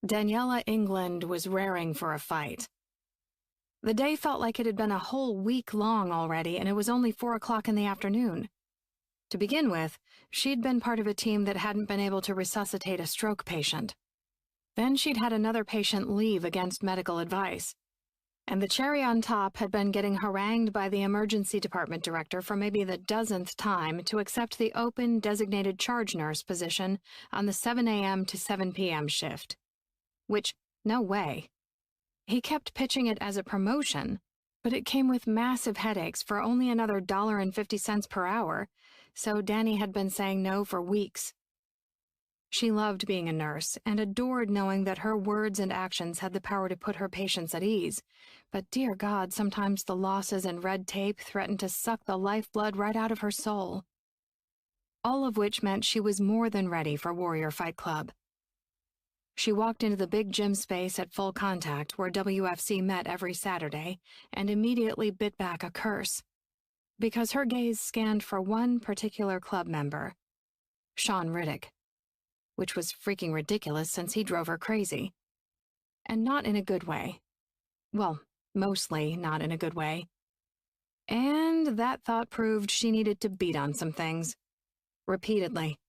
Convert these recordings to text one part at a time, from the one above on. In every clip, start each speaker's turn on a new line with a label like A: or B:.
A: Daniela England was raring for a fight. The day felt like it had been a whole week long already, and it was only 4 o'clock in the afternoon. To begin with, she'd been part of a team that hadn't been able to resuscitate a stroke patient. Then she'd had another patient leave against medical advice. And the cherry on top had been getting harangued by the emergency department director for maybe the dozenth time to accept the open designated charge nurse position on the 7 a.m. to 7 p.m. shift. Which, no way. He kept pitching it as a promotion, but it came with massive headaches for only another $1.50 per hour, so Danny had been saying no for weeks. She loved being a nurse and adored knowing that her words and actions had the power to put her patients at ease, but dear God, sometimes the losses and red tape threatened to suck the lifeblood right out of her soul. All of which meant she was more than ready for Warrior Fight Club. She walked into the big gym space at Full Contact where WFC met every Saturday and immediately bit back a curse, because her gaze scanned for one particular club member, Sean Riddick, which was freaking ridiculous since he drove her crazy. And not in a good way. Well, mostly not in a good way. And that thought proved she needed to beat on some things. Repeatedly.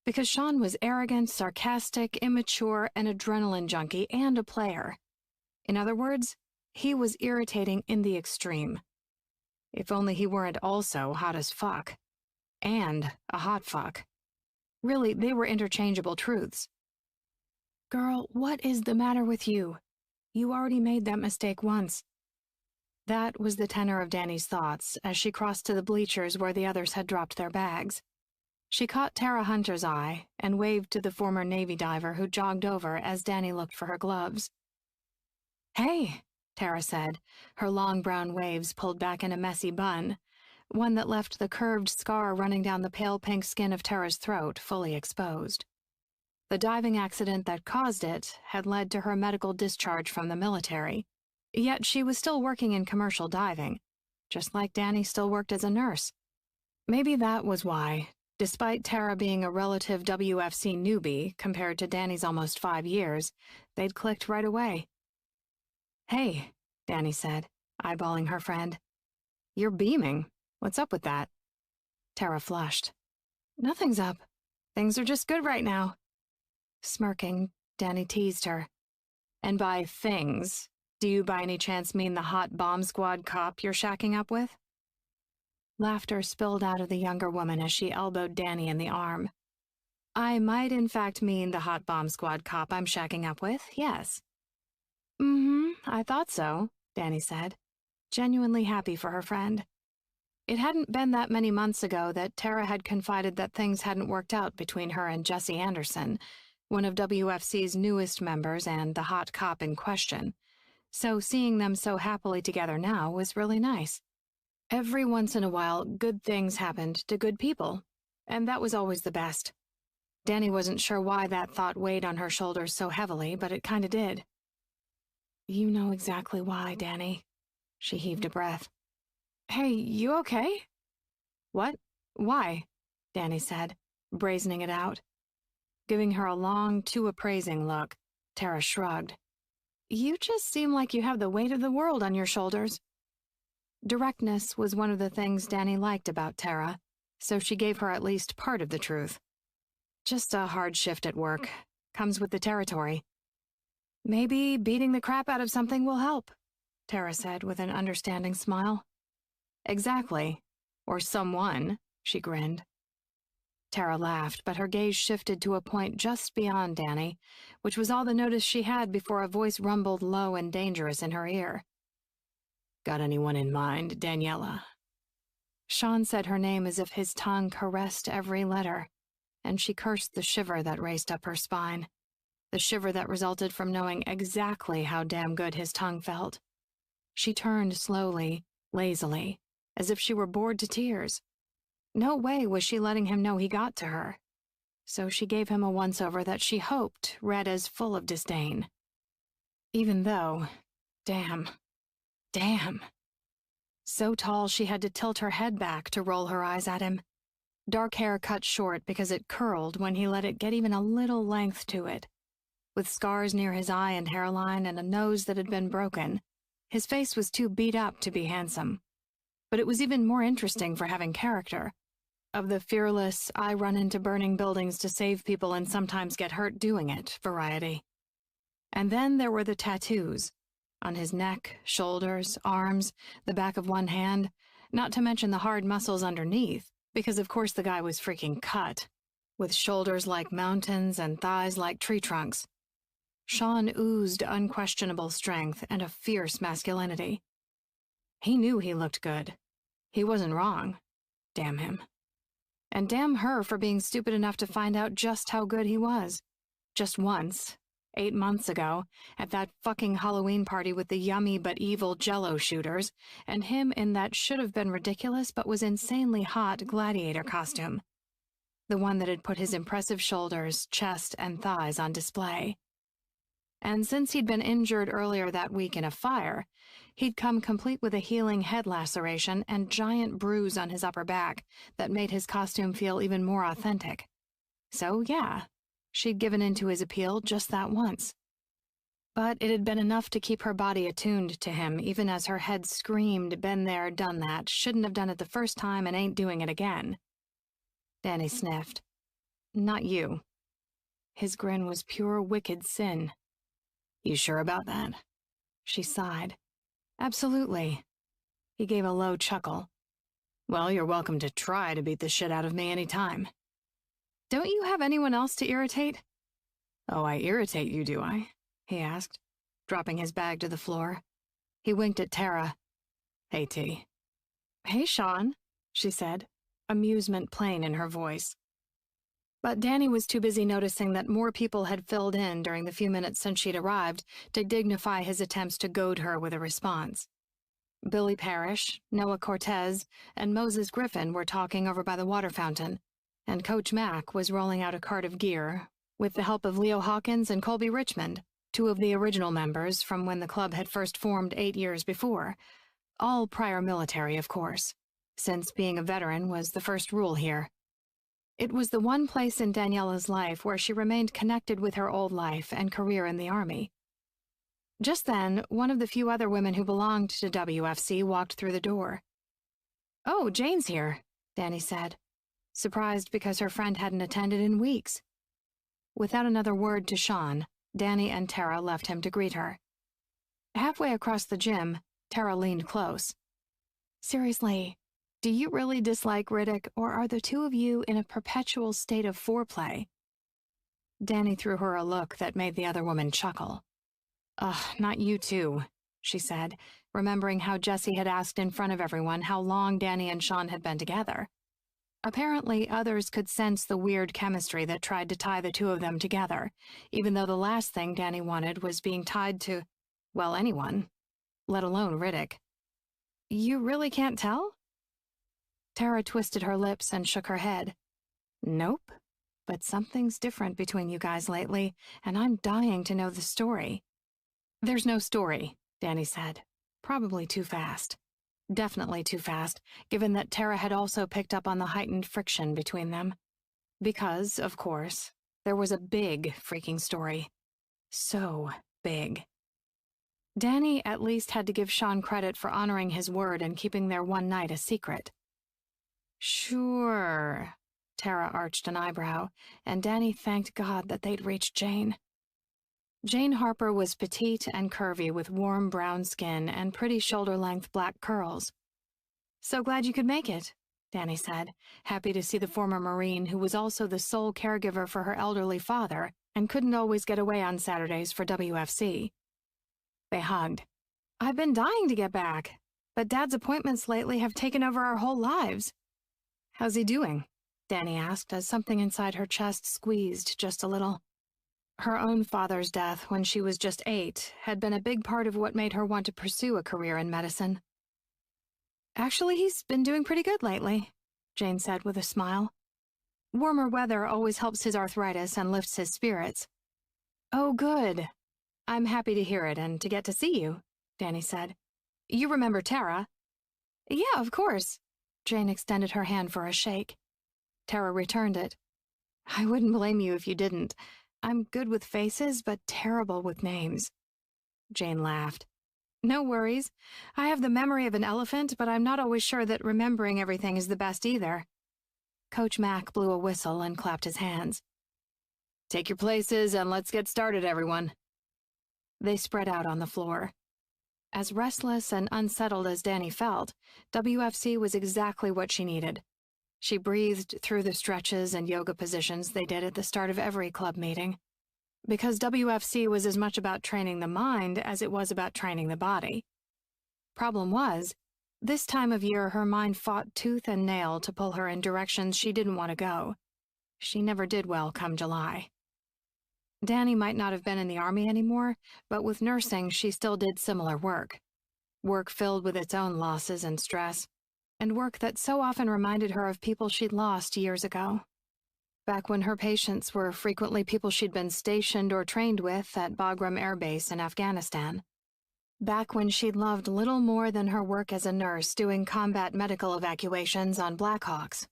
A: Because Sean was arrogant, sarcastic, immature, an adrenaline junkie, and a player. In other words, he was irritating in the extreme. If only he weren't also hot as fuck. And a hot fuck. Really, they were interchangeable truths. Girl, what is the matter with you? You already made that mistake once. That was the tenor of Danny's thoughts as she crossed to the bleachers where the others had dropped their bags. She caught Tara Hunter's eye and waved to the former Navy diver who jogged over as Danny looked for her gloves. Hey, Tara said, her long brown waves pulled back in a messy bun, one that left the curved scar running down the pale pink skin of Tara's throat fully exposed. The diving accident that caused it had led to her medical discharge from the military, yet she was still working in commercial diving, just like Danny still worked as a nurse. Maybe that was why, despite Tara being a relative WFC newbie compared to Danny's almost 5 years, they'd clicked right away. Hey, Danny said, eyeballing her friend. You're beaming. What's up with that? Tara flushed. Nothing's up. Things are just good right now. Smirking, Danny teased her. And by things, do you by any chance mean the hot bomb squad cop you're shacking up with? Laughter spilled out of the younger woman as she elbowed Danny in the arm. I might in fact mean the hot bomb squad cop I'm shacking up with, yes. I thought so, Danny said, genuinely happy for her friend. It hadn't been that many months ago that Tara had confided that things hadn't worked out between her and Jesse Anderson, one of WFC's newest members and the hot cop in question, so seeing them so happily together now was really nice. Every once in a while, good things happened to good people, and that was always the best. Danny wasn't sure why that thought weighed on her shoulders so heavily, but it kinda did. You know exactly why, Danny. She heaved a breath. Hey, you okay? What? Why? Danny said, brazening it out. Giving her a long, too appraising look, Tara shrugged. You just seem like you have the weight of the world on your shoulders. Directness was one of the things Danny liked about Tara, so she gave her at least part of the truth. Just a hard shift at work. Comes with the territory. Maybe beating the crap out of something will help, Tara said with an understanding smile. Exactly. Or someone, she grinned. Tara laughed, but her gaze shifted to a point just beyond Danny, which was all the notice she had before a voice rumbled low and dangerous in her ear. Got anyone in mind, Daniela? Sean said her name as if his tongue caressed every letter, and she cursed the shiver that raced up her spine, the shiver that resulted from knowing exactly how damn good his tongue felt. She turned slowly, lazily, as if she were bored to tears. No way was she letting him know he got to her. So she gave him a once-over that she hoped read as full of disdain. Even though, damn. So tall she had to tilt her head back to roll her eyes at him. Dark hair cut short because it curled when he let it get even a little length to it. with scars near his eye and hairline and a nose that had been broken. His face was too beat up to be handsome. But it was even more interesting for having character. Of the fearless, I run into burning buildings to save people and sometimes get hurt doing it variety. And then there were the tattoos. On his neck, shoulders, arms, the back of one hand, not to mention the hard muscles underneath, because of course the guy was freaking cut, with shoulders like mountains and thighs like tree trunks. Sean oozed unquestionable strength and a fierce masculinity. He knew he looked good. He wasn't wrong. Damn him. And damn her for being stupid enough to find out just how good he was. Just once, 8 months ago, at that fucking Halloween party with the yummy but evil Jell-O shooters, and him in that should-have-been ridiculous but was insanely hot gladiator costume. The one that had put his impressive shoulders, chest, and thighs on display. And since he'd been injured earlier that week in a fire, he'd come complete with a healing head laceration and giant bruise on his upper back that made his costume feel even more authentic. So yeah, she'd given in to his appeal just that once. But it had been enough to keep her body attuned to him, even as her head screamed, been there, done that, shouldn't have done it the first time and ain't doing it again. Danny sniffed. Not you. His grin was pure wicked sin. You sure about that? She sighed. Absolutely. He gave a low chuckle. Well, you're welcome to try to beat the shit out of me any time. Don't you have anyone else to irritate? Oh, I irritate you, do I? He asked, dropping his bag to the floor. He winked at Tara. Hey, T. Hey, Sean, she said, amusement plain in her voice. But Danny was too busy noticing that more people had filled in during the few minutes since she'd arrived to dignify his attempts to goad her with a response. Billy Parrish, Noah Cortez, and Moses Griffin were talking over by the water fountain, and Coach Mack was rolling out a cart of gear, with the help of Leo Hawkins and Colby Richmond, 2 of the original members from when the club had first formed 8 years before, all prior military, of course, since being a veteran was the first rule here. It was the one place in Daniela's life where she remained connected with her old life and career in the Army. Just then, one of the few other women who belonged to WFC walked through the door. Oh, Jane's here, Danny said, surprised because her friend hadn't attended in weeks. Without another word to Sean, Danny and Tara left him to greet her. Halfway across the gym, Tara leaned close. Seriously, do you really dislike Riddick, or are the two of you in a perpetual state of foreplay? Danny threw her a look that made the other woman chuckle. Ugh, not you two, she said, remembering how Jessie had asked in front of everyone how long Danny and Sean had been together. Apparently, others could sense the weird chemistry that tried to tie the two of them together, even though the last thing Danny wanted was being tied to, well, anyone, let alone Riddick. You really can't tell? Tara twisted her lips and shook her head. Nope, but something's different between you guys lately, and I'm dying to know the story. There's no story, Danny said, probably too fast. Definitely too fast, given that Tara had also picked up on the heightened friction between them. Because, of course, there was a big freaking story. So big. Danny at least had to give Sean credit for honoring his word and keeping their one night a secret. Sure, Tara arched an eyebrow, and Danny thanked God that they'd reached Jane. Jane Harper was petite and curvy with warm brown skin and pretty shoulder-length black curls. So glad you could make it, Danny said, happy to see the former Marine who was also the sole caregiver for her elderly father and couldn't always get away on Saturdays for WFC. They hugged. I've been dying to get back, but Dad's appointments lately have taken over our whole lives. How's he doing? Danny asked as something inside her chest squeezed just a little. Her own father's death when she was just 8 had been a big part of what made her want to pursue a career in medicine. Actually, he's been doing pretty good lately, Jane said with a smile. Warmer weather always helps his arthritis and lifts his spirits. Oh, good. I'm happy to hear it and to get to see you, Danny said. You remember Tara? Yeah, of course. Jane extended her hand for a shake. Tara returned it. I wouldn't blame you if you didn't. I'm good with faces, but terrible with names. Jane laughed. No worries. I have the memory of an elephant, but I'm not always sure that remembering everything is the best either. Coach Mac blew a whistle and clapped his hands. Take your places and let's get started, everyone. They spread out on the floor. As restless and unsettled as Danny felt, WFC was exactly what she needed. She breathed through the stretches and yoga positions they did at the start of every club meeting. Because WFC was as much about training the mind as it was about training the body. Problem was, this time of year her mind fought tooth and nail to pull her in directions she didn't want to go. She never did well come July. Danny might not have been in the Army anymore, but with nursing she still did similar work. Work filled with its own losses and stress, and work that so often reminded her of people she'd lost years ago. Back when her patients were frequently people she'd been stationed or trained with at Bagram Air Base in Afghanistan. Back when she'd loved little more than her work as a nurse doing combat medical evacuations on Blackhawks.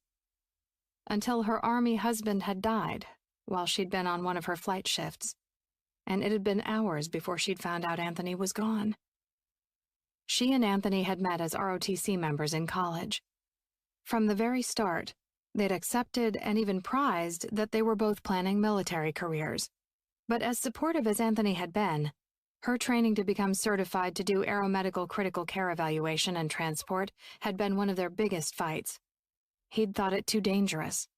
A: Until her Army husband had died while she'd been on one of her flight shifts, and it had been hours before she'd found out Anthony was gone. She and Anthony had met as ROTC members in college. From the very start, they'd accepted and even prized that they were both planning military careers. But as supportive as Anthony had been, her training to become certified to do aeromedical critical care evaluation and transport had been one of their biggest fights. He'd thought it too dangerous,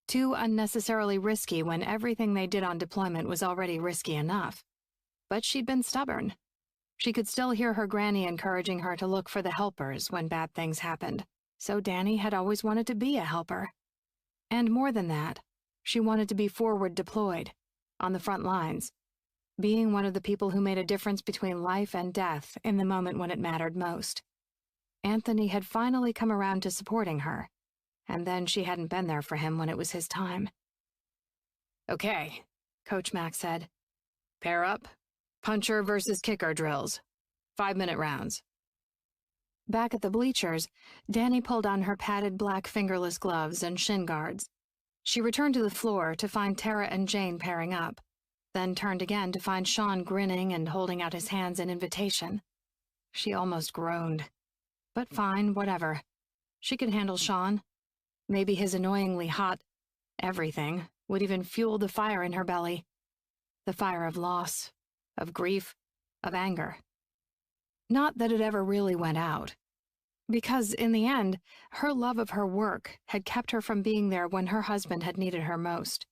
A: too unnecessarily risky when everything they did on deployment was already risky enough. But she'd been stubborn. She could still hear her granny encouraging her to look for the helpers when bad things happened. So Danny had always wanted to be a helper. And more than that, she wanted to be forward deployed, on the front lines, being one of the people who made a difference between life and death in the moment when it mattered most. Anthony had finally come around to supporting her, and then she hadn't been there for him when it was his time. Okay, Coach Mac said. Pair up, puncher versus kicker drills. 5-minute rounds. Back at the bleachers, Danny pulled on her padded black fingerless gloves and shin guards. She returned to the floor to find Tara and Jane pairing up, then turned again to find Sean grinning and holding out his hands in invitation. She almost groaned. But fine, whatever. She could handle Sean. Maybe his annoyingly hot everything would even fuel the fire in her belly. The fire of loss, of grief, of anger. Not that it ever really went out. Because, in the end, her love of her work had kept her from being there when her husband had needed her most.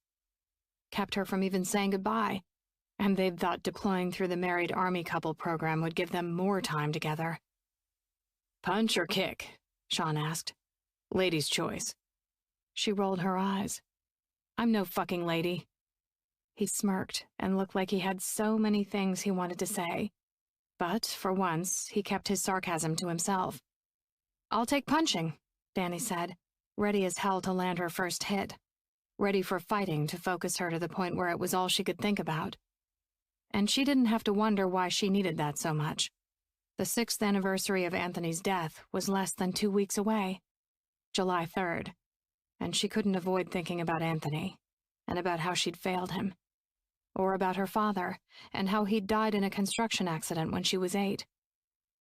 A: Kept her from even saying goodbye, and they'd thought deploying through the married Army couple program would give them more time together. Punch or kick? Sean asked. Lady's choice. She rolled her eyes. I'm no fucking lady. He smirked and looked like he had so many things he wanted to say. But, for once, he kept his sarcasm to himself. I'll take punching, Danny said, ready as hell to land her first hit. Ready for fighting to focus her to the point where it was all she could think about. And she didn't have to wonder why she needed that so much. The 6th anniversary of Anthony's death was less than 2 weeks away, July 3rd, and she couldn't avoid thinking about Anthony, and about how she'd failed him. Or about her father, and how he'd died in a construction accident when she was 8.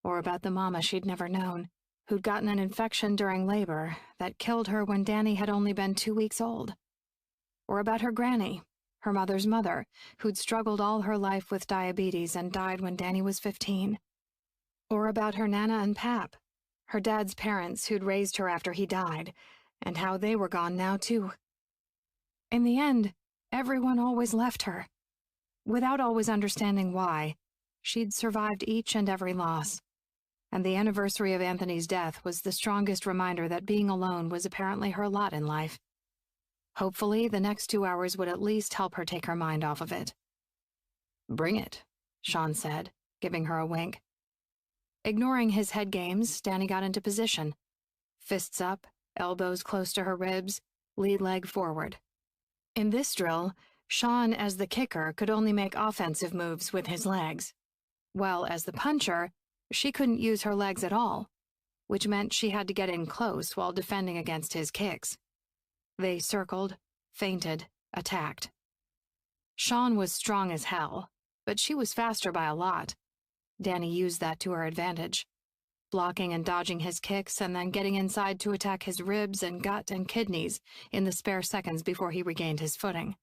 A: Or about the mama she'd never known, who'd gotten an infection during labor that killed her when Danny had only been 2 weeks old. Or about her granny, her mother's mother, who'd struggled all her life with diabetes and died when Danny was 15. Or about her Nana and Pap, her dad's parents who'd raised her after he died, and how they were gone now too. In the end, everyone always left her. Without always understanding why, she'd survived each and every loss. And the anniversary of Anthony's death was the strongest reminder that being alone was apparently her lot in life. Hopefully, the next 2 hours would at least help her take her mind off of it. Bring it, Sean said, giving her a wink. Ignoring his head games, Danny got into position. Fists up, elbows close to her ribs, lead leg forward. In this drill, Sean, as the kicker, could only make offensive moves with his legs, while as the puncher, she couldn't use her legs at all, which meant she had to get in close while defending against his kicks. They circled, feinted, attacked. Shawn was strong as hell, but she was faster by a lot. Danny used that to her advantage, blocking and dodging his kicks and then getting inside to attack his ribs and gut and kidneys in the spare seconds before he regained his footing.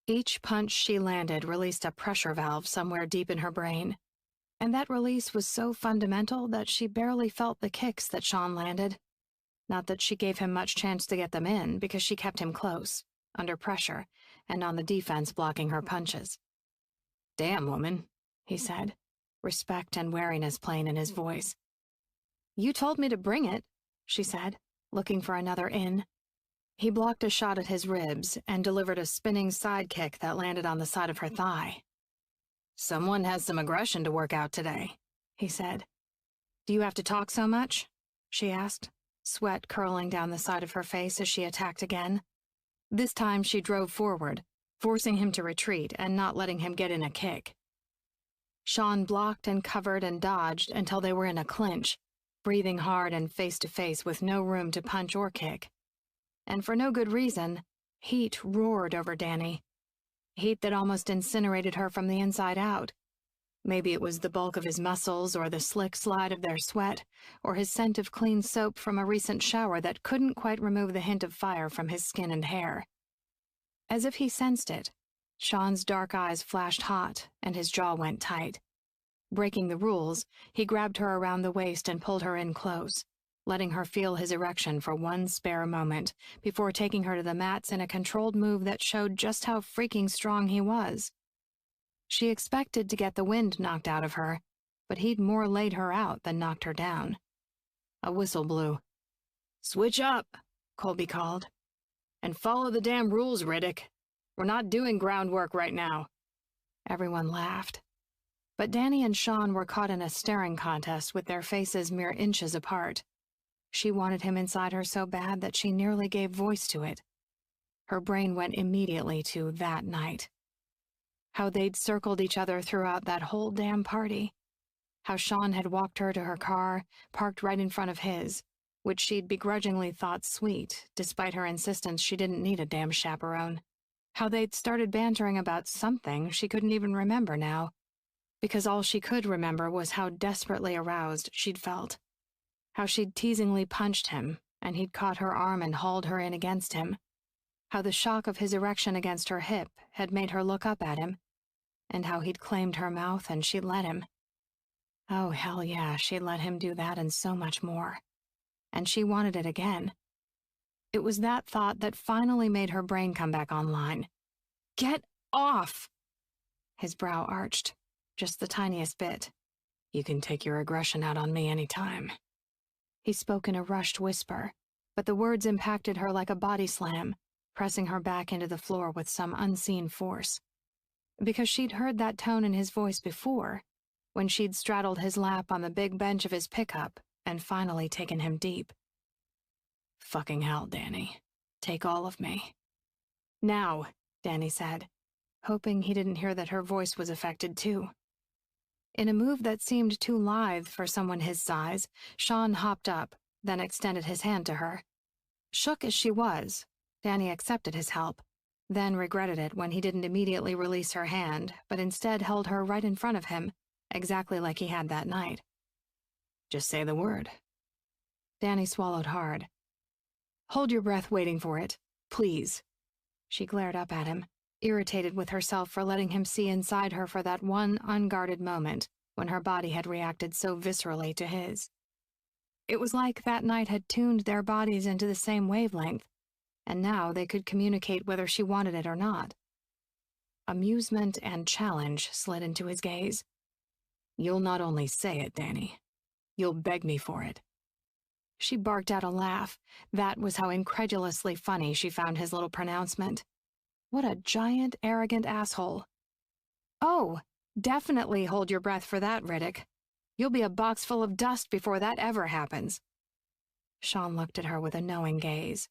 A: Each punch she landed released a pressure valve somewhere deep in her brain, and that release was so fundamental that she barely felt the kicks that Shawn landed. Not that she gave him much chance to get them in, because she kept him close, under pressure, and on the defense blocking her punches. "Damn, woman," he said, respect and wariness plain in his voice. "You told me to bring it," she said, looking for another in. He blocked a shot at his ribs and delivered a spinning side kick that landed on the side of her thigh. "Someone has some aggression to work out today," he said. "Do you have to talk so much?" she asked, sweat curling down the side of her face as she attacked again. This time she drove forward, forcing him to retreat and not letting him get in a kick. Shawn blocked and covered and dodged until they were in a clinch, breathing hard and face-to-face with no room to punch or kick. And for no good reason, heat roared over Danny. Heat that almost incinerated her from the inside out. Maybe it was the bulk of his muscles, or the slick slide of their sweat, or his scent of clean soap from a recent shower that couldn't quite remove the hint of fire from his skin and hair. As if he sensed it, Shawn's dark eyes flashed hot, and his jaw went tight. Breaking the rules, he grabbed her around the waist and pulled her in close, letting her feel his erection for one spare moment before taking her to the mats in a controlled move that showed just how freaking strong he was. She expected to get the wind knocked out of her, but he'd more laid her out than knocked her down. A whistle blew. "Switch up," Colby called. "And follow the damn rules, Riddick. We're not doing groundwork right now." Everyone laughed. But Danny and Shawn were caught in a staring contest with their faces mere inches apart. She wanted him inside her so bad that she nearly gave voice to it. Her brain went immediately to that night. How they'd circled each other throughout that whole damn party. How Shawn had walked her to her car, parked right in front of his, which she'd begrudgingly thought sweet, despite her insistence she didn't need a damn chaperone. How they'd started bantering about something she couldn't even remember now, because all she could remember was how desperately aroused she'd felt. How she'd teasingly punched him, and he'd caught her arm and hauled her in against him. How the shock of his erection against her hip had made her look up at him, and how he'd claimed her mouth and she'd let him. Oh, hell yeah, she'd let him do that and so much more. And she wanted it again. It was that thought that finally made her brain come back online. "Get off!" His brow arched, just the tiniest bit. "You can take your aggression out on me anytime." He spoke in a rushed whisper, but the words impacted her like a body slam, pressing her back into the floor with some unseen force. Because she'd heard that tone in his voice before, when she'd straddled his lap on the big bench of his pickup and finally taken him deep. "Fucking hell, Danny. Take all of me." "Now," Danny said, hoping he didn't hear that her voice was affected too. In a move that seemed too lithe for someone his size, Shawn hopped up, then extended his hand to her. Shook as she was, Danny accepted his help, then regretted it when he didn't immediately release her hand, but instead held her right in front of him, exactly like he had that night. "Just say the word." Danny swallowed hard. "Hold your breath waiting for it, please." She glared up at him, irritated with herself for letting him see inside her for that one unguarded moment when her body had reacted so viscerally to his. It was like that night had tuned their bodies into the same wavelength, and now they could communicate whether she wanted it or not. Amusement and challenge slid into his gaze. "You'll not only say it, Danny. You'll beg me for it." She barked out a laugh. That was how incredulously funny she found his little pronouncement. What a giant, arrogant asshole. "Oh, definitely hold your breath for that, Riddick. You'll be a box full of dust before that ever happens." Shawn looked at her with a knowing gaze.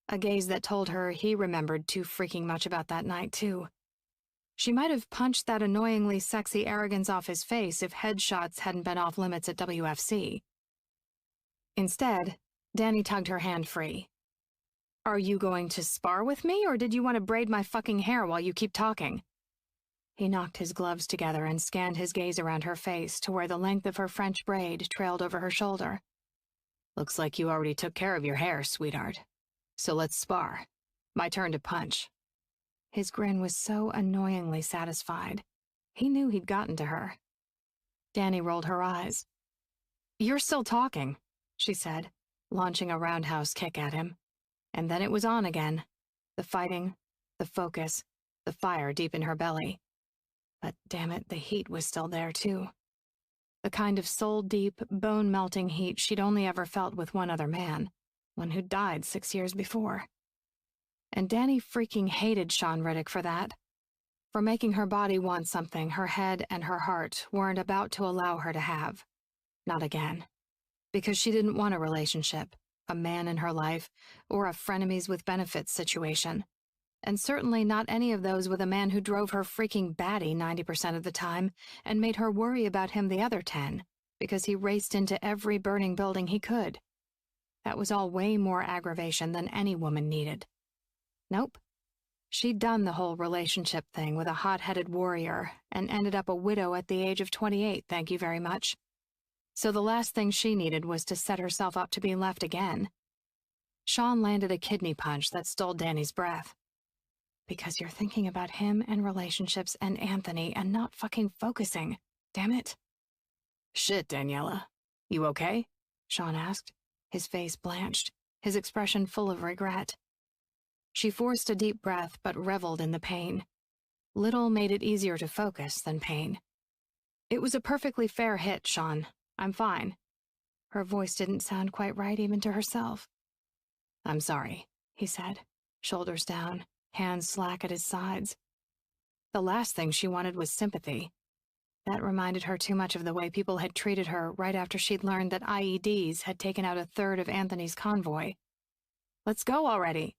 A: A gaze that told her he remembered too freaking much about that night, too. She might have punched that annoyingly sexy arrogance off his face if headshots hadn't been off limits at WFC. Instead, Danny tugged her hand free. Are you going to spar with me, or did you want to braid my fucking hair while you keep talking? He knocked his gloves together and scanned his gaze around her face to where the length of her French braid trailed over her shoulder. Looks like you already took care of your hair, sweetheart. So let's spar. My turn to punch. His grin was so annoyingly satisfied. He knew he'd gotten to her. Danny rolled her eyes. You're still talking, she said, launching a roundhouse kick at him. And then it was on again. The fighting, the focus, the fire deep in her belly. But damn it, the heat was still there too. The kind of soul-deep, bone-melting heat she'd only ever felt with one other man, one who'd died 6 years before. And Danny freaking hated Sean Riddick for that. For making her body want something her head and her heart weren't about to allow her to have. Not again. Because she didn't want a relationship, a man in her life, or a frenemies with benefits situation. And certainly not any of those with a man who drove her freaking batty 90% of the time and made her worry about him the other 10, because he raced into every burning building he could. That was all way more aggravation than any woman needed. Nope. She'd done the whole relationship thing with a hot-headed warrior and ended up a widow at the age of 28, thank you very much. So the last thing she needed was to set herself up to be left again. Sean landed a kidney punch that stole Danny's breath. Because you're thinking about him and relationships and Anthony and not fucking focusing. Damn it. Shit, Daniela. You okay? Sean asked, his face blanched, his expression full of regret. She forced a deep breath but reveled in the pain. Little made it easier to focus than pain. It was a perfectly fair hit, Sean. I'm fine. Her voice didn't sound quite right even to herself. I'm sorry, he said, shoulders down, hands slack at his sides. The last thing she wanted was sympathy. That reminded her too much of the way people had treated her right after she'd learned that IEDs had taken out a third of Anthony's convoy. Let's go already.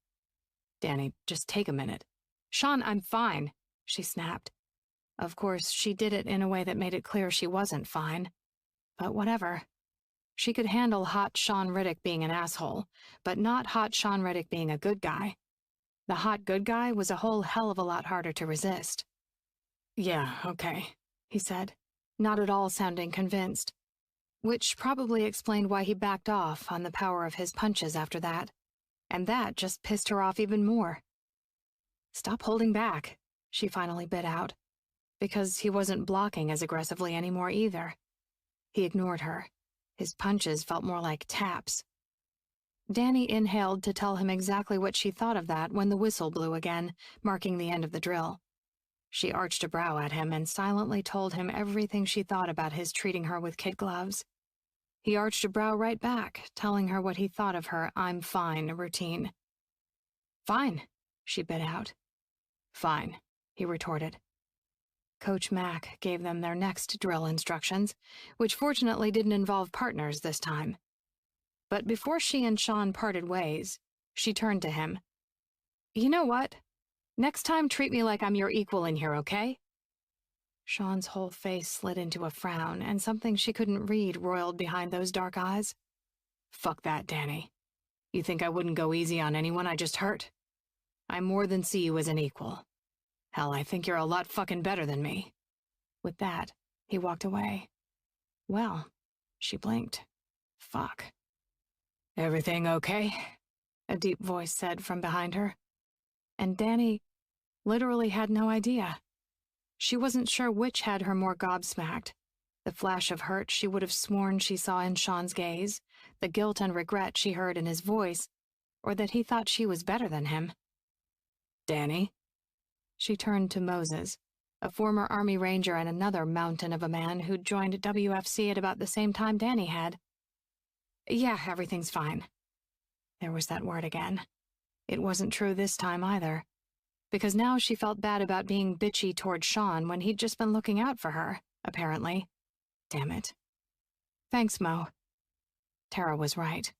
A: Danny, just take a minute. Sean, I'm fine, she snapped. Of course, she did it in a way that made it clear she wasn't fine. But whatever. She could handle hot Sean Riddick being an asshole, but not hot Sean Riddick being a good guy. The hot good guy was a whole hell of a lot harder to resist. Yeah, okay, he said, not at all sounding convinced. Which probably explained why he backed off on the power of his punches after that. And that just pissed her off even more. Stop holding back, she finally bit out, because he wasn't blocking as aggressively anymore either. He ignored her. His punches felt more like taps. Danny inhaled to tell him exactly what she thought of that when the whistle blew again, marking the end of the drill. She arched a brow at him and silently told him everything she thought about his treating her with kid gloves. He arched a brow right back, telling her what he thought of her "I'm fine" routine. Fine, she bit out. Fine, he retorted. Coach Mack gave them their next drill instructions, which fortunately didn't involve partners this time. But before she and Sean parted ways, she turned to him. You know what? Next time treat me like I'm your equal in here, okay? Sean's whole face slid into a frown, and something she couldn't read roiled behind those dark eyes. Fuck that, Danny. You think I wouldn't go easy on anyone I just hurt? I more than see you as an equal. Hell, I think you're a lot fucking better than me. With that, he walked away. Well, she blinked. Fuck. Everything okay? A deep voice said from behind her. And Danny literally had no idea. She wasn't sure which had her more gobsmacked. The flash of hurt she would have sworn she saw in Sean's gaze, the guilt and regret she heard in his voice, or that he thought she was better than him. Danny? She turned to Moses, a former Army Ranger and another mountain of a man who'd joined WFC at about the same time Danny had. Yeah, everything's fine. There was that word again. It wasn't true this time either, because now she felt bad about being bitchy toward Sean when he'd just been looking out for her, apparently. Damn it. Thanks, Mo. Tara was right.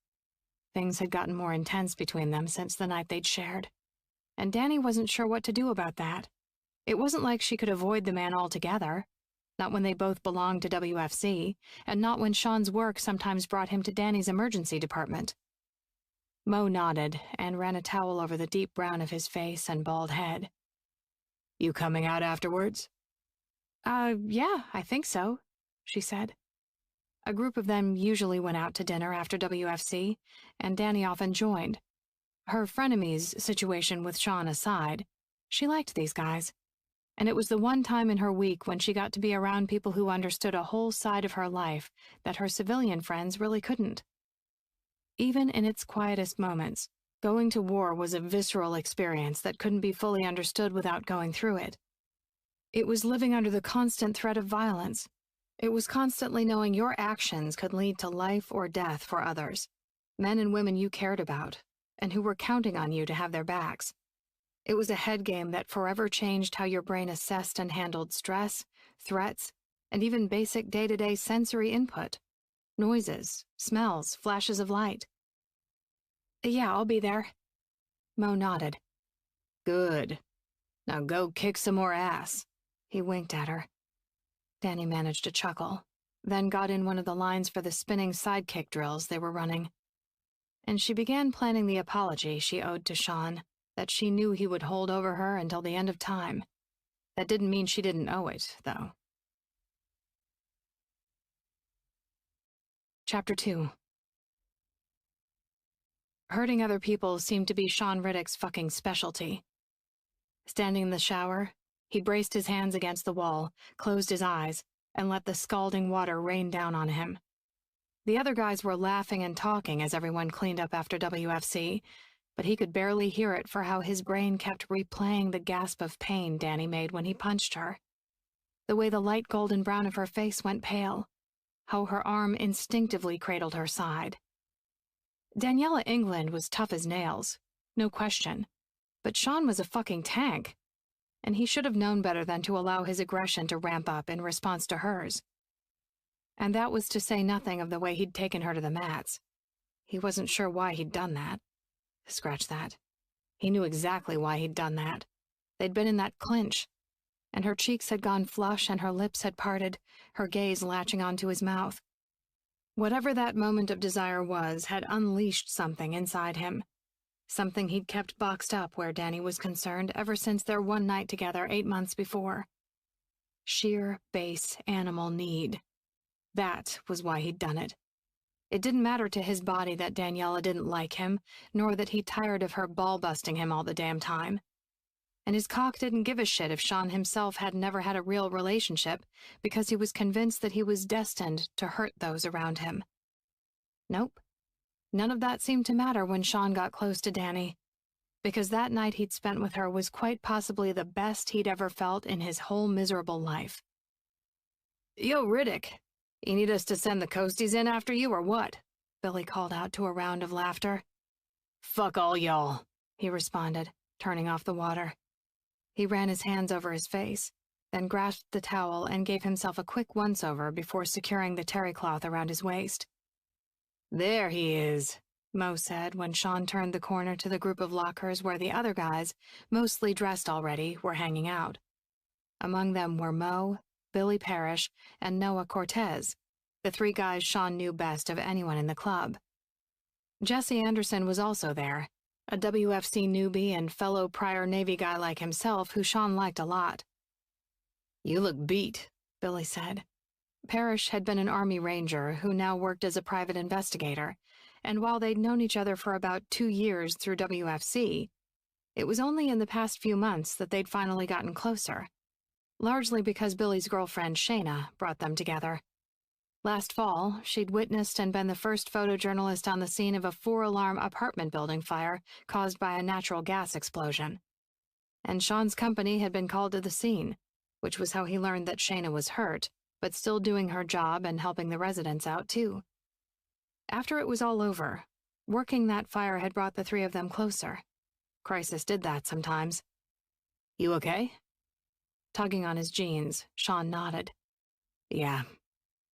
A: Things had gotten more intense between them since the night they'd shared. And Danny wasn't sure what to do about that. It wasn't like she could avoid the man altogether. Not when they both belonged to WFC, and not when Sean's work sometimes brought him to Danny's emergency department. Mo nodded and ran a towel over the deep brown of his face and bald head.
B: You coming out afterwards?
A: Yeah, I think so, she said. A group of them usually went out to dinner after WFC, and Danny often joined. Her frenemies situation with Sean aside, she liked these guys. And it was the one time in her week when she got to be around people who understood a whole side of her life that her civilian friends really couldn't. Even in its quietest moments, going to war was a visceral experience that couldn't be fully understood without going through it. It was living under the constant threat of violence. It was constantly knowing your actions could lead to life or death for others, men and women you cared about, and who were counting on you to have their backs. It was a head game that forever changed how your brain assessed and handled stress, threats, and even basic day-to-day sensory input. Noises, smells, flashes of light. Yeah, I'll be there. Mo nodded.
B: Good. Now go kick some more ass.
A: He winked at her. Danny managed to chuckle, then got in one of the lines for the spinning sidekick drills they were running. And she began planning the apology she owed to Sean, that she knew he would hold over her until the end of time. That didn't mean she didn't owe it, though. Chapter 2. Hurting other people seemed to be Sean Riddick's fucking specialty. Standing in the shower, he braced his hands against the wall, closed his eyes, and let the scalding water rain down on him. The other guys were laughing and talking as everyone cleaned up after WFC, but he could barely hear it for how his brain kept replaying the gasp of pain Danny made when he punched her. The way the light golden brown of her face went pale, how her arm instinctively cradled her side. Daniela England was tough as nails, no question, but Sean was a fucking tank, and he should have known better than to allow his aggression to ramp up in response to hers. And that was to say nothing of the way he'd taken her to the mats. He wasn't sure why he'd done that. Scratch that. He knew exactly why he'd done that. They'd been in that clinch, and her cheeks had gone flush and her lips had parted, her gaze latching onto his mouth. Whatever that moment of desire was had unleashed something inside him, something he'd kept boxed up where Danny was concerned ever since their one night together 8 months before. Sheer, base, animal need. That was why he'd done it. It didn't matter to his body that Daniela didn't like him, nor that he tired of her ball-busting him all the damn time. And his cock didn't give a shit if Sean himself had never had a real relationship, because he was convinced that he was destined to hurt those around him. Nope. None of that seemed to matter when Sean got close to Danny, because that night he'd spent with her was quite possibly the best he'd ever felt in his whole miserable life.
B: Yo, Riddick. You need us to send the coasties in after you or what?
A: Billy called out to a round of laughter.
B: Fuck all y'all,
A: he responded, turning off the water. He ran his hands over his face, then grasped the towel and gave himself a quick once-over before securing the terry cloth around his waist.
B: There he is,
A: Mo said when Sean turned the corner to the group of lockers where the other guys, mostly dressed already, were hanging out. Among them were Mo, Billy Parrish, and Noah Cortez, the 3 guys Sean knew best of anyone in the club. Jesse Anderson was also there, a WFC newbie and fellow prior Navy guy like himself who Sean liked a lot.
B: You look beat,
A: Billy said. Parrish had been an Army Ranger who now worked as a private investigator, and while they'd known each other for about 2 years through WFC, it was only in the past few months that they'd finally gotten closer. Largely because Billy's girlfriend, Shayna, brought them together. Last fall, she'd witnessed and been the first photojournalist on the scene of a 4-alarm apartment building fire caused by a natural gas explosion. And Sean's company had been called to the scene, which was how he learned that Shayna was hurt, but still doing her job and helping the residents out, too. After it was all over, working that fire had brought the 3 of them closer. Crisis did that sometimes.
B: You okay?
A: Tugging on his jeans, Sean nodded.
B: Yeah,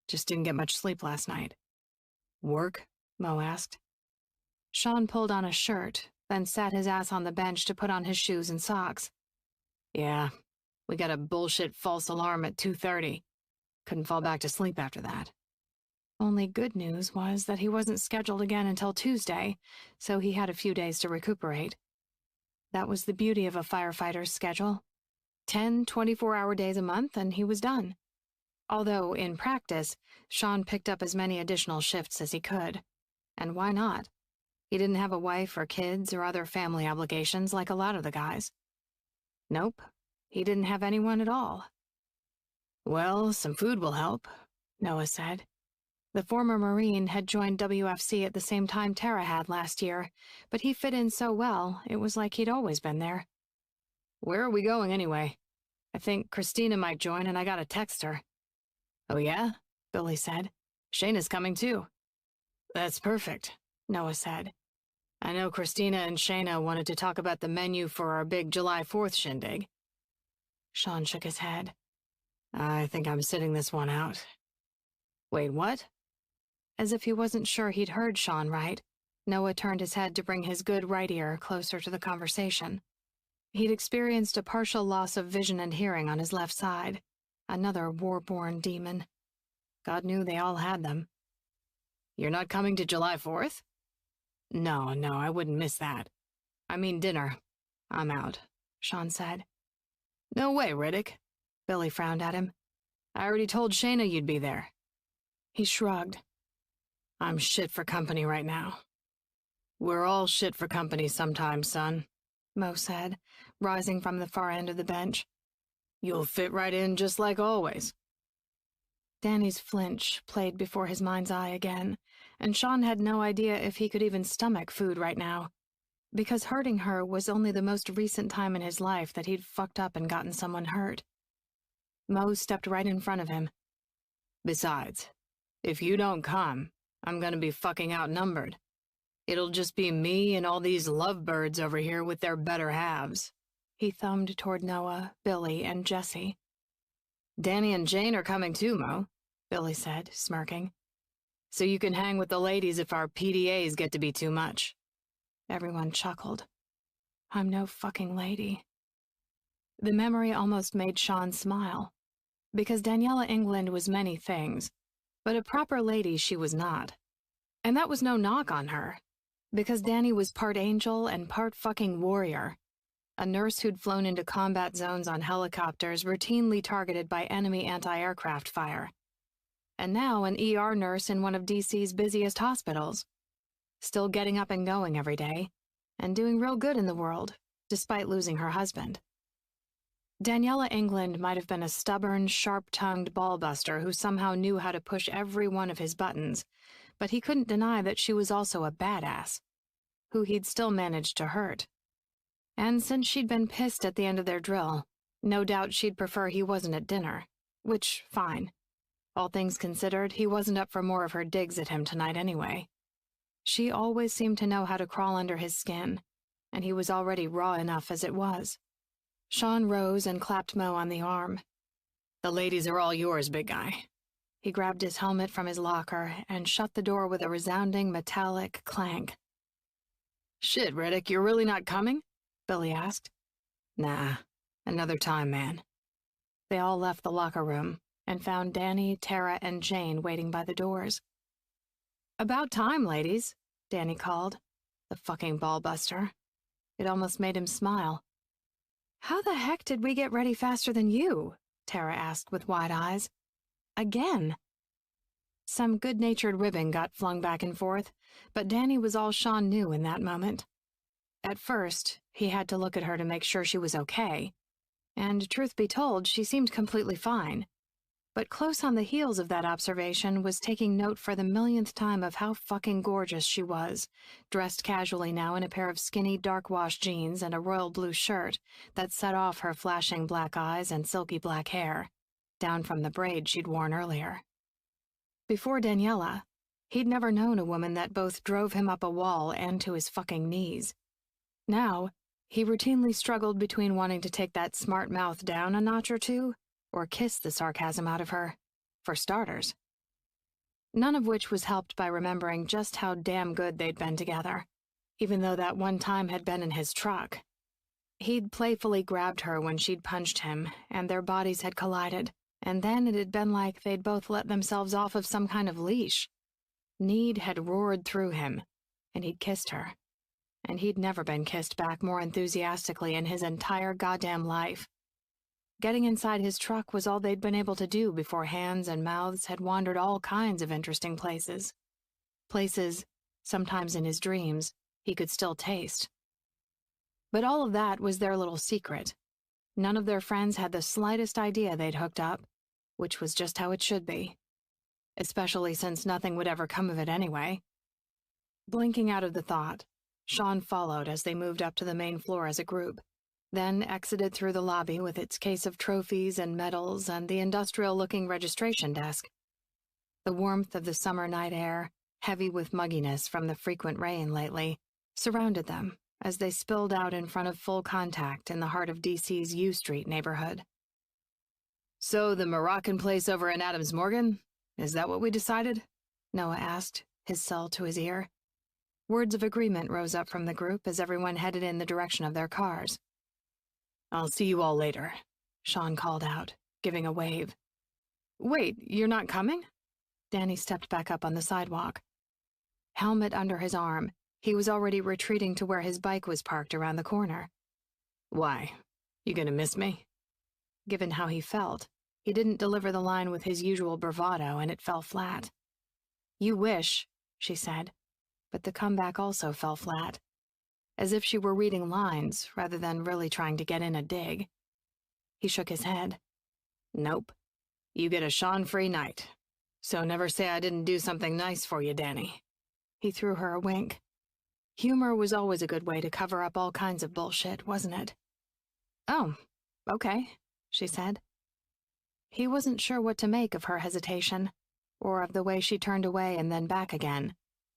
B: just didn't get much sleep last night.
A: Work? Mo asked. Sean pulled on a shirt, then sat his ass on the bench to put on his shoes and socks.
B: Yeah, we got a bullshit false alarm at 2:30. Couldn't fall back to sleep after that.
A: Only good news was that he wasn't scheduled again until Tuesday, so he had a few days to recuperate. That was the beauty of a firefighter's schedule. 10 24-hour days a month, and he was done. Although, in practice, Sean picked up as many additional shifts as he could. And why not? He didn't have a wife or kids or other family obligations like a lot of the guys. Nope, he didn't have anyone at all. Well, some food will help, Noah said. The former Marine had joined WFC at the same time Tara had last year, but he fit in so well, it was like he'd always been there. Where are we going anyway? I think Christina might join and I gotta text her. Oh yeah? Billy said. Shayna's coming too. That's perfect, Noah said. I know Christina and Shayna wanted to talk about the menu for our big July 4th shindig. Sean shook his head. I think I'm sitting this one out. Wait, what? As if he wasn't sure he'd heard Sean right, Noah turned his head to bring his good right ear closer to the conversation. He'd experienced a partial loss of vision and hearing on his left side. Another war-born demon. God knew they all had them. You're not coming to July 4th? No, I wouldn't miss that. I mean dinner. I'm out, Sean said. No way, Riddick. Billy frowned at him. I already told Shayna you'd be there. He shrugged. I'm shit for company right now. We're all shit for company sometimes, son, Mo said, rising from the far end of the bench. You'll fit right in just like always. Danny's flinch played before his mind's eye again, and Sean had no idea if he could even stomach food right now, because hurting her was only the most recent time in his life that he'd fucked up and gotten someone hurt. Mo stepped right in front of him. Besides, if you don't come, I'm gonna be fucking outnumbered. It'll just be me and all these lovebirds over here with their better halves. He thumbed toward Noah, Billy, and Jesse. Danny and Jane are coming too, Mo, Billy said, smirking. So you can hang with the ladies if our PDAs get to be too much. Everyone chuckled. I'm no fucking lady. The memory almost made Sean smile, because Daniela England was many things, but a proper lady she was not. And that was no knock on her, because Danny was part angel and part fucking warrior. A nurse who'd flown into combat zones on helicopters routinely targeted by enemy anti-aircraft fire. And now an ER nurse in one of DC's busiest hospitals. Still getting up and going every day, and doing real good in the world, despite losing her husband. Daniela England might have been a stubborn, sharp-tongued ballbuster who somehow knew how to push every one of his buttons, but he couldn't deny that she was also a badass, who he'd still managed to hurt. And since she'd been pissed at the end of their drill, no doubt she'd prefer he wasn't at dinner, which, fine. All things considered, he wasn't up for more of her digs at him tonight anyway. She always seemed to know how to crawl under his skin, and he was already raw enough as it was. Sean rose and clapped Mo on the arm. The ladies are all yours, big guy. He grabbed his helmet from his locker and shut the door with a resounding metallic clank. Shit, Riddick, you're really not coming? Billy asked. Nah, another time, man. They all left the locker room and found Danny, Tara, and Jane waiting by the doors. About time, ladies, Danny called. The fucking ballbuster. It almost made him smile. How the heck did we get ready faster than you? Tara asked with wide eyes. Again. Some good-natured ribbing got flung back and forth, but Danny was all Sean knew in that moment. At first, he had to look at her to make sure she was okay, and truth be told, she seemed completely fine. But close on the heels of that observation was taking note for the millionth time of how fucking gorgeous she was, dressed casually now in a pair of skinny dark-wash jeans and a royal blue shirt that set off her flashing black eyes and silky black hair, down from the braid she'd worn earlier. Before Daniela, he'd never known a woman that both drove him up a wall and to his fucking knees. Now, he routinely struggled between wanting to take that smart mouth down a notch or two, or kiss the sarcasm out of her, for starters. None of which was helped by remembering just how damn good they'd been together, even though that one time had been in his truck. He'd playfully grabbed her when she'd punched him, and their bodies had collided, and then it had been like they'd both let themselves off of some kind of leash. Need had roared through him, and he'd kissed her. And he'd never been kissed back more enthusiastically in his entire goddamn life. Getting inside his truck was all they'd been able to do before hands and mouths had wandered all kinds of interesting places. Places, sometimes in his dreams, he could still taste. But all of that was their little secret. None of their friends had the slightest idea they'd hooked up, which was just how it should be. Especially since nothing would ever come of it anyway. Blinking out of the thought, Sean followed as they moved up to the main floor as a group, then exited through the lobby with its case of trophies and medals and the industrial-looking registration desk. The warmth of the summer night air, heavy with mugginess from the frequent rain lately, surrounded them as they spilled out in front of Full Contact in the heart of DC's U Street neighborhood.
B: So the Moroccan place over in Adams Morgan? Is that what we decided?
A: Noah asked, his cell to his ear. Words of agreement rose up from the group as everyone headed in the direction of their cars.
B: I'll see you all later,
A: Sean called out, giving a wave.
B: Wait, you're not coming?
A: Danny stepped back up on the sidewalk. Helmet under his arm, he was already retreating to where his bike was parked around the corner.
B: Why? You gonna miss me?
A: Given how he felt, he didn't deliver the line with his usual bravado, and it fell flat. You wish, she said, but the comeback also fell flat, as if she were reading lines rather than really trying to get in a dig. He shook his head.
B: Nope. You get a Sean-free night. So never say I didn't do something nice for you, Danny.
A: He threw her a wink. Humor was always a good way to cover up all kinds of bullshit, wasn't it?
B: Oh, okay, she said.
A: He wasn't sure what to make of her hesitation, or of the way she turned away and then back again,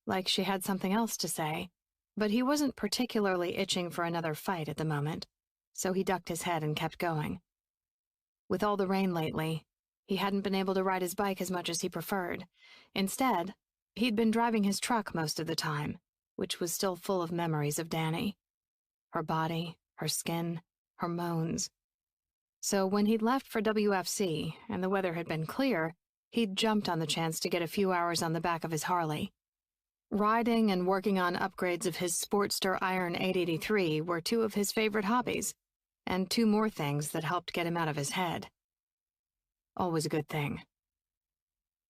A: like she had something else to say, but he wasn't particularly itching for another fight at the moment, so he ducked his head and kept going. With all the rain lately, he hadn't been able to ride his bike as much as he preferred. Instead, he'd been driving his truck most of the time, which was still full of memories of Danny. Her body, her skin, her moans. So when he'd left for WFC, and the weather had been clear, he'd jumped on the chance to get a few hours on the back of his Harley. Riding and working on upgrades of his Sportster Iron 883 were two of his favorite hobbies, and two more things that helped get him out of his head. Always a good thing.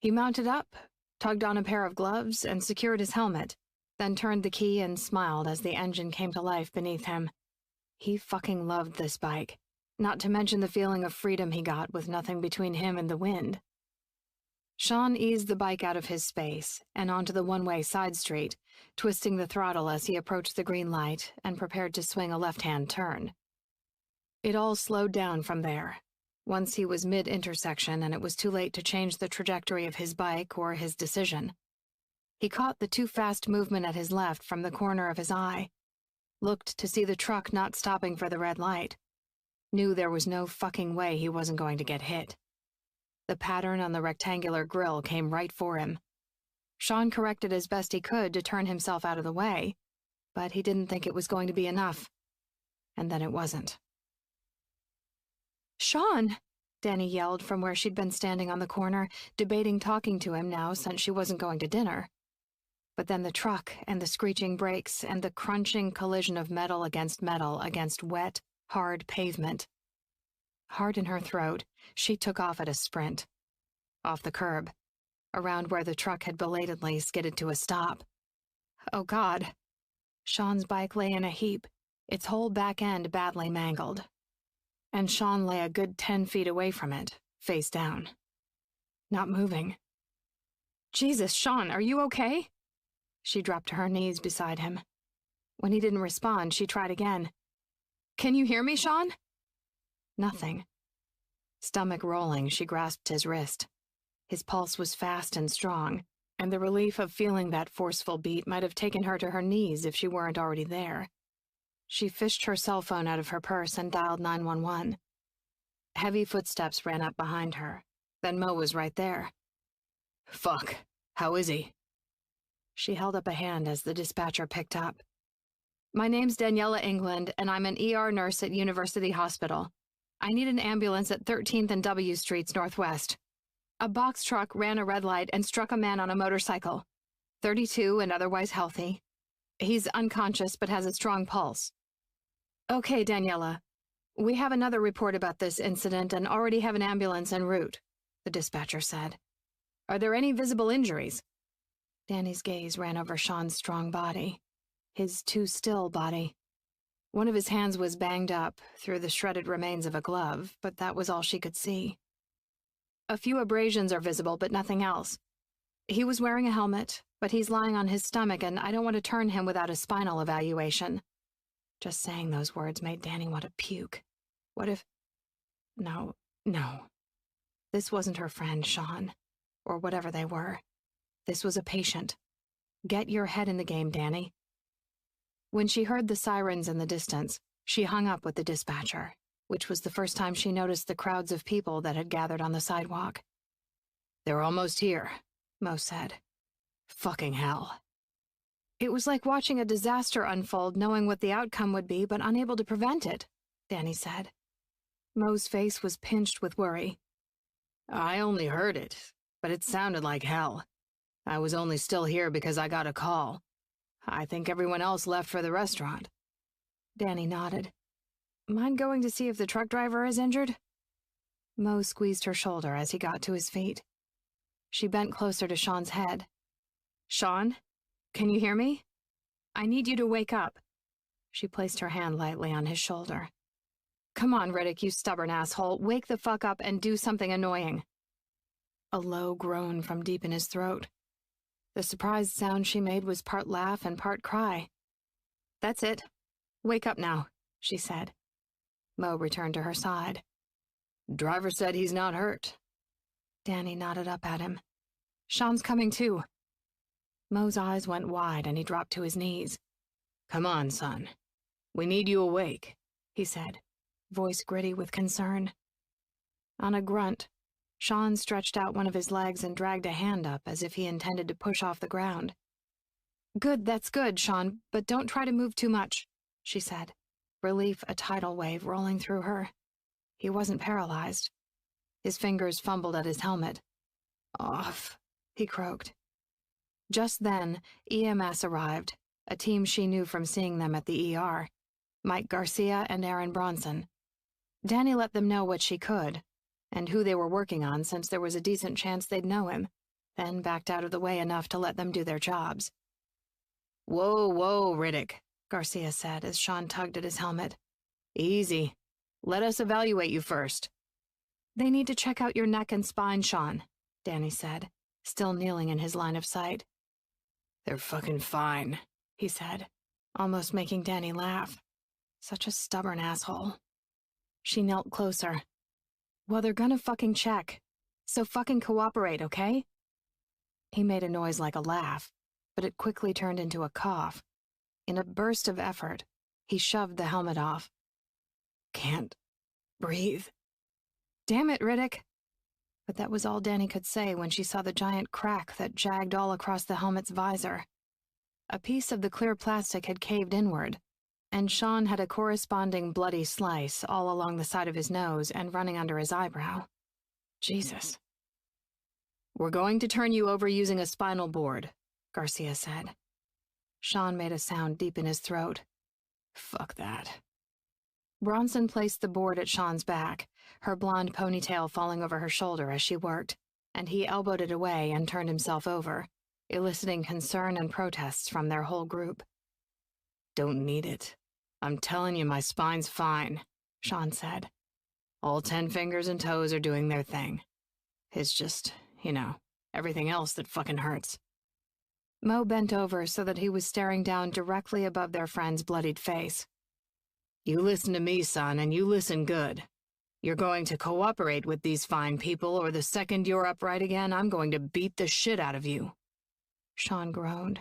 A: He mounted up, tugged on a pair of gloves, and secured his helmet, then turned the key and smiled as the engine came to life beneath him. He fucking loved this bike, not to mention the feeling of freedom he got with nothing between him and the wind. Sean eased the bike out of his space and onto the one-way side street, twisting the throttle as he approached the green light and prepared to swing a left-hand turn. It all slowed down from there, once he was mid-intersection and it was too late to change the trajectory of his bike or his decision. He caught the too-fast movement at his left from the corner of his eye, looked to see the truck not stopping for the red light, knew there was no fucking way he wasn't going to get hit. The pattern on the rectangular grille came right for him. Sean corrected as best he could to turn himself out of the way, but he didn't think it was going to be enough. And then it wasn't. "Sean!" Danny yelled from where she'd been standing on the corner, debating talking to him now since she wasn't going to dinner. But then the truck and the screeching brakes and the crunching collision of metal against wet, hard pavement. Hard in her throat, she took off at a sprint. Off the curb, around where the truck had belatedly skidded to a stop. Oh God. Sean's bike lay in a heap, its whole back end badly mangled. And Sean lay a good 10 feet away from it, face down. Not moving. "Jesus, Sean, are you okay?" She dropped to her knees beside him. When he didn't respond, she tried again. "Can you hear me, Sean?" Nothing. Stomach rolling, she grasped his wrist. His pulse was fast and strong, and the relief of feeling that forceful beat might have taken her to her knees if she weren't already there. She fished her cell phone out of her purse and dialed 911. Heavy footsteps ran up behind her. Then Mo was right there.
B: "Fuck. How is he?"
A: She held up a hand as the dispatcher picked up. "My name's Daniela England, and I'm an ER nurse at University Hospital. I need an ambulance at 13th and W Streets Northwest. A box truck ran a red light and struck a man on a motorcycle. 32 and otherwise healthy. He's unconscious but has a strong pulse. Okay, Daniela. We have another report about this incident and already have an ambulance en route, the dispatcher said. Are there any visible injuries? Danny's gaze ran over Sean's strong body. His too still body. One of his hands was banged up through the shredded remains of a glove, but that was all she could see. A few abrasions are visible, but nothing else. He was wearing a helmet, but he's lying on his stomach, and I don't want to turn him without a spinal evaluation. Just saying those words made Danny want to puke. What if... No. This wasn't her friend, Sean, or whatever they were. This was a patient. Get your head in the game, Danny. When she heard the sirens in the distance, she hung up with the dispatcher, which was the first time she noticed the crowds of people that had gathered on the sidewalk. They're almost here, Mo said. Fucking hell. It was like watching a disaster unfold, knowing what the outcome would be, but unable to prevent it, Danny said. Mo's face was pinched with worry. I only heard it, but it sounded like hell. I was only still here because I got a call. I think everyone else left for the restaurant. Danny nodded. Mind going to see if the truck driver is injured? Mo squeezed her shoulder as he got to his feet. She bent closer to Sean's head. Sean, can you hear me? I need you to wake up. She placed her hand lightly on his shoulder. Come on, Riddick, you stubborn asshole. Wake the fuck up and do something annoying. A low groan from deep in his throat. The surprised sound she made was part laugh and part cry. That's it. Wake up now, she said. Mo returned to her side. Driver said he's not hurt. Danny nodded up at him. Sean's coming too. Mo's eyes went wide and he dropped to his knees. Come on, son. We need you awake, he said, voice gritty with concern. On a grunt, Sean stretched out one of his legs and dragged a hand up as if he intended to push off the ground. Good, that's good, Sean, but don't try to move too much, she said, relief a tidal wave rolling through her. He wasn't paralyzed. His fingers fumbled at his helmet. Off, he croaked. Just then, EMS arrived, a team she knew from seeing them at the ER, Mike Garcia and Aaron Bronson. Danny let them know what she could, and who they were working on since there was a decent chance they'd know him, then backed out of the way enough to let them do their jobs. Whoa, Riddick, Garcia said as Sean tugged at his helmet. Easy. Let us evaluate you first. They need to check out your neck and spine, Sean, Danny said, still kneeling in his line of sight. They're fucking fine, he said, almost making Danny laugh. Such a stubborn asshole. She knelt closer. Well, they're gonna fucking check. So fucking cooperate, okay? He made a noise like a laugh, but it quickly turned into a cough. In a burst of effort, he shoved the helmet off. Can't breathe. Damn it, Riddick. But that was all Danny could say when she saw the giant crack that jagged all across the helmet's visor. A piece of the clear plastic had caved inward, and Sean had a corresponding bloody slice all along the side of his nose and running under his eyebrow. Jesus. We're going to turn you over using a spinal board, Garcia said. Sean made a sound deep in his throat. Fuck that. Bronson placed the board at Sean's back, her blonde ponytail falling over her shoulder as she worked, and he elbowed it away and turned himself over, eliciting concern and protests from their whole group. Don't need it. I'm telling you, my spine's fine, Sean said. All 10 fingers and toes are doing their thing. It's just, everything else that fucking hurts. Mo bent over so that he was staring down directly above their friend's bloodied face. You listen to me, son, and you listen good. You're going to cooperate with these fine people, or the second you're upright again, I'm going to beat the shit out of you. Sean groaned.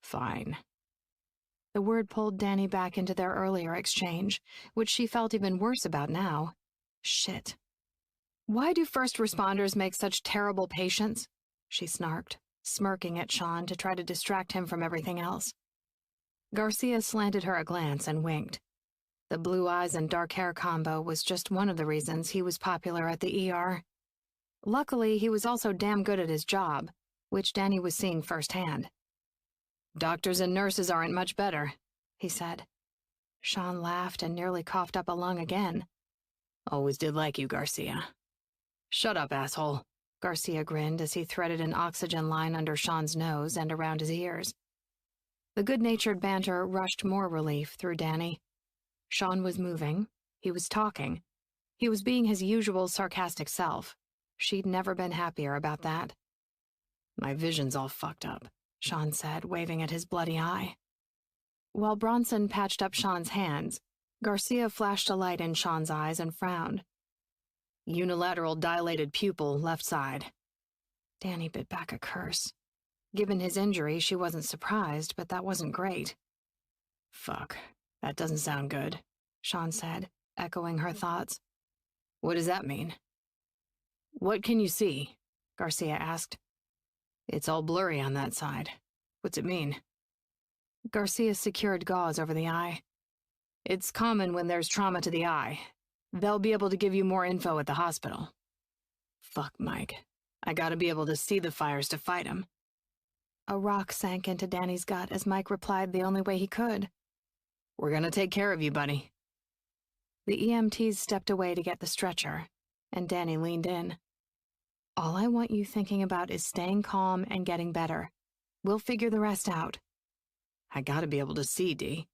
A: Fine. The word pulled Danny back into their earlier exchange, which she felt even worse about now. Shit. Why do first responders make such terrible patients? She snarked, smirking at Sean to try to distract him from everything else. Garcia slanted her a glance and winked. The blue eyes and dark hair combo was just one of the reasons he was popular at the ER. Luckily, he was also damn good at his job, which Danny was seeing firsthand.
B: "Doctors and nurses aren't much better," he said.
A: Sean laughed and nearly coughed up a lung again.
B: "Always did like you, Garcia." "Shut up, asshole,"
A: Garcia grinned as he threaded an oxygen line under Sean's nose and around his ears. The good-natured banter rushed more relief through Danny. Sean was moving. He was talking. He was being his usual sarcastic self. She'd never been happier about that.
B: "My vision's all fucked up,"
A: Sean said, waving at his bloody eye. While Bronson patched up Sean's hands, Garcia flashed a light in Sean's eyes and frowned.
B: "Unilateral dilated pupil, left side."
A: Danny bit back a curse. Given his injury, she wasn't surprised, but that wasn't great.
B: "Fuck, that doesn't sound good,"
A: Sean said, echoing her thoughts.
B: "What does that mean?"
A: "What can you see?" Garcia asked.
B: "It's all blurry on that side. What's it mean?"
A: Garcia secured gauze over the eye.
B: "It's common when there's trauma to the eye. They'll be able to give you more info at the hospital." "Fuck, Mike. I gotta be able to see the fires to fight them."
A: A rock sank into Danny's gut as Mike replied the only way he could.
B: "We're gonna take care of you, buddy."
A: The EMTs stepped away to get the stretcher, and Danny leaned in. "All I want you thinking about is staying calm and getting better. We'll figure the rest out."
B: "I gotta be able to see, Dee."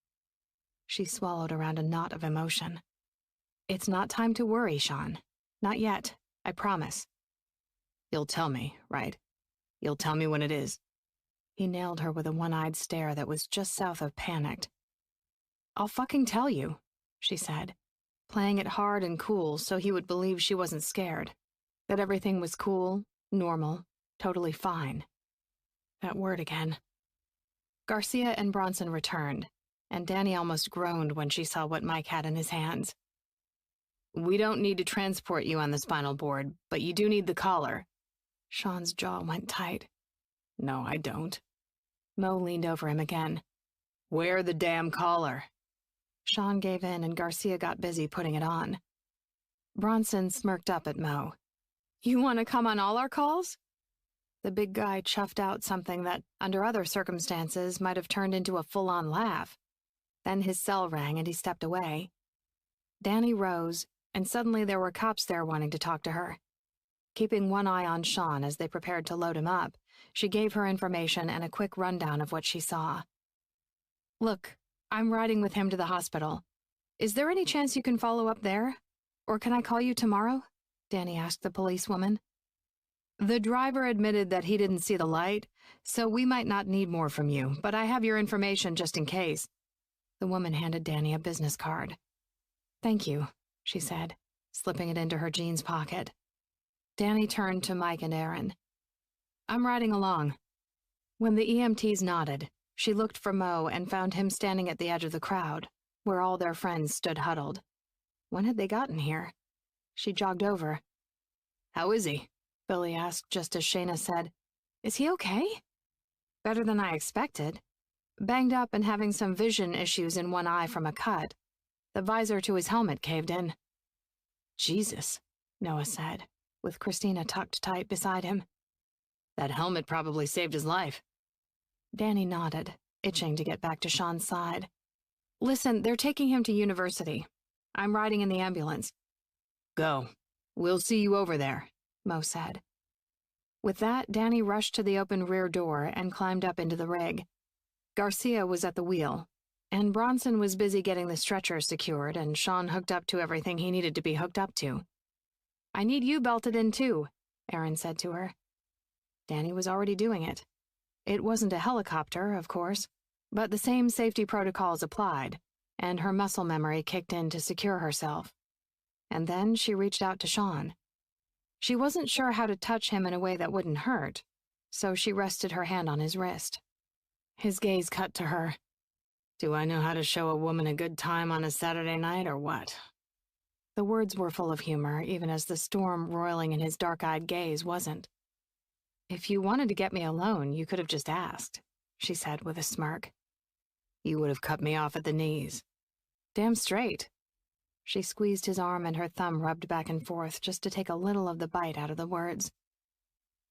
A: She swallowed around a knot of emotion. "It's not time to worry, Sean. Not yet, I promise."
B: "You'll tell me, right? You'll tell me when it is."
A: He nailed her with a one-eyed stare that was just south of panicked. "I'll fucking tell you," she said, playing it hard and cool so he would believe she wasn't scared, that everything was cool, normal, totally fine. That word again. Garcia and Bronson returned, and Danny almost groaned when she saw what Mike had in his hands.
B: "We don't need to transport you on the spinal board, but you do need the collar."
A: Sean's jaw went tight.
B: "No, I don't."
A: Mo leaned over him again.
B: "Wear the damn collar."
A: Sean gave in and Garcia got busy putting it on. Bronson smirked up at Mo. "You want to come on all our calls?" The big guy chuffed out something that, under other circumstances, might have turned into a full-on laugh. Then his cell rang and he stepped away. Danny rose, and suddenly there were cops there wanting to talk to her. Keeping one eye on Sean as they prepared to load him up, she gave her information and a quick rundown of what she saw. "Look, I'm riding with him to the hospital. Is there any chance you can follow up there? Or can I call you tomorrow?" Danny asked the policewoman.
B: "The driver admitted that he didn't see the light, so we might not need more from you, but I have your information just in case."
A: The woman handed Danny a business card. "Thank you," she said, slipping it into her jeans pocket. Danny turned to Mike and Aaron. "I'm riding along." When the EMTs nodded, she looked for Mo and found him standing at the edge of the crowd, where all their friends stood huddled. When had they gotten here? She jogged over.
B: "How is he?"
A: Billy asked just as Shayna said, "Is he okay?" "Better than I expected. Banged up and having some vision issues in one eye from a cut. The visor to his helmet caved in."
B: "Jesus,"
A: Noah said, with Christina tucked tight beside him.
B: "That helmet probably saved his life."
A: Danny nodded, itching to get back to Sean's side. "Listen, they're taking him to university. I'm riding in the ambulance."
B: "Go. We'll see you over there,"
A: Mo said. With that, Danny rushed to the open rear door and climbed up into the rig. Garcia was at the wheel, and Bronson was busy getting the stretcher secured and Sean hooked up to everything he needed to be hooked up to. "I need you belted in too," Aaron said to her. Danny was already doing it. It wasn't a helicopter, of course, but the same safety protocols applied, and her muscle memory kicked in to secure herself. And then she reached out to Sean. She wasn't sure how to touch him in a way that wouldn't hurt, so she rested her hand on his wrist. His gaze cut to her.
B: "Do I know how to show a woman a good time on a Saturday night or what?"
A: The words were full of humor, even as the storm roiling in his dark-eyed gaze wasn't. "If you wanted to get me alone, you could have just asked," she said with a smirk.
B: "You would have cut me off at the knees."
A: Damn straight. She squeezed his arm and her thumb rubbed back and forth just to take a little of the bite out of the words.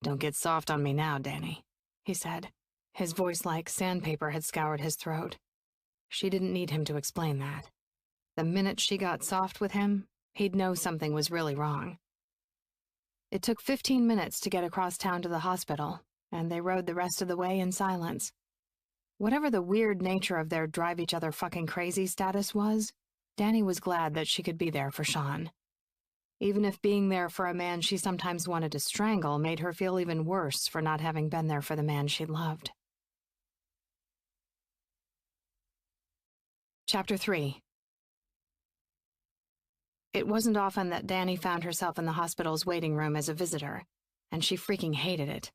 A: "Don't get soft on me now, Danny," he said. His voice like sandpaper had scoured his throat. She didn't need him to explain that. The minute she got soft with him, he'd know something was really wrong. It took 15 minutes to get across town to the hospital, and they rode the rest of the way in silence. Whatever the weird nature of their drive-each-other-fucking-crazy status was, Danny was glad that she could be there for Sean. Even if being there for a man she sometimes wanted to strangle made her feel even worse for not having been there for the man she loved. Chapter 3. It wasn't often that Danny found herself in the hospital's waiting room as a visitor, and she freaking hated it.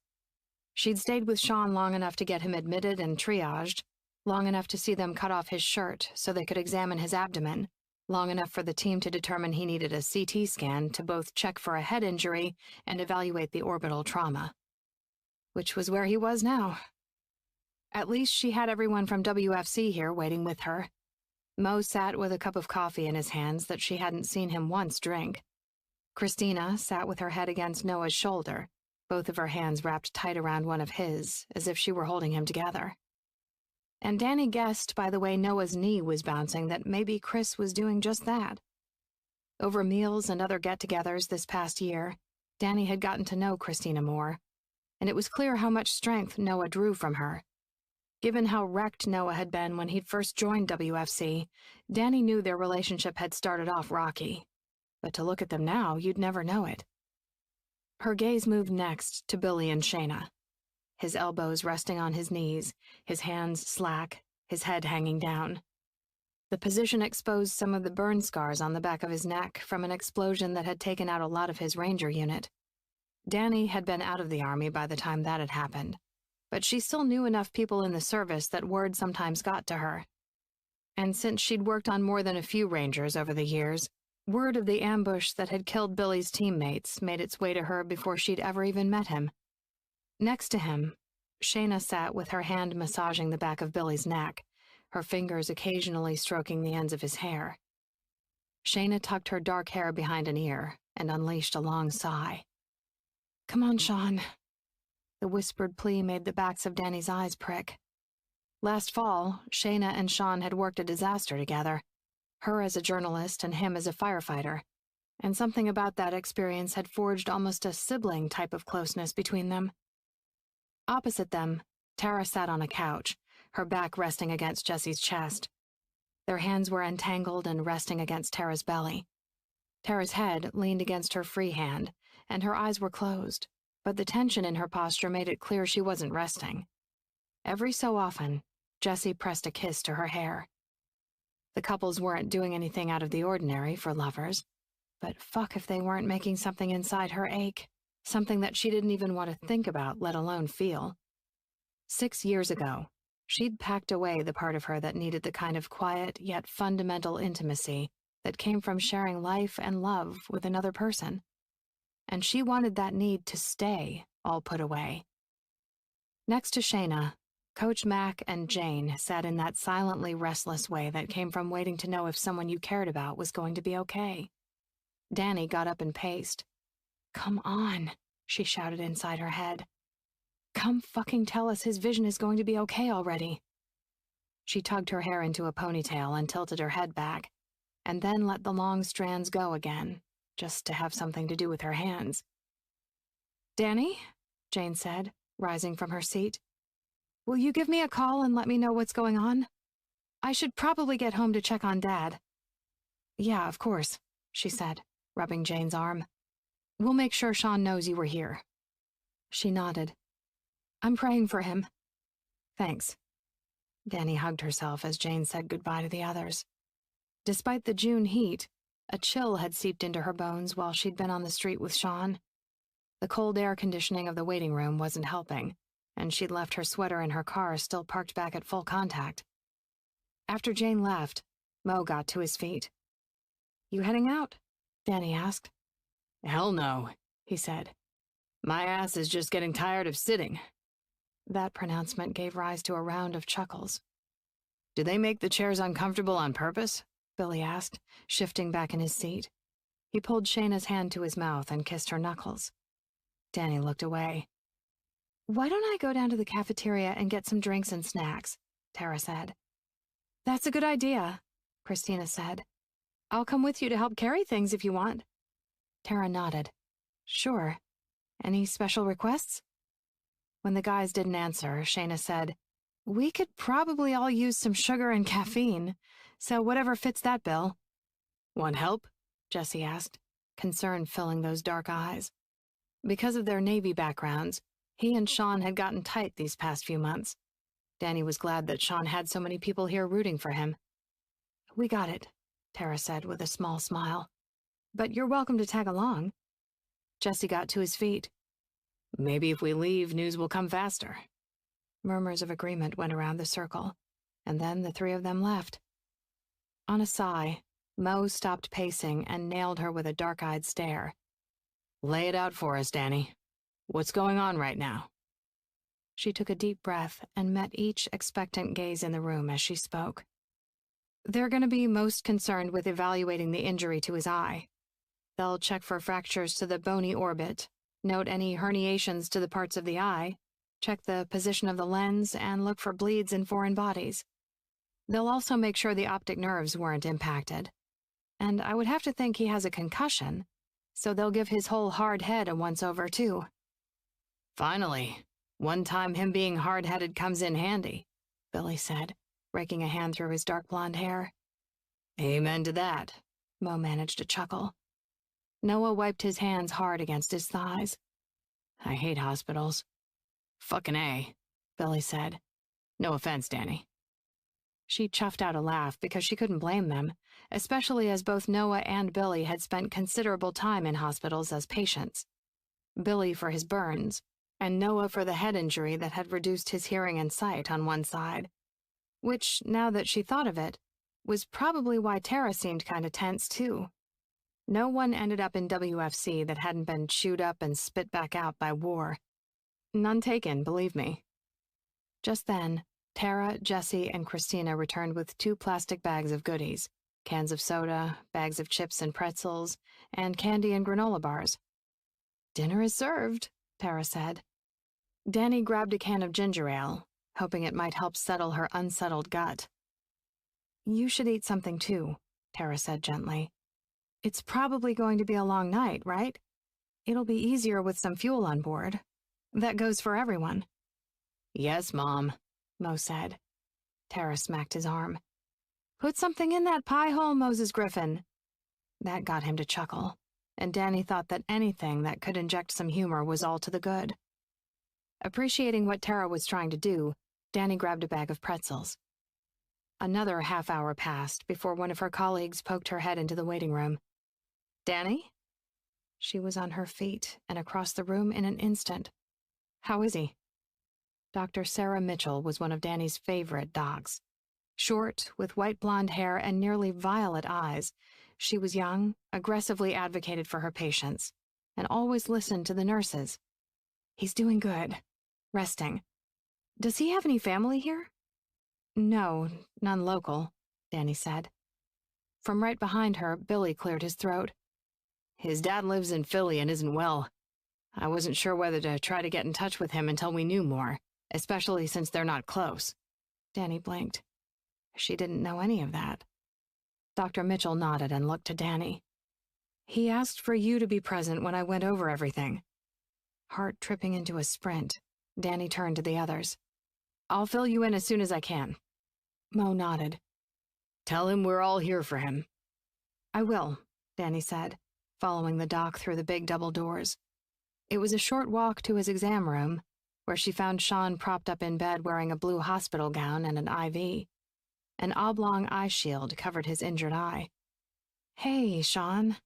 A: She'd stayed with Sean long enough to get him admitted and triaged, long enough to see them cut off his shirt so they could examine his abdomen, long enough for the team to determine he needed a CT scan to both check for a head injury and evaluate the orbital trauma. Which was where he was now. At least she had everyone from WFC here waiting with her. Mo sat with a cup of coffee in his hands that she hadn't seen him once drink. Christina sat with her head against Noah's shoulder, both of her hands wrapped tight around one of his, as if she were holding him together. And Danny guessed by the way Noah's knee was bouncing that maybe Chris was doing just that. Over meals and other get-togethers this past year, Danny had gotten to know Christina more, and it was clear how much strength Noah drew from her. Given how wrecked Noah had been when he'd first joined WFC, Danny knew their relationship had started off rocky. But to look at them now, you'd never know it. Her gaze moved next to Billy and Shayna. His elbows resting on his knees, his hands slack, his head hanging down. The position exposed some of the burn scars on the back of his neck from an explosion that had taken out a lot of his Ranger unit. Danny had been out of the Army by the time that had happened, but she still knew enough people in the service that word sometimes got to her. And since she'd worked on more than a few Rangers over the years, word of the ambush that had killed Billy's teammates made its way to her before she'd ever even met him. Next to him, Shayna sat with her hand massaging the back of Billy's neck, her fingers occasionally stroking the ends of his hair. Shayna tucked her dark hair behind an ear and unleashed a long sigh. "Come on, Sean." The whispered plea made the backs of Danny's eyes prick. Last fall, Shayna and Sean had worked a disaster together, her as a journalist and him as a firefighter, and something about that experience had forged almost a sibling type of closeness between them. Opposite them, Tara sat on a couch, her back resting against Jesse's chest. Their hands were entangled and resting against Tara's belly. Tara's head leaned against her free hand, and her eyes were closed, but the tension in her posture made it clear she wasn't resting. Every so often, Jesse pressed a kiss to her hair. The couples weren't doing anything out of the ordinary for lovers, but fuck if they weren't making something inside her ache, something that she didn't even want to think about, let alone feel. 6 years ago, she'd packed away the part of her that needed the kind of quiet yet fundamental intimacy that came from sharing life and love with another person. And she wanted that need to stay all put away. Next to Shayna, Coach Mac and Jane sat in that silently restless way that came from waiting to know if someone you cared about was going to be okay. Danny got up and paced. "Come on," she shouted inside her head. "Come fucking tell us his vision is going to be okay already." She tugged her hair into a ponytail and tilted her head back, and then let the long strands go again, just to have something to do with her hands. "Danny," Jane said, rising from her seat, "will you give me a call and let me know what's going on? I should probably get home to check on Dad." "Yeah, of course," she said, rubbing Jane's arm. "We'll make sure Sean knows you were here." She nodded. "I'm praying for him." "Thanks." Danny hugged herself as Jane said goodbye to the others. Despite the June heat, a chill had seeped into her bones while she'd been on the street with Sean. The cold air conditioning of the waiting room wasn't helping, and she'd left her sweater in her car still parked back at full contact. After Jane left, Mo got to his feet. "You heading out?" Danny asked. "Hell no," he said. "My ass is just getting tired of sitting." That pronouncement gave rise to a round of chuckles. "Do they make the chairs uncomfortable on purpose?" Billy asked, shifting back in his seat. He pulled Shayna's hand to his mouth and kissed her knuckles. Danny looked away. "Why don't I go down to the cafeteria and get some drinks and snacks?" Tara said. "That's a good idea," Christina said. "I'll come with you to help carry things if you want." Tara nodded. "Sure. Any special requests?" When the guys didn't answer, Shayna said, "We could probably all use some sugar and caffeine, so whatever fits that bill." "Want help?" Jesse asked, concern filling those dark eyes. Because of their Navy backgrounds, he and Sean had gotten tight these past few months. Danny was glad that Sean had so many people here rooting for him. "We got it," Tara said with a small smile. "But you're welcome to tag along." Jesse got to his feet. "Maybe if we leave, news will come faster." Murmurs of agreement went around the circle, and then the three of them left. On a sigh, Mo stopped pacing and nailed her with a dark-eyed stare. "Lay it out for us, Danny. What's going on right now?" She took a deep breath and met each expectant gaze in the room as she spoke. "They're going to be most concerned with evaluating the injury to his eye. They'll check for fractures to the bony orbit, note any herniations to the parts of the eye, check the position of the lens, and look for bleeds in foreign bodies. They'll also make sure the optic nerves weren't impacted. And I would have to think he has a concussion, so they'll give his whole hard head a once-over, too." "Finally, one time him being hard-headed comes in handy," Billy said, raking a hand through his dark blonde hair. "Amen to that," Mo managed to chuckle. Noah wiped his hands hard against his thighs. "I hate hospitals." "Fucking A," Billy said. "No offense, Danny." She chuffed out a laugh because she couldn't blame them, especially as both Noah and Billy had spent considerable time in hospitals as patients. Billy for his burns, and Noah for the head injury that had reduced his hearing and sight on one side. Which, now that she thought of it, was probably why Tara seemed kind of tense, too. No one ended up in WFC that hadn't been chewed up and spit back out by war. None taken, believe me. Just then, Tara, Jesse, and Christina returned with 2 plastic bags of goodies, cans of soda, bags of chips and pretzels, and candy and granola bars. "Dinner is served," Tara said. Danny grabbed a can of ginger ale, hoping it might help settle her unsettled gut. "You should eat something too," Tara said gently. "It's probably going to be a long night, right? It'll be easier with some fuel on board. That goes for everyone." "Yes, Mom," Mo said. Tara smacked his arm. "Put something in that pie hole, Moses Griffin." That got him to chuckle, and Danny thought that anything that could inject some humor was all to the good. Appreciating what Tara was trying to do, Danny grabbed a bag of pretzels. Another half-hour passed before one of her colleagues poked her head into the waiting room. "Danny?" She was on her feet and across the room in an instant. "How is he?" Dr. Sarah Mitchell was one of Danny's favorite docs. Short, with white blonde hair and nearly violet eyes, she was young, aggressively advocated for her patients, and always listened to the nurses. "He's doing good. Resting. Does he have any family here?" "No, none local," Danny said. From right behind her, Billy cleared his throat. "His dad lives in Philly and isn't well. I wasn't sure whether to try to get in touch with him until we knew more, especially since they're not close." Danny blinked. She didn't know any of that. Dr. Mitchell nodded and looked to Danny. "He asked for you to be present when I went over everything." Heart tripping into a sprint, Danny turned to the others. "I'll fill you in as soon as I can." Mo nodded. "Tell him we're all here for him." "I will," Danny said, following the doc through the big double doors. It was a short walk to his exam room, where she found Sean propped up in bed wearing a blue hospital gown and an IV. An oblong eye shield covered his injured eye. "Hey, Sean."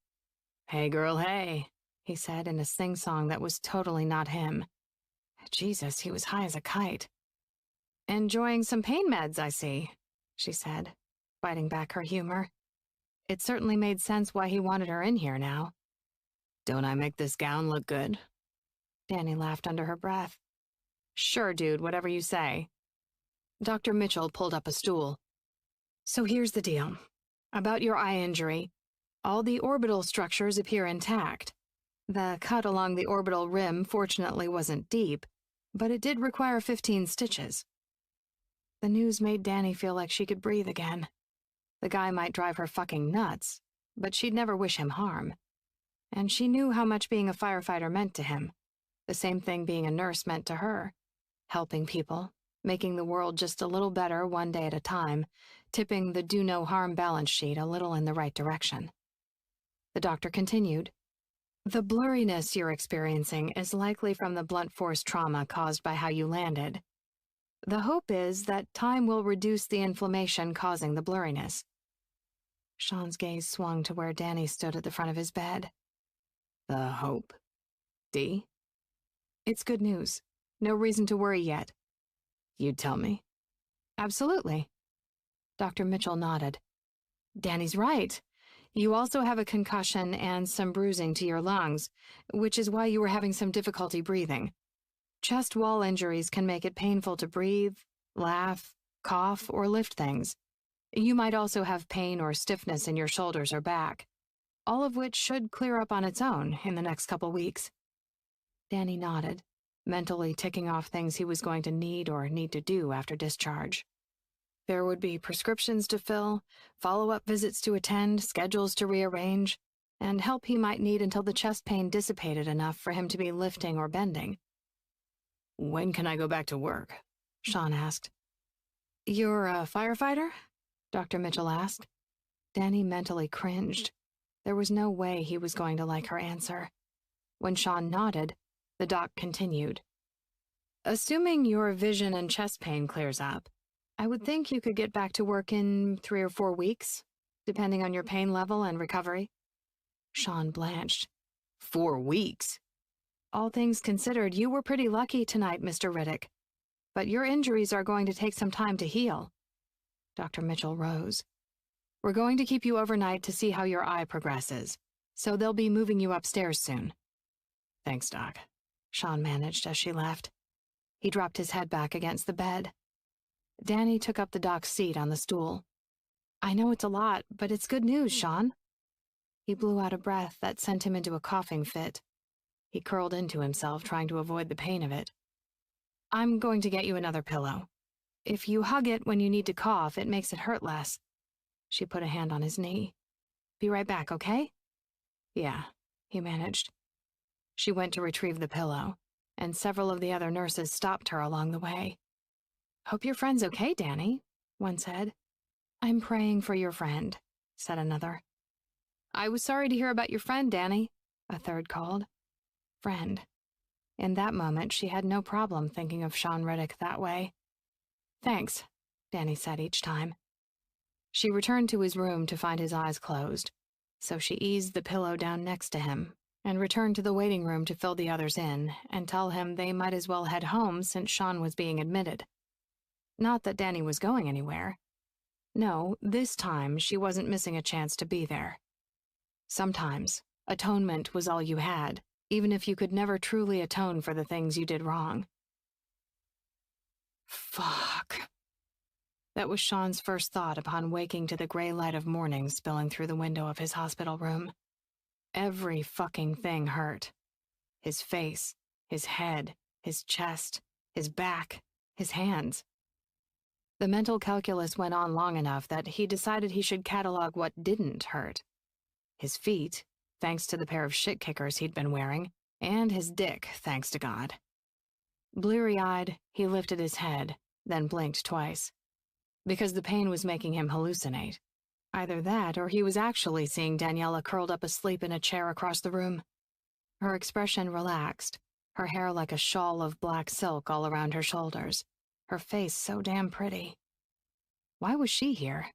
A: "Hey, girl, hey," he said in a sing-song that was totally not him. Jesus, he was high as a kite. "Enjoying some pain meds, I see," she said, biting back her humor. It certainly made sense why he wanted her in here now. "Don't I make this gown look good?" Danny laughed under her breath. "Sure, dude, whatever you say." Dr. Mitchell pulled up a stool. "So here's the deal. About your eye injury, all the orbital structures appear intact. The cut along the orbital rim fortunately wasn't deep, but it did require 15 stitches. The news made Danny feel like she could breathe again. The guy might drive her fucking nuts, but she'd never wish him harm. And she knew how much being a firefighter meant to him. The same thing being a nurse meant to her. Helping people, making the world just a little better one day at a time, tipping the do-no-harm balance sheet a little in the right direction. The doctor continued, "The blurriness you're experiencing is likely from the blunt force trauma caused by how you landed. The hope is that time will reduce the inflammation causing the blurriness." Sean's gaze swung to where Danny stood at the front of his bed. "The hope? Dee?" "It's good news. No reason to worry yet." "You'd tell me?" "Absolutely." Dr. Mitchell nodded. "Danny's right. You also have a concussion and some bruising to your lungs, which is why you were having some difficulty breathing. Chest wall injuries can make it painful to breathe, laugh, cough, or lift things. You might also have pain or stiffness in your shoulders or back, all of which should clear up on its own in the next couple weeks." Danny nodded, mentally ticking off things he was going to need to do after discharge. There would be prescriptions to fill, follow-up visits to attend, schedules to rearrange, and help he might need until the chest pain dissipated enough for him to be lifting or bending. "When can I go back to work?" Sean asked. "You're a firefighter?" Dr. Mitchell asked. Danny mentally cringed. There was no way he was going to like her answer. When Sean nodded, the doc continued. "Assuming your vision and chest pain clears up, I would think you could get back to work in 3 or 4 weeks, depending on your pain level and recovery." Sean blanched. 4 weeks? "All things considered, you were pretty lucky tonight, Mr. Riddick. But your injuries are going to take some time to heal." Dr. Mitchell rose. "We're going to keep you overnight to see how your eye progresses, so they'll be moving you upstairs soon." "Thanks, Doc," Sean managed as she left. He dropped his head back against the bed. Danny took up the doc's seat on the stool. "I know it's a lot, but it's good news, Sean." He blew out a breath that sent him into a coughing fit. He curled into himself, trying to avoid the pain of it. "I'm going to get you another pillow. If you hug it when you need to cough, it makes it hurt less." She put a hand on his knee. "Be right back, okay?" "Yeah," he managed. She went to retrieve the pillow, and several of the other nurses stopped her along the way. "Hope your friend's okay, Danny," one said. "I'm praying for your friend," said another. "I was sorry to hear about your friend, Danny," a third called. Friend. In that moment, she had no problem thinking of Sean Riddick that way. "Thanks," Danny said each time. She returned to his room to find his eyes closed, so she eased the pillow down next to him and returned to the waiting room to fill the others in and tell him they might as well head home since Sean was being admitted. Not that Danny was going anywhere. No, this time she wasn't missing a chance to be there. Sometimes, atonement was all you had, even if you could never truly atone for the things you did wrong. Fuck. That was Sean's first thought upon waking to the gray light of morning spilling through the window of his hospital room. Every fucking thing hurt. His face, his head, his chest, his back, his hands. The mental calculus went on long enough that he decided he should catalog what didn't hurt. His feet, thanks to the pair of shit kickers he'd been wearing, and his dick, thanks to God. Bleary-eyed, he lifted his head, then blinked twice. Because the pain was making him hallucinate. Either that, or he was actually seeing Daniela curled up asleep in a chair across the room. Her expression relaxed, her hair like a shawl of black silk all around her shoulders, her face so damn pretty. Why was she here?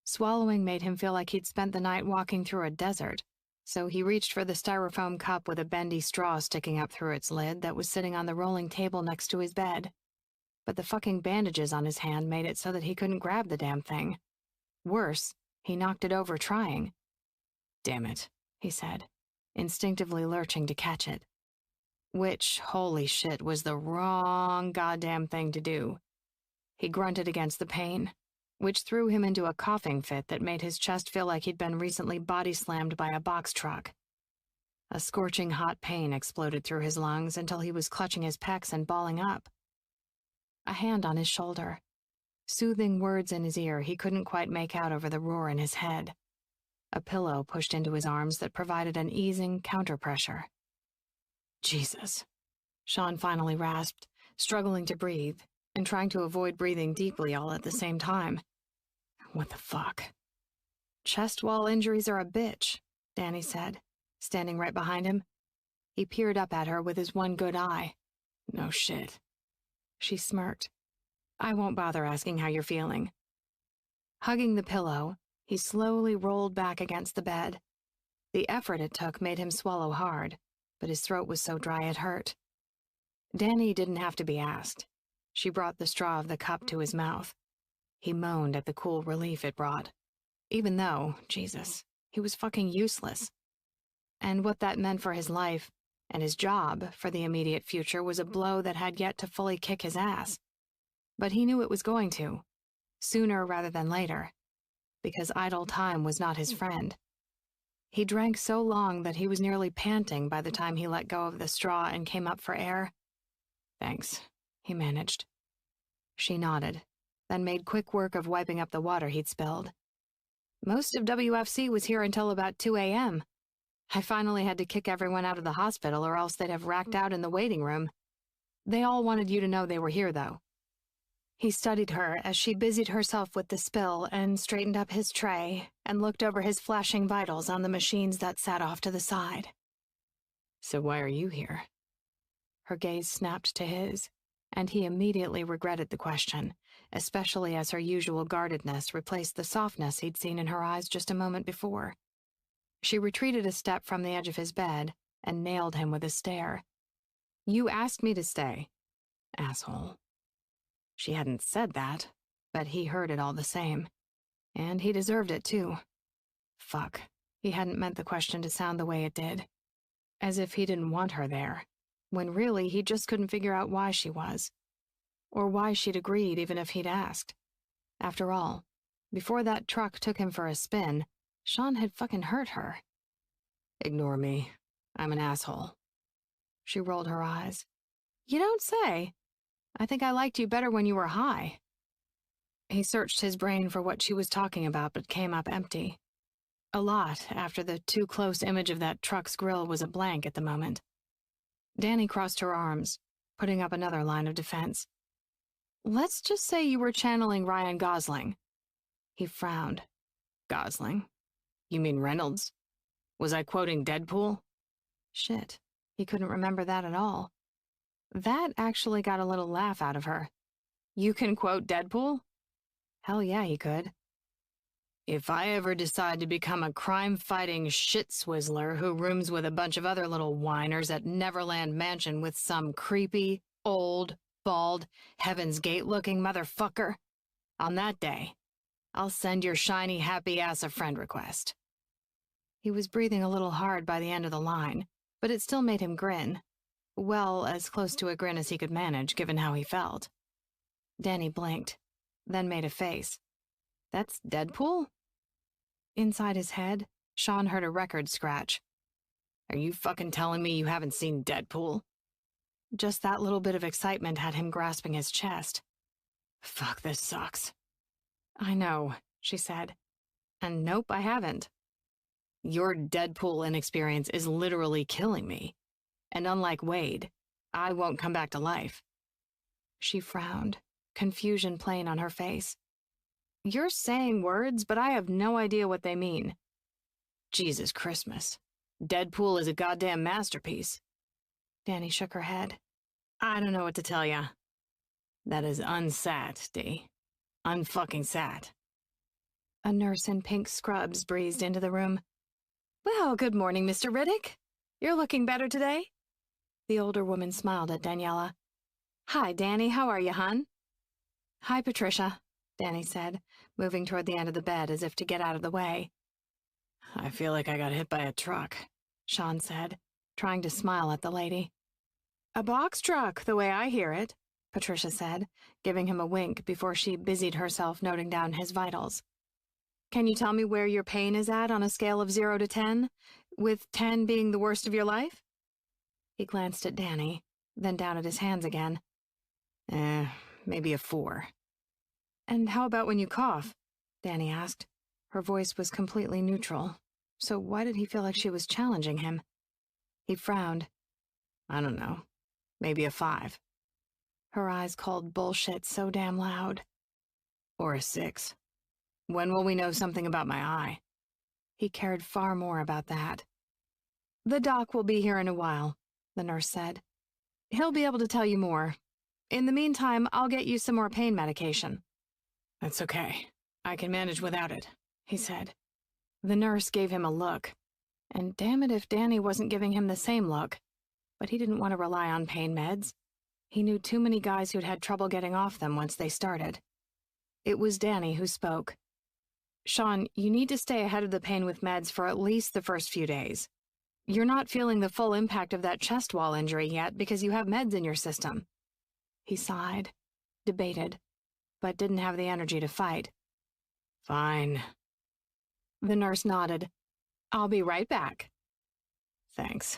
A: Swallowing made him feel like he'd spent the night walking through a desert, so he reached for the styrofoam cup with a bendy straw sticking up through its lid that was sitting on the rolling table next to his bed. But the fucking bandages on his hand made it so that he couldn't grab the damn thing. Worse, he knocked it over trying. "Damn it," he said, instinctively lurching to catch it. Which, holy shit, was the wrong goddamn thing to do. He grunted against the pain. which threw him into a coughing fit that made his chest feel like he'd been recently body-slammed by a box truck. A scorching hot pain exploded through his lungs until he was clutching his pecs and balling up. A hand on his shoulder. Soothing words in his ear he couldn't quite make out over the roar in his head. A pillow pushed into his arms that provided an easing counterpressure. Jesus, Sean finally rasped, struggling to breathe, and trying to avoid breathing deeply all at the same time. What the fuck? Chest wall injuries are a bitch, Danny said, standing right behind him. He peered up at her with his one good eye. No shit. She smirked. I won't bother asking how you're feeling. Hugging the pillow, he slowly rolled back against the bed. The effort it took made him swallow hard, but his throat was so dry it hurt. Danny didn't have to be asked. She brought the straw of the cup to his mouth. He moaned at the cool relief it brought, even though, Jesus, he was fucking useless. And what that meant for his life and his job for the immediate future was a blow that had yet to fully kick his ass. But he knew it was going to, sooner rather than later, because idle time was not his friend. He drank so long that he was nearly panting by the time he let go of the straw and came up for air. Thanks, he managed. She nodded, then made quick work of wiping up the water he'd spilled. Most of WFC was here until about 2 a.m. I finally had to kick everyone out of the hospital or else they'd have racked out in the waiting room. They all wanted you to know they were here, though. He studied her as she busied herself with the spill and straightened up his tray and looked over his flashing vitals on the machines that sat off to the side. So why are you here? Her gaze snapped to his, and he immediately regretted the question, especially as her usual guardedness replaced the softness he'd seen in her eyes just a moment before. She retreated a step from the edge of his bed and nailed him with a stare. You asked me to stay, asshole. She hadn't said that, but he heard it all the same. And he deserved it, too. Fuck, he hadn't meant the question to sound the way it did. As if he didn't want her there, when really he just couldn't figure out why she was. Or why she'd agreed even if he'd asked. After all, before that truck took him for a spin, Sean had fucking hurt her. Ignore me. I'm an asshole. She rolled her eyes. You don't say. I think I liked you better when you were high. He searched his brain for what she was talking about but came up empty. A lot after the too close image of that truck's grill was a blank at the moment. Danny crossed her arms, putting up another line of defense. Let's just say you were channeling Ryan Gosling. He frowned. Gosling? You mean Reynolds? Was I quoting Deadpool? Shit, he couldn't remember that at all. That actually got a little laugh out of her. You can quote Deadpool? Hell yeah, he could. If I ever decide to become a crime-fighting shit-swizzler who rooms with a bunch of other little whiners at Neverland Mansion with some creepy, old, bald, Heaven's Gate-looking motherfucker, on that day, I'll send your shiny happy ass a friend request. He was breathing a little hard by the end of the line, but it still made him grin. Well, as close to a grin as he could manage, given how he felt. Danny blinked, then made a face. That's Deadpool? Inside his head, Sean heard a record scratch. Are you fucking telling me you haven't seen Deadpool? Just that little bit of excitement had him grasping his chest. Fuck, this sucks. I know, she said. And nope, I haven't. Your Deadpool inexperience is literally killing me. And unlike Wade, I won't come back to life. She frowned, confusion plain on her face. You're saying words, but I have no idea what they mean. Jesus Christmas. Deadpool is a goddamn masterpiece. Danny shook her head. I don't know what to tell ya. That is unsat, D. Unfucking sat. A nurse in pink scrubs breezed into the room. Well, good morning, Mr. Riddick. You're looking better today. The older woman smiled at Daniela. Hi, Danny. How are you, hon? Hi, Patricia, Danny said, moving toward the end of the bed as if to get out of the way. I feel like I got hit by a truck, Sean said, trying to smile at the lady. A box truck, the way I hear it, Patricia said, giving him a wink before she busied herself noting down his vitals. Can you tell me where your pain is at on a scale of 0 to 10, with 10 being the worst of your life? He glanced at Danny, then down at his hands again. Maybe a 4. And how about when you cough? Danny asked. Her voice was completely neutral, so why did he feel like she was challenging him? He frowned. I don't know. Maybe a 5. Her eyes called bullshit so damn loud. Or a 6. When will we know something about my eye? He cared far more about that. The doc will be here in a while, the nurse said. He'll be able to tell you more. In the meantime, I'll get you some more pain medication. That's okay. I can manage without it, he said. The nurse gave him a look, and damn it if Danny wasn't giving him the same look. But he didn't want to rely on pain meds. He knew too many guys who'd had trouble getting off them once they started. It was Danny who spoke. Sean, you need to stay ahead of the pain with meds for at least the first few days. You're not feeling the full impact of that chest wall injury yet because you have meds in your system. He sighed, debated, but didn't have the energy to fight. Fine. The nurse nodded. I'll be right back. Thanks.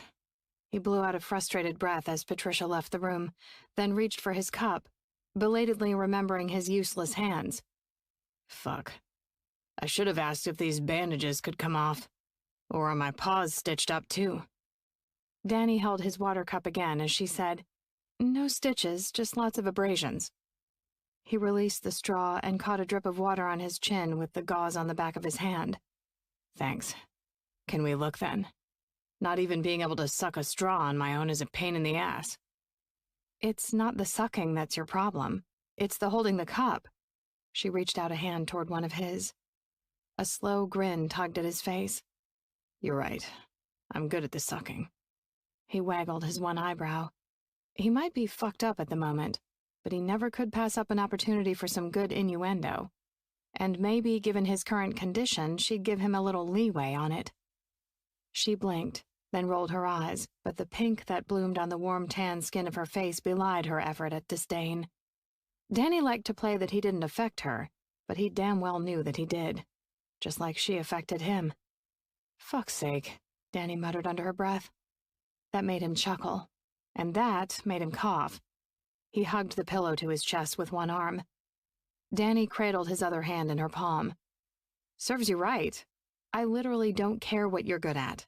A: He blew out a frustrated breath as Patricia left the room, then reached for his cup, belatedly remembering his useless hands. Fuck. I should have asked if these bandages could come off. Or are my paws stitched up too? Danny held his water cup again as she said, No stitches, just lots of abrasions. He released the straw and caught a drip of water on his chin with the gauze on the back of his hand. Thanks. Can we look then? Not even being able to suck a straw on my own is a pain in the ass. It's not the sucking that's your problem. It's the holding the cup. She reached out a hand toward one of his. A slow grin tugged at his face. You're right. I'm good at the sucking. He waggled his one eyebrow. He might be fucked up at the moment, but he never could pass up an opportunity for some good innuendo. And maybe, given his current condition, she'd give him a little leeway on it. She blinked, then rolled her eyes, but the pink that bloomed on the warm tan skin of her face belied her effort at disdain. Danny liked to play that he didn't affect her, but he damn well knew that he did, just like she affected him. Fuck's sake, Danny muttered under her breath. That made him chuckle, and that made him cough. He hugged the pillow to his chest with one arm. Danny cradled his other hand in her palm. Serves you right. I literally don't care what you're good at.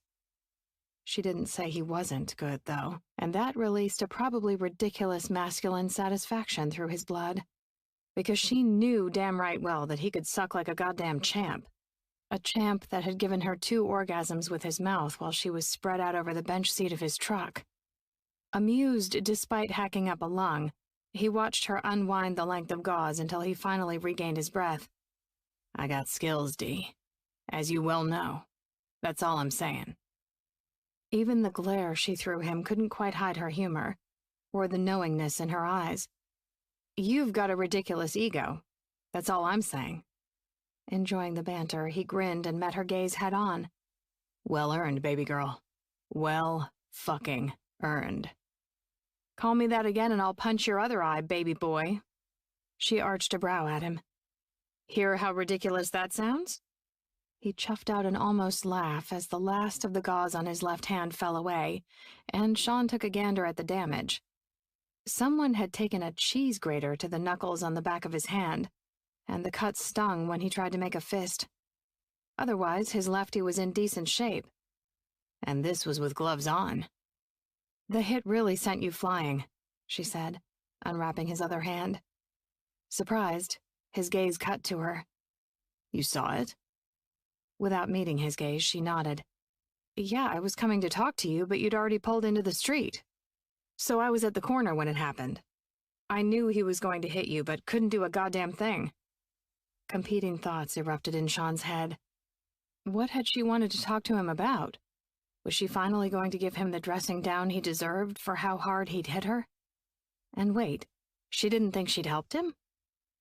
A: She didn't say he wasn't good, though, and that released a probably ridiculous masculine satisfaction through his blood. Because she knew damn right well that he could suck like a goddamn champ. A champ that had given her 2 orgasms with his mouth while she was spread out over the bench seat of his truck. Amused despite hacking up a lung, he watched her unwind the length of gauze until he finally regained his breath. I got skills, Dee. As you well know. That's all I'm saying. Even the glare she threw him couldn't quite hide her humor, or the knowingness in her eyes. You've got a ridiculous ego. That's all I'm saying. Enjoying the banter, he grinned and met her gaze head-on. Well earned, baby girl. Well fucking earned. Call me that again and I'll punch your other eye, baby boy. She arched a brow at him. Hear how ridiculous that sounds? He chuffed out an almost laugh as the last of the gauze on his left hand fell away, and Sean took a gander at the damage. Someone had taken a cheese grater to the knuckles on the back of his hand, and the cut stung when he tried to make a fist. Otherwise, his lefty was in decent shape. And this was with gloves on. The hit really sent you flying, she said, unwrapping his other hand. Surprised, his gaze cut to her. You saw it? Without meeting his gaze, she nodded. Yeah, I was coming to talk to you, but you'd already pulled into the street. So I was at the corner when it happened. I knew he was going to hit you, but couldn't do a goddamn thing. Competing thoughts erupted in Sean's head. What had she wanted to talk to him about? Was she finally going to give him the dressing down he deserved for how hard he'd hit her? And wait, she didn't think she'd helped him?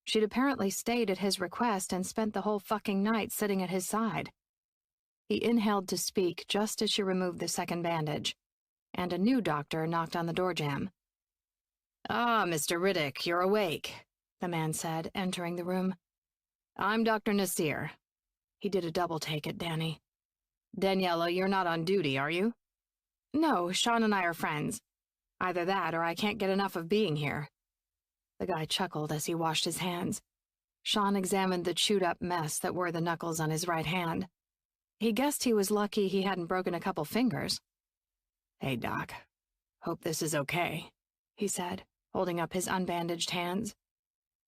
A: She'd apparently stayed at his request and spent the whole fucking night sitting at his side. He inhaled to speak just as she removed the second bandage, and a new doctor knocked on the door jamb.
B: Ah, Mr. Riddick, you're awake, the man said, entering the room. I'm Dr. Nasir. He did a double take at Danny. Daniela, you're not on duty, are you? No, Sean and I are friends. Either that or I can't get enough of being here. The guy chuckled as he washed his hands. Sean examined the chewed-up mess that were the knuckles on his right hand. He guessed he was lucky he hadn't broken a couple fingers. Hey, Doc. Hope this is okay, he said, holding up his unbandaged hands.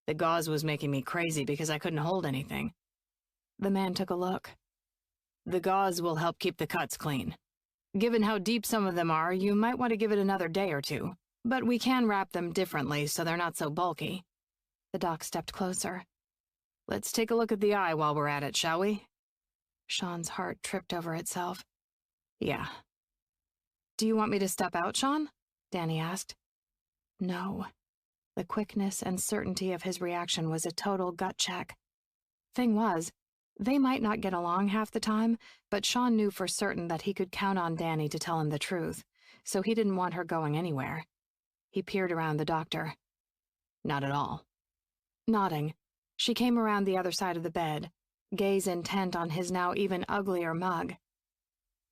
B: The gauze was making me crazy because I couldn't hold anything. The man took a look. The gauze will help keep the cuts clean. Given how deep some of them are, you might want to give it another day or two, but we can wrap them differently so they're not so bulky. The doc stepped closer. Let's take a look at the eye while we're at it, shall we? Sean's heart tripped over itself. Yeah. Do you want me to step out, Sean? Danny asked. No. The quickness and certainty of his reaction was a total gut check. Thing was, they might not get along half the time, but Sean knew for certain that he could count on Danny to tell him the truth, so he didn't want her going anywhere. He peered around the doctor. Not at all. Nodding, she came around the other side of the bed, gaze intent on his now even uglier mug.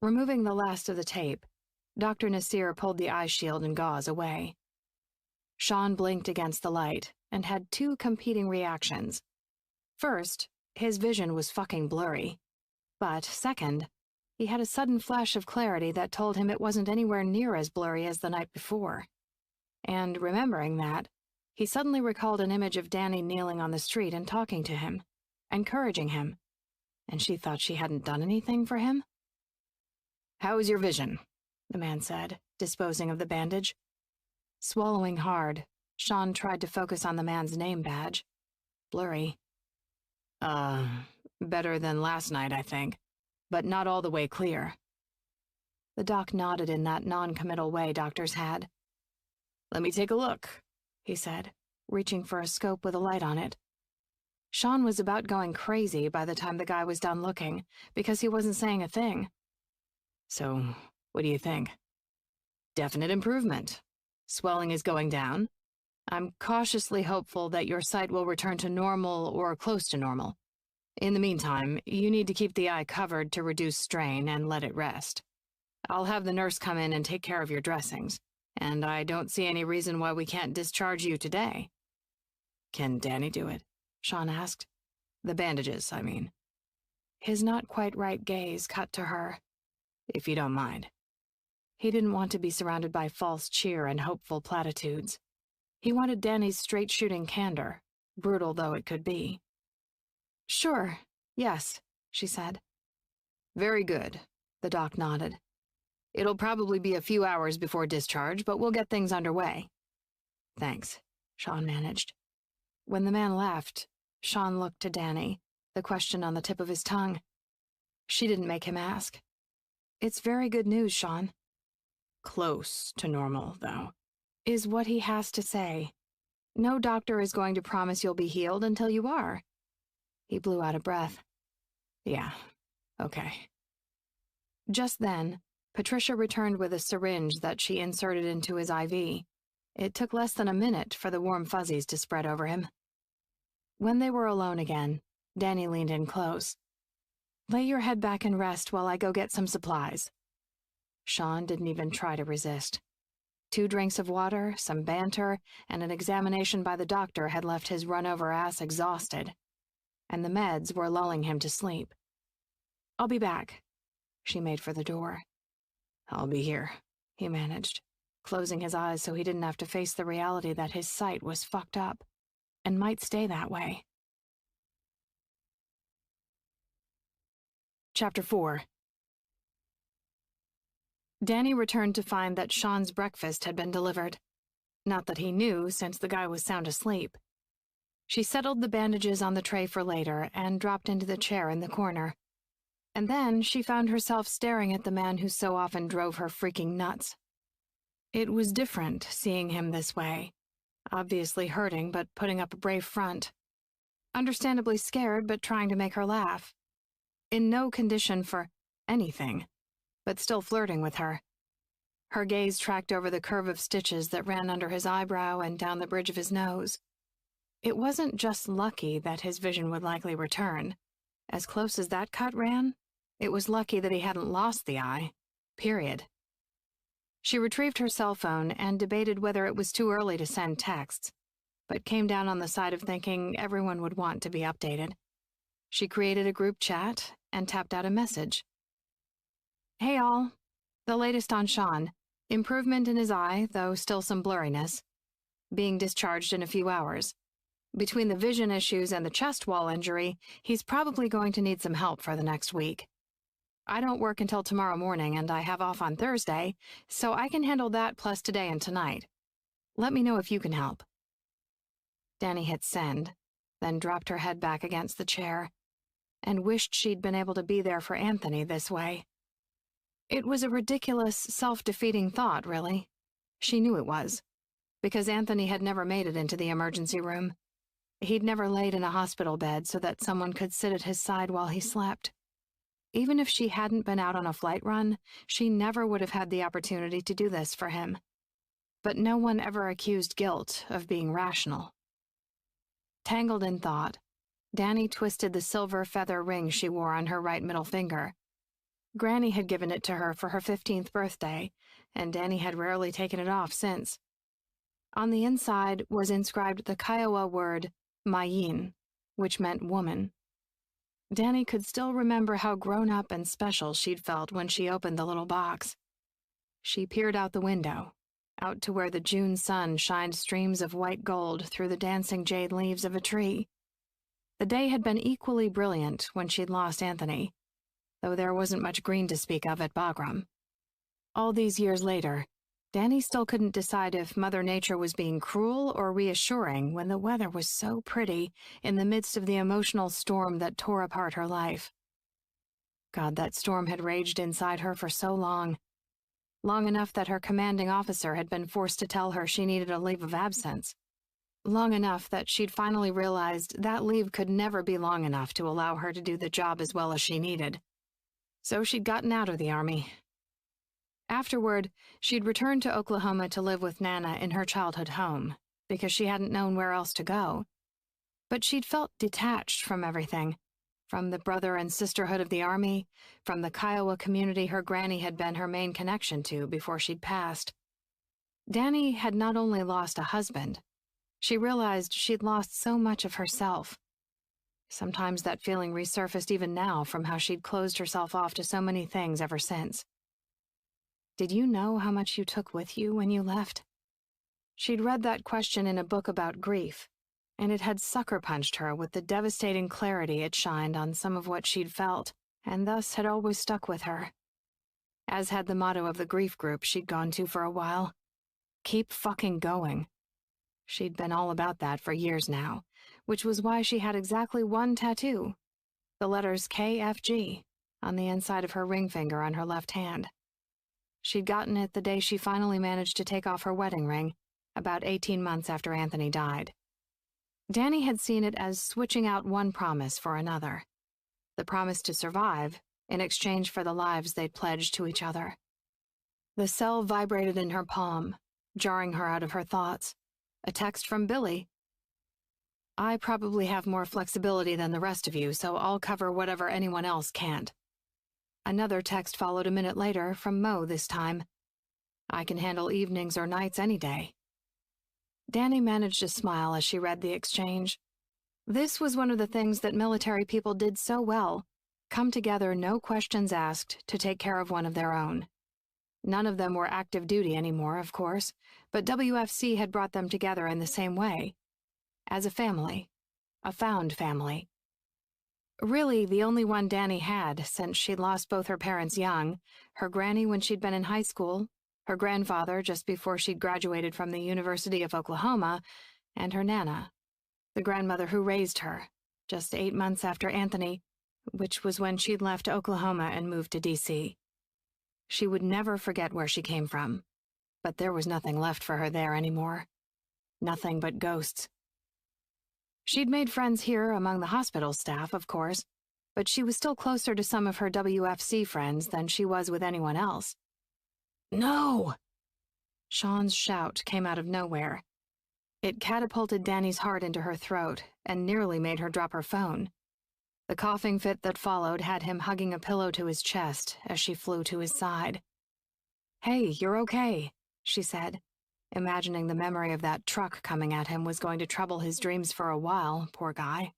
B: Removing the last of the tape, Dr. Nasir pulled the eye shield and gauze away. Sean blinked against the light and had two competing reactions. First, his vision was fucking blurry. But second, he had a sudden flash of clarity that told him it wasn't anywhere near as blurry as the night before. And remembering that, he suddenly recalled an image of Danny kneeling on the street and talking to him, encouraging him. And she thought she hadn't done anything for him? How is your vision? The man said, disposing of the bandage. Swallowing hard, Sean tried to focus on the man's name badge. Blurry. Better than last night, I think, but not all the way clear. The doc nodded in that non-committal way doctors had. Let me take a look, he said, reaching for a scope with a light on it. Sean was about going crazy by the time the guy was done looking, because he wasn't saying a thing. So, what do you think? Definite improvement. Swelling is going down. I'm cautiously hopeful that your sight will return to normal or close to normal. In the meantime, you need to keep the eye covered to reduce strain and let it rest. I'll have the nurse come in and take care of your dressings, and I don't see any reason why we can't discharge you today. Can Danny do it? Sean asked. The bandages, I mean. His not-quite-right gaze cut to her. If you don't mind. He didn't want to be surrounded by false cheer and hopeful platitudes. He wanted Danny's straight-shooting candor, brutal though it could be. Sure, yes, she said. Very good, the doc nodded. It'll probably be a few hours before discharge, but we'll get things underway. Thanks, Sean managed. When the man left, Sean looked to Danny, the question on the tip of his tongue. She didn't make him ask. It's very good news, Sean. Close to normal, though, is what he has to say. No doctor is going to promise you'll be healed until you are. He blew out a breath. Yeah, okay. Just then, Patricia returned with a syringe that she inserted into his IV. It took less than a minute for the warm fuzzies to spread over him. When they were alone again, Danny leaned in close. Lay your head back and rest while I go get some supplies. Sean didn't even try to resist. 2 drinks of water, some banter, and an examination by the doctor had left his run-over ass exhausted. And the meds were lulling him to sleep. I'll be back. She made for the door. I'll be here, he managed, closing his eyes so he didn't have to face the reality that his sight was fucked up, and might stay that way. Chapter 4. Danny returned to find that Sean's breakfast had been delivered. Not that he knew, since the guy was sound asleep. She settled the bandages on the tray for later and dropped into the chair in the corner. And then she found herself staring at the man who so often drove her freaking nuts. It was different seeing him this way, obviously hurting but putting up a brave front. Understandably scared but trying to make her laugh. In no condition for anything, but still flirting with her.
A: Her gaze tracked over the curve of stitches that ran under his eyebrow and down the bridge of his nose. It wasn't just lucky that his vision would likely return. As close as that cut ran, it was lucky that he hadn't lost the eye. Period. She retrieved her cell phone and debated whether it was too early to send texts, but came down on the side of thinking everyone would want to be updated. She created a group chat and tapped out a message. Hey all, the latest on Sean. Improvement in his eye, though still some blurriness. Being discharged in a few hours. Between the vision issues and the chest wall injury, he's probably going to need some help for the next week. I don't work until tomorrow morning and I have off on Thursday, so I can handle that plus today and tonight. Let me know if you can help. Danny hit send, then dropped her head back against the chair, and wished she'd been able to be there for Anthony this way. It was a ridiculous, self-defeating thought, really. She knew it was, because Anthony had never made it into the emergency room. He'd never laid in a hospital bed so that someone could sit at his side while he slept. Even if she hadn't been out on a flight run, she never would have had the opportunity to do this for him. But no one ever accused guilt of being rational. Tangled in thought, Danny twisted the silver feather ring she wore on her right middle finger. Granny had given it to her for her 15th birthday, and Danny had rarely taken it off since. On the inside was inscribed the Kiowa word, Ihnen, which meant woman. Danny could still remember how grown-up and special she'd felt when she opened the little box. She peered out the window, out to where the June sun shined streams of white gold through the dancing jade leaves of a tree. The day had been equally brilliant when she'd lost Anthony, though there wasn't much green to speak of at Bagram. All these years later, Danny still couldn't decide if Mother Nature was being cruel or reassuring when the weather was so pretty in the midst of the emotional storm that tore apart her life. God, that storm had raged inside her for so long. Long enough that her commanding officer had been forced to tell her she needed a leave of absence. Long enough that she'd finally realized that leave could never be long enough to allow her to do the job as well as she needed. So she'd gotten out of the Army. Afterward, she'd returned to Oklahoma to live with Nana in her childhood home, because she hadn't known where else to go. But she'd felt detached from everything, from the brother and sisterhood of the Army, from the Kiowa community her granny had been her main connection to before she'd passed. Danny had not only lost a husband, she realized she'd lost so much of herself. Sometimes that feeling resurfaced even now from how she'd closed herself off to so many things ever since. Did you know how much you took with you when you left? She'd read that question in a book about grief, and it had sucker-punched her with the devastating clarity it shined on some of what she'd felt, and thus had always stuck with her. As had the motto of the grief group she'd gone to for a while. Keep fucking going. She'd been all about that for years now, which was why she had exactly one tattoo, the letters KFG, on the inside of her ring finger on her left hand. She'd gotten it the day she finally managed to take off her wedding ring, about 18 months after Anthony died. Danny had seen it as switching out one promise for another. The promise to survive in exchange for the lives they'd pledged to each other. The cell vibrated in her palm, jarring her out of her thoughts. A text from Billy. I probably have more flexibility than the rest of you, so I'll cover whatever anyone else can't. Another text followed a minute later, from Mo this time. I can handle evenings or nights any day. Danny managed a smile as she read the exchange. This was one of the things that military people did so well, come together no questions asked to take care of one of their own. None of them were active duty anymore, of course, but WFC had brought them together in the same way. As a family. A found family. Really, the only one Danny had, since she'd lost both her parents young, her granny when she'd been in high school, her grandfather just before she'd graduated from the University of Oklahoma, and her Nana, the grandmother who raised her, just 8 months after Anthony, which was when she'd left Oklahoma and moved to D.C. She would never forget where she came from, but there was nothing left for her there anymore. Nothing but ghosts. She'd made friends here among the hospital staff, of course, but she was still closer to some of her WFC friends than she was with anyone else.
B: No! Sean's shout came out of nowhere. It catapulted Danny's heart into her throat and nearly made her drop her phone. The coughing fit that followed had him hugging a pillow to his chest as she flew to his side. "Hey, you're okay," she said, imagining the memory of that truck coming at him was going to trouble his dreams for a while, poor guy.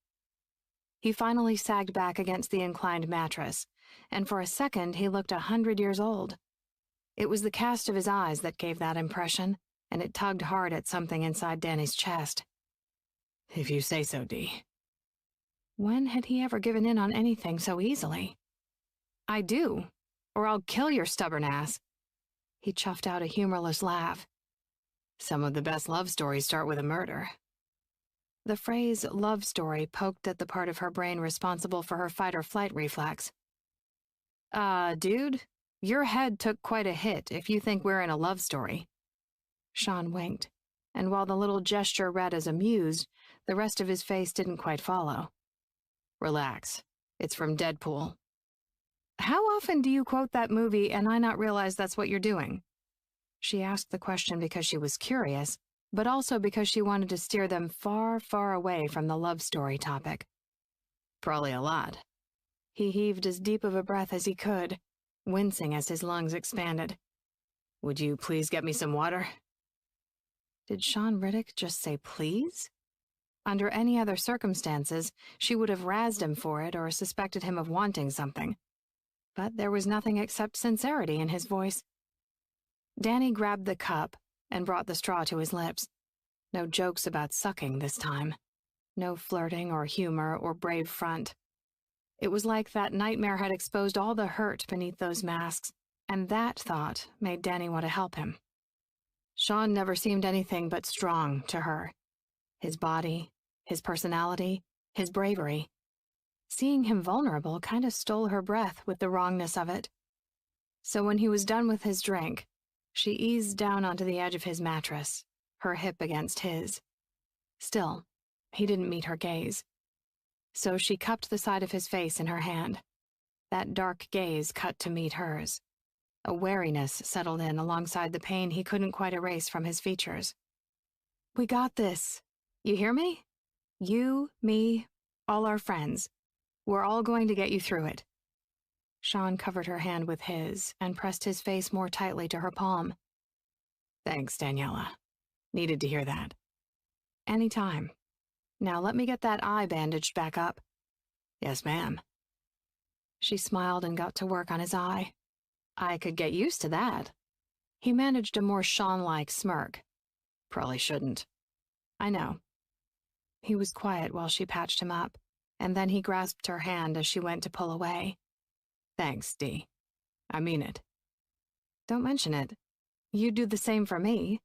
B: He finally sagged back against the inclined mattress, and for a second he looked 100 years old. It was the cast of his eyes that gave that impression, and it tugged hard at something inside Danny's chest. "If you say so, Dee." When had he ever given in on anything so easily? "I do, or I'll kill your stubborn ass." He chuffed out a humorless laugh. "Some of the best love stories start with a murder." The phrase love story poked at the part of her brain responsible for her fight-or-flight reflex. Dude, your head took quite a hit if you think we're in a love story." Sean winked, and while the little gesture read as amused, the rest of his face didn't quite follow. "Relax. It's from Deadpool." "How often do you quote that movie and I not realize that's what you're doing?" She asked the question because she was curious, but also because she wanted to steer them far, far away from the love story topic. "Probably a lot." He heaved as deep of a breath as he could, wincing as his lungs expanded. "Would you please get me some water?" Did Sean Riddick just say please? Under any other circumstances, she would have razzed him for it or suspected him of wanting something. But there was nothing except sincerity in his voice. Danny grabbed the cup and brought the straw to his lips. No jokes about sucking this time. No flirting or humor or brave front. It was like that nightmare had exposed all the hurt beneath those masks, and that thought made Danny want to help him. Sean never seemed anything but strong to her. His body, his personality, his bravery. Seeing him vulnerable kind of stole her breath with the wrongness of it. So when he was done with his drink, she eased down onto the edge of his mattress, her hip against his. Still, he didn't meet her gaze. So she cupped the side of his face in her hand. That dark gaze cut to meet hers. A wariness settled in alongside the pain he couldn't quite erase from his features. "We got this. You hear me? You, me, all our friends. We're all going to get you through it." Sean covered her hand with his and pressed his face more tightly to her palm. "Thanks, Daniela. Needed to hear that." "Anytime. Now let me get that eye bandaged back up." "Yes, ma'am." She smiled and got to work on his eye. "I could get used to that." He managed a more Sean-like smirk. "Probably shouldn't." "I know." He was quiet while she patched him up, and then he grasped her hand as she went to pull away. "Thanks, Dee. I mean it." "Don't mention it. You'd do the same for me."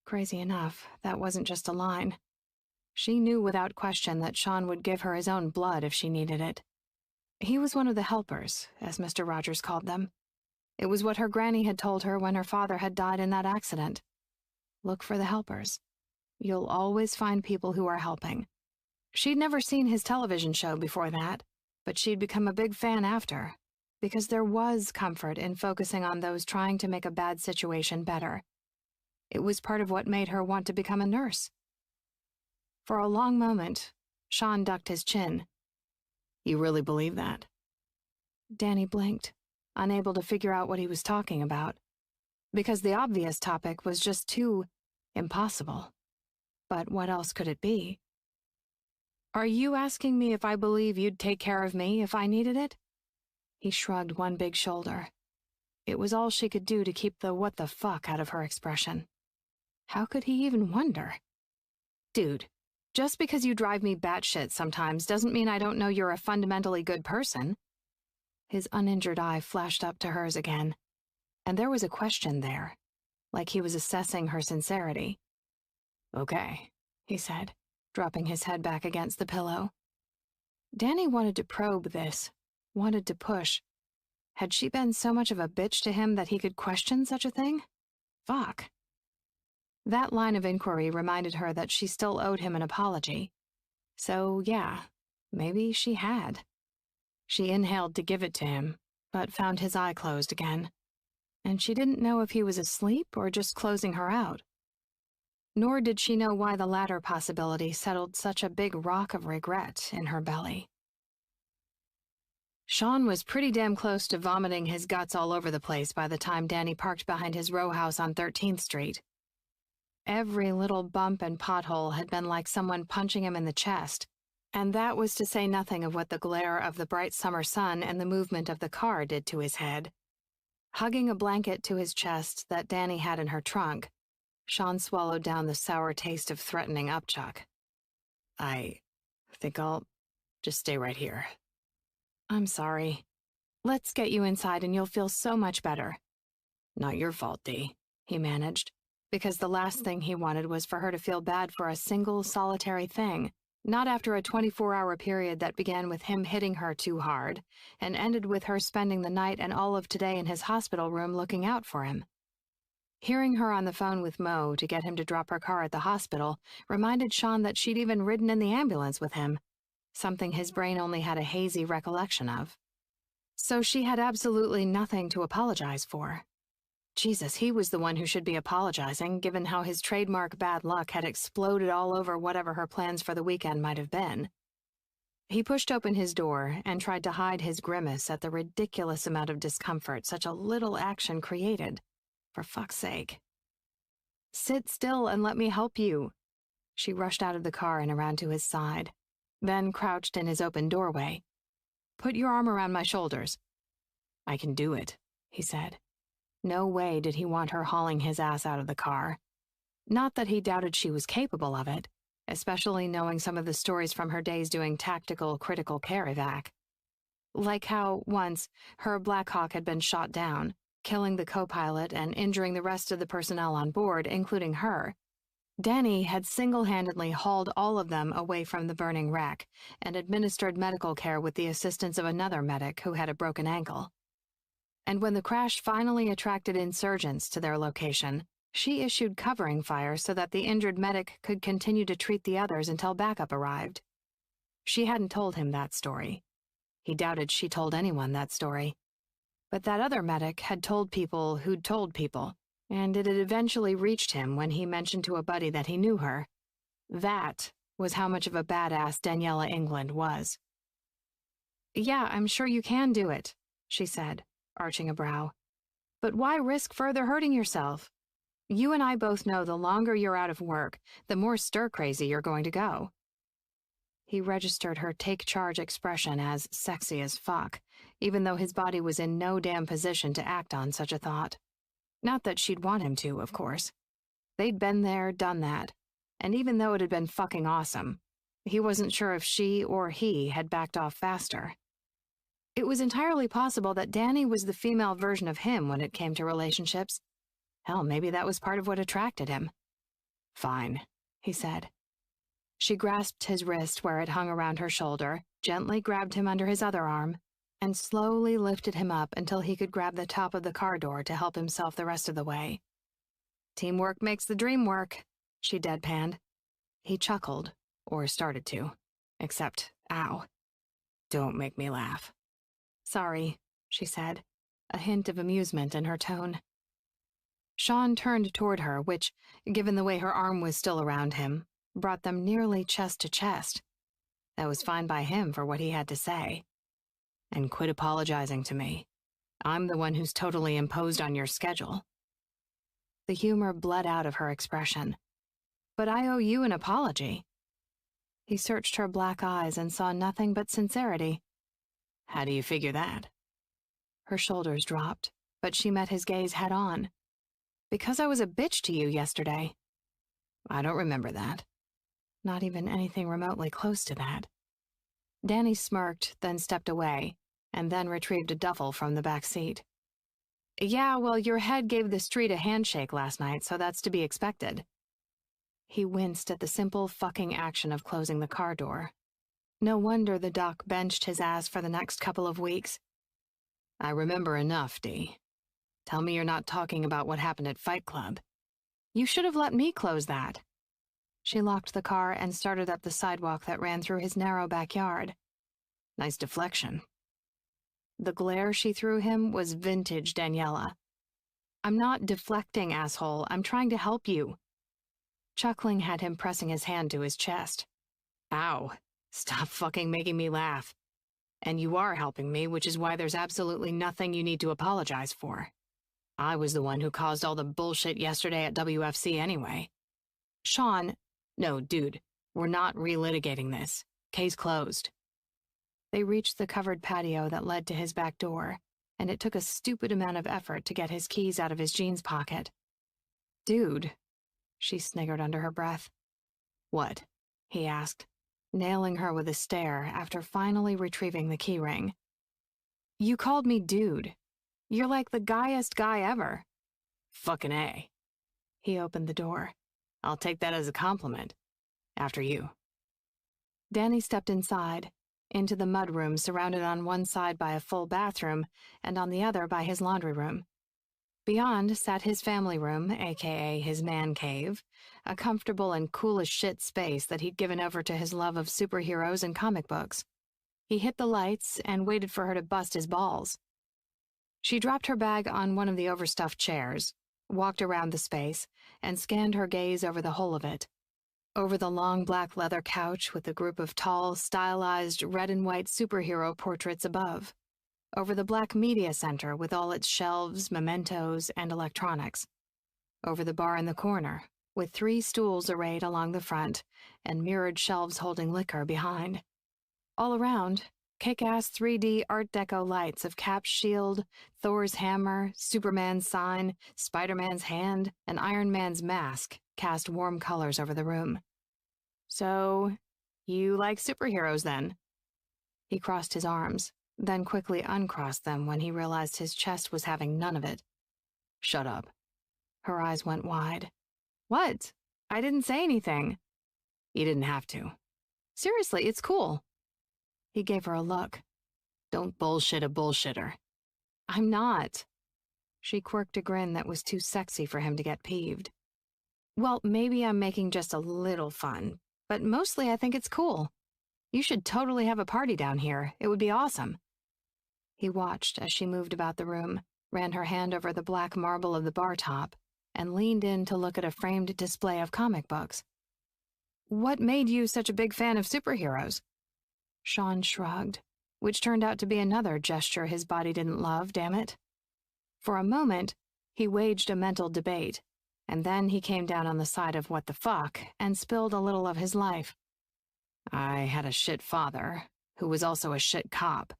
B: Crazy enough, that wasn't just a line. She knew without question that Sean would give her his own blood if she needed it. He was one of the helpers, as Mr. Rogers called them. It was what her granny had told her when her father had died in that accident. Look for the helpers. You'll always find people who are helping. She'd never seen his television show before that, but she'd become a big fan after, because there was comfort in focusing on those trying to make a bad situation better. It was part of what made her want to become a nurse. For a long moment, Sean ducked his chin. "You really believe that?" Danny blinked, unable to figure out what he was talking about, because the obvious topic was just too impossible. But what else could it be? "Are you asking me if I believe you'd take care of me if I needed it?" He shrugged one big shoulder. It was all she could do to keep the what the fuck out of her expression. How could he even wonder? "Dude, just because you drive me batshit sometimes doesn't mean I don't know you're a fundamentally good person." His uninjured eye flashed up to hers again, and there was a question there, like he was assessing her sincerity. "Okay," he said, dropping his head back against the pillow. Danny wanted to probe this, wanted to push. Had she been so much of a bitch to him that he could question such a thing? Fuck. That line of inquiry reminded her that she still owed him an apology. So, yeah, maybe she had. She inhaled to give it to him, but found his eye closed again.
A: and she didn't know if he was asleep or just closing her out. Nor did she know why the latter possibility settled such a big rock of regret in her belly. Sean was pretty damn close to vomiting his guts all over the place by the time Danny parked behind his row house on 13th Street. Every little bump and pothole had been like someone punching him in the chest, and that was to say nothing of what the glare of the bright summer sun and the movement of the car did to his head. Hugging a blanket to his chest that Danny had in her trunk, Sean swallowed down the sour taste of threatening upchuck. I think I'll just stay right here. I'm sorry. Let's get you inside and you'll feel so much better. Not your fault, Dee, he managed, because the last thing he wanted was for her to feel bad for a single solitary thing, not after a 24-hour period that began with him hitting her too hard and ended with her spending the night and all of today in his hospital room looking out for him. Hearing her on the phone with Mo to get him to drop her car at the hospital reminded Sean that she'd even ridden in the ambulance with him, something his brain only had a hazy recollection of. So she had absolutely nothing to apologize for. Jesus, he was the one who should be apologizing, given how his trademark bad luck had exploded all over whatever her plans for the weekend might have been. He pushed open his door and tried to hide his grimace at the ridiculous amount of discomfort such a little action created. For fuck's sake. Sit still and let me help you. She rushed out of the car and around to his side, then crouched in his open doorway. Put your arm around my shoulders. I can do it, he said. No way did he want her hauling his ass out of the car. Not that he doubted she was capable of it, especially knowing some of the stories from her days doing tactical critical care evac. Like how, once, her Black Hawk had been shot down, killing the co-pilot and injuring the rest of the personnel on board, including her. Danny had single-handedly hauled all of them away from the burning wreck and administered medical care with the assistance of another medic who had a broken ankle. And when the crash finally attracted insurgents to their location, she issued covering fire so that the injured medic could continue to treat the others until backup arrived. She hadn't told him that story. He doubted she told anyone that story. But that other medic had told people who'd told people, and it had eventually reached him when he mentioned to a buddy that he knew her. That was how much of a badass Daniela England was. Yeah, I'm sure you can do it, she said, arching a brow. But why risk further hurting yourself? You and I both know the longer you're out of work, the more stir-crazy you're going to go. He registered her take-charge expression as sexy as fuck, even though his body was in no damn position to act on such a thought. Not that she'd want him to, of course. They'd been there, done that, and even though it had been fucking awesome, he wasn't sure if she or he had backed off faster. It was entirely possible that Danny was the female version of him when it came to relationships. Hell, maybe that was part of what attracted him. Fine, he said. She grasped his wrist where it hung around her shoulder, gently grabbed him under his other arm, and slowly lifted him up until he could grab the top of the car door to help himself the rest of the way. Teamwork makes the dream work, she deadpanned. He chuckled, or started to, except, ow. Don't make me laugh. Sorry, she said, a hint of amusement in her tone. Sean turned toward her, which, given the way her arm was still around him, brought them nearly chest to chest. That was fine by him for what he had to say. And quit apologizing to me. I'm the one who's totally imposed on your schedule. The humor bled out of her expression. But I owe you an apology. He searched her black eyes and saw nothing but sincerity. How do you figure that? Her shoulders dropped, but she met his gaze head on. Because I was a bitch to you yesterday. I don't remember that. Not even anything remotely close to that. Danny smirked, then stepped away, and then retrieved a duffel from the back seat. Yeah, well, your head gave the street a handshake last night, so that's to be expected. He winced at the simple fucking action of closing the car door. No wonder the doc benched his ass for the next couple of weeks. I remember enough, Dee. Tell me you're not talking about what happened at Fight Club. You should have let me close that. She locked the car and started up the sidewalk that ran through his narrow backyard. Nice deflection. The glare she threw him was vintage Daniela. I'm not deflecting, asshole. I'm trying to help you. Chuckling had him pressing his hand to his chest. Ow. Stop fucking making me laugh. And you are helping me, which is why there's absolutely nothing you need to apologize for. I was the one who caused all the bullshit yesterday at WFC anyway. Sean, no, dude, we're not relitigating this. Case closed. They reached the covered patio that led to his back door, and it took a stupid amount of effort to get his keys out of his jeans pocket. Dude, she sniggered under her breath. What? He asked, nailing her with a stare after finally retrieving the keyring. You called me dude. You're like the guyest guy ever. Fucking A. He opened the door. I'll take that as a compliment. After you. Danny stepped inside, into the mudroom surrounded on one side by a full bathroom and on the other by his laundry room. Beyond sat his family room, aka his man cave, a comfortable and cool as shit space that he'd given over to his love of superheroes and comic books. He hit the lights and waited for her to bust his balls. She dropped her bag on one of the overstuffed chairs, walked around the space, and scanned her gaze over the whole of it. Over the long black leather couch with a group of tall, stylized red and white superhero portraits above. Over the black media center with all its shelves, mementos, and electronics. Over the bar in the corner, with 3 stools arrayed along the front and mirrored shelves holding liquor behind. All around, kick-ass 3D Art Deco lights of Cap's shield, Thor's hammer, Superman's sign, Spider-Man's hand, and Iron Man's mask cast warm colors over the room. So, you like superheroes then? He crossed his arms, then quickly uncrossed them when he realized his chest was having none of it. Shut up. Her eyes went wide. What? I didn't say anything. You didn't have to. Seriously, it's cool. He gave her a look. Don't bullshit a bullshitter. I'm not. She quirked a grin that was too sexy for him to get peeved. Well, maybe I'm making just a little fun, but mostly I think it's cool. You should totally have a party down here. It would be awesome. He watched as she moved about the room, ran her hand over the black marble of the bar top, and leaned in to look at a framed display of comic books. What made you such a big fan of superheroes? Sean shrugged, which turned out to be another gesture his body didn't love, damn it. For a moment, he waged a mental debate, and then he came down on the side of what the fuck and spilled a little of his life. I had a shit father, who was also a shit cop.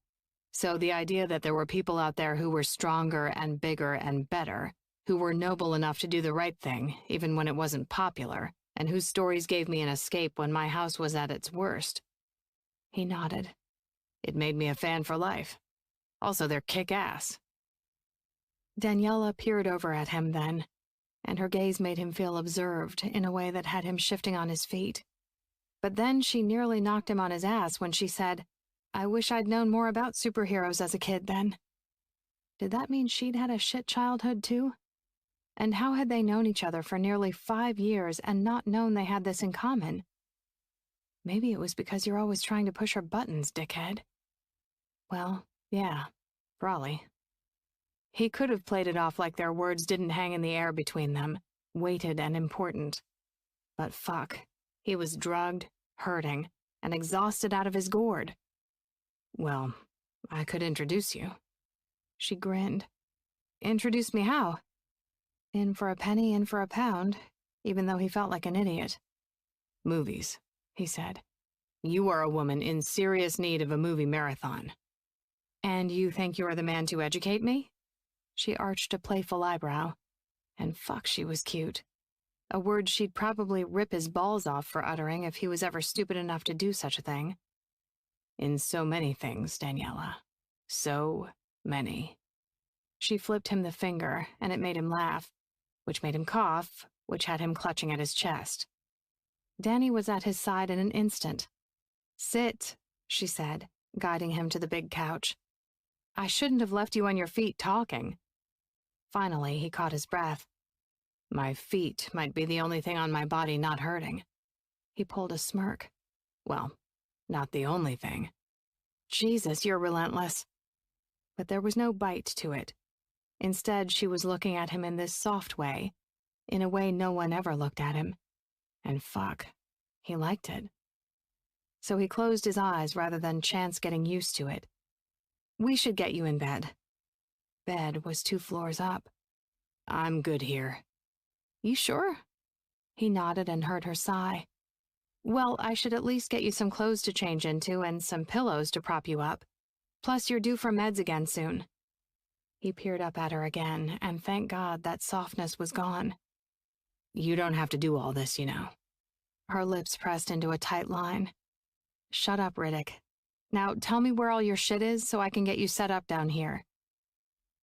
A: So the idea that there were people out there who were stronger and bigger and better, who were noble enough to do the right thing, even when it wasn't popular, and whose stories gave me an escape when my house was at its worst. He nodded. It made me a fan for life. Also, they're kick-ass. Daniela peered over at him then, and her gaze made him feel observed in a way that had him shifting on his feet. But then she nearly knocked him on his ass when she said, I wish I'd known more about superheroes as a kid then. Did that mean she'd had a shit childhood too? And how had they known each other for nearly 5 years and not known they had this in common? Maybe it was because you're always trying to push her buttons, dickhead. Well, yeah, probably. He could have played it off like their words didn't hang in the air between them, weighted and important. But fuck, he was drugged, hurting, and exhausted out of his gourd. Well, I could introduce you. She grinned. Introduce me how? In for a penny, in for a pound, even though he felt like an idiot. Movies, he said. You are a woman in serious need of a movie marathon. And you think you're the man to educate me? She arched a playful eyebrow. And fuck, she was cute. A word she'd probably rip his balls off for uttering if he was ever stupid enough to do such a thing. In so many things, Daniela. So many. She flipped him the finger, and it made him laugh, which made him cough, which had him clutching at his chest. Danny was at his side in an instant. Sit, she said, guiding him to the big couch. I shouldn't have left you on your feet talking. Finally, he caught his breath. My feet might be the only thing on my body not hurting. He pulled a smirk. Well, not the only thing. Jesus, you're relentless. But there was no bite to it. Instead, she was looking at him in this soft way, in a way no one ever looked at him. And fuck, he liked it. So he closed his eyes rather than chance getting used to it. "We should get you in bed." Bed was 2 floors up. "I'm good here." "You sure?" He nodded and heard her sigh. "Well, I should at least get you some clothes to change into and some pillows to prop you up. Plus, you're due for meds again soon." He peered up at her again, and thank God that softness was gone. "You don't have to do all this, you know." Her lips pressed into a tight line. "Shut up, Riddick. Now tell me where all your shit is so I can get you set up down here."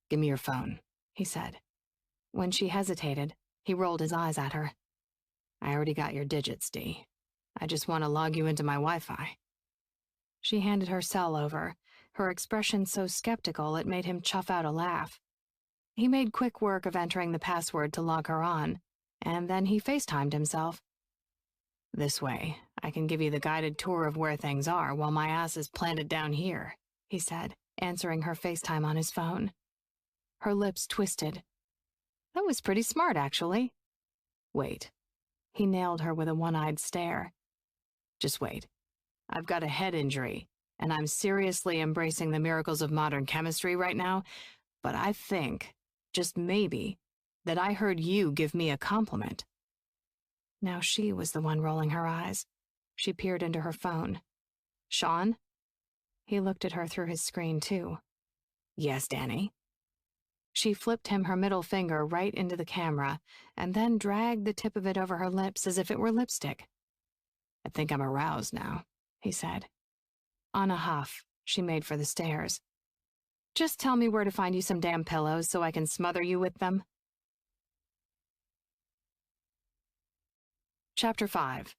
A: "Give me your phone," he said. When she hesitated, he rolled his eyes at her. "I already got your digits, Dee. I just want to log you into my Wi-Fi." She handed her cell over, her expression so skeptical it made him chuff out a laugh. He made quick work of entering the password to log her on, and then he FaceTimed himself. "This way, I can give you the guided tour of where things are while my ass is planted down here," he said, answering her FaceTime on his phone. Her lips twisted. "That was pretty smart, actually." "Wait." He nailed her with a one-eyed stare. "Just wait. I've got a head injury, and I'm seriously embracing the miracles of modern chemistry right now, but I think, just maybe, that I heard you give me a compliment." Now she was the one rolling her eyes. She peered into her phone. "Sean?" He looked at her through his screen, too. "Yes, Danny." She flipped him her middle finger right into the camera, and then dragged the tip of it over her lips as if it were lipstick. "I think I'm aroused now," he said. On a huff, she made for the stairs. "Just tell me where to find you some damn pillows so I can smother you with them." Chapter 5.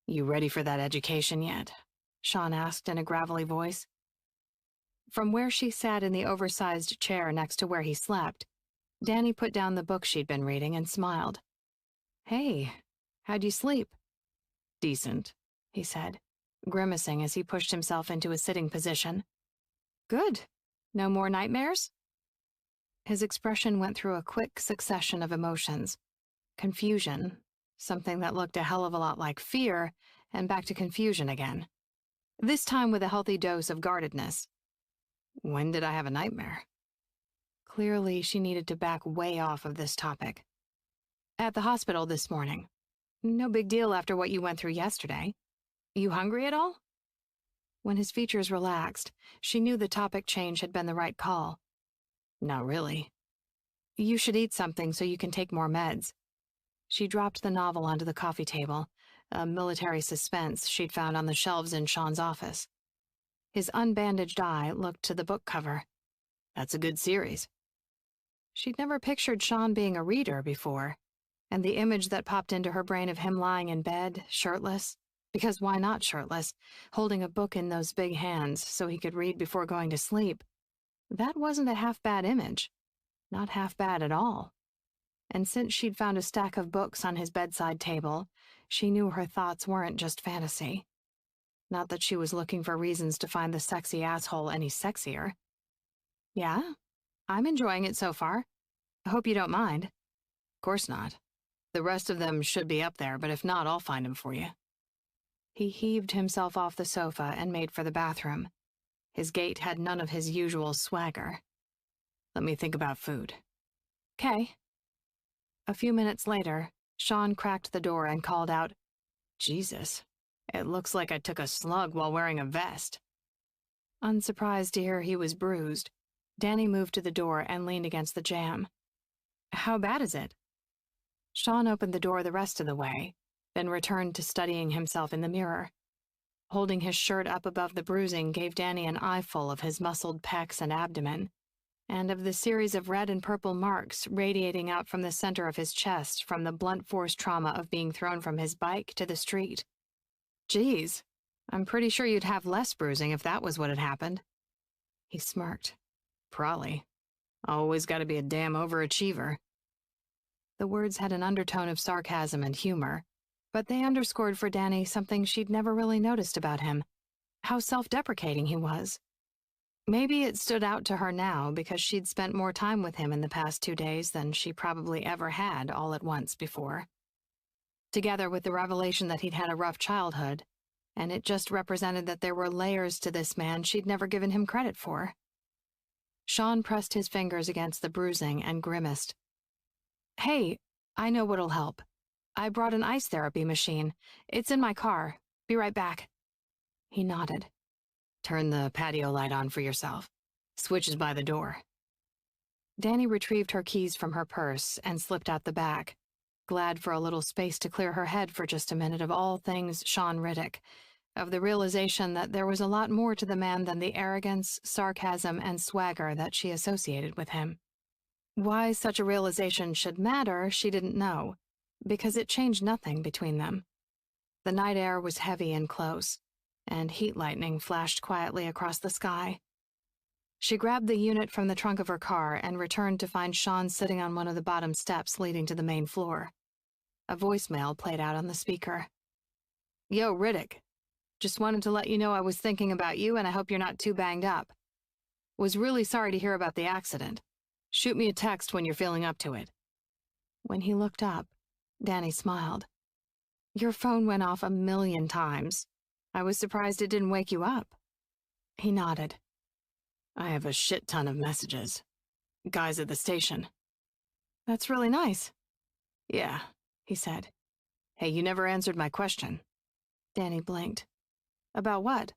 A: "You ready for that education yet?" Sean asked in a gravelly voice. From where she sat in the oversized chair next to where he slept, Danny put down the book she'd been reading and smiled. "Hey, how'd you sleep?" "Decent," he said, grimacing as he pushed himself into a sitting position. "Good. No more nightmares?" His expression went through a quick succession of emotions. Confusion, something that looked a hell of a lot like fear, and back to confusion again. This time with a healthy dose of guardedness. When did I have a nightmare? Clearly, she needed to back way off of this topic. "At the hospital this morning. No big deal after what you went through yesterday. You hungry at all?" When his features relaxed, she knew the topic change had been the right call. "Not really." "You should eat something so you can take more meds." She dropped the novel onto the coffee table, a military suspense she'd found on the shelves in Sean's office. His unbandaged eye looked to the book cover. "That's a good series." She'd never pictured Sean being a reader before, and the image that popped into her brain of him lying in bed, shirtless, because why not shirtless, holding a book in those big hands so he could read before going to sleep, that wasn't a half-bad image. Not half bad at all. And since she'd found a stack of books on his bedside table, she knew her thoughts weren't just fantasy. Not that she was looking for reasons to find the sexy asshole any sexier. "Yeah, I'm enjoying it so far. I hope you don't mind." "Course not. The rest of them should be up there, but if not, I'll find them for you." He heaved himself off the sofa and made for the bathroom. His gait had none of his usual swagger. "Let me think about food." "'Kay." A few minutes later, Sean cracked the door and called out, "Jesus, it looks like I took a slug while wearing a vest." Unsurprised to hear he was bruised, Danny moved to the door and leaned against the jamb. "How bad is it?" Sean opened the door the rest of the way, then returned to studying himself in the mirror. Holding his shirt up above the bruising gave Danny an eyeful of his muscled pecs and abdomen, and of the series of red and purple marks radiating out from the center of his chest from the blunt force trauma of being thrown from his bike to the street. "Geez, I'm pretty sure you'd have less bruising if that was what had happened." He smirked. "Probably. Always gotta be a damn overachiever." The words had an undertone of sarcasm and humor, but they underscored for Danny something she'd never really noticed about him, how self-deprecating he was. Maybe it stood out to her now because she'd spent more time with him in the past 2 days than she probably ever had all at once before. Together with the revelation that he'd had a rough childhood, and it just represented that there were layers to this man she'd never given him credit for. Sean pressed his fingers against the bruising and grimaced. "Hey, I know what'll help. I brought an ice therapy machine. It's in my car. Be right back." He nodded. "Turn the patio light on for yourself. Switch is by the door." Danny retrieved her keys from her purse and slipped out the back, glad for a little space to clear her head for just a minute of all things Sean Riddick, of the realization that there was a lot more to the man than the arrogance, sarcasm, and swagger that she associated with him. Why such a realization should matter, she didn't know, because it changed nothing between them. The night air was heavy and close, and heat lightning flashed quietly across the sky. She grabbed the unit from the trunk of her car and returned to find Sean sitting on one of the bottom steps leading to the main floor. A voicemail played out on the speaker. "Yo, Riddick. Just wanted to let you know I was thinking about you and I hope you're not too banged up. Was really sorry to hear about the accident. Shoot me a text when you're feeling up to it." When he looked up, Danny smiled. "Your phone went off 1,000,000 times. I was surprised it didn't wake you up." He nodded. "I have a shit ton of messages. Guys at the station." "That's really nice." "Yeah," he said. "Hey, you never answered my question." Danny blinked. "About what?"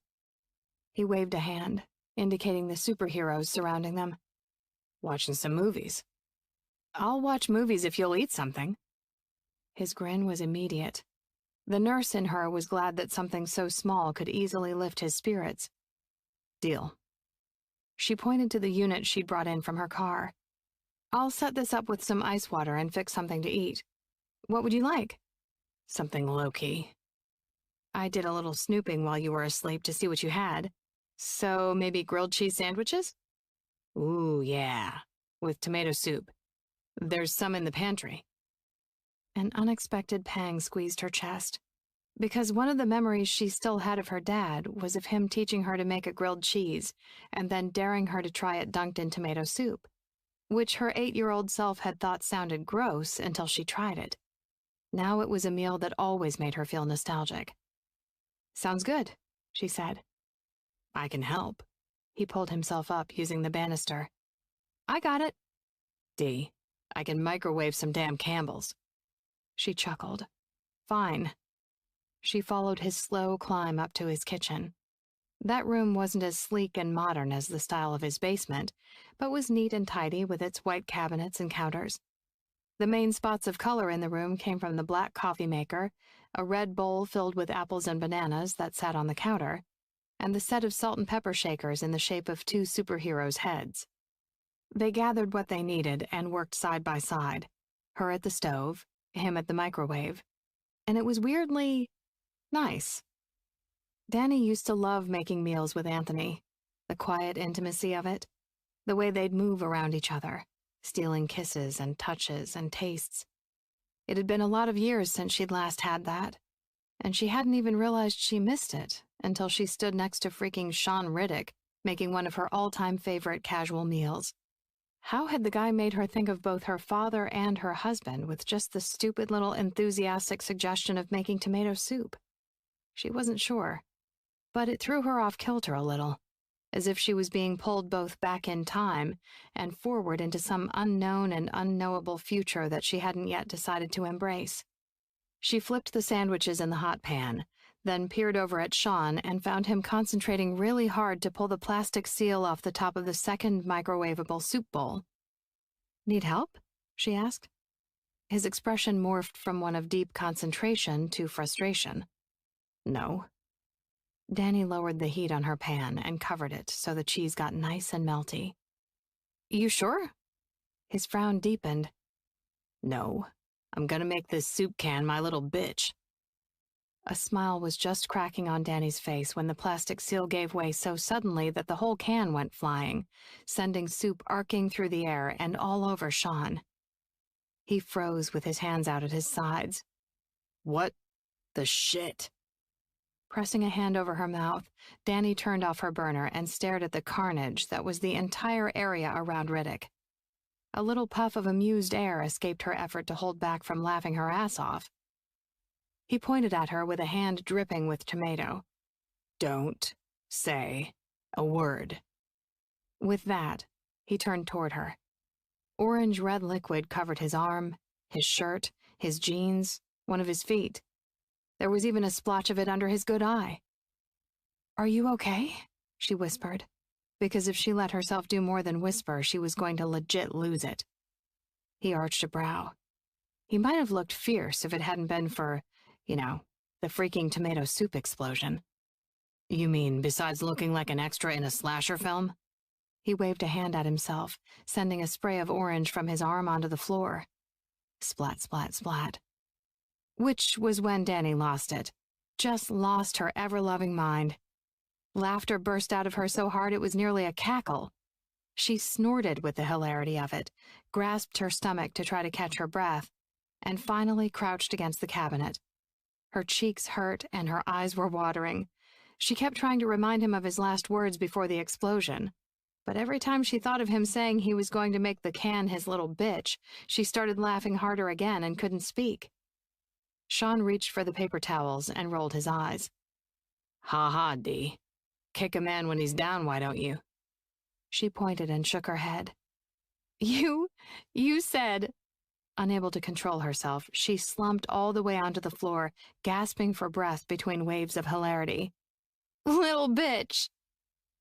A: He waved a hand, indicating the superheroes surrounding them. "Watching some movies." "I'll watch movies if you'll eat something." His grin was immediate. The nurse in her was glad that something so small could easily lift his spirits. "Deal." She pointed to the unit she'd brought in from her car. "I'll set this up with some ice water and fix something to eat. What would you like?" "Something low-key." "I did a little snooping while you were asleep to see what you had. So maybe grilled cheese sandwiches?" "Ooh, yeah. With tomato soup. There's some in the pantry." An unexpected pang squeezed her chest, because one of the memories she still had of her dad was of him teaching her to make a grilled cheese and then daring her to try it dunked in tomato soup, which her 8-year-old self had thought sounded gross until she tried it. Now it was a meal that always made her feel nostalgic. "Sounds good," she said. "I can help." He pulled himself up using the banister. "I got it." "D, I can microwave some damn Campbell's." She chuckled. "Fine." She followed his slow climb up to his kitchen. That room wasn't as sleek and modern as the style of his basement, but was neat and tidy with its white cabinets and counters. The main spots of color in the room came from the black coffee maker, a red bowl filled with apples and bananas that sat on the counter, and the set of salt and pepper shakers in the shape of 2 superheroes' heads. They gathered what they needed and worked side by side, her at the stove, him at the microwave, and it was weirdly nice. Danny used to love making meals with Anthony, the quiet intimacy of it, the way they'd move around each other, stealing kisses and touches and tastes. It had been a lot of years since she'd last had that, and she hadn't even realized she missed it until she stood next to freaking Sean Riddick making one of her all-time favorite casual meals. How had the guy made her think of both her father and her husband with just the stupid little enthusiastic suggestion of making tomato soup? She wasn't sure, but it threw her off kilter a little, as if she was being pulled both back in time and forward into some unknown and unknowable future that she hadn't yet decided to embrace. She flipped the sandwiches in the hot pan, then peered over at Sean and found him concentrating really hard to pull the plastic seal off the top of the second microwavable soup bowl. "Need help?" she asked. His expression morphed from one of deep concentration to frustration. "No." Danny lowered the heat on her pan and covered it so the cheese got nice and melty. "You sure?" His frown deepened. "No. I'm gonna make this soup can my little bitch." A smile was just cracking on Danny's face when the plastic seal gave way so suddenly that the whole can went flying, sending soup arcing through the air and all over Sean. He froze with his hands out at his sides. "What the shit?" Pressing a hand over her mouth, Danny turned off her burner and stared at the carnage that was the entire area around Riddick. A little puff of amused air escaped her effort to hold back from laughing her ass off. He pointed at her with a hand dripping with tomato. "Don't say a word." With that, he turned toward her. Orange-red liquid covered his arm, his shirt, his jeans, one of his feet. There was even a splotch of it under his good eye. "Are you okay?" she whispered, because if she let herself do more than whisper, she was going to legit lose it. He arched a brow. He might have looked fierce if it hadn't been for, the freaking tomato soup explosion. "You mean besides looking like an extra in a slasher film?" He waved a hand at himself, sending a spray of orange from his arm onto the floor. Splat, splat, splat. Which was when Danny lost it. Just lost her ever-loving mind. Laughter burst out of her so hard it was nearly a cackle. She snorted with the hilarity of it, grasped her stomach to try to catch her breath, and finally crouched against the cabinet. Her cheeks hurt and her eyes were watering. She kept trying to remind him of his last words before the explosion. But every time she thought of him saying he was going to make the can his little bitch, she started laughing harder again and couldn't speak. Sean reached for the paper towels and rolled his eyes. "Ha ha, Dee. Kick a man when he's down, why don't you?" She pointed and shook her head. You said..." Unable to control herself, she slumped all the way onto the floor, gasping for breath between waves of hilarity. "Little bitch!"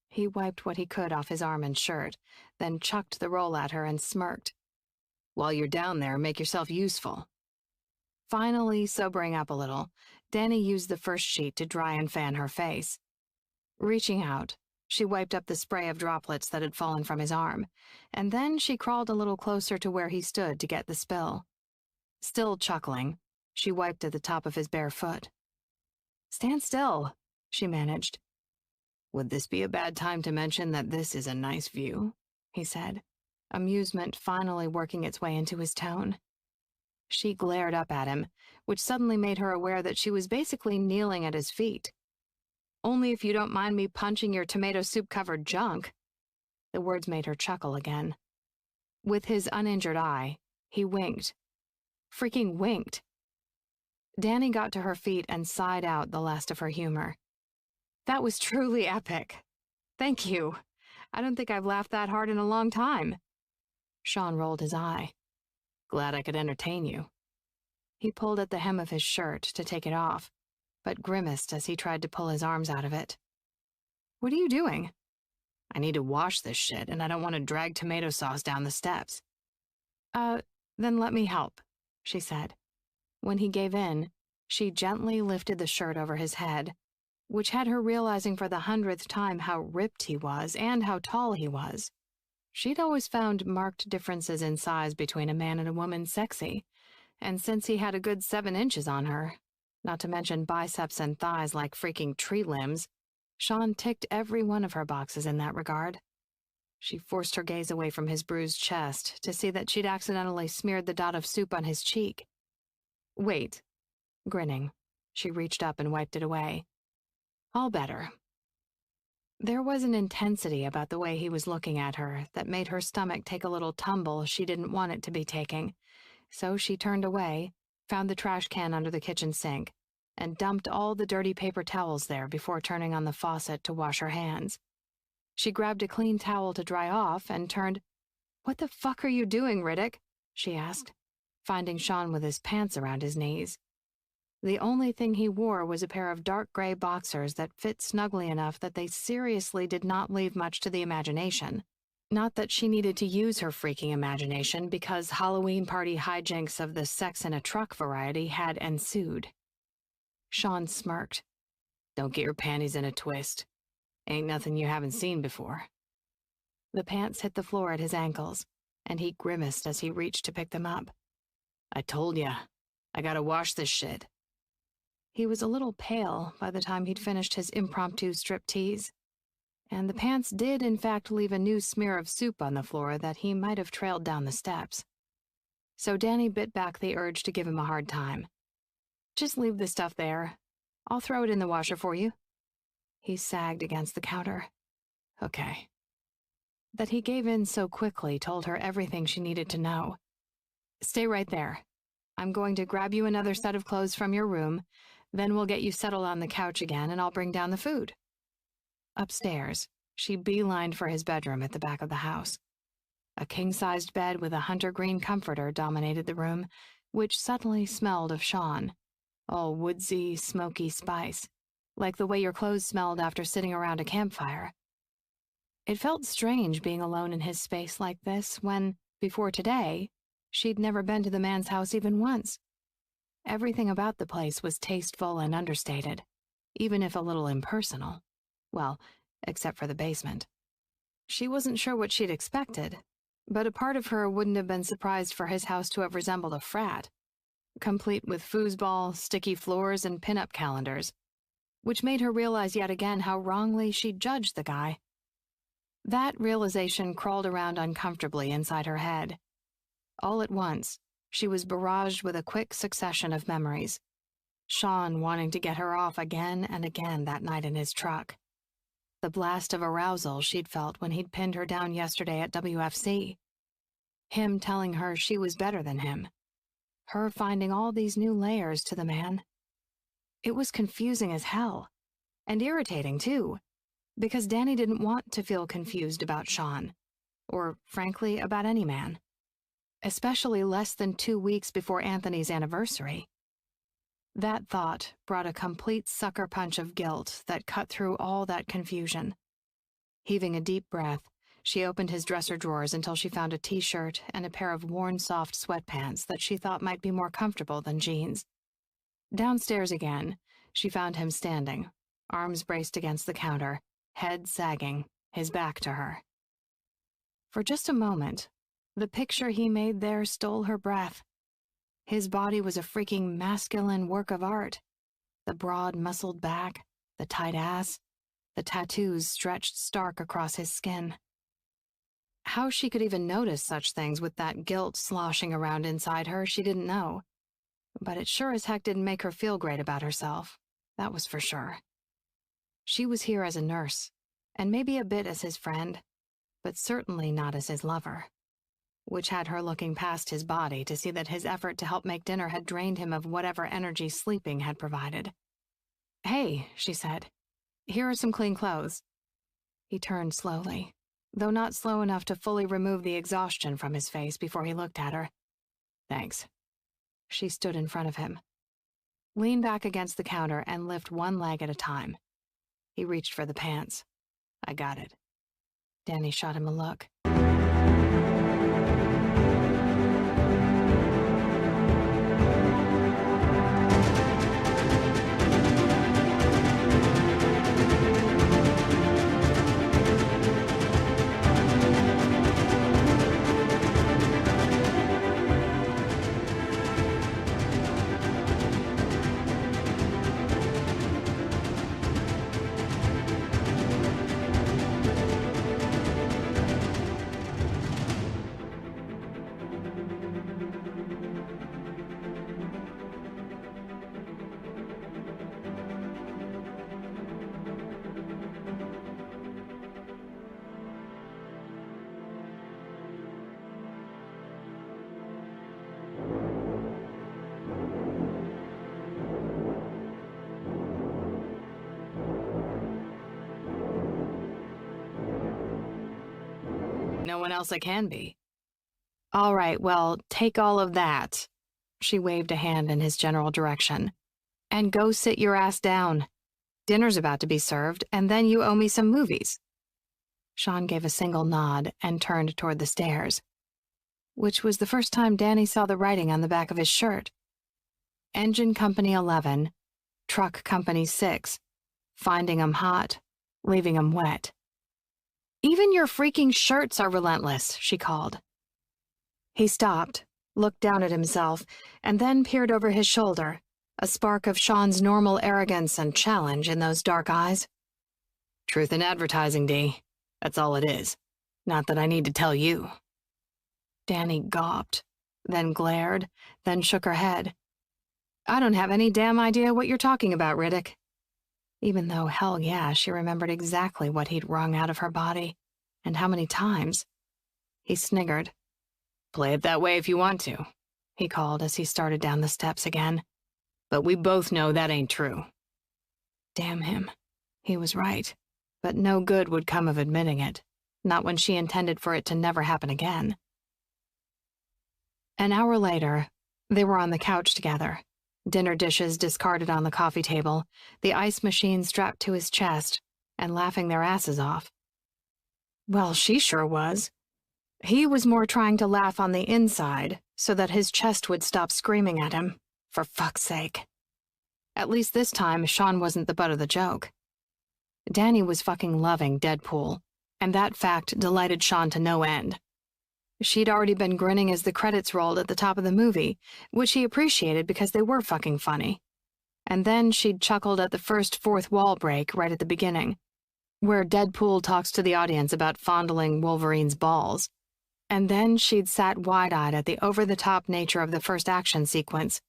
A: He wiped what he could off his arm and shirt, then chucked the roll at her and smirked. "While you're down there, make yourself useful." Finally sobering up a little, Danny used the first sheet to dry and fan her face. Reaching out, she wiped up the spray of droplets that had fallen from his arm, and then she crawled a little closer to where he stood to get the spill. Still chuckling, she wiped at the top of his bare foot. "Stand still," she managed. "Would this be a bad time to mention that this is a nice view?" he said, amusement finally working its way into his tone. She glared up at him, which suddenly made her aware that she was basically kneeling at his feet. "Only if you don't mind me punching your tomato soup-covered junk." The words made her chuckle again. With his uninjured eye, he winked. Freaking winked. Danny got to her feet and sighed out the last of her humor. "That was truly epic. Thank you. I don't think I've laughed that hard in a long time." Sean rolled his eye. "Glad I could entertain you." He pulled at the hem of his shirt to take it off, but grimaced as he tried to pull his arms out of it. "What are you doing?" "I need to wash this shit, and I don't want to drag tomato sauce down the steps." Then let me help," she said. When he gave in, she gently lifted the shirt over his head, which had her realizing for the 100th time how ripped he was and how tall he was. She'd always found marked differences in size between a man and a woman sexy, and since he had a good 7 inches on her, not to mention biceps and thighs like freaking tree limbs, Sean ticked every one of her boxes in that regard. She forced her gaze away from his bruised chest to see that she'd accidentally smeared the dot of soup on his cheek. "Wait." Grinning, she reached up and wiped it away. "All better." There was an intensity about the way he was looking at her that made her stomach take a little tumble she didn't want it to be taking, so she turned away, found the trash can under the kitchen sink, and dumped all the dirty paper towels there before turning on the faucet to wash her hands. She grabbed a clean towel to dry off and turned. "What the fuck are you doing, Riddick?" she asked, finding Sean with his pants around his knees. The only thing he wore was a pair of dark gray boxers that fit snugly enough that they seriously did not leave much to the imagination. Not that she needed to use her freaking imagination, because Halloween party hijinks of the sex-in-a-truck variety had ensued. Sean smirked. "Don't get your panties in a twist. Ain't nothing you haven't seen before." The pants hit the floor at his ankles, and he grimaced as he reached to pick them up. "I told ya. I gotta wash this shit." He was a little pale by the time he'd finished his impromptu striptease, and the pants did in fact leave a new smear of soup on the floor that he might have trailed down the steps. So Danny bit back the urge to give him a hard time. "Just leave the stuff there. I'll throw it in the washer for you.
B: He sagged against the counter.
A: Okay.
B: That he gave in so quickly told her everything she needed to know.
A: Stay right there. I'm going to grab you another set of clothes from your room, then we'll get you settled on the couch again and I'll bring down the food.
B: Upstairs, she beelined for his bedroom at the back of the house. A king-sized bed with a hunter green comforter dominated the room, which suddenly smelled of Sean, all woodsy, smoky spice, like the way your clothes smelled after sitting around a campfire. It felt strange being alone in his space like this when, before today, she'd never been to the man's house even once. Everything about the place was tasteful and understated, even if a little impersonal. Well, except for the basement. She wasn't sure what she'd expected, but a part of her wouldn't have been surprised for his house to have resembled a frat, complete with foosball, sticky floors, and pin-up calendars, which made her realize yet again how wrongly she'd judged the guy. That realization crawled around uncomfortably inside her head. All at once, she was barraged with a quick succession of memories. Sean wanting to get her off again and again that night in his truck. The blast of arousal she'd felt when he'd pinned her down yesterday at WFC. Him telling her she was better than him. Her finding all these new layers to the man. It was confusing as hell. And irritating, too. Because Danny didn't want to feel confused about Sean. Or, frankly, about any man. Especially less than 2 weeks before Anthony's anniversary. That thought brought a complete sucker punch of guilt that cut through all that confusion. Heaving a deep breath, she opened his dresser drawers until she found a t-shirt and a pair of worn soft sweatpants that she thought might be more comfortable than jeans. Downstairs again, she found him standing, arms braced against the counter, head sagging, his back to her. For just a moment, the picture he made there stole her breath. His body was a freaking masculine work of art. The broad, muscled back, the tight ass, the tattoos stretched stark across his skin. How she could even notice such things with that guilt sloshing around inside her, she didn't know. But it sure as heck didn't make her feel great about herself. That was for sure. She was here as a nurse, and maybe a bit as his friend, but certainly not as his lover. Which had her looking past his body to see that his effort to help make dinner had drained him of whatever energy sleeping had provided. "Hey," she said, "here are some clean clothes." He turned slowly, though not slow enough to fully remove the exhaustion from his face before he looked at her. "Thanks." She stood in front of him. "Lean back against the counter and lift one leg at a time." He reached for the pants. "I got it." Danny shot him a look.
A: No one else I can be.
B: "All right, well, take all of that." She waved a hand in his general direction. "And go sit your ass down. Dinner's about to be served, and then you owe me some movies." Sean gave a single nod and turned toward the stairs, which was the first time Danny saw the writing on the back of his shirt. Engine Company 11, Truck Company 6, finding 'em hot, leaving 'em wet. "Even your freaking shirts are relentless," she called. He stopped, looked down at himself, and then peered over his shoulder, a spark of Sean's normal arrogance and challenge in those dark eyes.
A: "Truth in advertising, Dee. That's all it is. Not that I need to tell you."
B: Danny gawped, then glared, then shook her head.
A: I don't have any damn idea what you're talking about, Riddick. Even though, hell yeah, she remembered exactly what he'd wrung out of her body, and how many times. He sniggered. Play it that way if you want to, he called as he started down the steps again. But we both know that ain't true. Damn him. He was right. But no good would come of admitting it, not when she intended for it to never happen again. An hour later, they were on the couch together, dinner dishes discarded on the coffee table, the ice machine strapped to his chest, and laughing their asses off. Well, she sure was. He was more trying to laugh on the inside so that his chest would stop screaming at him, for fuck's sake. At least this time, Sean wasn't the butt of the joke. Danny was fucking loving Deadpool, and that fact delighted Sean to no end. She'd already been grinning as the credits rolled at the top of the movie, which he appreciated because they were fucking funny. And then she'd chuckled at the first fourth wall break right at the beginning, where Deadpool talks to the audience about fondling Wolverine's balls. And then she'd sat wide-eyed at the over-the-top nature of the first action sequence,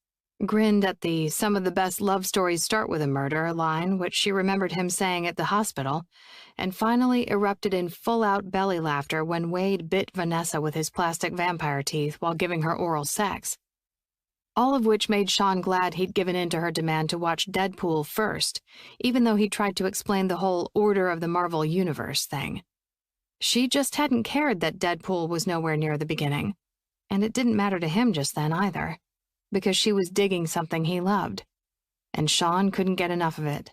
A: grinned at the "some of the best love stories start with a murder" line, which she remembered him saying at the hospital, and finally erupted in full-out belly laughter when Wade bit Vanessa with his plastic vampire teeth while giving her oral sex. All of which made Sean glad he'd given in to her demand to watch Deadpool first, even though he tried to explain the whole Order of the Marvel Universe thing. She just hadn't cared that Deadpool was nowhere near the beginning, and it didn't matter to him just then either, because she was digging something he loved, and Sean couldn't get enough of it.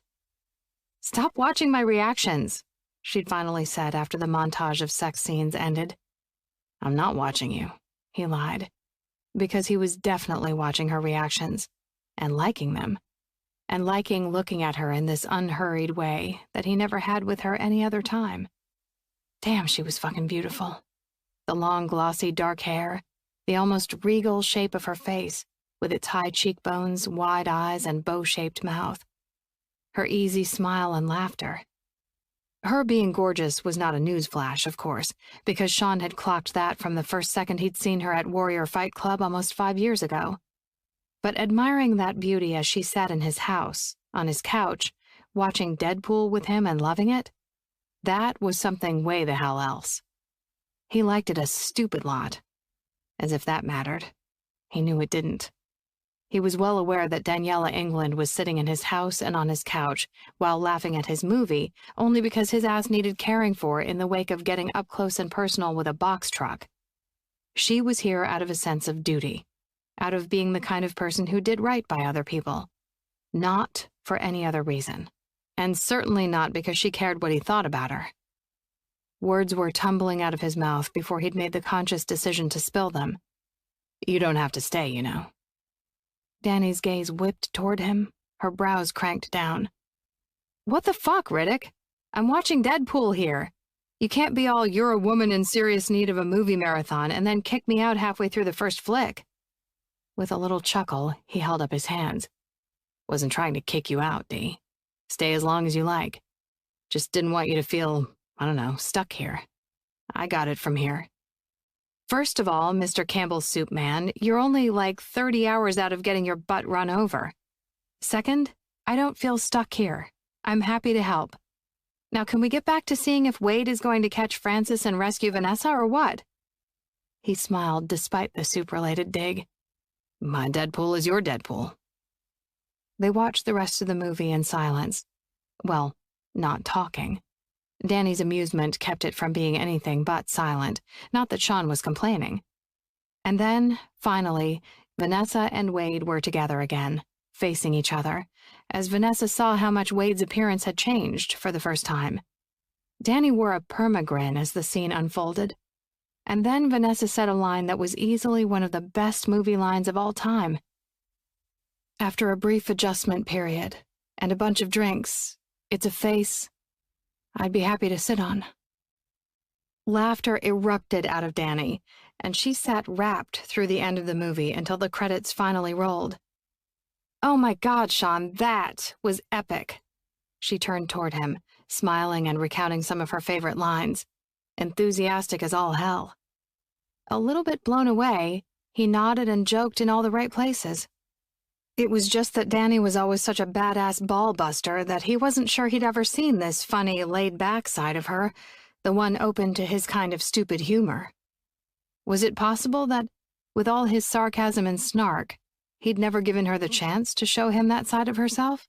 A: "Stop watching my reactions," she'd finally said after the montage of sex scenes ended. "I'm not watching you," he lied, because he was definitely watching her reactions, and liking them, and liking looking at her in this unhurried way that he never had with her any other time. Damn, she was fucking beautiful. The long, glossy, dark hair, the almost regal shape of her face, with its high cheekbones, wide eyes, and bow-shaped mouth. Her easy smile and laughter. Her being gorgeous was not a newsflash, of course, because Sean had clocked that from the first second he'd seen her at Warrior Fight Club almost 5 years ago. But admiring that beauty as she sat in his house, on his couch, watching Deadpool with him and loving it, that was something way the hell else. He liked it a stupid lot. As if that mattered. He knew it didn't. He was well aware that Daniela England was sitting in his house and on his couch while laughing at his movie only because his ass needed caring for in the wake of getting up close and personal with a box truck. She was here out of a sense of duty, out of being the kind of person who did right by other people. Not for any other reason. And certainly not because she cared what he thought about her. Words were tumbling out of his mouth before he'd made the conscious decision to spill them. "You don't have to stay, you know." Danny's gaze whipped toward him, her brows cranked down. "What the fuck, Riddick? I'm watching Deadpool here. You can't be all 'you're a woman in serious need of a movie marathon' and then kick me out halfway through the first flick." With a little chuckle, he held up his hands. "Wasn't trying to kick you out, Dee. Stay as long as you like. Just didn't want you to feel, I don't know, stuck here. I got it from here. First of all, Mr. Campbell's Soup Man, you're only like 30 hours out of getting your butt run over. Second, I don't feel stuck here. I'm happy to help. Now can we get back to seeing if Wade is going to catch Francis and rescue Vanessa or what?" He smiled despite the soup-related dig. "My Deadpool is your Deadpool." They watched the rest of the movie in silence. Well, not talking. Danny's amusement kept it from being anything but silent, not that Sean was complaining. And then, finally, Vanessa and Wade were together again, facing each other, as Vanessa saw how much Wade's appearance had changed for the first time. Danny wore a perma-grin as the scene unfolded. And then Vanessa said a line that was easily one of the best movie lines of all time. After a brief adjustment period, and a bunch of drinks, it's a face I'd be happy to sit on. Laughter erupted out of Danny, and she sat rapt through the end of the movie until the credits finally rolled. "Oh my God, Sean, that was epic." She turned toward him, smiling and recounting some of her favorite lines, enthusiastic as all hell. A little bit blown away, he nodded and joked in all the right places. It was just that Danny was always such a badass ball-buster that he wasn't sure he'd ever seen this funny, laid-back side of her, the one open to his kind of stupid humor. Was it possible that, with all his sarcasm and snark, he'd never given her the chance to show him that side of herself?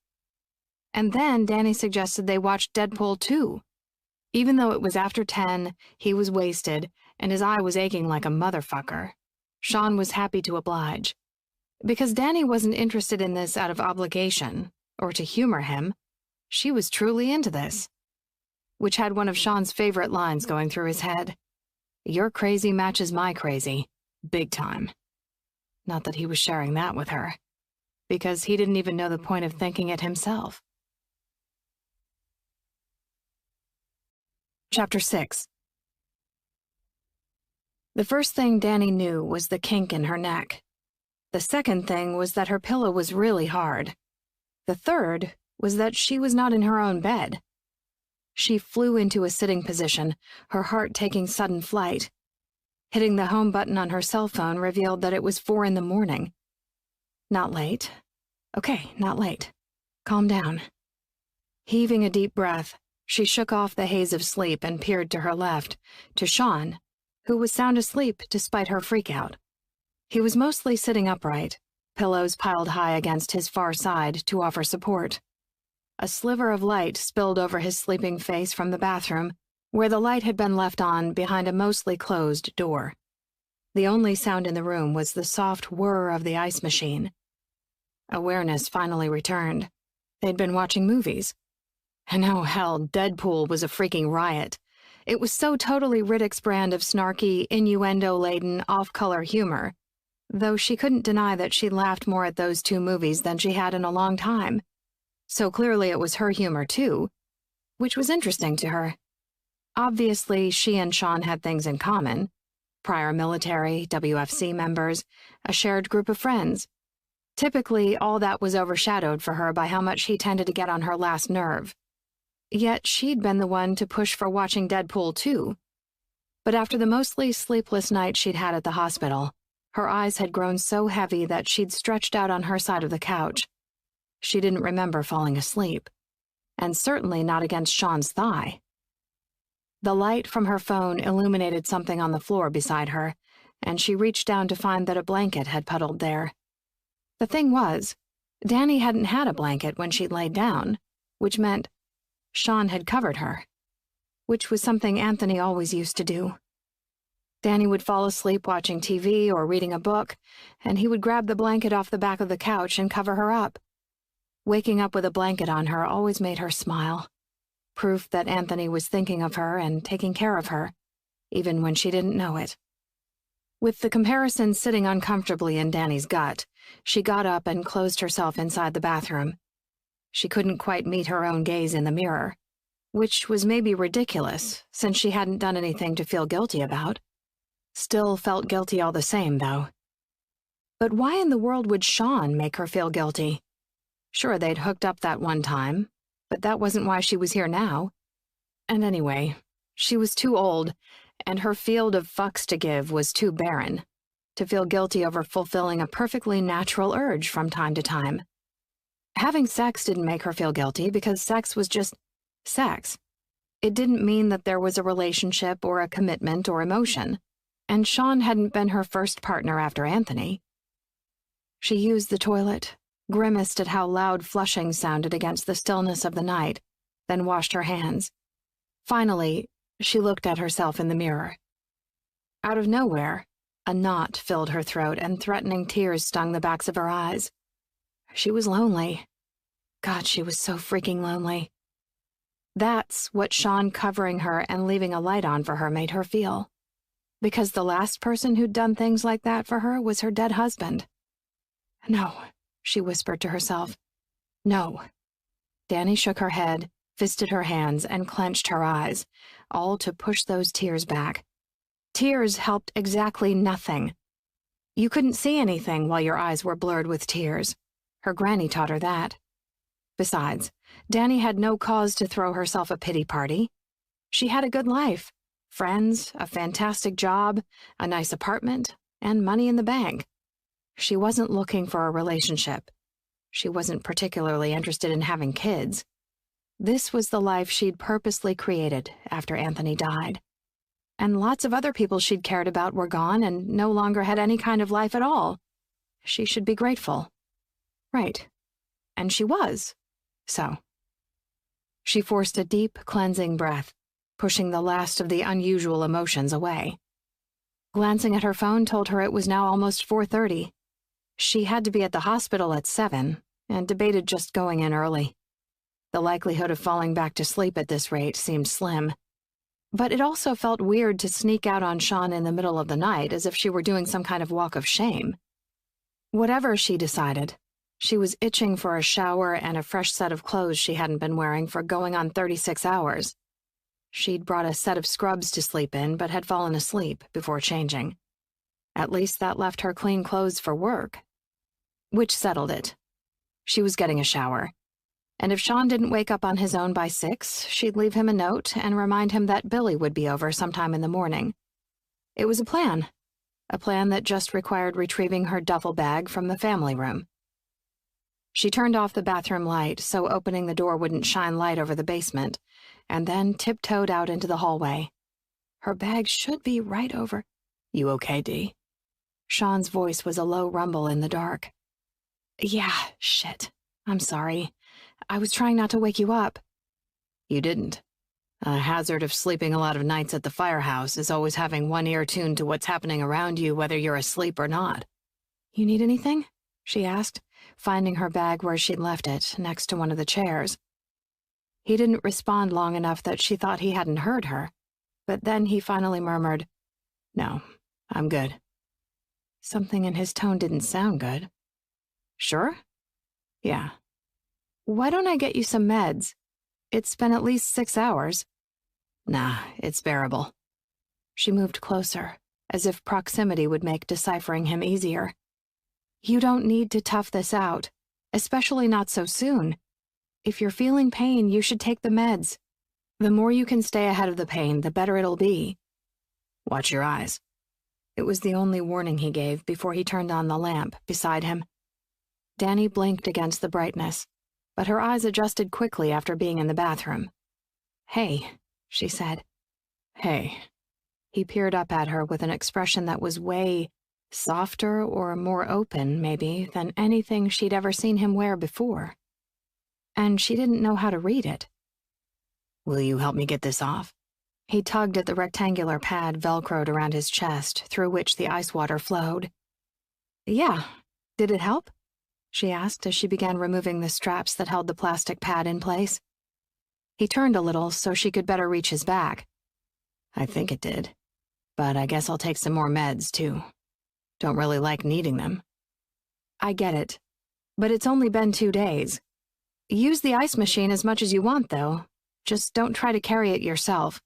A: And then Danny suggested they watch Deadpool 2. Even though it was after 10, he was wasted, and his eye was aching like a motherfucker. Sean was happy to oblige. Because Danny wasn't interested in this out of obligation, or to humor him. She was truly into this. Which had one of Sean's favorite lines going through his head. Your crazy matches my crazy. Big time. Not that he was sharing that with her. Because he didn't even know the point of thinking it himself. Chapter 6. The first thing Danny knew was the kink in her neck. The second thing was that her pillow was really hard. The third was that she was not in her own bed. She flew into a sitting position, her heart taking sudden flight. Hitting the home button on her cell phone revealed that it was 4 a.m. Not late. Okay, not late. Calm down. Heaving a deep breath, she shook off the haze of sleep and peered to her left, to Sean, who was sound asleep despite her freakout. He was mostly sitting upright, pillows piled high against his far side to offer support. A sliver of light spilled over his sleeping face from the bathroom, where the light had been left on behind a mostly closed door. The only sound in the room was the soft whir of the ice machine. Awareness finally returned. They'd been watching movies. And oh hell, Deadpool was a freaking riot. It was so totally Riddick's brand of snarky, innuendo-laden, off-color humor, though she couldn't deny that she'd laughed more at those 2 movies than she had in a long time. So clearly it was her humor, too, which was interesting to her. Obviously, she and Sean had things in common. Prior military, WFC members, a shared group of friends. Typically, all that was overshadowed for her by how much he tended to get on her last nerve. Yet she'd been the one to push for watching Deadpool 2. But after the mostly sleepless night she'd had at the hospital, her eyes had grown so heavy that she'd stretched out on her side of the couch. She didn't remember falling asleep, and certainly not against Sean's thigh. The light from her phone illuminated something on the floor beside her, and she reached down to find that a blanket had puddled there. The thing was, Danny hadn't had a blanket when she'd laid down, which meant Sean had covered her, which was something Anthony always used to do. Danny would fall asleep watching TV or reading a book, and he would grab the blanket off the back of the couch and cover her up. Waking up with a blanket on her always made her smile, proof that Anthony was thinking of her and taking care of her, even when she didn't know it. With the comparison sitting uncomfortably in Danny's gut, she got up and closed herself inside the bathroom. She couldn't quite meet her own gaze in the mirror, which was maybe ridiculous since she hadn't done anything to feel guilty about. Still felt guilty all the same, though. But why in the world would Sean make her feel guilty? Sure, they'd hooked up that one time, but that wasn't why she was here now. And anyway, she was too old, and her field of fucks to give was too barren, to feel guilty over fulfilling a perfectly natural urge from time to time. Having sex didn't make her feel guilty because sex was just sex. It didn't mean that there was a relationship or a commitment or emotion, and Sean hadn't been her first partner after Anthony. She used the toilet, grimaced at how loud flushing sounded against the stillness of the night, then washed her hands. Finally, she looked at herself in the mirror. Out of nowhere, a knot filled her throat and threatening tears stung the backs of her eyes. She was lonely. God, she was so freaking lonely. That's what Sean covering her and leaving a light on for her made her feel. Because the last person who'd done things like that for her was her dead husband. No, she whispered to herself. No. Danny shook her head, fisted her hands, and clenched her eyes, all to push those tears back. Tears helped exactly nothing. You couldn't see anything while your eyes were blurred with tears. Her granny taught her that. Besides, Danny had no cause to throw herself a pity party. She had a good life, friends, a fantastic job, a nice apartment, and money in the bank. She wasn't looking for a relationship, She wasn't particularly interested in having kids. This was the life she'd purposely created after Anthony died. And lots of other people she'd cared about were gone and no longer had any kind of life at all. She should be grateful. Right. And she was. So. She forced a deep, cleansing breath, pushing the last of the unusual emotions away. Glancing at her phone told her it was now almost 4:30. She had to be at the hospital at 7, and debated just going in early. The likelihood of falling back to sleep at this rate seemed slim. But it also felt weird to sneak out on Sean in the middle of the night as if she were doing some kind of walk of shame. Whatever she decided, she was itching for a shower and a fresh set of clothes she hadn't been wearing for going on 36 hours. She'd brought a set of scrubs to sleep in, but had fallen asleep before changing. At least that left her clean clothes for work. Which settled it. She was getting a shower. And if Sean didn't wake up on his own by 6, she'd leave him a note and remind him that Billy would be over sometime in the morning. It was a plan that just required retrieving her duffel bag from the family room. She turned off the bathroom light so opening the door wouldn't shine light over the basement, and then tiptoed out into the hallway. Her bag should be right over. "You okay, Dee?" Sean's voice was a low rumble in the dark. "Yeah, shit. I'm sorry. I was trying not to wake you up." "You didn't. A hazard of sleeping a lot of nights at the firehouse is always having one ear tuned to what's happening around you whether you're asleep or not." "You need anything?" she asked, finding her bag where she'd left it, next to one of the chairs. He didn't respond long enough that she thought he hadn't heard her, but then he finally murmured, "No, I'm good." Something in his tone didn't sound good. "Sure?" "Yeah." "Why don't I get you some meds? It's been at least 6 hours." "Nah, it's bearable." She moved closer, as if proximity would make deciphering him easier. "You don't need to tough this out, especially not so soon. If you're feeling pain, you should take the meds. The more you can stay ahead of the pain, the better it'll be." "Watch your eyes." It was the only warning he gave before he turned on the lamp beside him. Danny blinked against the brightness, but her eyes adjusted quickly after being in the bathroom. "Hey," she said. "Hey." He peered up at her with an expression that was way softer or more open, maybe, than anything she'd ever seen him wear before. And she didn't know how to read it. "Will you help me get this off?" He tugged at the rectangular pad velcroed around his chest, through which the ice water flowed. "Yeah. Did it help?" she asked as she began removing the straps that held the plastic pad in place. He turned a little so she could better reach his back. "I think it did. But I guess I'll take some more meds, too. Don't really like needing them." "I get it. But it's only been 2 days. Use the ice machine as much as you want, though. Just don't try to carry it yourself.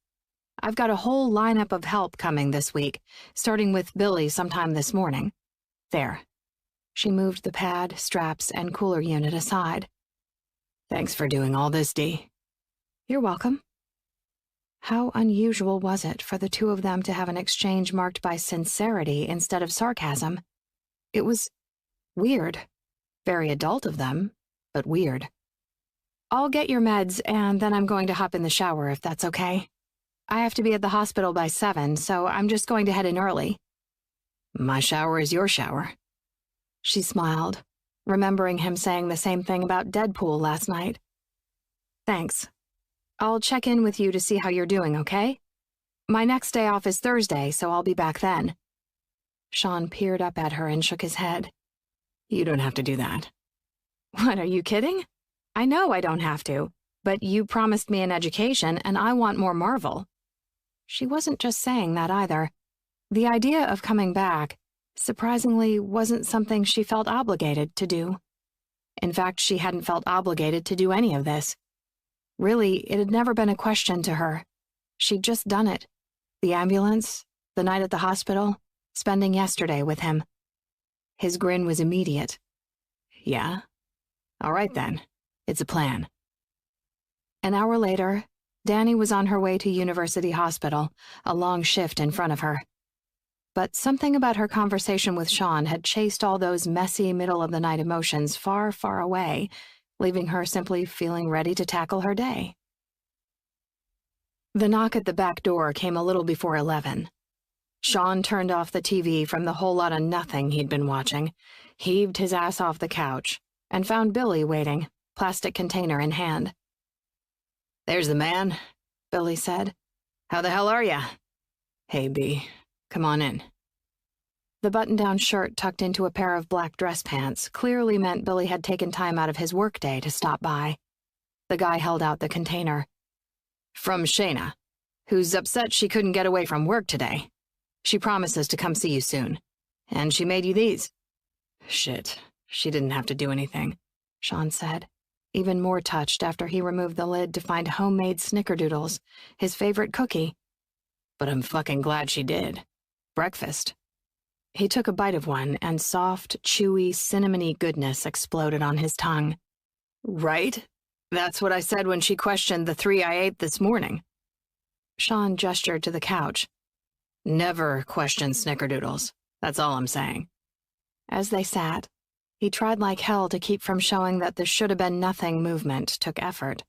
A: I've got a whole lineup of help coming this week, starting with Billy sometime this morning. There." She moved the pad, straps, and cooler unit aside. "Thanks for doing all this, Dee." "You're welcome." How unusual was it for the two of them to have an exchange marked by sincerity instead of sarcasm? It was weird. Very adult of them, but weird. "I'll get your meds, and then I'm going to hop in the shower if that's okay. I have to be at the hospital by 7, so I'm just going to head in early." "My shower is your shower." She smiled, remembering him saying the same thing about Deadpool last night. "Thanks. I'll check in with you to see how you're doing, okay? My next day off is Thursday, so I'll be back then." Sean peered up at her and shook his head. "You don't have to do that." "What, are you kidding? I know I don't have to, but you promised me an education, and I want more Marvel." She wasn't just saying that either. The idea of coming back, surprisingly, wasn't something she felt obligated to do. In fact, she hadn't felt obligated to do any of this. Really, it had never been a question to her. She'd just done it. The ambulance, the night at the hospital, spending yesterday with him. His grin was immediate. "Yeah? All right then. It's a plan." An hour later, Danny was on her way to University Hospital, a long shift in front of her. but something about her conversation with Sean had chased all those messy middle-of-the-night emotions far, far away, leaving her simply feeling ready to tackle her day. The knock at the back door came a little before 11. Sean turned off the TV from the whole lot of nothing he'd been watching, heaved his ass off the couch, and found Billy waiting, plastic container in hand.
B: "There's the man,"
A: Billy said.
B: "How the hell are ya?" "Hey, B, come on in."
A: The button-down shirt tucked into a pair of black dress pants clearly meant Billy had taken time out of his workday to stop by. The guy held out the container.
B: "From Shayna, who's upset she couldn't get away from work today. She promises to come see you soon. And she made you these."
A: "Shit, she didn't have to do anything," Sean said, even more touched after he removed the lid to find homemade snickerdoodles, his favorite cookie.
B: "But I'm fucking glad she did. Breakfast."
A: He took a bite of one, and soft, chewy, cinnamony goodness exploded on his tongue.
B: "Right? That's what I said when she questioned the 3 I ate this morning."
A: Sean gestured to the couch.
B: "Never question snickerdoodles. That's all I'm saying."
A: As they sat, he tried like hell to keep from showing that the should-have-been-nothing movement took effort.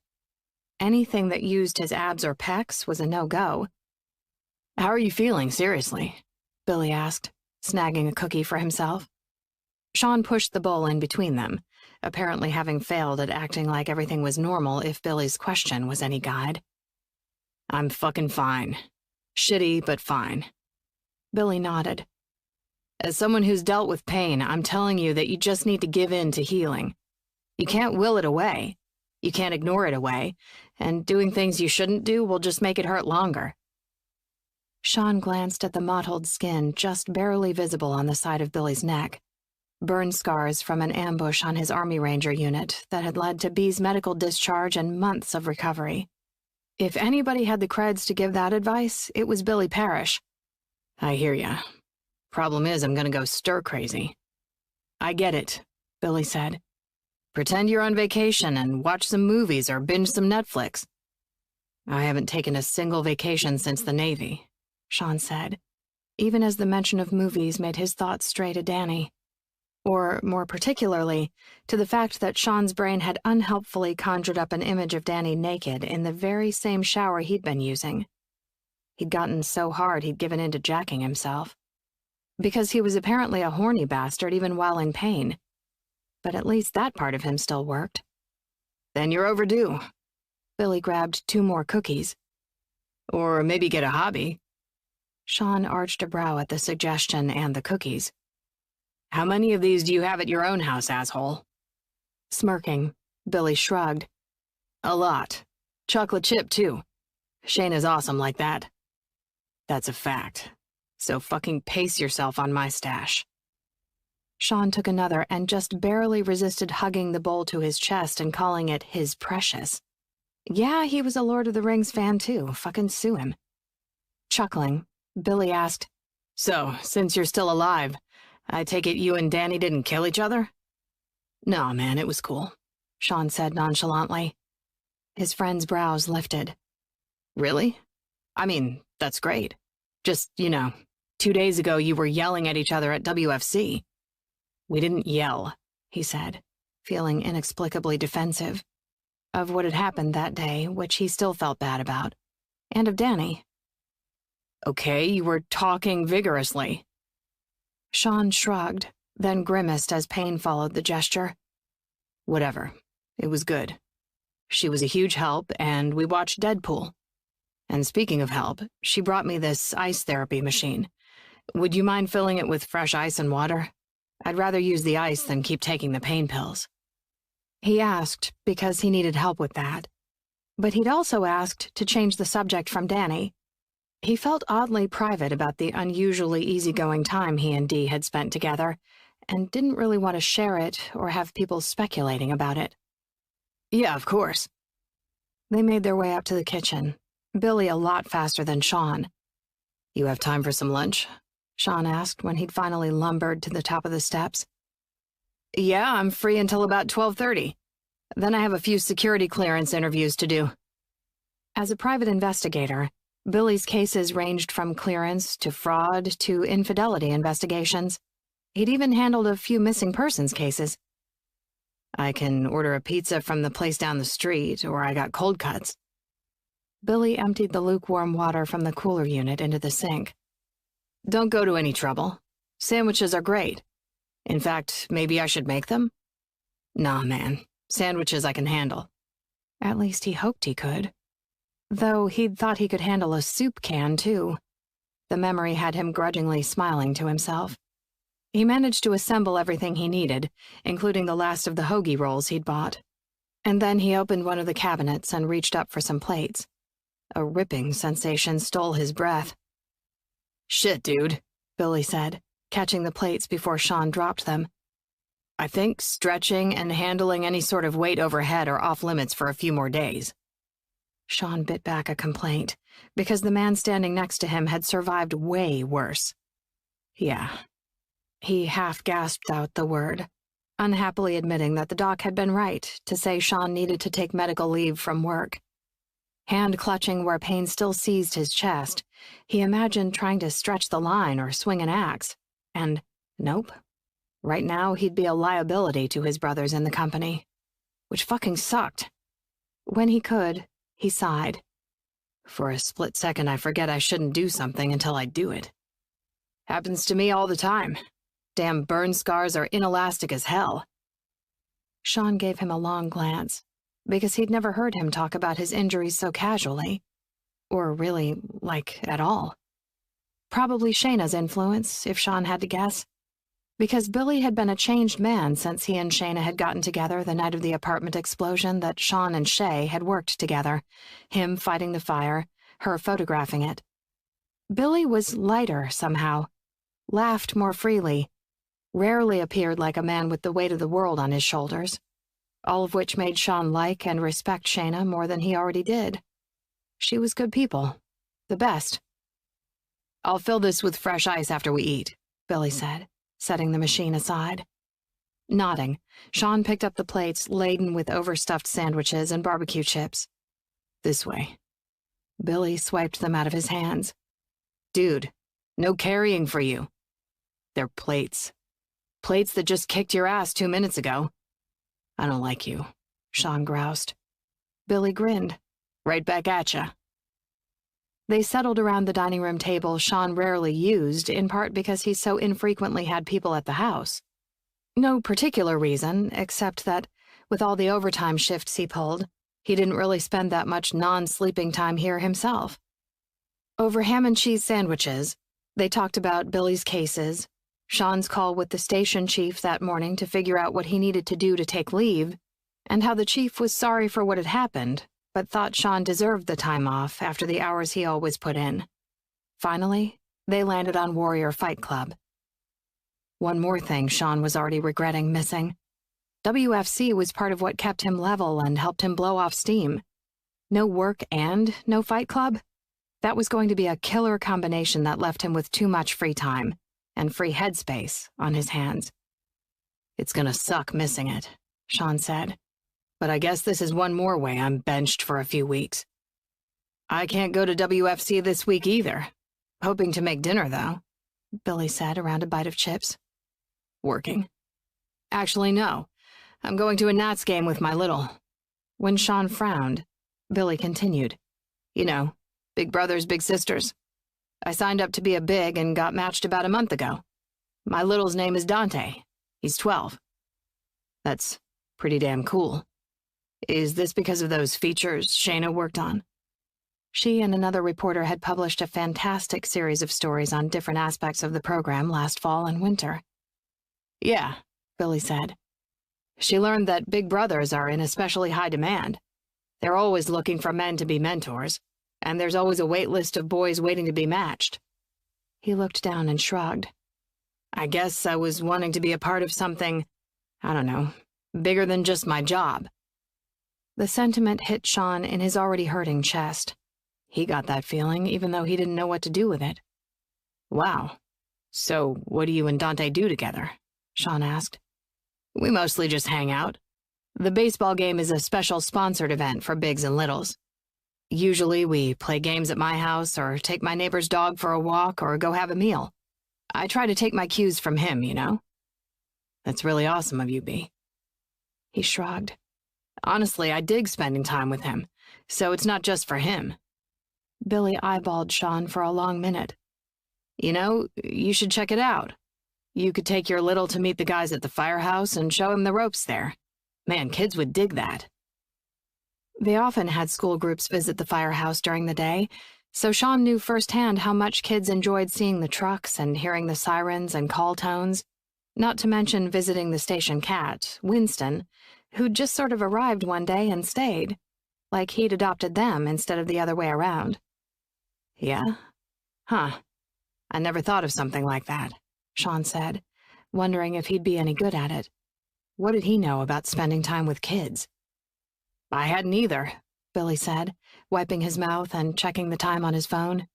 A: Anything that used his abs or pecs was a no-go.
B: "How are you feeling, seriously?"
A: Billy asked, snagging a cookie for himself. Sean pushed the bowl in between them, apparently having failed at acting like everything was normal if Billy's question was any guide.
B: "I'm fucking fine. Shitty, but fine."
A: Billy nodded.
B: "As someone who's dealt with pain, I'm telling you that you just need to give in to healing. You can't will it away. You can't ignore it away, and doing things you shouldn't do will just make it hurt longer."
A: Sean glanced at the mottled skin just barely visible on the side of Billy's neck, burn scars from an ambush on his Army Ranger unit that had led to B's medical discharge and months of recovery. If anybody had the creds to give that advice, it was Billy Parrish.
B: "I hear ya. Problem is, I'm gonna go stir-crazy."
A: "I get it," Billy said.
B: "Pretend you're on vacation and watch some movies or binge some Netflix."
A: "I haven't taken a single vacation since the Navy," Sean said, even as the mention of movies made his thoughts stray to Danny. Or, more particularly, to the fact that Sean's brain had unhelpfully conjured up an image of Danny naked in the very same shower he'd been using. He'd gotten so hard he'd given in to jacking himself. Because he was apparently a horny bastard even while in pain. But at least that part of him still worked.
B: "Then you're overdue."
A: Billy grabbed 2 more cookies.
B: "Or maybe get a hobby."
A: Sean arched a brow at the suggestion and the cookies.
B: "How many of these do you have at your own house, asshole?"
A: Smirking, Billy shrugged.
B: "A lot. Chocolate chip, too. Shayna's awesome like that." "That's a fact. So fucking pace yourself on my stash."
A: Sean took another and just barely resisted hugging the bowl to his chest and calling it his precious. Yeah, he was a Lord of the Rings fan too. Fucking sue him. Chuckling, Billy asked,
B: "So, since you're still alive, I take it you and Danny didn't kill each other?"
A: "No, man, it was cool," Sean said nonchalantly. His friend's brows lifted.
B: "Really? I mean, that's great. Just, 2 days ago you were yelling at each other at WFC."
A: "We didn't yell," he said, feeling inexplicably defensive. Of what had happened that day, which he still felt bad about. And of Danny.
B: "Okay, you were talking vigorously."
A: Sean shrugged, then grimaced as pain followed the gesture.
B: "Whatever. It was good. She was a huge help, and we watched Deadpool. And speaking of help, she brought me this ice therapy machine. Would you mind filling it with fresh ice and water? I'd rather use the ice than keep taking the pain pills."
A: He asked because he needed help with that. But he'd also asked to change the subject from Danny. He felt oddly private about the unusually easygoing time he and Dee had spent together, and didn't really want to share it or have people speculating about it.
B: "Yeah, of course."
A: They made their way up to the kitchen, Billy a lot faster than Sean.
B: "You have time for some lunch?"
A: Sean asked when he'd finally lumbered to the top of the steps.
B: "Yeah, I'm free until about 12:30. Then I have a few security clearance interviews to do."
A: As a private investigator, Billy's cases ranged from clearance to fraud to infidelity investigations. He'd even handled a few missing persons cases.
B: I can order a pizza from the place down the street, or I got cold cuts.
A: Billy emptied the lukewarm water from the cooler unit into the sink.
B: Don't go to any trouble. Sandwiches are great. In fact, maybe I should make them? Nah, man. Sandwiches I can handle.
A: At least he hoped he could. Though he'd thought he could handle a soup can, too. The memory had him grudgingly smiling to himself. He managed to assemble everything he needed, including the last of the hoagie rolls he'd bought. And then he opened one of the cabinets and reached up for some plates. A ripping sensation stole his breath.
B: Shit, dude,
A: Billy said, catching the plates before Sean dropped them.
B: I think stretching and handling any sort of weight overhead are off limits for a few more days.
A: Sean bit back a complaint, because the man standing next to him had survived way worse.
B: Yeah.
A: He half-gasped out the word, unhappily admitting that the doc had been right to say Sean needed to take medical leave from work. Hand clutching where pain still seized his chest, he imagined trying to stretch the line or swing an axe, and nope. Right now, he'd be a liability to his brothers in the company, which fucking sucked. When he could, he sighed.
B: For a split second, I forget I shouldn't do something until I do it. Happens to me all the time. Damn burn scars are inelastic as hell.
A: Sean gave him a long glance, because he'd never heard him talk about his injuries so casually. Or really, at all. Probably Shayna's influence, if Sean had to guess. Because Billy had been a changed man since he and Shayna had gotten together the night of the apartment explosion that Sean and Shay had worked together, him fighting the fire, her photographing it. Billy was lighter somehow, laughed more freely, rarely appeared like a man with the weight of the world on his shoulders, all of which made Sean like and respect Shayna more than he already did. She was good people, the best.
B: I'll fill this with fresh ice after we eat,
A: Billy said, setting the machine aside. Nodding, Sean picked up the plates laden with overstuffed sandwiches and barbecue chips.
B: This way.
A: Billy swiped them out of his hands.
B: Dude, no carrying for you. They're plates. Plates that just kicked your ass 2 minutes ago. I don't like you, Sean groused.
A: Billy grinned.
B: Right back at ya.
A: They settled around the dining room table Sean rarely used, in part because he so infrequently had people at the house. No particular reason, except that, with all the overtime shifts he pulled, he didn't really spend that much non-sleeping time here himself. Over ham and cheese sandwiches, they talked about Billy's cases, Sean's call with the station chief that morning to figure out what he needed to do to take leave, and how the chief was sorry for what had happened, but thought Sean deserved the time off after the hours he always put in. Finally, they landed on Warrior Fight Club. One more thing Sean was already regretting missing. WFC was part of what kept him level and helped him blow off steam. No work and no Fight Club? That was going to be a killer combination that left him with too much free time and free headspace on his hands.
B: It's gonna suck missing it, Sean said. But I guess this is one more way I'm benched for a few weeks. I can't go to WFC this week either. Hoping to make dinner, though,
A: Billy said around a bite of chips.
B: Working? Actually, no. I'm going to a Nats game with my little.
A: When Sean frowned, Billy continued.
B: You know, big brothers, big sisters. I signed up to be a big and got matched about a month ago. My little's name is Dante. He's 12. That's pretty damn cool. Is this because of those features Shayna worked on?
A: She and another reporter had published a fantastic series of stories on different aspects of the program last fall and winter.
B: Yeah, Billy said. She learned that big brothers are in especially high demand. They're always looking for men to be mentors, and there's always a wait list of boys waiting to be matched.
A: He looked down and shrugged.
B: I guess I was wanting to be a part of something, I don't know, bigger than just my job.
A: The sentiment hit Sean in his already hurting chest. He got that feeling even though he didn't know what to do with it.
B: Wow. So what do you and Dante do together? Sean asked. We mostly just hang out. The baseball game is a special sponsored event for bigs and littles. Usually we play games at my house or take my neighbor's dog for a walk or go have a meal. I try to take my cues from him, you know? That's really awesome of you, B. He shrugged. Honestly, I dig spending time with him, so it's not just for him. Billy eyeballed Sean for a long minute. You know, you should check it out. You could take your little to meet the guys at the firehouse and show him the ropes there. Man, kids would dig that. They often had school groups visit the firehouse during the day, so Sean knew firsthand how much kids enjoyed seeing the trucks and hearing the sirens and call tones, not to mention visiting the station cat, Winston, who'd just sort of arrived one day and stayed, like he'd adopted them instead of the other way around. Yeah? Huh. I never thought of something like that, Sean said, wondering if he'd be any good at it. What did he know about spending time with kids? I hadn't either, Billy said, wiping his mouth and checking the time on his phone.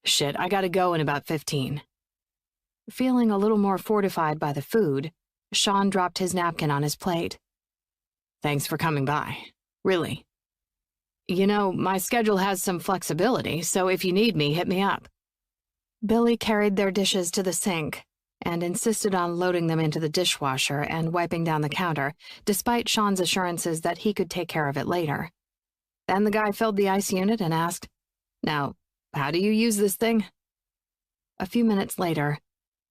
B: Shit, I gotta go in about 15. Feeling a little more fortified by the food, Sean dropped his napkin on his plate. Thanks for coming by. Really. You know, my schedule has some flexibility, so if you need me, hit me up. Billy carried their dishes to the sink and insisted on loading them into the dishwasher and wiping down the counter, despite Sean's assurances that he could take care of it later. Then the guy filled the ice unit and asked, "Now, how do you use this thing?" A few minutes later,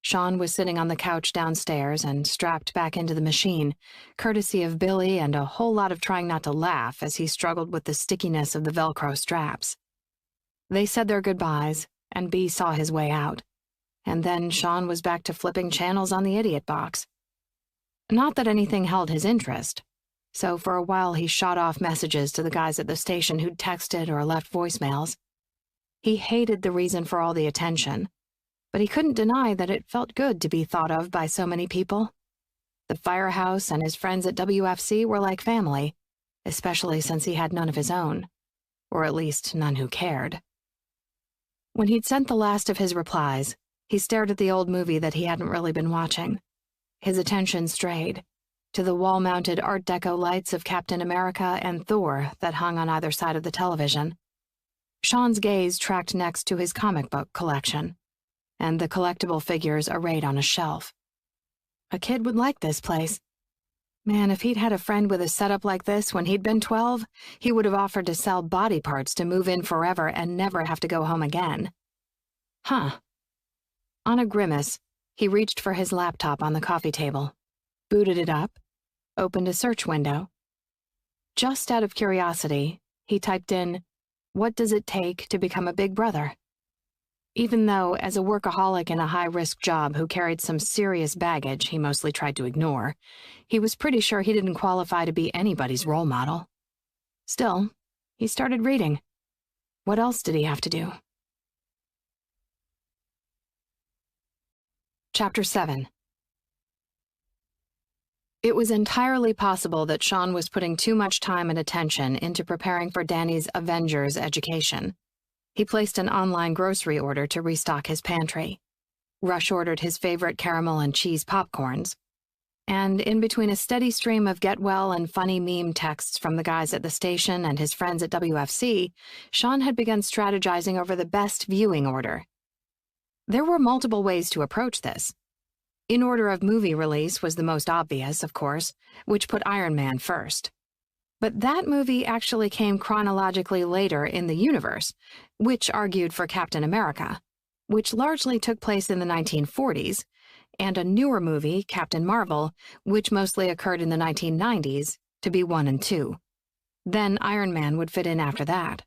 B: Sean was sitting on the couch downstairs and strapped back into the machine, courtesy of Billy and a whole lot of trying not to laugh as he struggled with the stickiness of the Velcro straps. They said their goodbyes, and B saw his way out. And then Sean was back to flipping channels on the idiot box. Not that anything held his interest, so for a while he shot off messages to the guys at the station who'd texted or left voicemails. He hated the reason for all the attention, but he couldn't deny that it felt good to be thought of by so many people. The firehouse and his friends at WFC were like family, especially since he had none of his own, or at least none who cared. When he'd sent the last of his replies, he stared at the old movie that he hadn't really been watching. His attention strayed to the wall-mounted Art Deco lights of Captain America and Thor that hung on either side of the television. Sean's gaze tracked next to his comic book collection, and the collectible figures arrayed on a shelf. A kid would like this place. Man, if he'd had a friend with a setup like this when he'd been 12, he would have offered to sell body parts to move in forever and never have to go home again. Huh. On a grimace, he reached for his laptop on the coffee table, booted it up, opened a search window. Just out of curiosity, he typed in, "What does it take to become a big brother?" Even though, as a workaholic in a high-risk job who carried some serious baggage he mostly tried to ignore, he was pretty sure he didn't qualify to be anybody's role model. Still, he started reading. What else did he have to do? Chapter 7. It was entirely possible that Sean was putting too much time and attention into preparing for Danny's Avengers education. He placed an online grocery order to restock his pantry, rush-ordered his favorite caramel and cheese popcorns, and in between a steady stream of get-well and funny meme texts from the guys at the station and his friends at WFC, Sean had begun strategizing over the best viewing order. There were multiple ways to approach this. In order of movie release was the most obvious, of course, which put Iron Man first. But that movie actually came chronologically later in the universe, which argued for Captain America, which largely took place in the 1940s, and a newer movie, Captain Marvel, which mostly occurred in the 1990s, to be 1 and 2. Then Iron Man would fit in after that.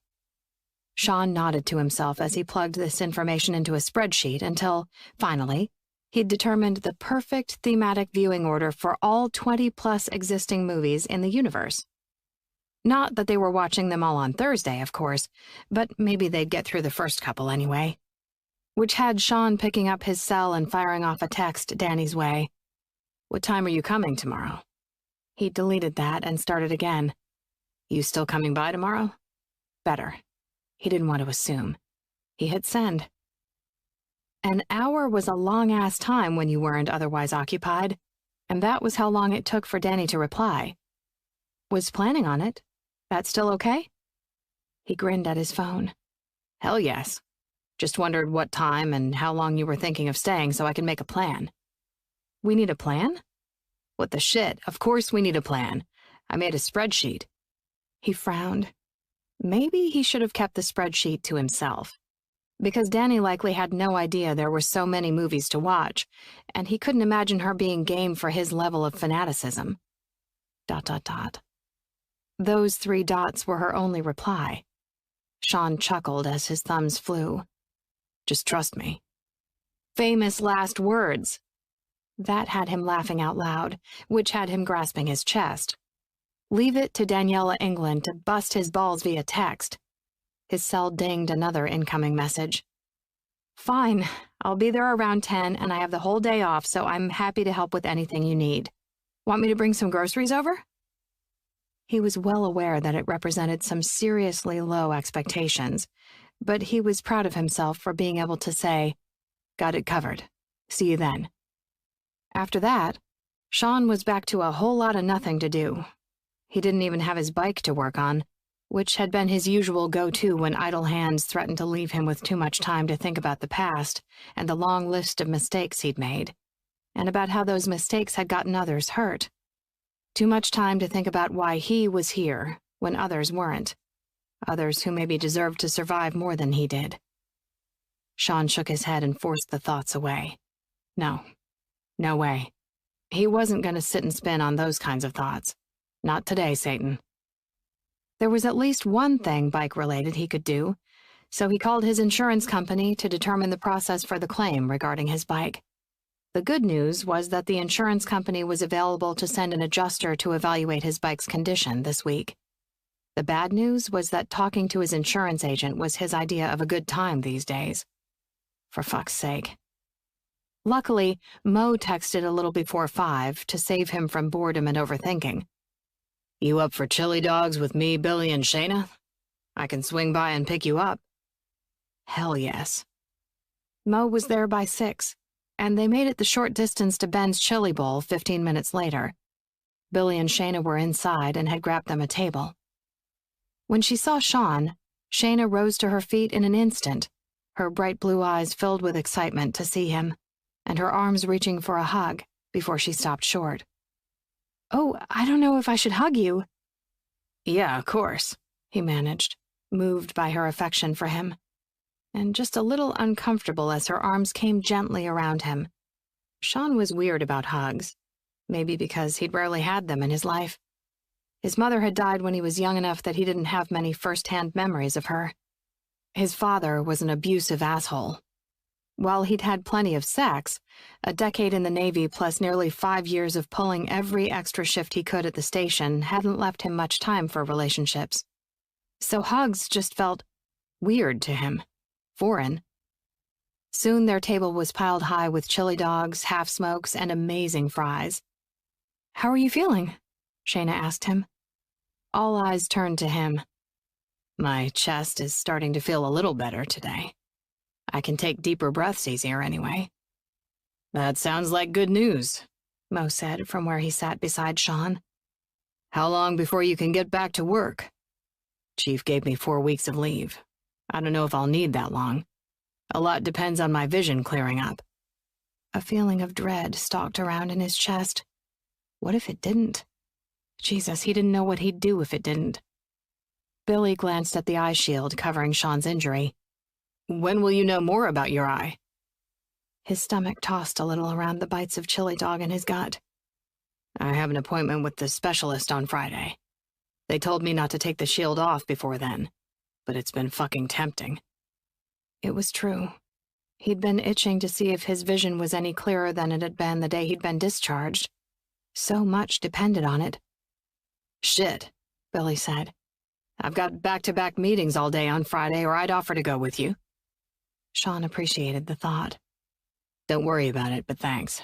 B: Sean nodded to himself as he plugged this information into a spreadsheet until, finally, he'd determined the perfect thematic viewing order for all 20-plus existing movies in the universe. Not that they were watching them all on Thursday, of course, but maybe they'd get through the first couple anyway. Which had Sean picking up his cell and firing off a text Danny's way. "What time are you coming tomorrow?" He deleted that and started again. "You still coming by tomorrow?" Better. He didn't want to assume. He hit send. An hour was a long-ass time when you weren't otherwise occupied, and that was how long it took for Danny to reply. Was planning on it. That still okay?
A: He grinned at his phone.
B: Hell yes. Just wondered what time and how long you were thinking of staying so I can make a plan.
A: We need a plan?
B: What the shit? Of course we need a plan. I made a spreadsheet.
A: He frowned. Maybe he should have kept the spreadsheet to himself, because Danny likely had no idea there were so many movies to watch, and he couldn't imagine her being game for his level of fanaticism. ... Those 3 dots were her only reply. Sean chuckled as his thumbs flew.
B: Just trust me.
A: Famous last words. That had him laughing out loud, which had him grasping his chest. Leave it to Daniela England to bust his balls via text. His cell dinged another incoming message. Fine, I'll be there around 10 and I have the whole day off, so I'm happy to help with anything you need. Want me to bring some groceries over? He was well aware that it represented some seriously low expectations, but he was proud of himself for being able to say, "Got it covered. See you then." After that, Sean was back to a whole lot of nothing to do. He didn't even have his bike to work on, which had been his usual go-to when idle hands threatened to leave him with too much time to think about the past and the long list of mistakes he'd made, and about how those mistakes had gotten others hurt. Too much time to think about why he was here when others weren't, others who maybe deserved to survive more than he did. Sean shook his head and forced the thoughts away. No way. He wasn't going to sit and spin on those kinds of thoughts. Not today, Satan. There was at least one thing bike-related he could do, so he called his insurance company to determine the process for the claim regarding his bike. The good news was that the insurance company was available to send an adjuster to evaluate his bike's condition this week. The bad news was that talking to his insurance agent was his idea of a good time these days. For fuck's sake. Luckily, Mo texted a little before 5 to save him from boredom and overthinking.
B: You up for chili dogs with me, Billy, and Shayna? I can swing by and pick you up.
A: Hell yes. Mo was there by 6, and they made it the short distance to Ben's Chili Bowl 15 minutes later. Billy and Shayna were inside and had grabbed them a table. When she saw Sean, Shayna rose to her feet in an instant, her bright blue eyes filled with excitement to see him, and her arms reaching for a hug before she stopped short. "Oh, I don't know if I should hug you."
B: "Yeah, of course,"
A: he managed, moved by her affection for him, and just a little uncomfortable as her arms came gently around him. Sean was weird about hugs, maybe because he'd rarely had them in his life. His mother had died when he was young enough that he didn't have many first-hand memories of her. His father was an abusive asshole. While he'd had plenty of sex, a decade in the Navy plus nearly 5 years of pulling every extra shift he could at the station hadn't left him much time for relationships. So hugs just felt weird to him, foreign. Soon their table was piled high with chili dogs, half-smokes, and amazing fries. "How are you feeling?" Shayna asked him. All eyes turned to him.
B: "My chest is starting to feel a little better today. I can take deeper breaths easier anyway." "That sounds like good news,"
A: Mo said from where he sat beside Sean.
B: "How long before you can get back to work?" "Chief gave me 4 weeks of leave. I don't know if I'll need that long. A lot depends on my vision clearing up."
A: A feeling of dread stalked around in his chest. What if it didn't? Jesus, he didn't know what he'd do if it didn't. Billy glanced at the eye shield covering Sean's injury.
B: "When will you know more about your eye?"
A: His stomach tossed a little around the bites of chili dog in his gut.
B: "I have an appointment with the specialist on Friday. They told me not to take the shield off before then, but it's been fucking tempting."
A: It was true. He'd been itching to see if his vision was any clearer than it had been the day he'd been discharged. So much depended on it.
B: "Shit," Billy said. "I've got back-to-back meetings all day on Friday, or I'd offer to go with you."
A: Sean appreciated the thought.
B: "Don't worry about it, but thanks.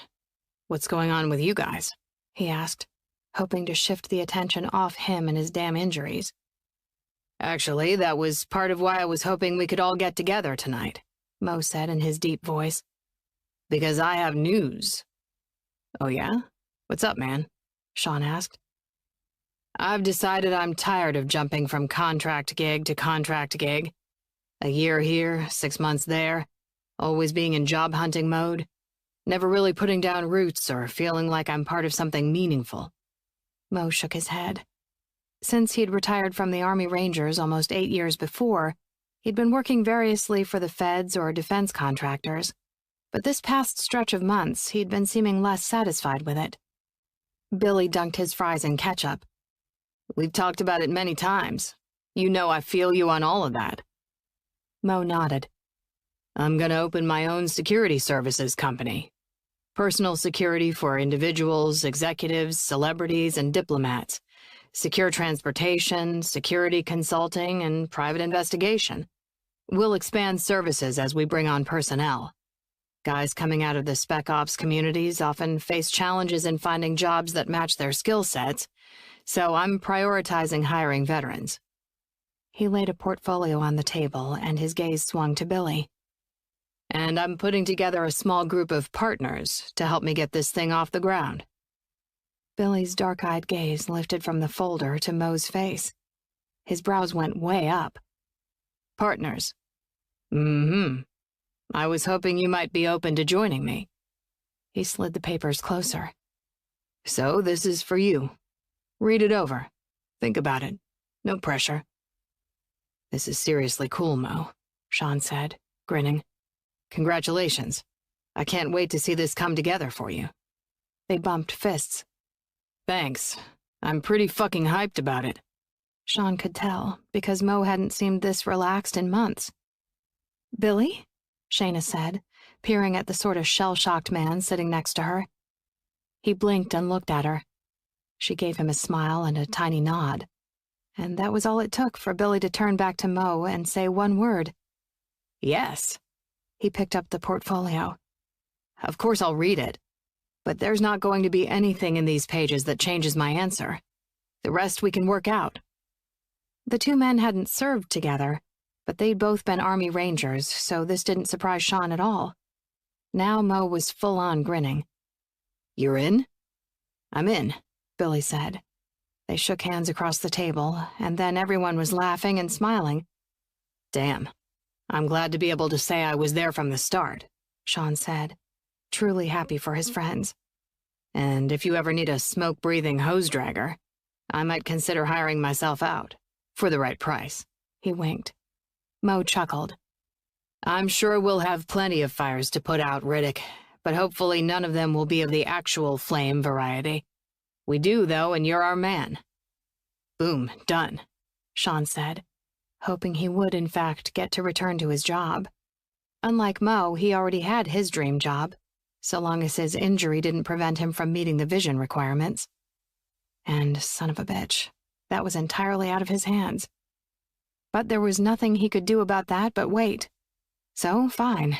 B: What's going on with you guys?"
A: he asked, hoping to shift the attention off him and his damn injuries.
B: "Actually, that was part of why I was hoping we could all get together tonight," Mo said in his deep voice. "Because I have news." "Oh yeah? What's up, man?" Sean asked. I've decided I'm tired of jumping from contract gig to contract gig. A year here, 6 months there, always being in job hunting mode, never really putting down roots or feeling like I'm part of something meaningful.
A: Mo shook his head. Since he'd retired from the Army Rangers almost 8 years before, he'd been working variously for the feds or defense contractors. But this past stretch of months, he'd been seeming less satisfied with it. Billy dunked his fries in ketchup.
B: We've talked about it many times. You know I feel you on all of that.
A: Mo nodded.
B: I'm gonna open my own security services company. Personal security for individuals, executives, celebrities, and diplomats. Secure transportation, security consulting, and private investigation. We'll expand services as we bring on personnel. Guys coming out of the spec ops communities often face challenges in finding jobs that match their skill sets, so I'm prioritizing hiring veterans.
A: He laid a portfolio on the table, and his gaze swung to Billy.
B: And I'm putting together a small group of partners to help me get this thing off the ground.
A: Billy's dark-eyed gaze lifted from the folder to Mo's face. His brows went way up.
B: Partners. I was hoping you might be open to joining me.
A: He slid the papers closer.
B: So this is for you. Read it over. Think about it. No pressure. This is seriously cool, Mo, Sean said, grinning. Congratulations. I can't wait to see this come together for you.
A: They bumped fists.
B: Thanks. I'm pretty fucking hyped about it.
A: Sean could tell, because Mo hadn't seemed this relaxed in months. Billy? Shayna said, peering at the sort of shell-shocked man sitting next to her. He blinked and looked at her. She gave him a smile and a tiny nod. And that was all it took for Billy to turn back to Mo and say one word.
B: Yes.
A: He picked up the portfolio.
B: Of course I'll read it. But there's not going to be anything in these pages that changes my answer. The rest we can work out.
A: The two men hadn't served together, but they'd both been Army Rangers, so this didn't surprise Sean at all. Now Mo was full-on grinning.
B: You're in?
A: I'm in, Billy said. They shook hands across the table, and then everyone was laughing and smiling.
B: Damn. I'm glad to be able to say I was there from the start, Sean said, truly happy for his friends. And if you ever need a smoke-breathing hose-dragger, I might consider hiring myself out, for the right price.
A: He winked. Mo chuckled.
B: I'm sure we'll have plenty of fires to put out, Riddick, but hopefully none of them will be of the actual flame variety. We do, though, and you're our man. Boom, done, Sean said, hoping he would, in fact, get to return to his job. Unlike Mo, he already had his dream job, so long as his injury didn't prevent him from meeting the vision requirements. And, son of a bitch, that was entirely out of his hands. But there was nothing he could do about that but wait. So, fine.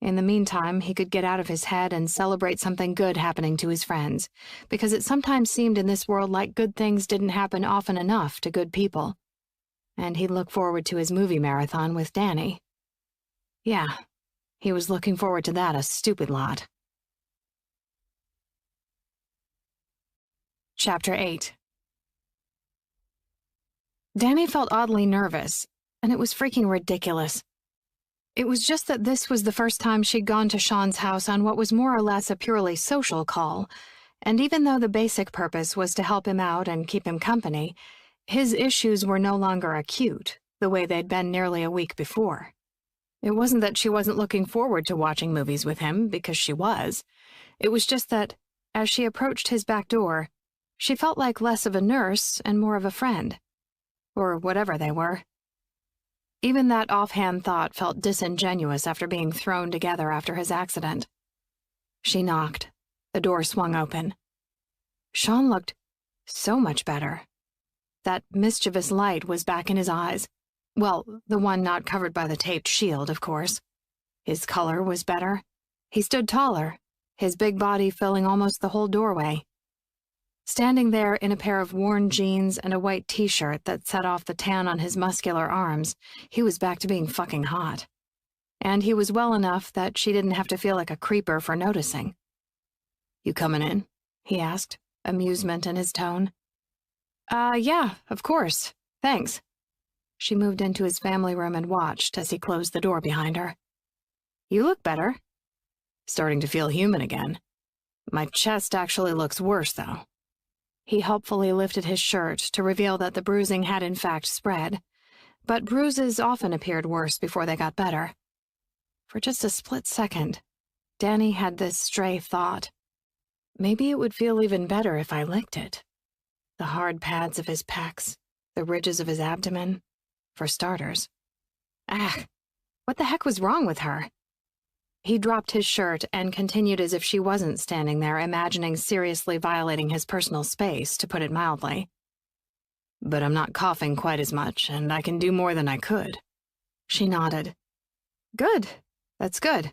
B: In the meantime, he could get out of his head and celebrate something good happening to his friends, because it sometimes seemed in this world like good things didn't happen often enough to good people. And he'd look forward to his movie marathon with Danny. Yeah, he was looking forward to that a stupid lot. Chapter 8. Danny felt oddly nervous, and it was freaking ridiculous. It was just that this was the first time she'd gone to Sean's house on what was more or less a purely social call, and even though the basic purpose was to help him out and keep him company, his issues were no longer acute, the way they'd been nearly a week before. It wasn't that she wasn't looking forward to watching movies with him, because she was. It was just that, as she approached his back door, she felt like less of a nurse and more of a friend. Or whatever they were. Even that offhand thought felt disingenuous after being thrown together after his accident. She knocked. The door swung open. Sean looked so much better. That mischievous light was back in his eyes. Well, the one not covered by the taped shield, of course. His color was better. He stood taller, his big body filling almost the whole doorway. Standing there in a pair of worn jeans and a white t-shirt that set off the tan on his muscular arms, he was back to being fucking hot. And he was well enough that she didn't have to feel like a creeper for noticing. "You coming in?" he asked, amusement in his tone.
A: Yeah, of course. Thanks. She moved into his family room and watched as he closed the door behind her. You look better. Starting to feel human again. My chest actually looks worse, though. He helpfully lifted his shirt to reveal that the bruising had in fact spread, but bruises often appeared worse before they got better. For just a split second, Danny had this stray thought. Maybe it would feel even better if I licked it. The hard pads of his pecs, the ridges of his abdomen, for starters. Ah, what the heck was wrong with her? He dropped his shirt and continued as if she wasn't standing there, imagining seriously violating his personal space, to put it mildly. But I'm not coughing quite as much, and I can do more than I could. She nodded. Good. That's good.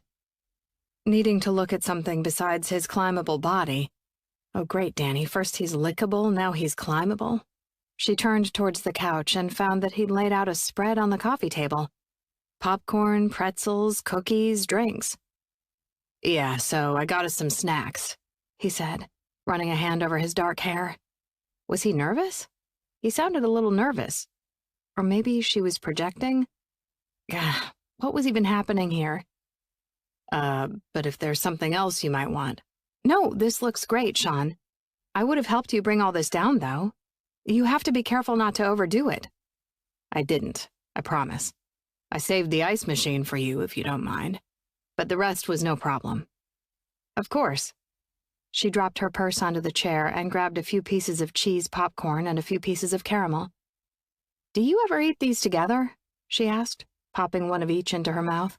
A: Needing to look at something besides his climbable body. Oh, great, Danny. First he's lickable, now he's climbable. She turned towards the couch and found that he'd laid out a spread on the coffee table. Popcorn, pretzels, cookies, drinks. Yeah, so I got us some snacks, he said, running a hand over his dark hair. Was he nervous? He sounded a little nervous. Or maybe she was projecting? Gah, what was even happening here? But if there's something else you might want. No, this looks great, Sean. I would have helped you bring all this down, though. You have to be careful not to overdo it. I didn't, I promise. I saved the ice machine for you, if you don't mind. But the rest was no problem. Of course. She dropped her purse onto the chair and grabbed a few pieces of cheese popcorn and a few pieces of caramel. Do you ever eat these together? She asked, popping one of each into her mouth.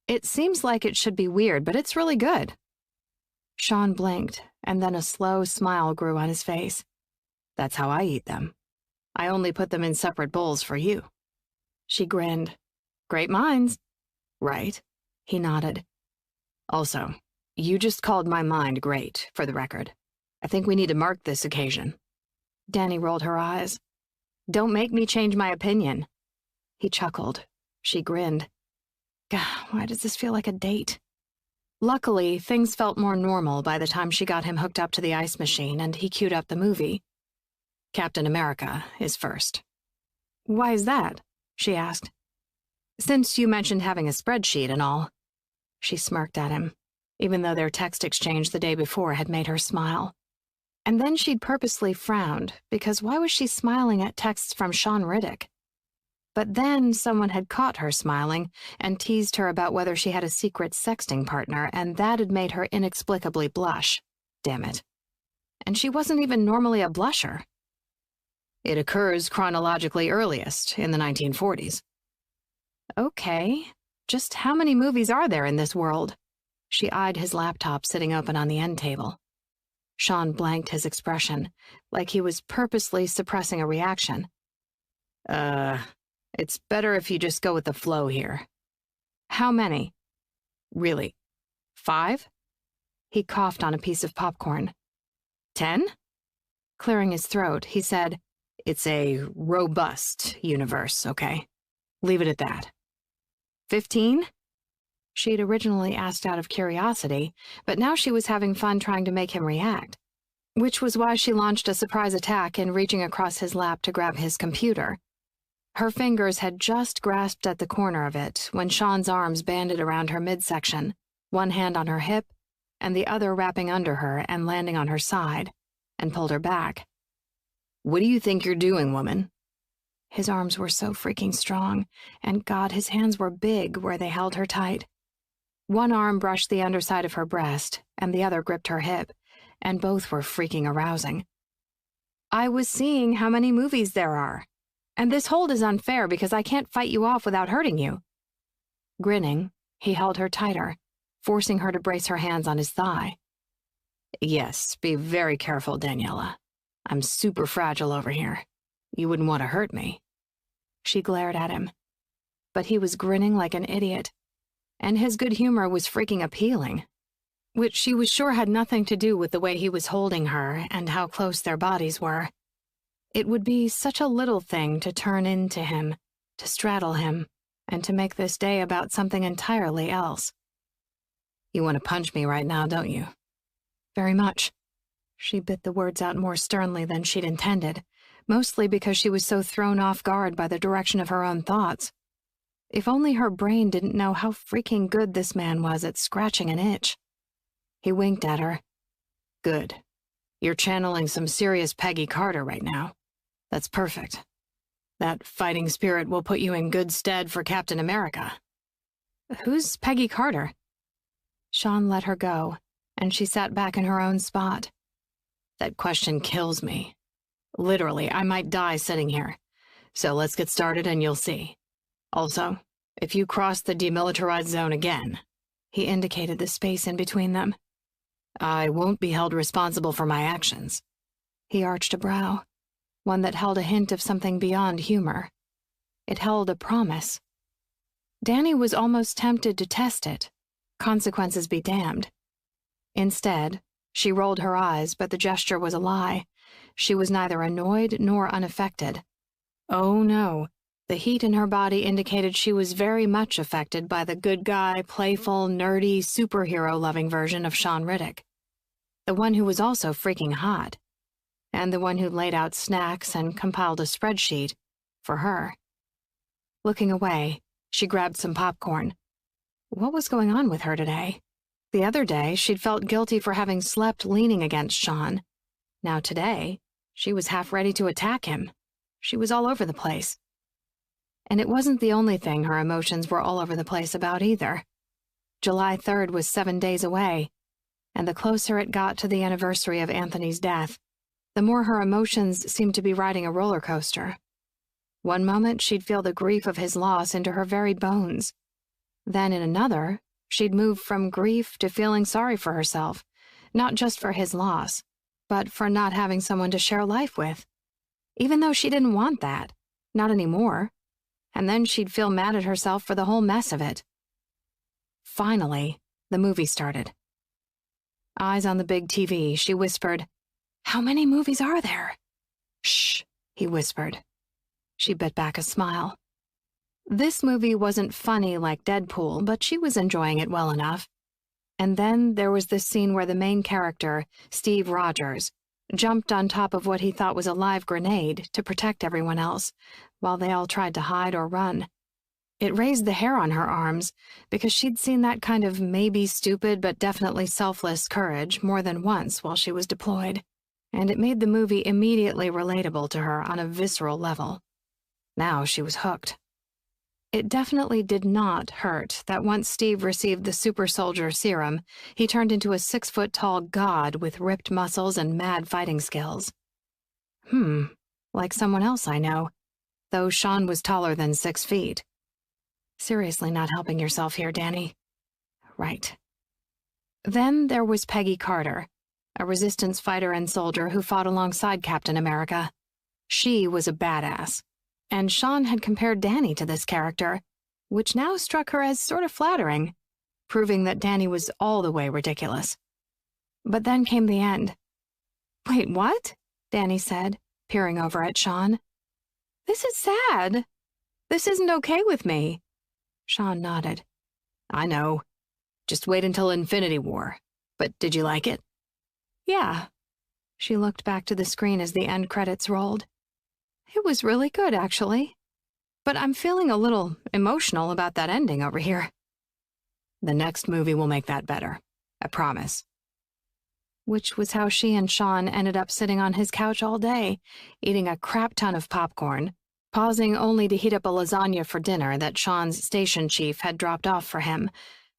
A: It seems like it should be weird, but it's really good. Sean blinked, and then a slow smile grew on his face. That's how I eat them. I only put them in separate bowls for you. She grinned. Great minds. Right. He nodded. Also, you just called my mind great, for the record. I think we need to mark this occasion. Danny rolled her eyes. Don't make me change my opinion. He chuckled. She grinned. God, why does this feel like a date? Luckily, things felt more normal by the time she got him hooked up to the ice machine and he queued up the movie. Captain America is first. Why is that? She asked. Since you mentioned having a spreadsheet and all. She smirked at him, even though their text exchange the day before had made her smile. And then she'd purposely frowned, because why was she smiling at texts from Sean Riddick? But then someone had caught her smiling and teased her about whether she had a secret sexting partner, and that had made her inexplicably blush. Damn it. And she wasn't even normally a blusher. It occurs chronologically earliest, in the 1940s. Okay, just how many movies are there in this world? She eyed his laptop sitting open on the end table. Sean blanked his expression, like he was purposely suppressing a reaction. It's better if you just go with the flow here. How many? Really? 5? He coughed on a piece of popcorn. 10? Clearing his throat, he said, It's a robust universe, okay? Leave it at that. 15? She'd originally asked out of curiosity, but now she was having fun trying to make him react, which was why she launched a surprise attack in reaching across his lap to grab his computer. Her fingers had just grasped at the corner of it when Sean's arms banded around her midsection, one hand on her hip and the other wrapping under her and landing on her side, and pulled her back. What do you think you're doing, woman? His arms were so freaking strong, and God, his hands were big where they held her tight. One arm brushed the underside of her breast, and the other gripped her hip, and both were freaking arousing. I was seeing how many movies there are, and this hold is unfair because I can't fight you off without hurting you. Grinning, he held her tighter, forcing her to brace her hands on his thigh. Yes, be very careful, Daniela. I'm super fragile over here. You wouldn't want to hurt me. She glared at him, but he was grinning like an idiot, and his good humor was freaking appealing, which she was sure had nothing to do with the way he was holding her and how close their bodies were. It would be such a little thing to turn into him, to straddle him, and to make this day about something entirely else. You want to punch me right now, don't you? Very much. She bit the words out more sternly than she'd intended, mostly because she was so thrown off guard by the direction of her own thoughts. If only her brain didn't know how freaking good this man was at scratching an itch. He winked at her. Good. You're channeling some serious Peggy Carter right now. That's perfect. That fighting spirit will put you in good stead for Captain America. Who's Peggy Carter? Sean let her go, and she sat back in her own spot. That question kills me. Literally, I might die sitting here. So let's get started and you'll see. Also, if you cross the demilitarized zone again, he indicated the space in between them, I won't be held responsible for my actions. He arched a brow, one that held a hint of something beyond humor. It held a promise. Danny was almost tempted to test it. Consequences be damned. Instead, she rolled her eyes, but the gesture was a lie. She was neither annoyed nor unaffected. Oh no. The heat in her body indicated she was very much affected by the good guy, playful, nerdy, superhero-loving version of Sean Riddick. The one who was also freaking hot. And the one who laid out snacks and compiled a spreadsheet for her. Looking away, she grabbed some popcorn. What was going on with her today? The other day, she'd felt guilty for having slept leaning against Sean. Now today, she was half ready to attack him. She was all over the place. And it wasn't the only thing her emotions were all over the place about either. July 3rd was 7 days away, and the closer it got to the anniversary of Anthony's death, the more her emotions seemed to be riding a roller coaster. One moment, she'd feel the grief of his loss into her very bones. Then in another, she'd move from grief to feeling sorry for herself, not just for his loss, but for not having someone to share life with. Even though she didn't want that, not anymore. And then she'd feel mad at herself for the whole mess of it. Finally, the movie started. Eyes on the big TV, she whispered, "How many movies are there?" "Shh," he whispered. She bit back a smile. This movie wasn't funny like Deadpool, but she was enjoying it well enough. And then there was this scene where the main character, Steve Rogers, jumped on top of what he thought was a live grenade to protect everyone else, while they all tried to hide or run. It raised the hair on her arms, because she'd seen that kind of maybe stupid but definitely selfless courage more than once while she was deployed, and it made the movie immediately relatable to her on a visceral level. Now she was hooked. It definitely did not hurt that once Steve received the super soldier serum, he turned into a 6-foot-tall god with ripped muscles and mad fighting skills. Like someone else I know, though Sean was taller than 6 feet. Seriously not helping yourself here, Danny. Right. Then there was Peggy Carter, a resistance fighter and soldier who fought alongside Captain America. She was a badass. And Sean had compared Danny to this character, which now struck her as sort of flattering, proving that Danny was all the way ridiculous. But then came the end. "Wait, what?" Danny said, peering over at Sean. "This is sad. This isn't okay with me." Sean nodded. "I know. Just wait until Infinity War. But did you like it?" "Yeah." She looked back to the screen as the end credits rolled. "It was really good, actually. But I'm feeling a little emotional about that ending over here." "The next movie will make that better. I promise." Which was how she and Sean ended up sitting on his couch all day, eating a crap ton of popcorn, pausing only to heat up a lasagna for dinner that Sean's station chief had dropped off for him,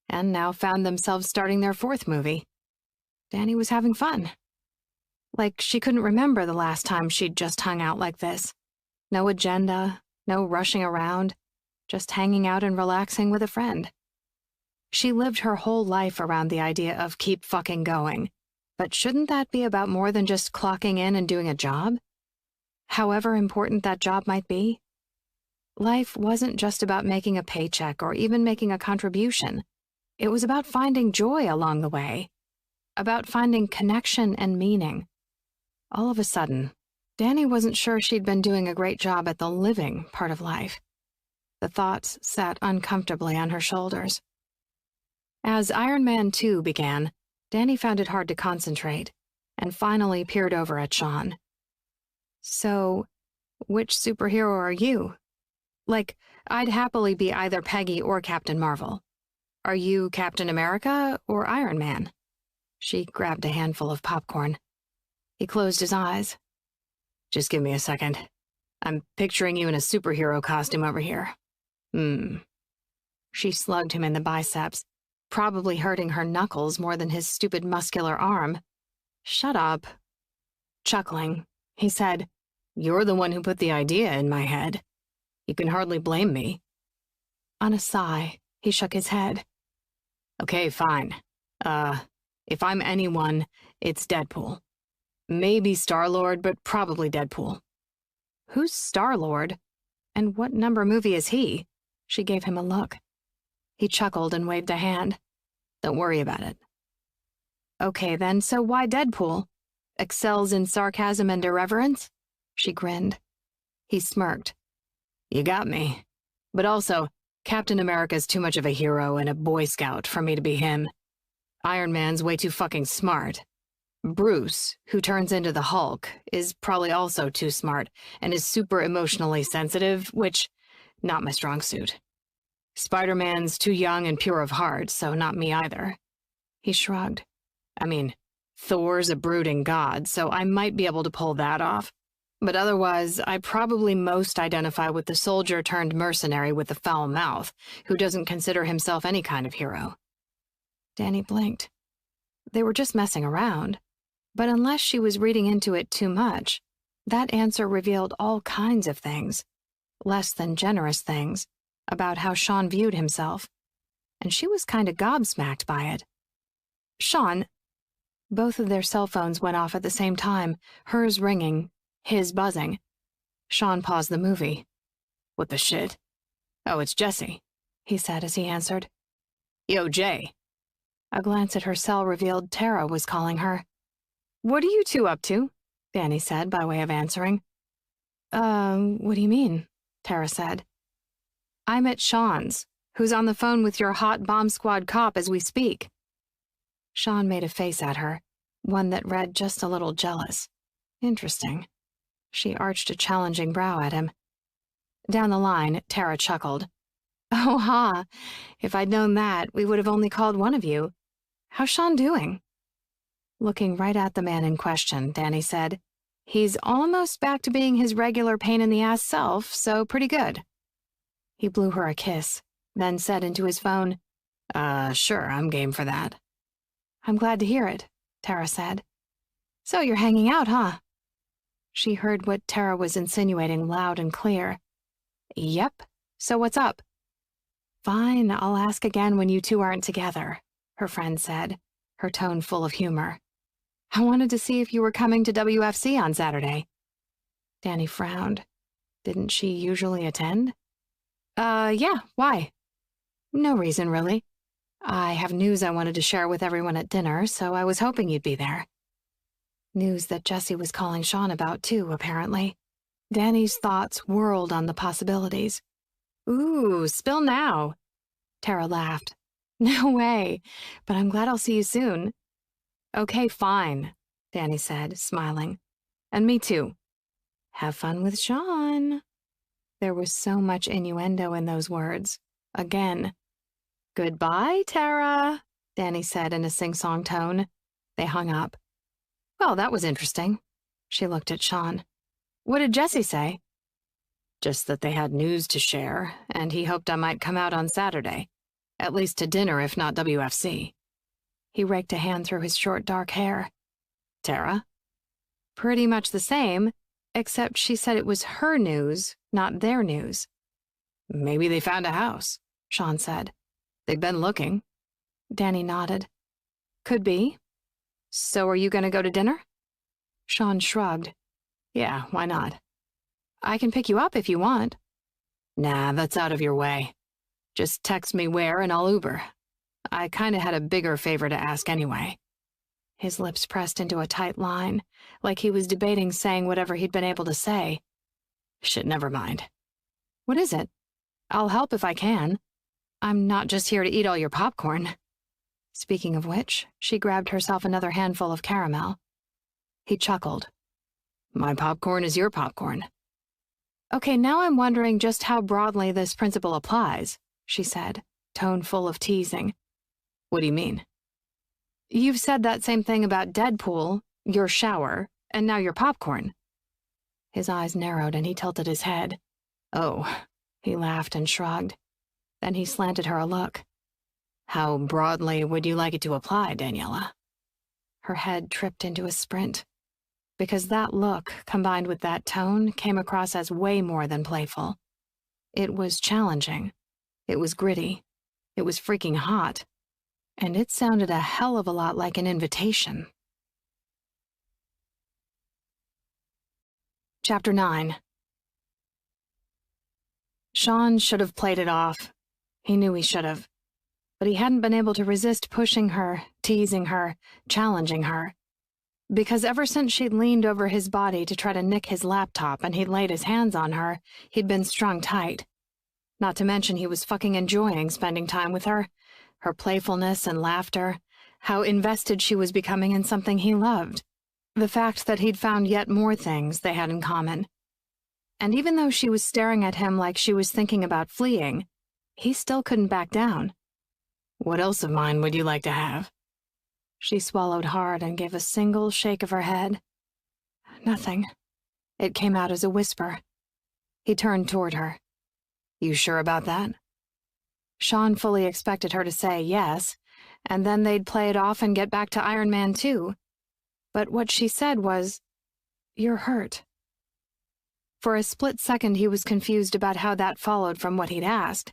A: and now found themselves starting their 4th movie. Danny was having fun. Like she couldn't remember the last time she'd just hung out like this. No agenda, no rushing around, just hanging out and relaxing with a friend. She lived her whole life around the idea of keep fucking going, but shouldn't that be about more than just clocking in and doing a job? However important that job might be. Life wasn't just about making a paycheck or even making a contribution. It was about finding joy along the way, about finding connection and meaning. All of a sudden, Danny wasn't sure she'd been doing a great job at the living part of life. The thoughts sat uncomfortably on her shoulders. As Iron Man 2 began, Danny found it hard to concentrate, and finally peered over at Sean. "So, Which superhero are you? Like, I'd happily be either Peggy or Captain Marvel. Are you Captain America or Iron Man? She grabbed a handful of popcorn. He closed his eyes. Just give me a second. I'm picturing you in a superhero costume over here. She slugged him in the biceps, probably hurting her knuckles more than his stupid muscular arm. Shut up. Chuckling, he said, You're the one who put the idea in my head. You can hardly blame me. On a sigh, he shook his head. Okay, fine. If I'm anyone, it's Deadpool. Maybe Star-Lord, but probably Deadpool. Who's Star-Lord? And what number movie is he? She gave him a look. He chuckled and waved a hand. Don't worry about it. Okay then, so why Deadpool? Excels in sarcasm and irreverence? She grinned. He smirked. You got me. But also, Captain America's too much of a hero and a Boy Scout for me to be him. Iron Man's way too fucking smart. Bruce, who turns into the Hulk, is probably also too smart and is super emotionally sensitive, which, not my strong suit. Spider-Man's too young and pure of heart, so not me either. He shrugged. I mean, Thor's a brooding god, so I might be able to pull that off. But otherwise, I probably most identify with the soldier turned mercenary with the foul mouth, who doesn't consider himself any kind of hero. Danny blinked. They were just messing around. But unless she was reading into it too much, that answer revealed all kinds of things, less than generous things, about how Sean viewed himself. And she was kind of gobsmacked by it. Sean. Both of their cell phones went off at the same time, hers ringing, his buzzing. Sean paused the movie. What the shit? Oh, it's Jesse, he said as he answered. Yo, Jay. A glance at her cell revealed Tara was calling her. What are you two up to? Danny said by way of answering. What do you mean? Tara said. I'm at Sean's, who's on the phone with your hot bomb squad cop as we speak. Sean made a face at her, one that read just a little jealous. Interesting. She arched a challenging brow at him. Down the line, Tara chuckled. Oh, ha! If I'd known that, we would have only called one of you. How's Sean doing? Looking right at the man in question, Danny said, He's almost back to being his regular pain-in-the-ass self, so pretty good. He blew her a kiss, then said into his phone, Sure, I'm game for that. I'm glad to hear it, Tara said. So you're hanging out, huh? She heard what Tara was insinuating loud and clear. Yep. So what's up? Fine, I'll ask again when you two aren't together, her friend said, her tone full of humor. I wanted to see if you were coming to WFC on Saturday. Danny frowned. Didn't she usually attend? Yeah, why? No reason, really. I have news I wanted to share with everyone at dinner, so I was hoping you'd be there. News that Jesse was calling Sean about, too, apparently. Danny's thoughts whirled on the possibilities. Ooh, spill now. Tara laughed. No way, but I'm glad I'll see you soon. Okay, fine, Danny said, smiling. And me too. Have fun with Sean. There was so much innuendo in those words. Again. Goodbye, Tara, Danny said in a sing-song tone. They hung up. Well, that was interesting. She looked at Sean. What did Jesse say? Just that they had news to share, and he hoped I might come out on Saturday. At least to dinner, if not WFC. He raked a hand through his short, dark hair. Tara? Pretty much the same, except she said it was her news, not their news. Maybe they found a house, Sean said. They've been looking. Danny nodded. Could be. So are you going to go to dinner? Sean shrugged. Yeah, why not? I can pick you up if you want. Nah, that's out of your way. Just text me where and I'll Uber. I kinda had a bigger favor to ask anyway. His lips pressed into a tight line, like he was debating saying whatever he'd been able to say. Shit, never mind. What is it? I'll help if I can. I'm not just here to eat all your popcorn. Speaking of which, she grabbed herself another handful of caramel. He chuckled. My popcorn is your popcorn. Okay, now I'm wondering just how broadly this principle applies, she said, tone full of teasing.
B: What do you mean?
A: You've said that same thing about Deadpool, your shower, and now your popcorn. His eyes narrowed and he tilted his head.
B: Oh,
A: he laughed and shrugged. Then he slanted her a look.
B: How broadly would you like it to apply, Daniela?
A: Her head tripped into a sprint. Because that look, combined with that tone, came across as way more than playful. It was challenging. It was gritty. It was freaking hot. And it sounded a hell of a lot like an invitation. Chapter 9. Sean should have played it off. He knew he should have. But he hadn't been able to resist pushing her, teasing her, challenging her. Because ever since she'd leaned over his body to try to nick his laptop and he'd laid his hands on her, he'd been strung tight. Not to mention he was fucking enjoying spending time with her. Her playfulness and laughter, how invested she was becoming in something he loved. The fact that he'd found yet more things they had in common. And even though she was staring at him like she was thinking about fleeing, he still couldn't back down.
B: What else of mine would you like to have?
A: She swallowed hard and gave a single shake of her head. Nothing. It came out as a whisper. He turned toward her.
B: You sure about that?
A: Sean fully expected her to say yes, and then they'd play it off and get back to Iron Man 2. But what she said was, "You're hurt." For a split second he was confused about how that followed from what he'd asked,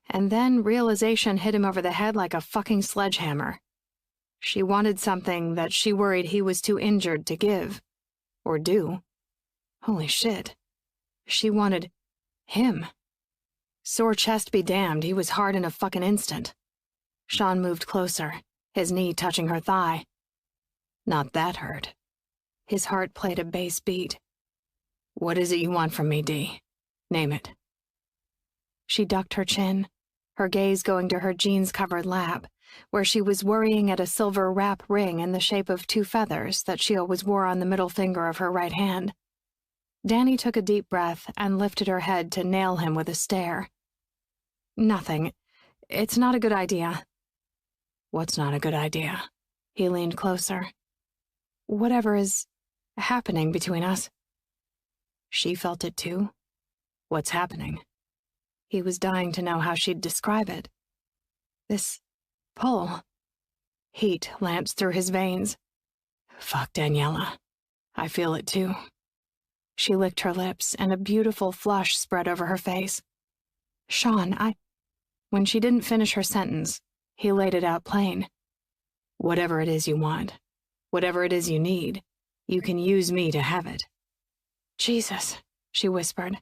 A: and then realization hit him over the head like a fucking sledgehammer. She wanted something that she worried he was too injured to give. Or do. Holy shit. She wanted him. Sore chest be damned, he was hard in a fucking instant. Sean moved closer, his knee touching her thigh.
B: Not that hurt.
A: His heart played a bass beat.
B: What is it you want from me, Dee? Name it.
A: She ducked her chin, her gaze going to her jeans-covered lap, where she was worrying at a silver wrap ring in the shape of 2 feathers that she always wore on the middle finger of her right hand. Danny took a deep breath and lifted her head to nail him with a stare. Nothing. It's not a good idea.
B: What's not a good idea?
A: He leaned closer. Whatever is happening between us.
B: She felt it too. What's happening?
A: He was dying to know how she'd describe it. This pull. Heat lanced through his veins.
B: Fuck, Daniela. I feel it too.
A: She licked her lips, and a beautiful flush spread over her face. Sean, When she didn't finish her sentence, he laid it out plain.
B: Whatever it is you want, whatever it is you need, you can use me to have it.
A: Jesus, she whispered.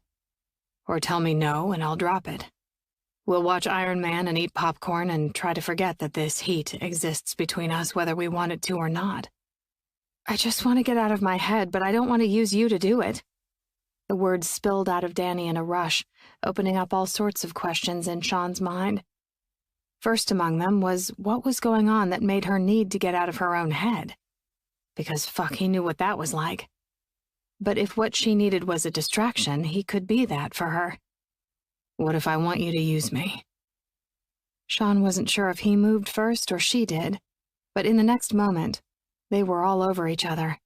B: Or tell me no, and I'll drop it. We'll watch Iron Man and eat popcorn and try to forget that this heat exists between us whether we want it to or not.
A: I just want to get out of my head, but I don't want to use you to do it. The words spilled out of Danny in a rush, opening up all sorts of questions in Sean's mind. First among them was what was going on that made her need to get out of her own head. Because fuck, he knew what that was like. But if what she needed was a distraction, he could be that for her.
B: What if I want you to use me?
A: Sean wasn't sure if he moved first or she did, but in the next moment, they were all over each other.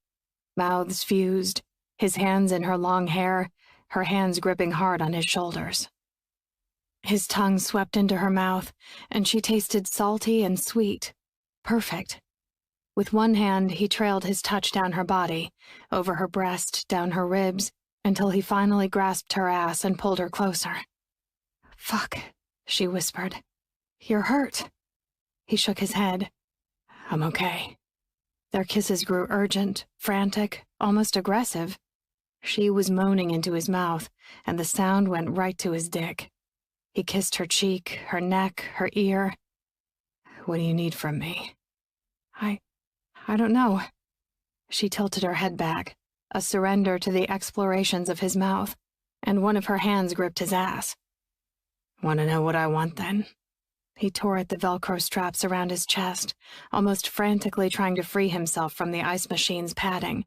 A: Mouths fused, his hands in her long hair, her hands gripping hard on his shoulders. His tongue swept into her mouth, and she tasted salty and sweet. Perfect. With one hand, he trailed his touch down her body, over her breast, down her ribs, until he finally grasped her ass and pulled her closer. Fuck, she whispered. You're hurt. He shook his head.
B: I'm okay.
A: Their kisses grew urgent, frantic, almost aggressive. She was moaning into his mouth, and the sound went right to his dick. He kissed her cheek, her neck, her ear.
B: What do you need from me?
A: I don't know. She tilted her head back, a surrender to the explorations of his mouth, and one of her hands gripped his ass.
B: Want to know what I want, then?
A: He tore at the Velcro straps around his chest, almost frantically trying to free himself from the ice machine's padding.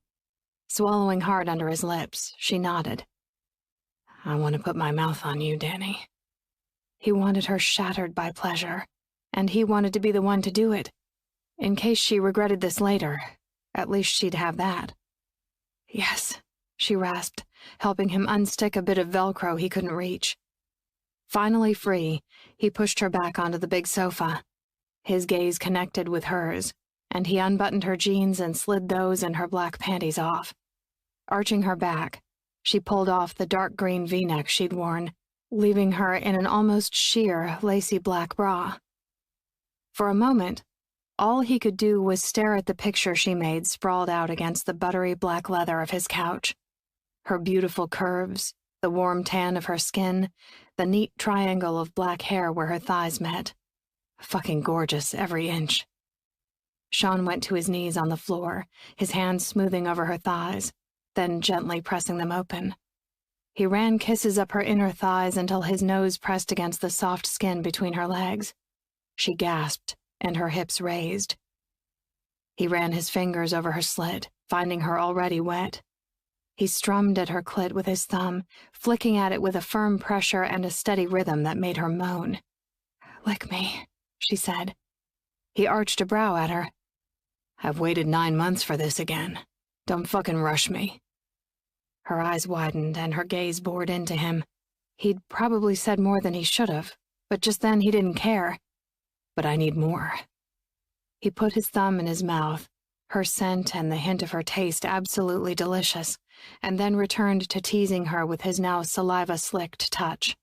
A: Swallowing hard under his lips, she nodded. I want to put my mouth on you, Danny. He wanted her shattered by pleasure, and he wanted to be the one to do it. In case she regretted this later, at least she'd have that. Yes, she rasped, helping him unstick a bit of Velcro he couldn't reach. Finally free, he pushed her back onto the big sofa. His gaze connected with hers, and he unbuttoned her jeans and slid those and her black panties off. Arching her back, she pulled off the dark green V-neck she'd worn, leaving her in an almost sheer, lacy black bra. For a moment, all he could do was stare at the picture she made sprawled out against the buttery black leather of his couch. Her beautiful curves, the warm tan of her skin, the neat triangle of black hair where her thighs met. Fucking gorgeous, every inch. Sean went to his knees on the floor, his hands smoothing over her thighs, then gently pressing them open. He ran kisses up her inner thighs until his nose pressed against the soft skin between her legs. She gasped, and her hips raised. He ran his fingers over her slit, finding her already wet. He strummed at her clit with his thumb, flicking at it with a firm pressure and a steady rhythm that made her moan. "Lick me," she said. He arched a brow at her. "I've waited 9 months for this again. Don't fucking rush me." Her eyes widened and her gaze bored into him. He'd probably said more than he should have, but just then he didn't care. "But I need more." He put his thumb in his mouth, her scent and the hint of her taste absolutely delicious, and then returned to teasing her with his now saliva-slicked touch.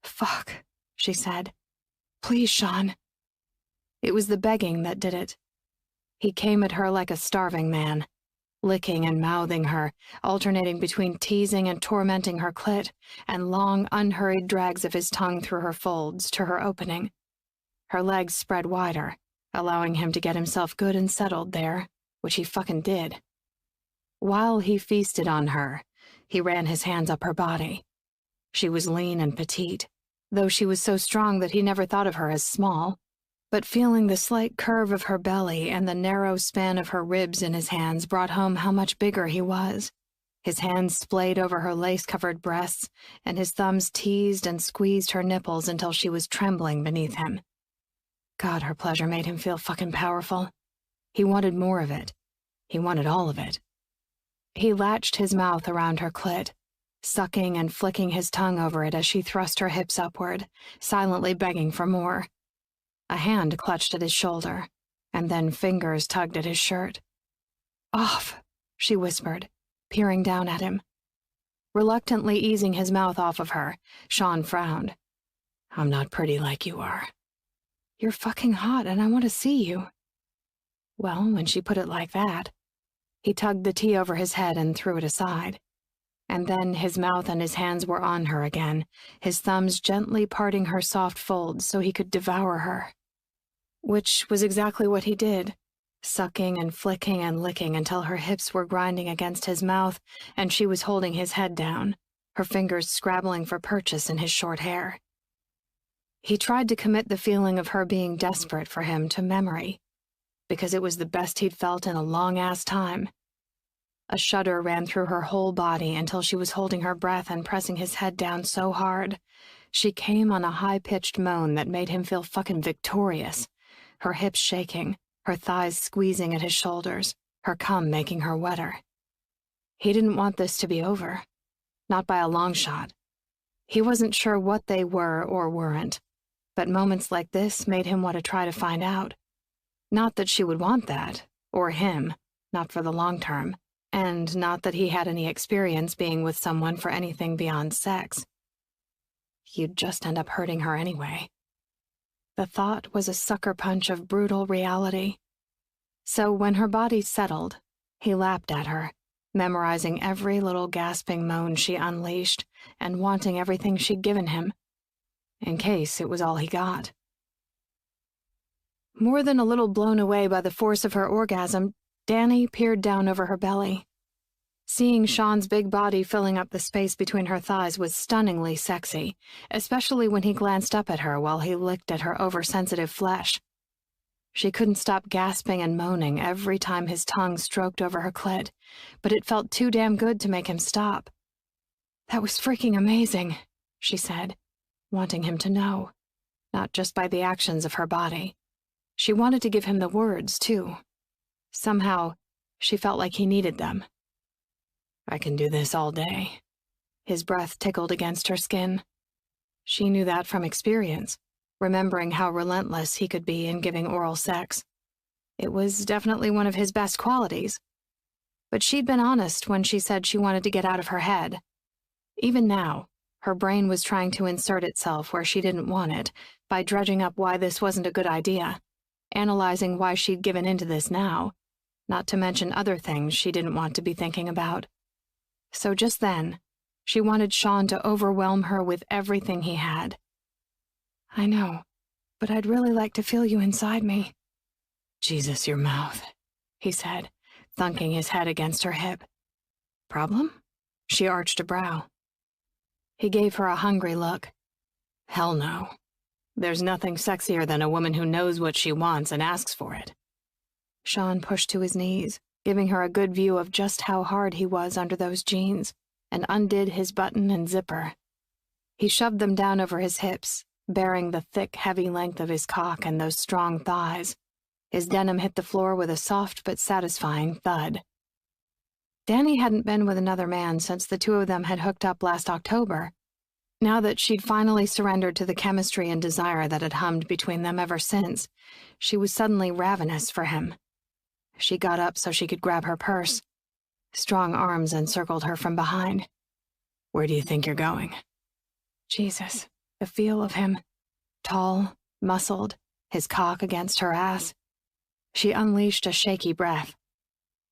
A: "Fuck," she said. "Please, Sean." It was the begging that did it. He came at her like a starving man, licking and mouthing her, alternating between teasing and tormenting her clit, and long, unhurried drags of his tongue through her folds to her opening. Her legs spread wider, allowing him to get himself good and settled there, which he fucking did. While he feasted on her, he ran his hands up her body. She was lean and petite, though she was so strong that he never thought of her as small. But feeling the slight curve of her belly and the narrow span of her ribs in his hands brought home how much bigger he was. His hands splayed over her lace-covered breasts, and his thumbs teased and squeezed her nipples until she was trembling beneath him. God, her pleasure made him feel fucking powerful. He wanted more of it. He wanted all of it. He latched his mouth around her clit, sucking and flicking his tongue over it as she thrust her hips upward, silently begging for more. A hand clutched at his shoulder, and then fingers tugged at his shirt. "Off," she whispered, peering down at him. Reluctantly easing his mouth off of her, Sean frowned. "I'm not pretty like you are." "You're fucking hot, and I want to see you." Well, when she put it like that, he tugged the tea over his head and threw it aside. And then his mouth and his hands were on her again, his thumbs gently parting her soft folds so he could devour her. Which was exactly what he did, sucking and flicking and licking until her hips were grinding against his mouth and she was holding his head down, her fingers scrabbling for purchase in his short hair. He tried to commit the feeling of her being desperate for him to memory, because it was the best he'd felt in a long-ass time. A shudder ran through her whole body until she was holding her breath and pressing his head down so hard. She came on a high-pitched moan that made him feel fucking victorious, her hips shaking, her thighs squeezing at his shoulders, her cum making her wetter. He didn't want this to be over. Not by a long shot. He wasn't sure what they were or weren't, but moments like this made him want to try to find out. Not that she would want that, or him, not for the long term. And not that he had any experience being with someone for anything beyond sex. You'd just end up hurting her anyway. The thought was a sucker punch of brutal reality. So when her body settled, he lapped at her, memorizing every little gasping moan she unleashed and wanting everything she'd given him, in case it was all he got. More than a little blown away by the force of her orgasm, Danny peered down over her belly. Seeing Sean's big body filling up the space between her thighs was stunningly sexy, especially when he glanced up at her while he licked at her oversensitive flesh. She couldn't stop gasping and moaning every time his tongue stroked over her clit, but it felt too damn good to make him stop. "That was freaking amazing," she said, wanting him to know, not just by the actions of her body. She wanted to give him the words, too. Somehow, she felt like he needed them. "I can do this all day." His breath tickled against her skin. She knew that from experience, remembering how relentless he could be in giving oral sex. It was definitely one of his best qualities. But she'd been honest when she said she wanted to get out of her head. Even now, her brain was trying to insert itself where she didn't want it, by dredging up why this wasn't a good idea, analyzing why she'd given into this now, not to mention other things she didn't want to be thinking about. So just then, she wanted Sean to overwhelm her with everything he had. "I know, but I'd really like to feel you inside me." "Jesus, your mouth," he said, thunking his head against her hip. "Problem?" She arched a brow. He gave her a hungry look. "Hell no. There's nothing sexier than a woman who knows what she wants and asks for it." Sean pushed to his knees, giving her a good view of just how hard he was under those jeans, and undid his button and zipper. He shoved them down over his hips, baring the thick, heavy length of his cock and those strong thighs. His denim hit the floor with a soft but satisfying thud. Danny hadn't been with another man since the two of them had hooked up last October. Now that she'd finally surrendered to the chemistry and desire that had hummed between them ever since, she was suddenly ravenous for him. She got up so she could grab her purse. Strong arms encircled her from behind. "Where do you think you're going?" Jesus, the feel of him. Tall, muscled, his cock against her ass. She unleashed a shaky breath.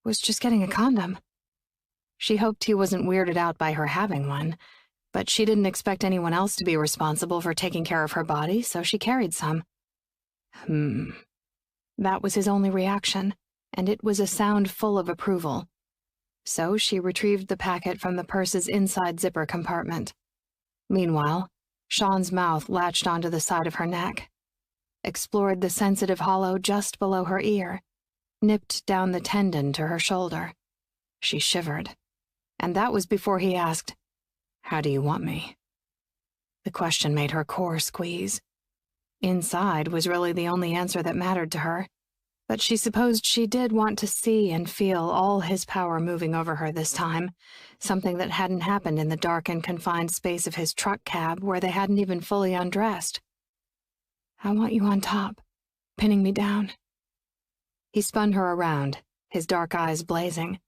A: "Was just getting a condom." She hoped he wasn't weirded out by her having one, but she didn't expect anyone else to be responsible for taking care of her body, so she carried some. That was his only reaction, and it was a sound full of approval. So she retrieved the packet from the purse's inside zipper compartment. Meanwhile, Sean's mouth latched onto the side of her neck, explored the sensitive hollow just below her ear, nipped down the tendon to her shoulder. She shivered, and that was before he asked, "How do you want me?" The question made her core squeeze. Inside was really the only answer that mattered to her, but she supposed she did want to see and feel all his power moving over her this time, something that hadn't happened in the dark and confined space of his truck cab where they hadn't even fully undressed. "I want you on top, pinning me down." He spun her around, his dark eyes blazing.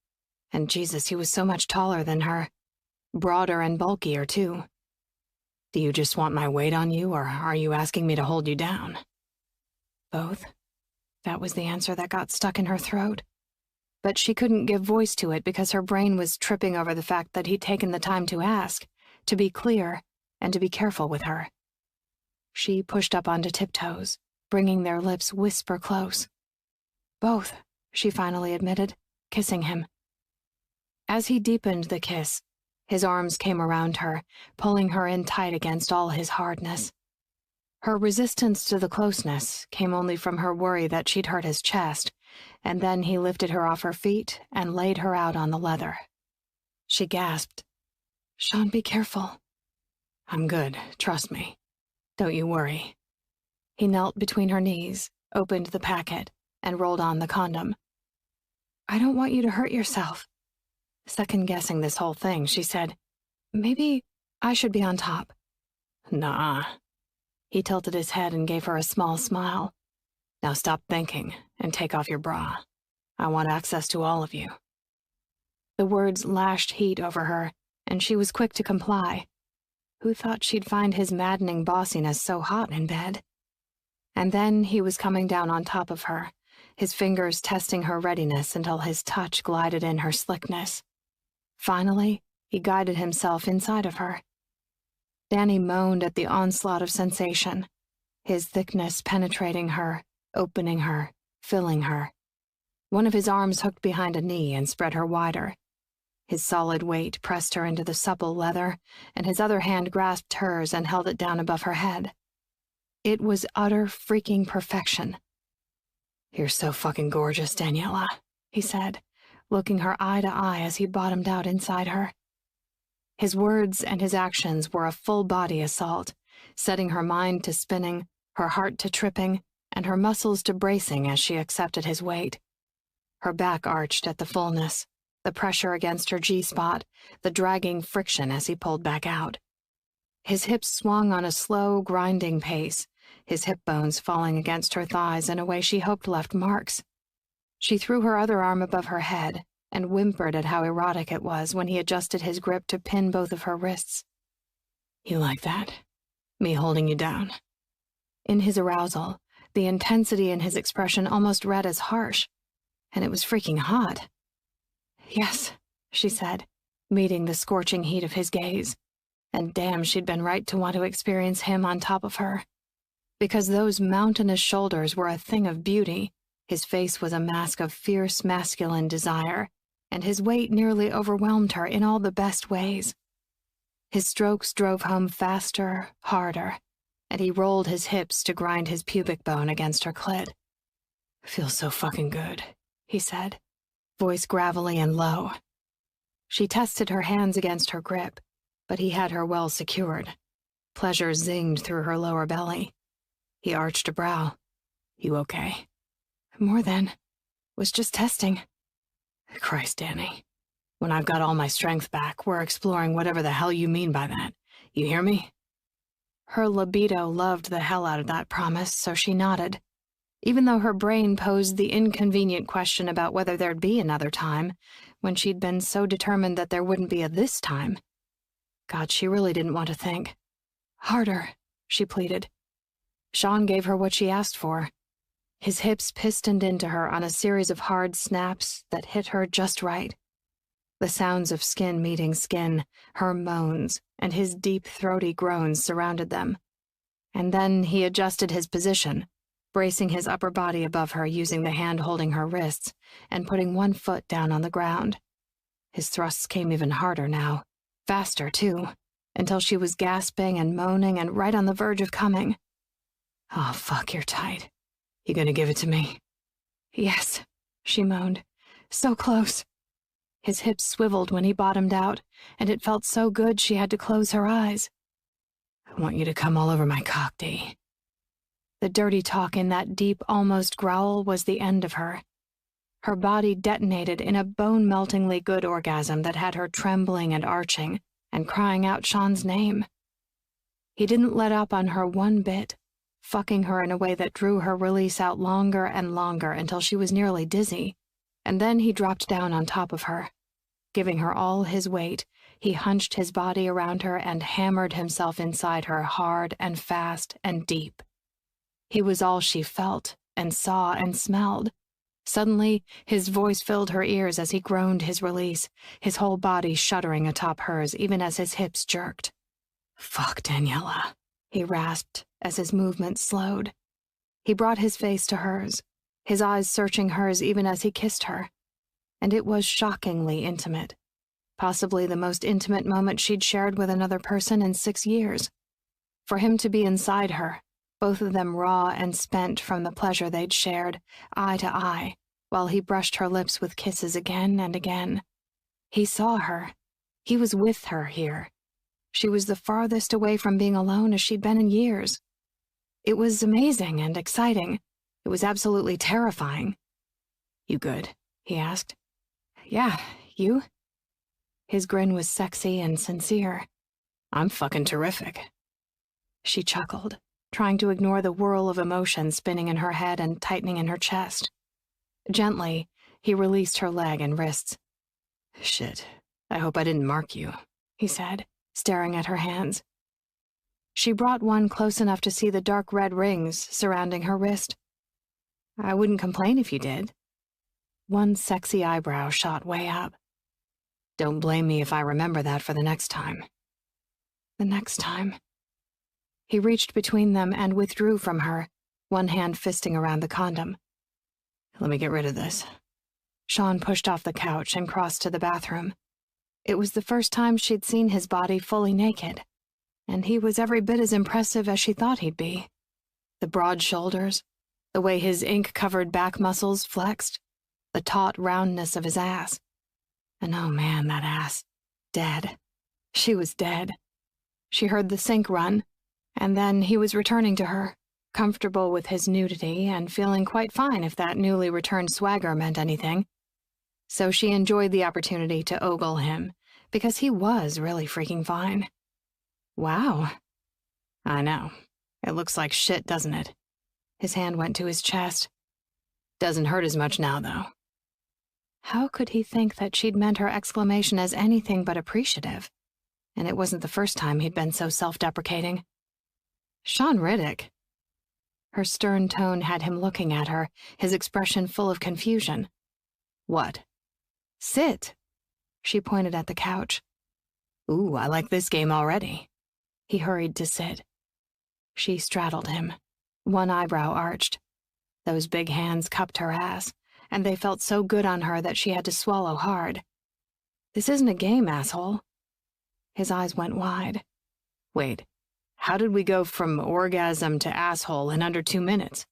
A: And Jesus, he was so much taller than her. Broader and bulkier, too. "Do you just want my weight on you, or are you asking me to hold you down?" "Both." That was the answer that got stuck in her throat. But she couldn't give voice to it because her brain was tripping over the fact that he'd taken the time to ask, to be clear, and to be careful with her. She pushed up onto tiptoes, bringing their lips whisper close. "Both," she finally admitted, kissing him. As he deepened the kiss, his arms came around her, pulling her in tight against all his hardness. Her resistance to the closeness came only from her worry that she'd hurt his chest, and then he lifted her off her feet and laid her out on the leather. She gasped, "Sean, be careful." "I'm good, trust me. Don't you worry." He knelt between her knees, opened the packet, and rolled on the condom. "I don't want you to hurt yourself." Second-guessing this whole thing, she said, "Maybe I should be on top." "Nah." He tilted his head and gave her a small smile. "Now stop thinking and take off your bra. I want access to all of you." The words lashed heat over her, and she was quick to comply. Who thought she'd find his maddening bossiness so hot in bed? And then he was coming down on top of her, his fingers testing her readiness until his touch glided in her slickness. Finally, he guided himself inside of her. Danny moaned at the onslaught of sensation, his thickness penetrating her, opening her, filling her. One of his arms hooked behind a knee and spread her wider. His solid weight pressed her into the supple leather, and his other hand grasped hers and held it down above her head. It was utter freaking perfection. "You're so fucking gorgeous, Daniela," he said, looking her eye to eye as he bottomed out inside her. His words and his actions were a full-body assault, setting her mind to spinning, her heart to tripping, and her muscles to bracing as she accepted his weight. Her back arched at the fullness, the pressure against her G-spot, the dragging friction as he pulled back out. His hips swung on a slow, grinding pace, his hip bones falling against her thighs in a way she hoped left marks. She threw her other arm above her head and whimpered at how erotic it was when he adjusted his grip to pin both of her wrists. "You like that? Me holding you down?" In his arousal, the intensity in his expression almost read as harsh, and it was freaking hot. "Yes," she said, meeting the scorching heat of his gaze. And damn, she'd been right to want to experience him on top of her. Because those mountainous shoulders were a thing of beauty, his face was a mask of fierce masculine desire, and his weight nearly overwhelmed her in all the best ways. His strokes drove home faster, harder, and he rolled his hips to grind his pubic bone against her clit. "Feels so fucking good," he said, voice gravelly and low. She tested her hands against her grip, but he had her well secured. Pleasure zinged through her lower belly. He arched a brow. "You okay?" "More than. Was just testing." "Christ, Danny. When I've got all my strength back, we're exploring whatever the hell you mean by that. You hear me?" Her libido loved the hell out of that promise, so she nodded. Even though her brain posed the inconvenient question about whether there'd be another time, when she'd been so determined that there wouldn't be a this time. God, she really didn't want to think. "Harder," she pleaded. Sean gave her what she asked for. His hips pistoned into her on a series of hard snaps that hit her just right. The sounds of skin meeting skin, her moans, and his deep, throaty groans surrounded them. And then he adjusted his position, bracing his upper body above her using the hand holding her wrists, and putting one foot down on the ground. His thrusts came even harder now. Faster, too, until she was gasping and moaning and right on the verge of coming. "Oh, fuck, you're tight. You gonna give it to me?" "Yes," she moaned. "So close." His hips swiveled when he bottomed out, and it felt so good she had to close her eyes. "I want you to come all over my cock, D." The dirty talk in that deep, almost growl was the end of her. Her body detonated in a bone-meltingly good orgasm that had her trembling and arching, and crying out Sean's name. He didn't let up on her one bit, fucking her in a way that drew her release out longer and longer until she was nearly dizzy, and then he dropped down on top of her. Giving her all his weight, he hunched his body around her and hammered himself inside her hard and fast and deep. He was all she felt and saw and smelled. Suddenly, his voice filled her ears as he groaned his release, his whole body shuddering atop hers even as his hips jerked. "Fuck, Daniela," he rasped as his movements slowed. He brought his face to hers, his eyes searching hers even as he kissed her. And it was shockingly intimate, possibly the most intimate moment she'd shared with another person in 6 years. For him to be inside her, both of them raw and spent from the pleasure they'd shared, eye to eye, while he brushed her lips with kisses again and again. He saw her. He was with her here. She was the farthest away from being alone as she'd been in years. It was amazing and exciting. It was absolutely terrifying. "You good?" he asked. "Yeah, you?" His grin was sexy and sincere. "I'm fucking terrific." She chuckled, trying to ignore the whirl of emotion spinning in her head and tightening in her chest. Gently, he released her leg and wrists. "Shit, I hope I didn't mark you," he said, staring at her hands. She brought one close enough to see the dark red rings surrounding her wrist. "I wouldn't complain if you did." One sexy eyebrow shot way up. "Don't blame me if I remember that for the next time." The next time. He reached between them and withdrew from her, one hand fisting around the condom. "Let me get rid of this." Sean pushed off the couch and crossed to the bathroom. It was the first time she'd seen his body fully naked, and he was every bit as impressive as she thought he'd be. The broad shoulders, the way his ink-covered back muscles flexed, the taut roundness of his ass. And oh man, that ass. Dead. She was dead. She heard the sink run, and then he was returning to her, comfortable with his nudity and feeling quite fine if that newly returned swagger meant anything. So she enjoyed the opportunity to ogle him, because he was really freaking fine. Wow. I know. It looks like shit, doesn't it? His hand went to his chest. Doesn't hurt as much now, though. How could he think that she'd meant her exclamation as anything but appreciative? And it wasn't the first time he'd been so self-deprecating. Sean Riddick. Her stern tone had him looking at her, his expression full of confusion. What? Sit. She pointed at the couch. Ooh, I like this game already. He hurried to sit. She straddled him, one eyebrow arched. Those big hands cupped her ass, and they felt so good on her that she had to swallow hard. This isn't a game, asshole. His eyes went wide. Wait, how did we go from orgasm to asshole in under 2 minutes?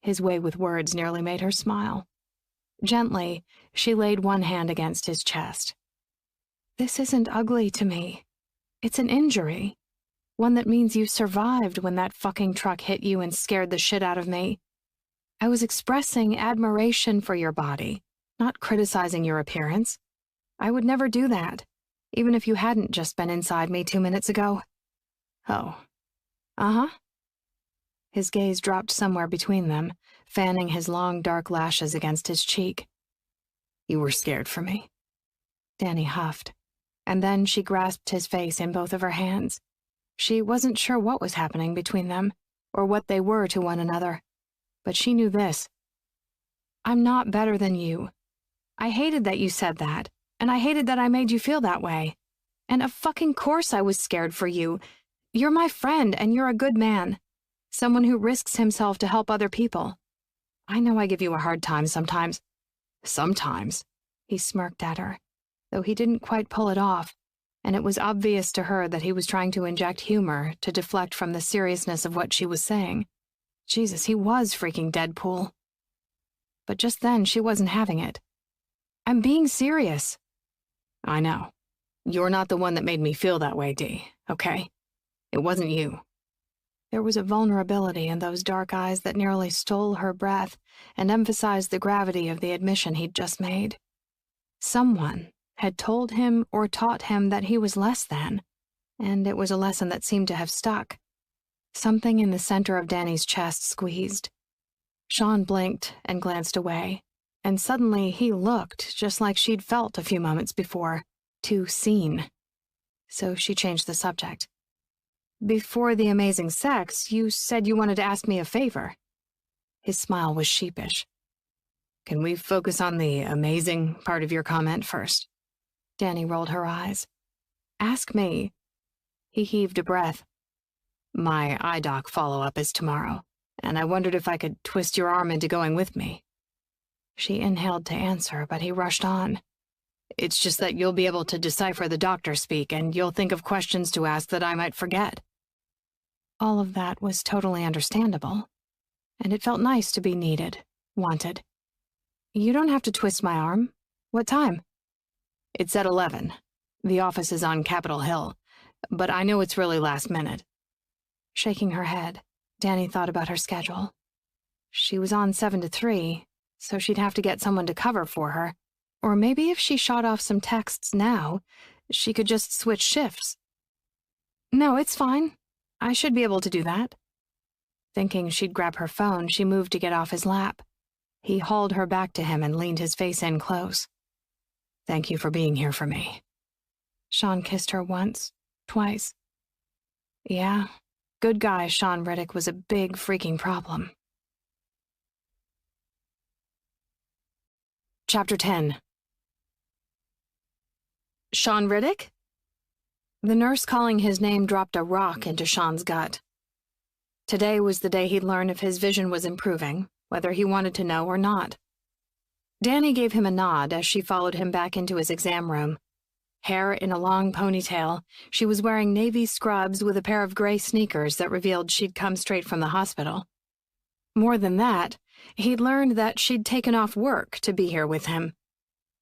A: His way with words nearly made her smile. Gently, she laid one hand against his chest. This isn't ugly to me. It's an injury. One that means you survived when that fucking truck hit you and scared the shit out of me. I was expressing admiration for your body, not criticizing your appearance. I would never do that, even if you hadn't just been inside me 2 minutes ago. Oh. Uh-huh. His gaze dropped somewhere between them, fanning his long dark lashes against his cheek. You were scared for me. Danny huffed, and then she grasped his face in both of her hands. She wasn't sure what was happening between them, or what they were to one another, but she knew this. I'm not better than you. I hated that you said that, and I hated that I made you feel that way. And of fucking course I was scared for you. You're my friend, and you're a good man. Someone who risks himself to help other people. I know I give you a hard time sometimes. Sometimes, he smirked at her, though he didn't quite pull it off, and it was obvious to her that he was trying to inject humor to deflect from the seriousness of what she was saying. Jesus, he was freaking Deadpool. But just then, she wasn't having it. I'm being serious. I know. You're not the one that made me feel that way, Dee, okay? It wasn't you. There was a vulnerability in those dark eyes that nearly stole her breath and emphasized the gravity of the admission he'd just made. Someone had told him or taught him that he was less than, and it was a lesson that seemed to have stuck. Something in the center of Danny's chest squeezed. Sean blinked and glanced away, and suddenly he looked just like she'd felt a few moments before, too seen. So she changed the subject. Before the amazing sex, you said you wanted to ask me a favor. His smile was sheepish. Can we focus on the amazing part of your comment first? Danny rolled her eyes. Ask me. He heaved a breath. My eye doc follow-up is tomorrow, and I wondered if I could twist your arm into going with me. She inhaled to answer, but he rushed on. It's just that you'll be able to decipher the doctor speak, and you'll think of questions to ask that I might forget. All of that was totally understandable, and it felt nice to be needed, wanted. You don't have to twist my arm. What time? It's at 11. The office is on Capitol Hill, but I know it's really last minute. Shaking her head, Danny thought about her schedule. She was on 7 to 3, so she'd have to get someone to cover for her. Or maybe if she shot off some texts now, she could just switch shifts. No, it's fine. I should be able to do that. Thinking she'd grab her phone, she moved to get off his lap. He hauled her back to him and leaned his face in close. Thank you for being here for me. Sean kissed her once, twice. Yeah, good guy Sean Riddick was a big freaking problem. Chapter 10. Sean Riddick? The nurse calling his name dropped a rock into Sean's gut. Today was the day he'd learn if his vision was improving, whether he wanted to know or not. Danny gave him a nod as she followed him back into his exam room. Hair in a long ponytail, she was wearing navy scrubs with a pair of gray sneakers that revealed she'd come straight from the hospital. More than that, he'd learned that she'd taken off work to be here with him.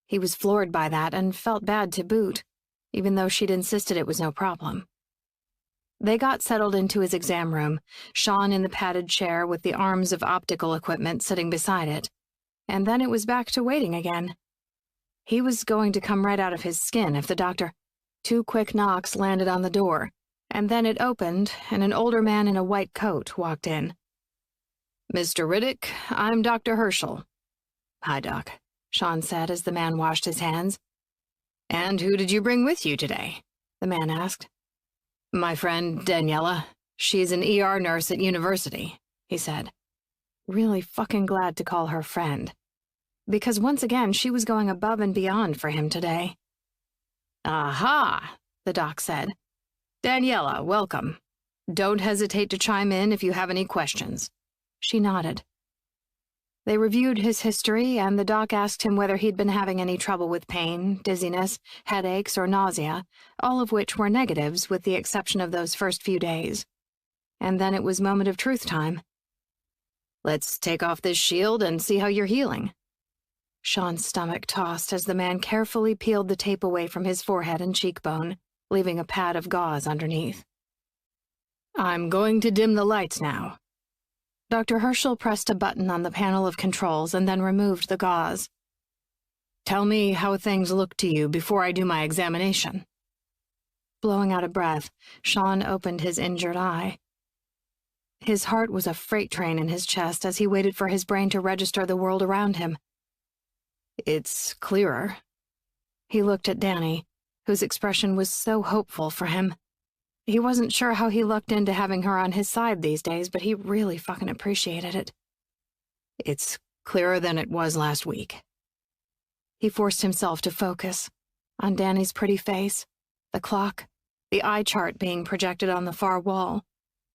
A: He was floored by that and felt bad to boot. even though she'd insisted it was no problem. They got settled into his exam room, Sean in the padded chair with the arms of optical equipment sitting beside it, and then it was back to waiting again. He was going to come right out of his skin if the doctor— 2 quick knocks landed on the door, and then it opened, and an older man in a white coat walked in.
B: "Mr. Riddick, I'm Dr. Herschel."
A: "Hi, Doc," Sean said as the man washed his hands.
B: "And who did you bring with you today?"
A: the man asked.
B: "My friend, Daniela. She's an ER nurse at university," he said.
A: Really fucking glad to call her friend. Because once again, she was going above and beyond for him today.
B: "Aha," the doc said. "Daniela, welcome. Don't hesitate to chime in if you have any questions."
A: She nodded. They reviewed his history, and the doc asked him whether he'd been having any trouble with pain, dizziness, headaches, or nausea, all of which were negatives with the exception of those first few days. And then it was moment of truth time.
B: "Let's take off this shield and see how you're healing."
A: Sean's stomach tossed as the man carefully peeled the tape away from his forehead and cheekbone, leaving a pad of gauze underneath.
B: "I'm going to dim the lights now."
A: Dr. Herschel pressed a button on the panel of controls and then removed the gauze.
B: "Tell me how things look to you before I do my examination."
A: Blowing out a breath, Sean opened his injured eye. His heart was a freight train in his chest as he waited for his brain to register the world around him.
B: "It's clearer."
A: He looked at Danny, whose expression was so hopeful for him. He wasn't sure how he lucked into having her on his side these days, but he really fucking appreciated it.
B: "It's clearer than it was last week."
A: He forced himself to focus on Danny's pretty face, the clock, the eye chart being projected on the far wall.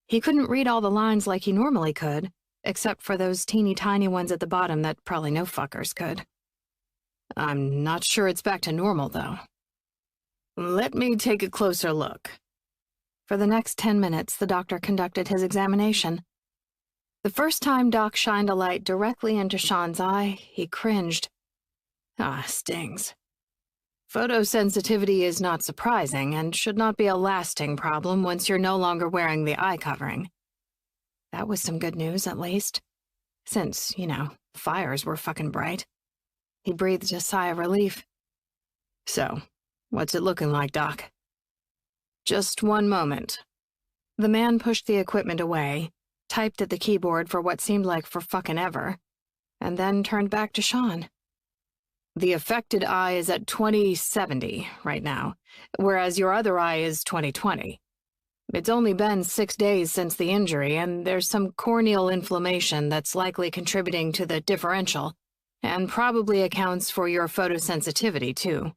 A: He couldn't read all the lines like he normally could, except for those teeny tiny ones at the bottom that probably no fuckers could.
B: "I'm not sure it's back to normal, though. Let me take a closer look."
A: For the next 10 minutes, the doctor conducted his examination. The first time Doc shined a light directly into Sean's eye, he cringed.
B: Stings. Photosensitivity is not surprising and should not be a lasting problem once you're no longer wearing the eye covering.
A: That was some good news, at least. Since, fires were fucking bright. He breathed a sigh of relief.
B: "So, what's it looking like, Doc?" "Just one moment."
A: The man pushed the equipment away, typed at the keyboard for what seemed like for fucking ever, and then turned back to Sean.
B: "The affected eye is at 20/70 right now, whereas your other eye is 20/20. It's only been 6 days since the injury, and there's some corneal inflammation that's likely contributing to the differential, and probably accounts for your photosensitivity, too.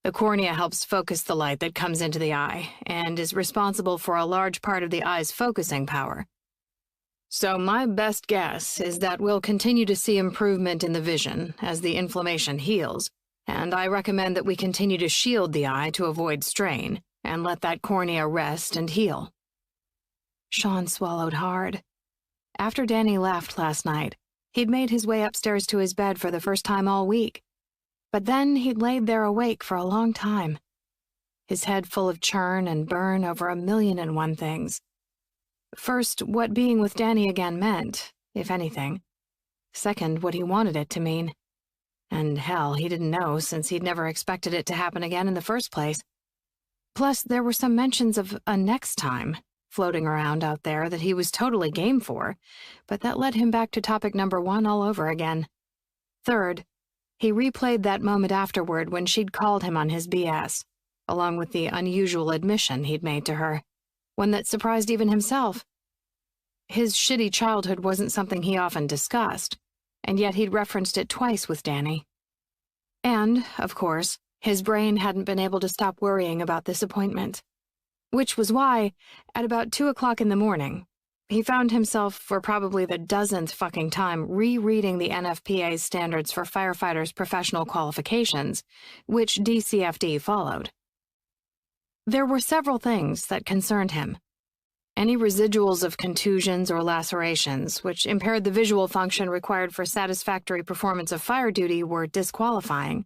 B: The cornea helps focus the light that comes into the eye, and is responsible for a large part of the eye's focusing power. So my best guess is that we'll continue to see improvement in the vision as the inflammation heals, and I recommend that we continue to shield the eye to avoid strain, and let that cornea rest and heal."
A: Sean swallowed hard. After Danny left last night, he'd made his way upstairs to his bed for the first time all week. But then he'd laid there awake for a long time, his head full of churn and burn over 1,000,001 things. First, what being with Danny again meant, if anything. Second, what he wanted it to mean. And hell, he didn't know since he'd never expected it to happen again in the first place. Plus, there were some mentions of a next time floating around out there that he was totally game for, but that led him back to topic number 1 all over again. Third, he replayed that moment afterward when she'd called him on his BS, along with the unusual admission he'd made to her, one that surprised even himself. His shitty childhood wasn't something he often discussed, and yet he'd referenced it twice with Danny. And, of course, his brain hadn't been able to stop worrying about this appointment. Which was why, at about 2 o'clock in the morning, he found himself, for probably the dozenth fucking time, rereading the NFPA's standards for firefighters' professional qualifications, which DCFD followed. There were several things that concerned him. Any residuals of contusions or lacerations, which impaired the visual function required for satisfactory performance of fire duty, were disqualifying.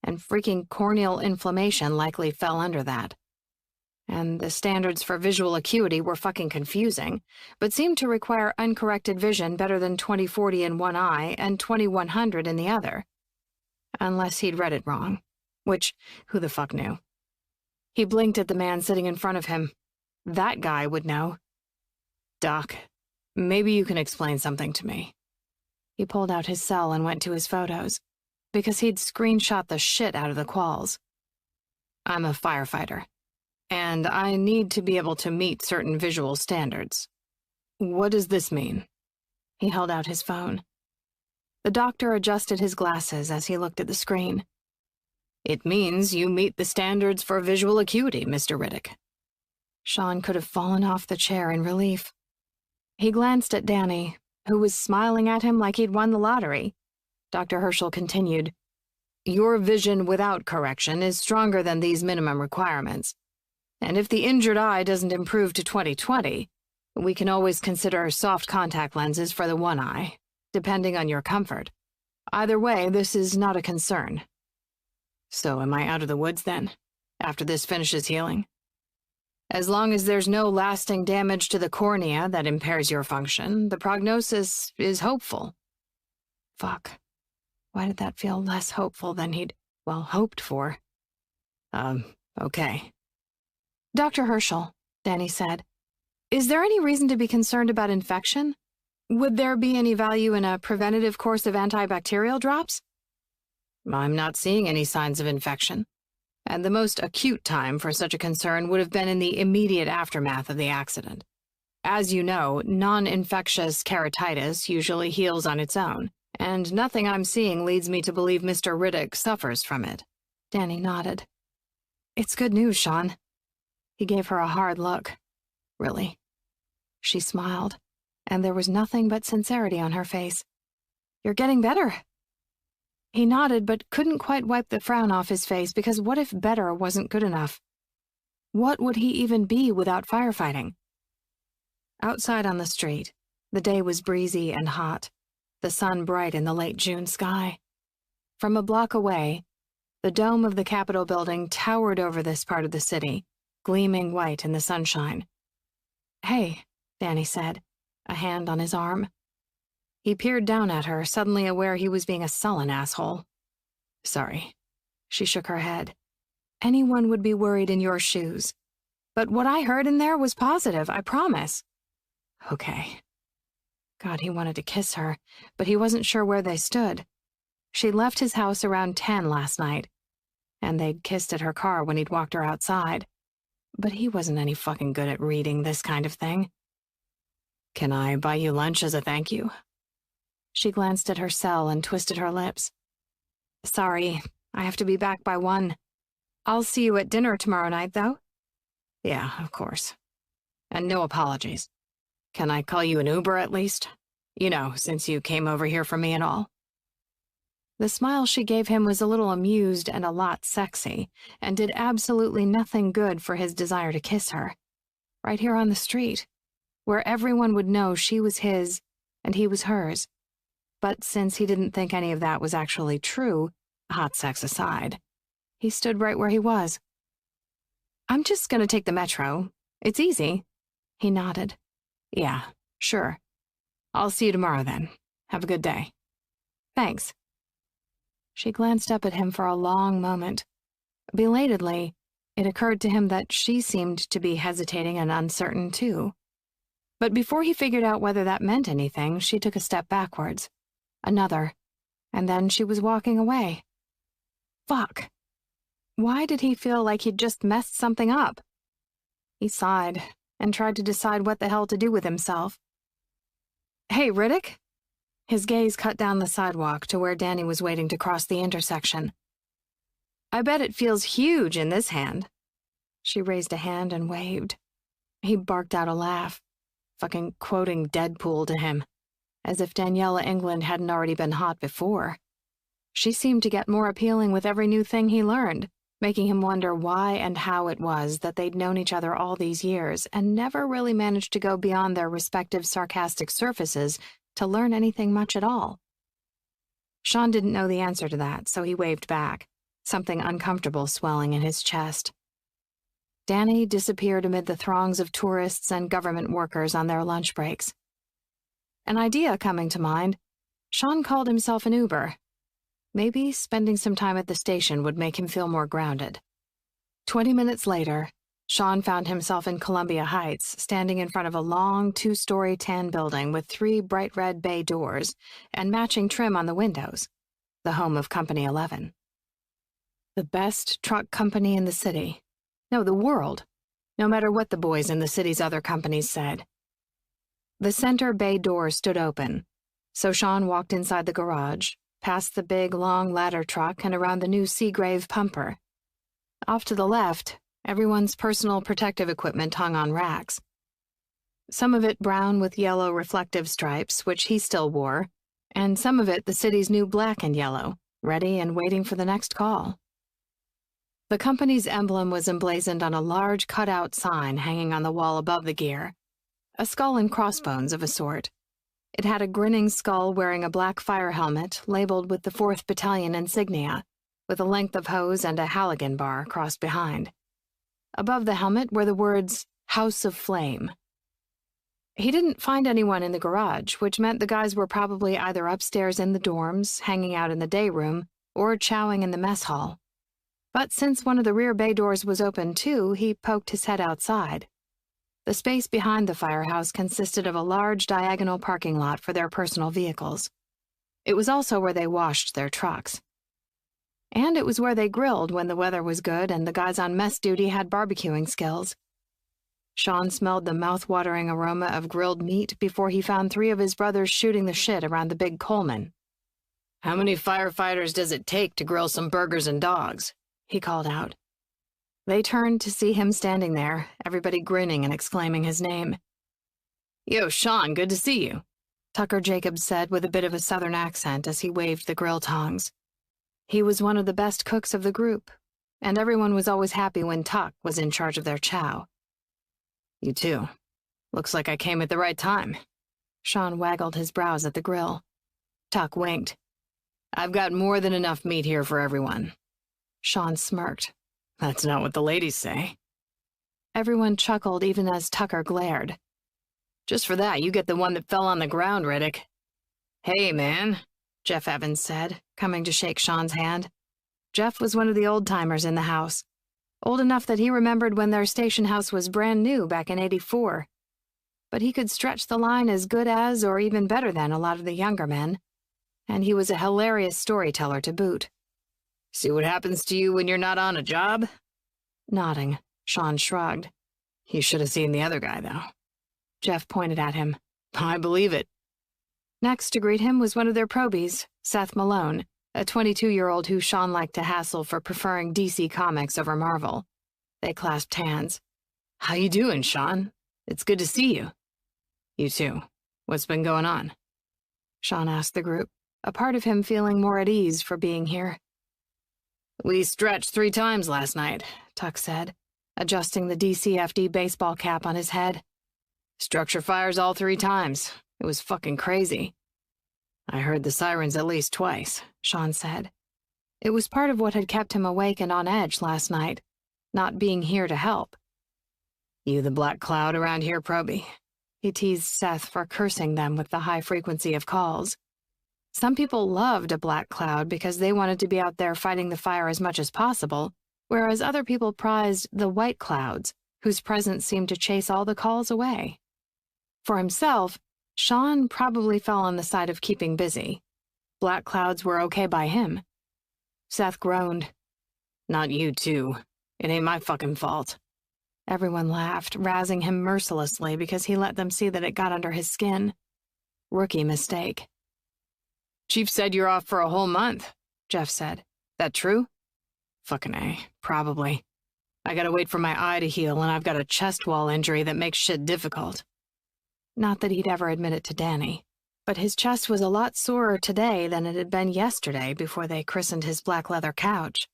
A: and freaking corneal inflammation likely fell under that. And the standards for visual acuity were fucking confusing, but seemed to require uncorrected vision better than 20/40 in one eye and 20/100 in the other. Unless he'd read it wrong, which, who the fuck knew? He blinked at the man sitting in front of him. That guy would know. "Doc, maybe you can explain something to me." He pulled out his cell and went to his photos, because he'd screenshot the shit out of the quals. "I'm a firefighter, and I need to be able to meet certain visual standards. What does this mean?" He held out his phone. The doctor adjusted his glasses as he looked at the screen. "It means you meet the standards for visual acuity, Mr. Riddick." Sean could have fallen off the chair in relief. He glanced at Danny, who was smiling at him like he'd won the lottery. Dr. Herschel continued, "Your vision without correction is stronger than these minimum requirements. And if the injured eye doesn't improve to 20/20, we can always consider soft contact lenses for the one eye, depending on your comfort. Either way, this is not a concern." "So am I out of the woods then, after this finishes healing?" "As long as there's no lasting damage to the cornea that impairs your function, the prognosis is hopeful." Fuck. Why did that feel less hopeful than he'd, hoped for? Okay. "Dr. Herschel," Danny said, "is there any reason to be concerned about infection? Would there be any value in a preventative course of antibacterial drops?" "I'm not seeing any signs of infection, and the most acute time for such a concern would have been in the immediate aftermath of the accident. As you know, non-infectious keratitis usually heals on its own, and nothing I'm seeing leads me to believe Mr. Riddick suffers from it." Danny nodded. "It's good news, Sean." He gave her a hard look. "Really?" She smiled, and there was nothing but sincerity on her face. "You're getting better." He nodded but couldn't quite wipe the frown off his face, because what if better wasn't good enough? What would he even be without firefighting? Outside on the street, the day was breezy and hot, the sun bright in the late June sky. From a block away, the dome of the Capitol building towered over this part of the city, gleaming white in the sunshine. "Hey," Danny said, a hand on his arm. He peered down at her, suddenly aware he was being a sullen asshole. "Sorry." She shook her head. "Anyone would be worried in your shoes. But what I heard in there was positive, I promise." "Okay." God, he wanted to kiss her, but he wasn't sure where they stood. She'd left his house around 10 last night, and they'd kissed at her car when he'd walked her outside. But he wasn't any fucking good at reading this kind of thing. "Can I buy you lunch as a thank you?" She glanced at her cell and twisted her lips. "Sorry, I have to be back by 1. I'll see you at dinner tomorrow night, though." "Yeah, of course. And no apologies. Can I call you an Uber at least? You know, since you came over here for me and all." The smile she gave him was a little amused and a lot sexy, and did absolutely nothing good for his desire to kiss her. Right here on the street, where everyone would know she was his and he was hers. But since he didn't think any of that was actually true, hot sex aside, he stood right where he was. "I'm just gonna take the metro. It's easy." He nodded. "Yeah, sure. I'll see you tomorrow then. Have a good day." "Thanks." She glanced up at him for a long moment. Belatedly, it occurred to him that she seemed to be hesitating and uncertain too. But before he figured out whether that meant anything, she took a step backwards. Another, and then she was walking away. Fuck. Why did he feel like he'd just messed something up? He sighed and tried to decide what the hell to do with himself. "Hey, Riddick?" His gaze cut down the sidewalk to where Danny was waiting to cross the intersection. "I bet it feels huge in this hand." She raised a hand and waved. He barked out a laugh, fucking quoting Deadpool to him, as if Daniela England hadn't already been hot before. She seemed to get more appealing with every new thing he learned, making him wonder why and how it was that they'd known each other all these years and never really managed to go beyond their respective sarcastic surfaces to learn anything much at all. Sean didn't know the answer to that, so he waved back. something uncomfortable swelling in his chest. Danny disappeared amid the throngs of tourists and government workers on their lunch breaks. An idea coming to mind, Sean called himself an Uber. Maybe spending some time at the station would make him feel more grounded. 20 minutes later, Sean found himself in Columbia Heights, standing in front of a long, 2-story tan building with 3 bright red bay doors and matching trim on the windows, the home of Company 11. The best truck company in the city. No, the world, no matter what the boys in the city's other companies said. The center bay door stood open, so Sean walked inside the garage, past the big, long ladder truck and around the new Seagrave pumper. Off to the left, everyone's personal protective equipment hung on racks. Some of it brown with yellow reflective stripes, which he still wore, and some of it the city's new black and yellow, ready and waiting for the next call. The company's emblem was emblazoned on a large cutout sign hanging on the wall above the gear, a skull and crossbones of a sort. It had a grinning skull wearing a black fire helmet labeled with the 4th Battalion insignia, with a length of hose and a Halligan bar crossed behind. Above the helmet were the words, House of Flame. He didn't find anyone in the garage, which meant the guys were probably either upstairs in the dorms, hanging out in the day room, or chowing in the mess hall. But since one of the rear bay doors was open too, he poked his head outside. The space behind the firehouse consisted of a large diagonal parking lot for their personal vehicles. It was also where they washed their trucks. And it was where they grilled when the weather was good and the guys on mess duty had barbecuing skills. Sean smelled the mouth-watering aroma of grilled meat before he found 3 of his brothers shooting the shit around the big Coleman. "How many firefighters does it take to grill some burgers and dogs?" he called out. They turned to see him standing there, everybody grinning and exclaiming his name. "Yo, Sean, good to see you," Tucker Jacobs said with a bit of a southern accent as he waved the grill tongs. He was one of the best cooks of the group, and everyone was always happy when Tuck was in charge of their chow. "You too. Looks like I came at the right time." Sean waggled his brows at the grill. Tuck winked. "I've got more than enough meat here for everyone." Sean smirked. "That's not what the ladies say." Everyone chuckled even as Tucker glared. "Just for that, you get the one that fell on the ground, Riddick." "Hey, man," Jeff Evans said, coming to shake Sean's hand. Jeff was one of the old-timers in the house, old enough that he remembered when their station house was brand new back in '84. But he could stretch the line as good as, or even better than, a lot of the younger men, and he was a hilarious storyteller to boot. "See what happens to you when you're not on a job?" Nodding, Sean shrugged. "You should have seen the other guy, though." Jeff pointed at him. "I believe it." Next to greet him was one of their probies, Seth Malone, a 22-year-old who Sean liked to hassle for preferring DC Comics over Marvel. They clasped hands. "How you doing, Sean? It's good to see you." "You too. What's been going on?" Sean asked the group, a part of him feeling more at ease for being here. "We stretched 3 times last night," Tuck said, adjusting the DCFD baseball cap on his head. "Structure fires all 3 times. It was fucking crazy." "I heard the sirens at least twice," Sean said. It was part of what had kept him awake and on edge last night, not being here to help. "You the black cloud around here, Proby?" He teased Seth for cursing them with the high frequency of calls. Some people loved a black cloud because they wanted to be out there fighting the fire as much as possible, whereas other people prized the white clouds, whose presence seemed to chase all the calls away. For himself, Sean probably fell on the side of keeping busy. Black clouds were okay by him. Seth groaned. "Not you, too. It ain't my fucking fault." Everyone laughed, razzing him mercilessly because he let them see that it got under his skin. Rookie mistake. "Chief said you're off for a whole month," Jeff said. "That true?" "Fucking A, probably. I gotta wait for my eye to heal, and I've got a chest wall injury that makes shit difficult." Not that he'd ever admit it to Danny, but his chest was a lot sorer today than it had been yesterday before they christened his black leather couch.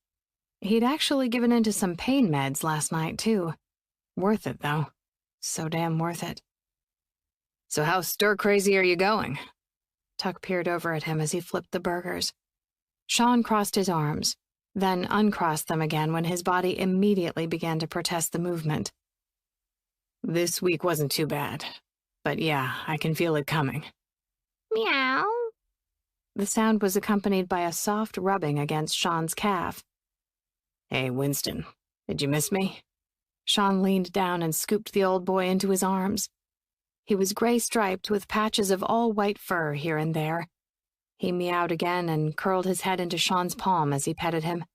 A: He'd actually given in to some pain meds last night, too. Worth it, though. So damn worth it. "So how stir-crazy are you going?" Tuck peered over at him as he flipped the burgers. Sean crossed his arms, then uncrossed them again when his body immediately began to protest the movement.
B: This week wasn't too bad, but yeah, I can feel it coming.
A: Meow. The sound was accompanied by a soft rubbing against Sean's calf.
B: Hey, Winston, did you miss me?
A: Sean leaned down and scooped the old boy into his arms. He was gray-striped with patches of all-white fur here and there. He meowed again and curled his head into Sean's palm as he petted him.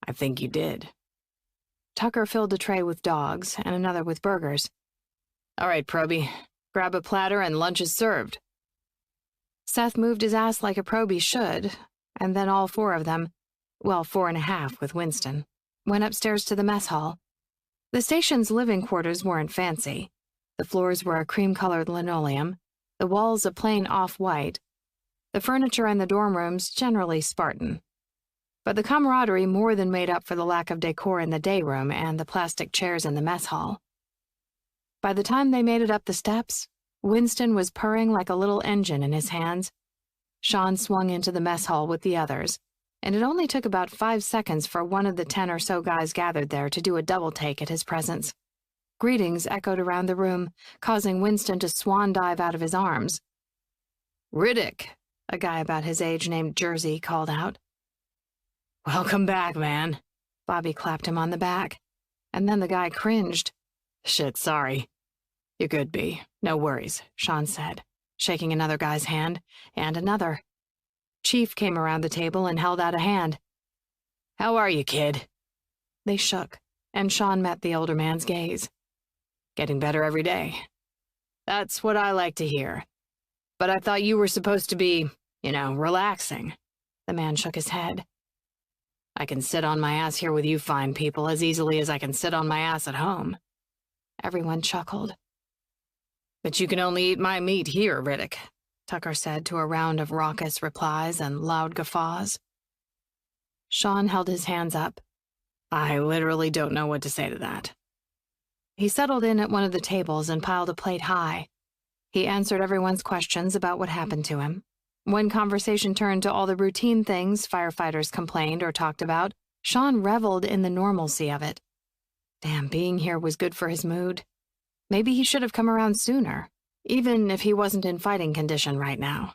B: I think you did.
A: Tucker filled a tray with dogs and another with burgers.
B: All right, Proby, grab a platter and lunch is served.
A: Seth moved his ass like a Proby should, and then all four of them, well, 4.5 with Winston, went upstairs to the mess hall. The station's living quarters weren't fancy. The floors were a cream-colored linoleum, the walls a plain off-white, the furniture in the dorm rooms generally Spartan. But the camaraderie more than made up for the lack of decor in the day room and the plastic chairs in the mess hall. By the time they made it up the steps, Winston was purring like a little engine in his hands. Sean swung into the mess hall with the others, and it only took about 5 seconds for one of the 10 or so guys gathered there to do a double take at his presence. Greetings echoed around the room, causing Winston to swan dive out of his arms.
B: Riddick,
A: a guy about his age named Jersey called out.
B: Welcome back, man.
A: Bobby clapped him on the back, and then the guy cringed.
B: Shit, sorry. You're good, B. No worries,
A: Sean said, shaking another guy's hand, and another. Chief came around the table and held out a hand.
B: How are you, kid?
A: They shook, and Sean met the older man's gaze.
B: Getting better every day. That's what I like to hear. But I thought you were supposed to be, relaxing.
A: The man shook his head.
B: I can sit on my ass here with you fine people as easily as I can sit on my ass at home.
A: Everyone chuckled.
B: But you can only eat my meat here, Riddick,
A: Tucker said to a round of raucous replies and loud guffaws. Sean held his hands up.
B: I literally don't know what to say to that.
A: He settled in at one of the tables and piled a plate high. He answered everyone's questions about what happened to him. When conversation turned to all the routine things firefighters complained or talked about, Sean reveled in the normalcy of it. Damn, being here was good for his mood. Maybe he should have come around sooner, even if he wasn't in fighting condition right now.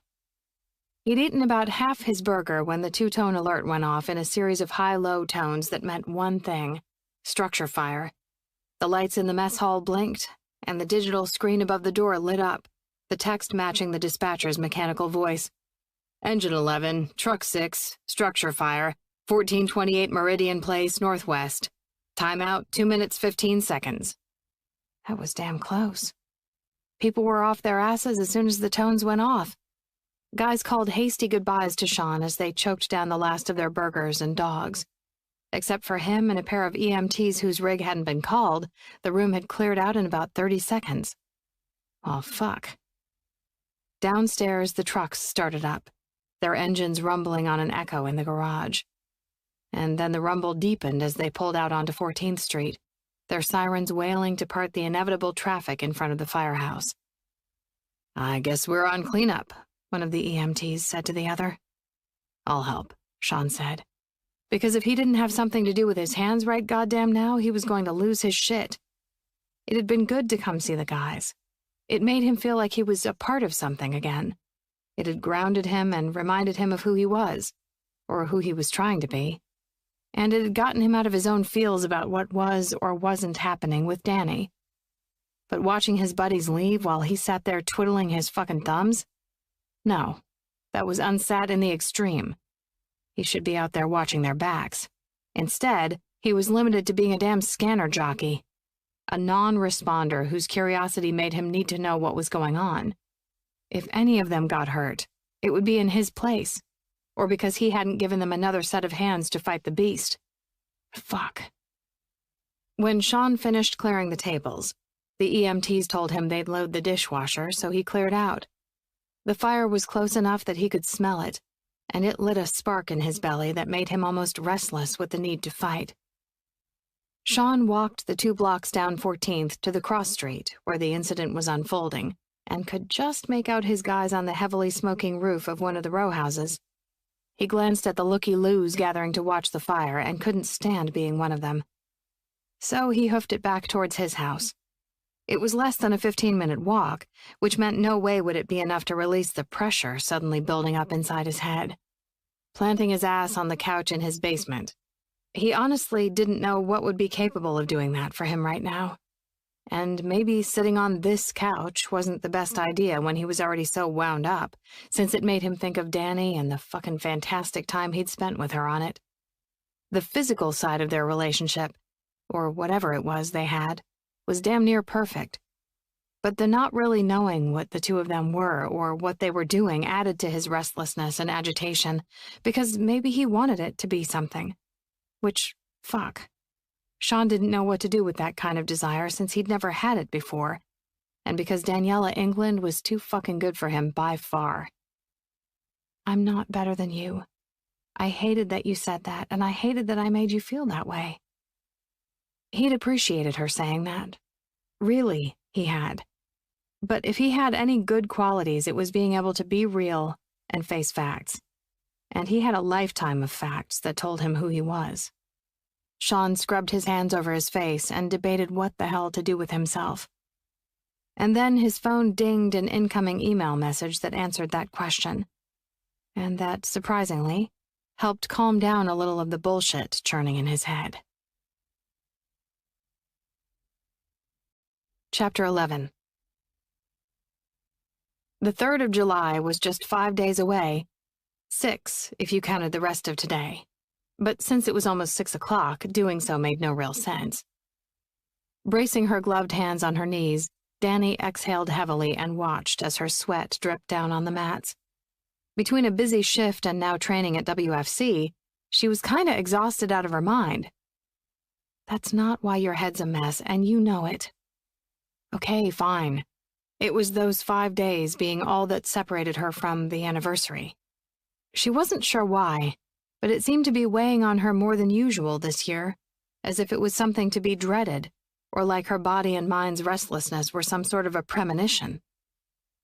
A: He'd eaten about half his burger when the two-tone alert went off in a series of high-low tones that meant one thing: structure fire. The lights in the mess hall blinked, and the digital screen above the door lit up, the text matching the dispatcher's mechanical voice.
B: Engine 11, truck 6, structure fire, 1428 Meridian Place, Northwest. Timeout, 2 minutes 15 seconds.
A: That was damn close. People were off their asses as soon as the tones went off. Guys called hasty goodbyes to Sean as they choked down the last of their burgers and dogs. Except for him and a pair of EMTs whose rig hadn't been called, the room had cleared out in about 30 seconds. Oh, fuck. Downstairs, the trucks started up, their engines rumbling on an echo in the garage. And then the rumble deepened as they pulled out onto 14th Street, their sirens wailing to part the inevitable traffic in front of the firehouse.
B: I guess we're on cleanup,
A: one of the EMTs said to the other.
B: I'll help,
A: Sean said. Because if he didn't have something to do with his hands right goddamn now, he was going to lose his shit. It had been good to come see the guys. It made him feel like he was a part of something again. It had grounded him and reminded him of who he was, or who he was trying to be. And it had gotten him out of his own feels about what was or wasn't happening with Danny. But watching his buddies leave while he sat there twiddling his fucking thumbs? No, that was unsat in the extreme. He should be out there watching their backs. Instead, he was limited to being a damn scanner jockey. A non-responder whose curiosity made him need to know what was going on. If any of them got hurt, it would be in his place, or because he hadn't given them another set of hands to fight the beast. Fuck. When Sean finished clearing the tables, the EMTs told him they'd load the dishwasher, so he cleared out. The fire was close enough that he could smell it, and it lit a spark in his belly that made him almost restless with the need to fight. Sean walked the 2 blocks down 14th to the cross street where the incident was unfolding, and could just make out his guys on the heavily smoking roof of one of the row houses. He glanced at the looky-loos gathering to watch the fire and couldn't stand being one of them. So he hoofed it back towards his house. It was less than a 15-minute walk, which meant no way would it be enough to release the pressure suddenly building up inside his head. Planting his ass on the couch in his basement, he honestly didn't know what would be capable of doing that for him right now. And maybe sitting on this couch wasn't the best idea when he was already so wound up, since it made him think of Danny and the fucking fantastic time he'd spent with her on it. The physical side of their relationship, or whatever it was they had, was damn near perfect. But the not really knowing what the two of them were or what they were doing added to his restlessness and agitation, because maybe he wanted it to be something. Which, fuck. Sean didn't know what to do with that kind of desire since he'd never had it before, and because Daniela England was too fucking good for him by far. I'm not better than you. I hated that you said that, and I hated that I made you feel that way. He'd appreciated her saying that. Really, he had. But if he had any good qualities, it was being able to be real and face facts. And he had a lifetime of facts that told him who he was. Sean scrubbed his hands over his face and debated what the hell to do with himself. And then his phone dinged an incoming email message that answered that question. And that, surprisingly, helped calm down a little of the bullshit churning in his head. Chapter 11. The 3rd of July was just 5 days away, 6 if you counted the rest of today. But since it was almost 6 o'clock, doing so made no real sense. Bracing her gloved hands on her knees, Danny exhaled heavily and watched as her sweat dripped down on the mats. Between a busy shift and now training at WFC, she was kinda exhausted out of her mind. That's not why your head's a mess, and you know it. Okay, fine. It was those 5 days being all that separated her from the anniversary. She wasn't sure why, but it seemed to be weighing on her more than usual this year, as if it was something to be dreaded, or like her body and mind's restlessness were some sort of a premonition.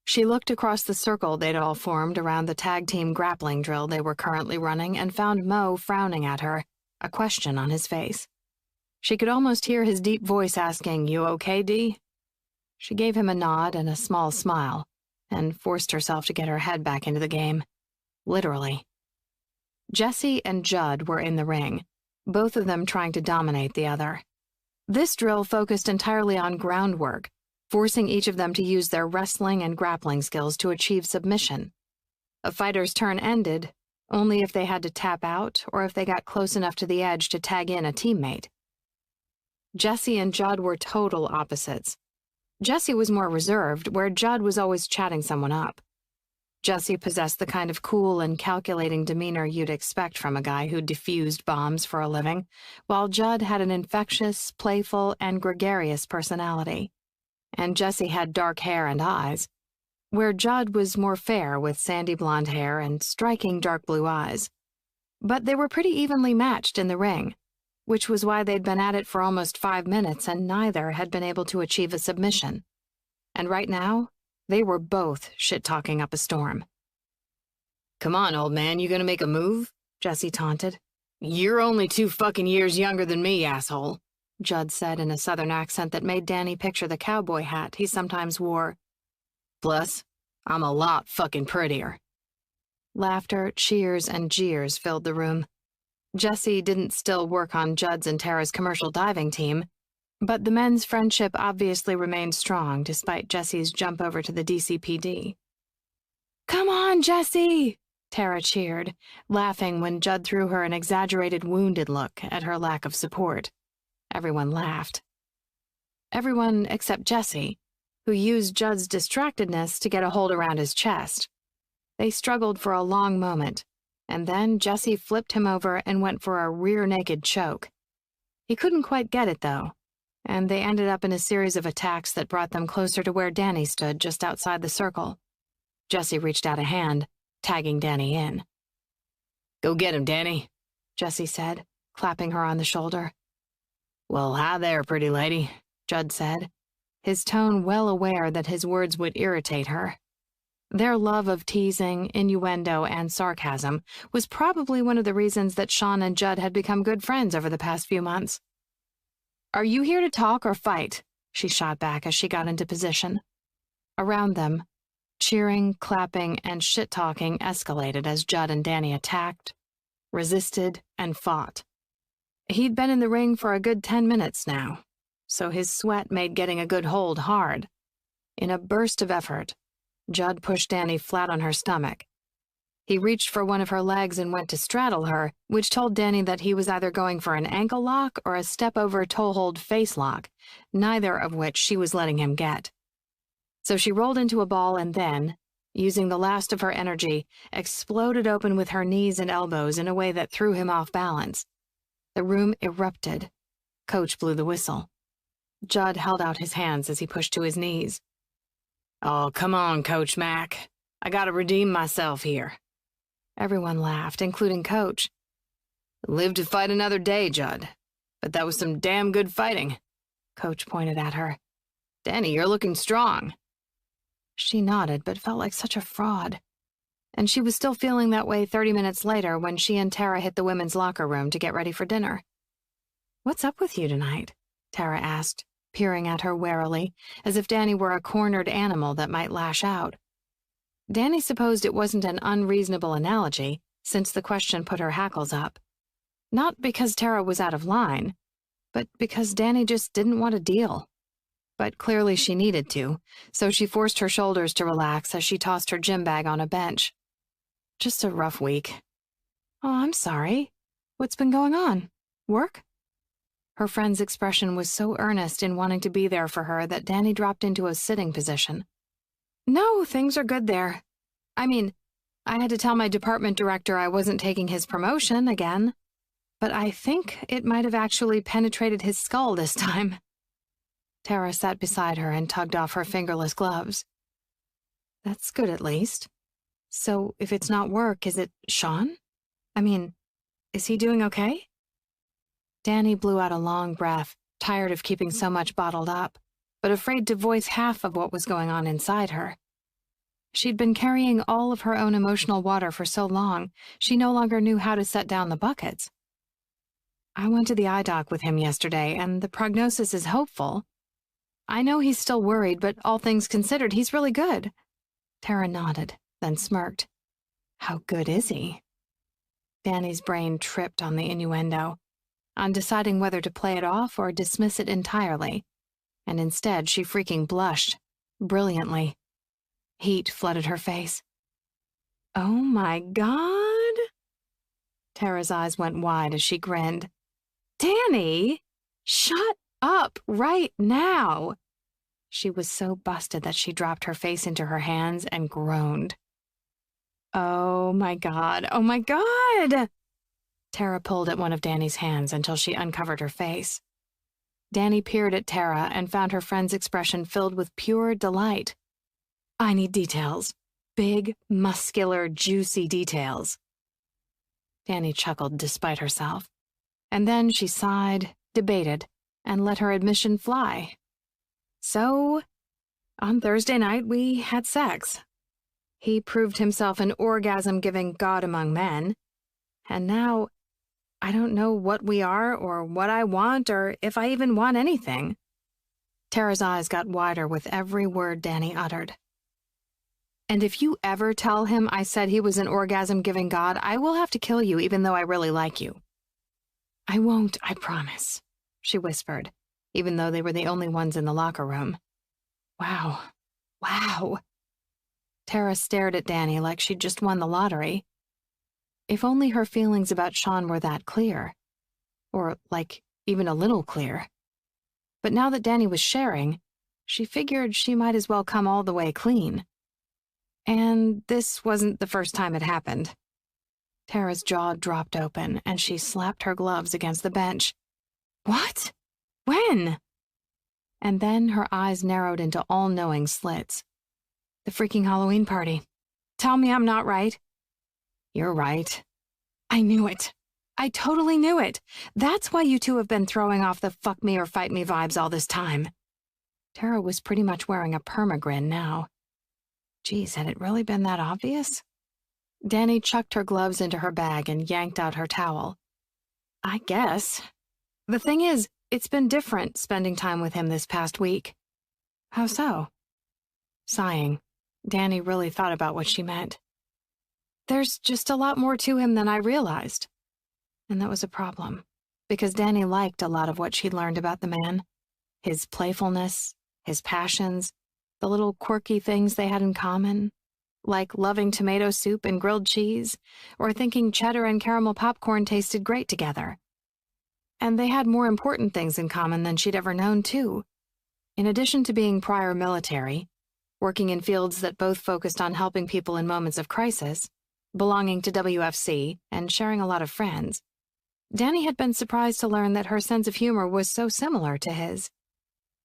A: She looked across the circle they'd all formed around the tag team grappling drill they were currently running and found Mo frowning at her, a question on his face. She could almost hear his deep voice asking, "You okay, Dee?" She gave him a nod and a small smile, and forced herself to get her head back into the game. Literally. Jesse and Judd were in the ring, both of them trying to dominate the other. This drill focused entirely on groundwork, forcing each of them to use their wrestling and grappling skills to achieve submission. A fighter's turn ended only if they had to tap out or if they got close enough to the edge to tag in a teammate. Jesse and Judd were total opposites. Jesse was more reserved, where Judd was always chatting someone up. Jesse possessed the kind of cool and calculating demeanor you'd expect from a guy who defused bombs for a living, while Judd had an infectious, playful, and gregarious personality. And Jesse had dark hair and eyes, where Judd was more fair with sandy blonde hair and striking dark blue eyes. But they were pretty evenly matched in the ring, which was why they'd been at it for almost 5 minutes and neither had been able to achieve a submission. And right now, they were both shit-talking up a storm. "Come on, old man, you gonna make a move?" Jesse taunted. "You're only 2 fucking years younger than me, asshole," Judd said in a southern accent that made Danny picture the cowboy hat he sometimes wore. "Plus, I'm a lot fucking prettier." Laughter, cheers, and jeers filled the room. Jesse didn't still work on Judd's and Tara's commercial diving team, but the men's friendship obviously remained strong despite Jesse's jump over to the DCPD. "Come on, Jesse!" Tara cheered, laughing when Judd threw her an exaggerated wounded look at her lack of support. Everyone laughed. Everyone except Jesse, who used Judd's distractedness to get a hold around his chest. They struggled for a long moment, and then Jesse flipped him over and went for a rear-naked choke. He couldn't quite get it, though, and they ended up in a series of attacks that brought them closer to where Danny stood just outside the circle. Jesse reached out a hand, tagging Danny in. "Go get him, Danny," Jesse said, clapping her on the shoulder. "Well, hi there, pretty lady," Judd said, his tone well aware that his words would irritate her. Their love of teasing, innuendo, and sarcasm was probably one of the reasons that Sean and Judd had become good friends over the past few months. "Are you here to talk or fight?" she shot back as she got into position. Around them, cheering, clapping, and shit-talking escalated as Judd and Danny attacked, resisted, and fought. He'd been in the ring for a good 10 minutes now, so his sweat made getting a good hold hard. In a burst of effort, Judd pushed Danny flat on her stomach. He reached for one of her legs and went to straddle her, which told Danny that he was either going for an ankle lock or a step-over toe-hold face lock, neither of which she was letting him get. So she rolled into a ball and then, using the last of her energy, exploded open with her knees and elbows in a way that threw him off balance. The room erupted. Coach blew the whistle. Judd held out his hands as he pushed to his knees. "Oh, come on, Coach Mac. I gotta redeem myself here." Everyone laughed, including Coach. "Live to fight another day, Judd. But that was some damn good fighting." Coach pointed at her. "Danny, you're looking strong." She nodded, but felt like such a fraud. And she was still feeling that way 30 minutes later when she and Tara hit the women's locker room to get ready for dinner. "What's up with you tonight?" Tara asked, peering at her warily, as if Danny were a cornered animal that might lash out. Danny supposed it wasn't an unreasonable analogy, since the question put her hackles up. Not because Tara was out of line, but because Danny just didn't want a deal. But clearly she needed to, so she forced her shoulders to relax as she tossed her gym bag on a bench. "Just a rough week." "Oh, I'm sorry. What's been going on? Work?" Her friend's expression was so earnest in wanting to be there for her that Danny dropped into a sitting position. "No, things are good there. I mean, I had to tell my department director I wasn't taking his promotion again, but I think it might have actually penetrated his skull this time." Tara sat beside her and tugged off her fingerless gloves. "That's good at least. So if it's not work, is it Sean? I mean, is he doing okay?" Danny blew out a long breath, tired of keeping so much bottled up, but afraid to voice half of what was going on inside her. She'd been carrying all of her own emotional water for so long, she no longer knew how to set down the buckets. "I went to the eye doc with him yesterday, and the prognosis is hopeful. I know he's still worried, but all things considered, he's really good." Tara nodded, then smirked. "How good is he?" Danny's brain tripped on the innuendo, undeciding whether to play it off or dismiss it entirely, and instead she freaking blushed, brilliantly. Heat flooded her face. "Oh my God?" Tara's eyes went wide as she grinned. "Danny, shut up right now." She was so busted that she dropped her face into her hands and groaned. "Oh my God, oh my God!" Tara pulled at one of Danny's hands until she uncovered her face. Danny peered at Tara and found her friend's expression filled with pure delight. "I need details. Big, muscular, juicy details." Danny chuckled despite herself. And then she sighed, debated, and let her admission fly. "So, on Thursday night we had sex. He proved himself an orgasm-giving god among men. And now, I don't know what we are or what I want or if I even want anything." Tara's eyes got wider with every word Danny uttered. "And if you ever tell him I said he was an orgasm-giving god, I will have to kill you even though I really like you." "I won't, I promise," she whispered, even though they were the only ones in the locker room. Wow. Wow. Tara stared at Danny like she'd just won the lottery. If only her feelings about Sean were that clear. Or, like, even a little clear. But now that Danny was sharing, she figured she might as well come all the way clean. And this wasn't the first time it happened. Tara's jaw dropped open, and she slapped her gloves against the bench. "What? When?" And then her eyes narrowed into all-knowing slits. "The freaking Halloween party. Tell me I'm not right." "You're right." "I knew it. I totally knew it. That's why you two have been throwing off the fuck me or fight me vibes all this time." Tara was pretty much wearing a permagrin now. Geez, had it really been that obvious? Danny chucked her gloves into her bag and yanked out her towel. I guess. The thing is, it's been different spending time with him this past week. How so? Sighing, Danny really thought about what she meant. There's just a lot more to him than I realized. And that was a problem, because Danny liked a lot of what she'd learned about the man. His playfulness, his passions, the little quirky things they had in common, like loving tomato soup and grilled cheese, or thinking cheddar and caramel popcorn tasted great together. And they had more important things in common than she'd ever known, too. In addition to being prior military, working in fields that both focused on helping people in moments of crisis, belonging to WFC, and sharing a lot of friends, Danny had been surprised to learn that her sense of humor was so similar to his.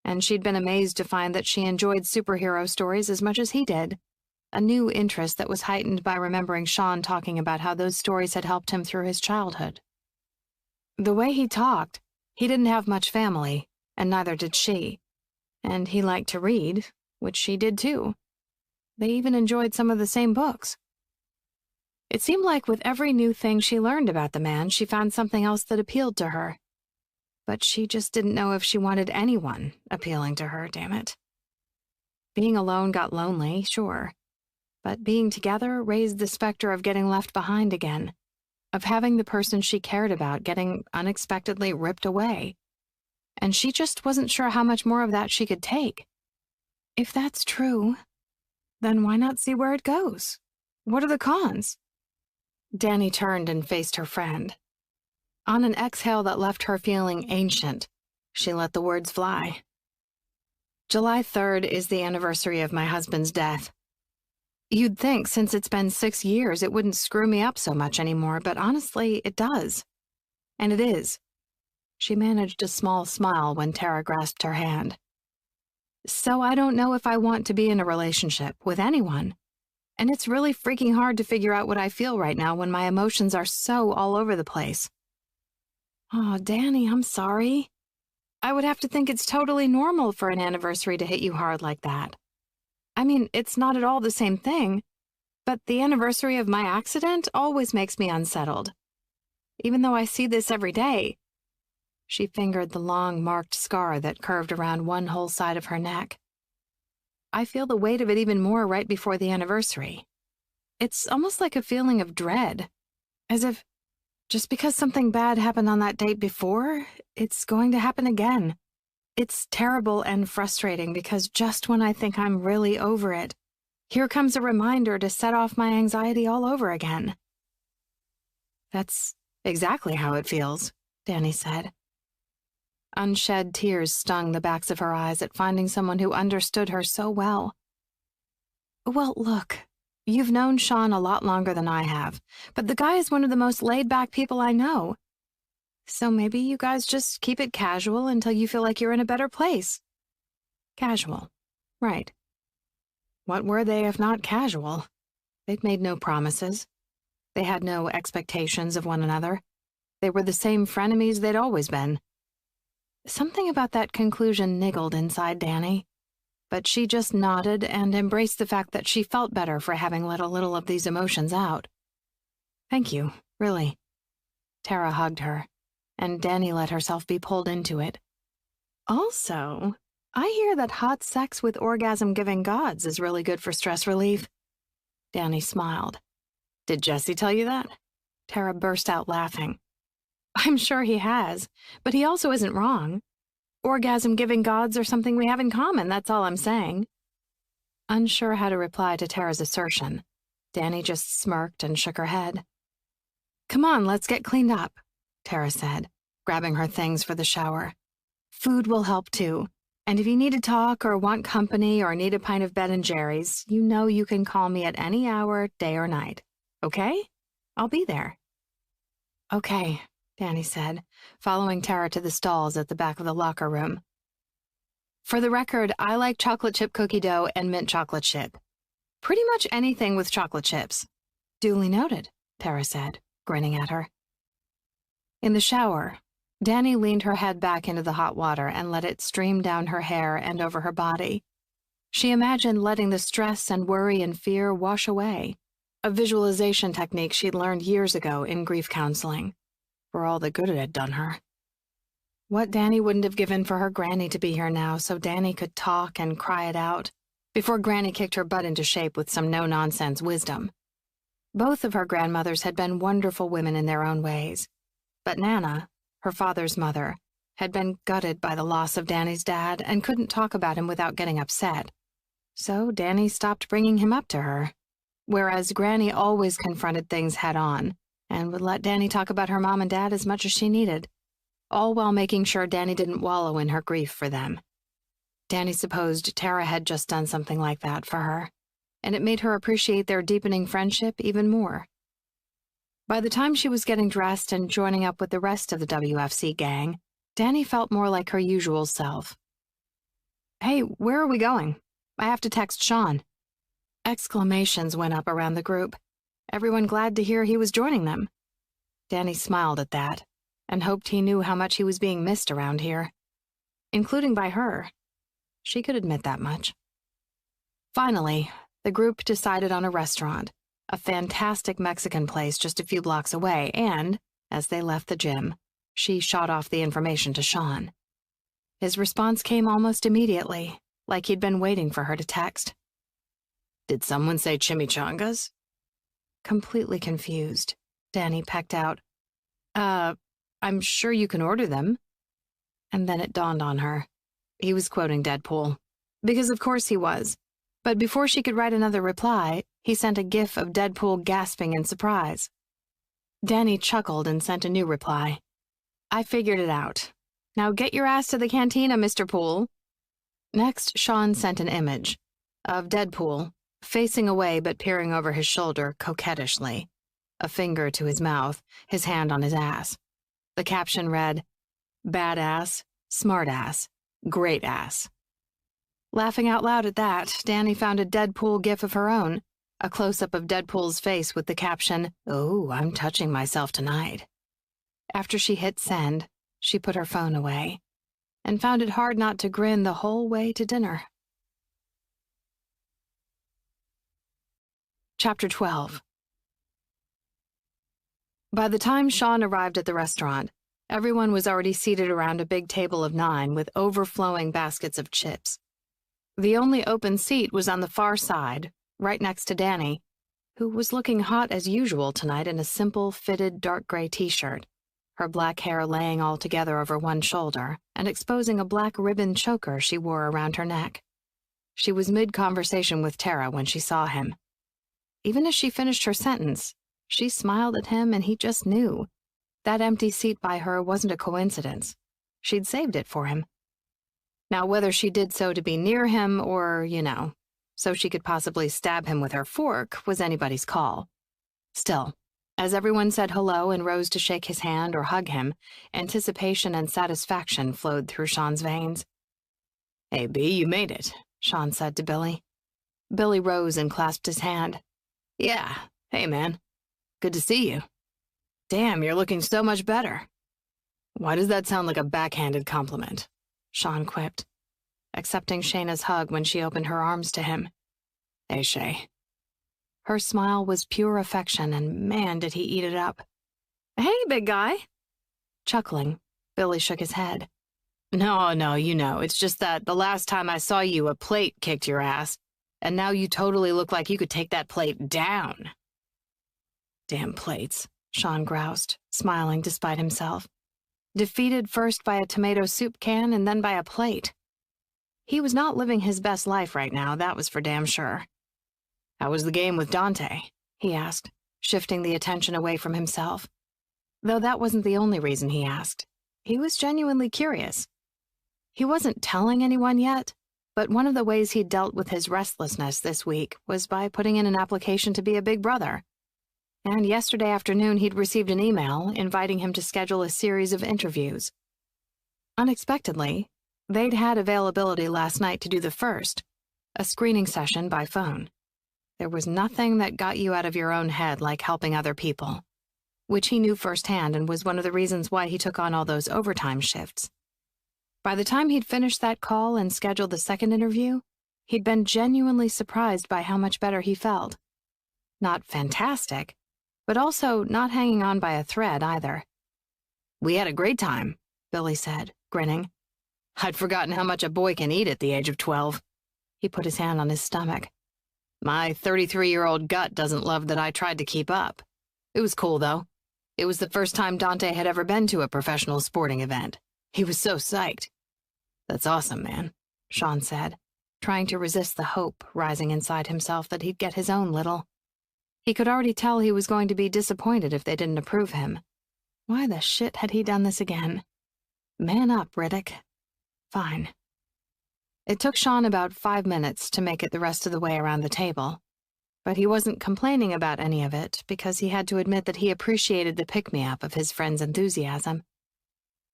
A: And she'd been amazed to find that she enjoyed superhero stories as much as he did, a new interest that was heightened by remembering Sean talking about how those stories had helped him through his childhood. The way he talked, he didn't have much family, and neither did she. And he liked to read, which she did too. They even enjoyed some of the same books. It seemed like with every new thing she learned about the man, she found something else that appealed to her. But she just didn't know if she wanted anyone appealing to her, damn it. Being alone got lonely, sure. But being together raised the specter of getting left behind again, of having the person she cared about getting unexpectedly ripped away. And she just wasn't sure how much more of that she could take. If that's true, then why not see where it goes? What are the cons? Danny turned and faced her friend. On an exhale that left her feeling ancient, she let the words fly. July 3rd is the anniversary of my husband's death. You'd think since it's been 6 years it wouldn't screw me up so much anymore, but honestly, it does. And it is. She managed a small smile when Tara grasped her hand. So I don't know if I want to be in a relationship with anyone. And it's really freaking hard to figure out what I feel right now when my emotions are so all over the place. Oh, Danny, I'm sorry. I would have to think it's totally normal for an anniversary to hit you hard like that. I mean, it's not at all the same thing, but the anniversary of my accident always makes me unsettled. Even though I see this every day. She fingered the long, marked scar that curved around one whole side of her neck. I feel the weight of it even more right before the anniversary. It's almost like a feeling of dread, as if just because something bad happened on that date before, it's going to happen again. It's terrible and frustrating because just when I think I'm really over it, here comes a reminder to set off my anxiety all over again. That's exactly how it feels, Danny said. Unshed tears stung the backs of her eyes at finding someone who understood her so well. Well, look, you've known Sean a lot longer than I have, but the guy is one of the most laid-back people I know. So maybe you guys just keep it casual until you feel like you're in a better place. Casual. Right. What were they if not casual? They'd made no promises. They had no expectations of one another. They were the same frenemies they'd always been. Something about that conclusion niggled inside Danny, but she just nodded and embraced the fact that she felt better for having let a little of these emotions out. Thank you, really. Tara hugged her, and Danny let herself be pulled into it. Also, I hear that hot sex with orgasm-giving gods is really good for stress relief. Danny smiled. Did Jesse tell you that? Tara burst out laughing. I'm sure he has, but he also isn't wrong. Orgasm-giving gods are something we have in common, that's all I'm saying. Unsure how to reply to Tara's assertion, Danny just smirked and shook her head. Come on, let's get cleaned up, Tara said, grabbing her things for the shower. Food will help too, and if you need to talk or want company or need a pint of Ben & Jerry's, you know you can call me at any hour, day or night. Okay? I'll be there. Okay, Danny said, following Tara to the stalls at the back of the locker room. For the record, I like chocolate chip cookie dough and mint chocolate chip. Pretty much anything with chocolate chips. Duly noted, Tara said, grinning at her. In the shower, Danny leaned her head back into the hot water and let it stream down her hair and over her body. She imagined letting the stress and worry and fear wash away, a visualization technique she'd learned years ago in grief counseling, for all the good it had done her. What Danny wouldn't have given for her Granny to be here now so Danny could talk and cry it out, before Granny kicked her butt into shape with some no-nonsense wisdom. Both of her grandmothers had been wonderful women in their own ways, but Nana, her father's mother, had been gutted by the loss of Danny's dad and couldn't talk about him without getting upset. So Danny stopped bringing him up to her, whereas Granny always confronted things head-on and would let Danny talk about her mom and dad as much as she needed, all while making sure Danny didn't wallow in her grief for them. Danny supposed Tara had just done something like that for her, and it made her appreciate their deepening friendship even more. By the time she was getting dressed and joining up with the rest of the WFC gang, Danny felt more like her usual self. "Hey, where are we going? I have to text Sean." Exclamations went up around the group, everyone glad to hear he was joining them. Danny smiled at that, and hoped he knew how much he was being missed around here, including by her. She could admit that much. Finally, the group decided on a restaurant, a fantastic Mexican place just a few blocks away, and, as they left the gym, she shot off the information to Sean. His response came almost immediately, like he'd been waiting for her to text.
B: "Did someone say chimichangas?"
A: Completely confused, Danny pecked out,
B: I'm sure you can order them."
A: And then it dawned on her. He was quoting Deadpool. Because of course he was. But before she could write another reply, he sent a gif of Deadpool gasping in surprise. Danny chuckled and sent a new reply. "I figured it out. Now get your ass to the cantina, Mr. Poole." Next, Sean sent an image of Deadpool, facing away but peering over his shoulder coquettishly, a finger to his mouth, his hand on his ass. The caption read, "Badass, smartass, great ass." Laughing out loud at that, Danny found a Deadpool gif of her own, a close-up of Deadpool's face with the caption, "Oh, I'm touching myself tonight." After she hit send, she put her phone away, and found it hard not to grin the whole way to dinner. Chapter 12. By the time Sean arrived at the restaurant, everyone was already seated around a big table of 9 with overflowing baskets of chips. The only open seat was on the far side, right next to Danny, who was looking hot as usual tonight in a simple, fitted dark gray t-shirt, her black hair laying all together over one shoulder and exposing a black ribbon choker she wore around her neck. She was mid-conversation with Tara when she saw him. Even as she finished her sentence, she smiled at him and he just knew. That empty seat by her wasn't a coincidence. She'd saved it for him. Now, whether she did so to be near him or, so she could possibly stab him with her fork was anybody's call. Still, as everyone said hello and rose to shake his hand or hug him, anticipation and satisfaction flowed through Sean's veins.
B: "Hey, B, you made it,"
A: Sean said to Billy. Billy rose and clasped his hand.
B: "Yeah, hey, man. Good to see you. Damn, you're looking so much better."
A: "Why does that sound like a backhanded compliment?" Sean quipped, accepting Shayna's hug when she opened her arms to him.
B: "Hey, Shay."
A: Her smile was pure affection, and man, did he eat it up. "Hey, big guy." Chuckling, Billy shook his head.
B: No, it's just that the last time I saw you, a plate kicked your ass, and now you totally look like you could take that plate down."
A: "Damn plates," Sean groused, smiling despite himself. Defeated first by a tomato soup can and then by a plate. He was not living his best life right now, that was for damn sure.
B: "How was the game with Dante?"
A: he asked, shifting the attention away from himself. Though that wasn't the only reason he asked. He was genuinely curious. He wasn't telling anyone yet, but one of the ways he'd dealt with his restlessness this week was by putting in an application to be a big brother. And yesterday afternoon he'd received an email inviting him to schedule a series of interviews. Unexpectedly, they'd had availability last night to do the first, a screening session by phone. There was nothing that got you out of your own head like helping other people, which he knew firsthand and was one of the reasons why he took on all those overtime shifts. By the time he'd finished that call and scheduled the second interview, he'd been genuinely surprised by how much better he felt. Not fantastic, but also not hanging on by a thread either.
B: "We had a great time,"
A: Billy said, grinning.
B: "I'd forgotten how much a boy can eat at the age of 12.
A: He put his hand on his stomach.
B: My 33-year-old gut doesn't love that I tried to keep up. It was cool, though. It was the first time Dante had ever been to a professional sporting event. He was so psyched." "That's awesome, man,"
A: Sean said, trying to resist the hope rising inside himself that he'd get his own little. He could already tell he was going to be disappointed if they didn't approve him. Why the shit had he done this again? Man up, Riddick. Fine. It took Sean about 5 minutes to make it the rest of the way around the table, but he wasn't complaining about any of it because he had to admit that he appreciated the pick-me-up of his friend's enthusiasm.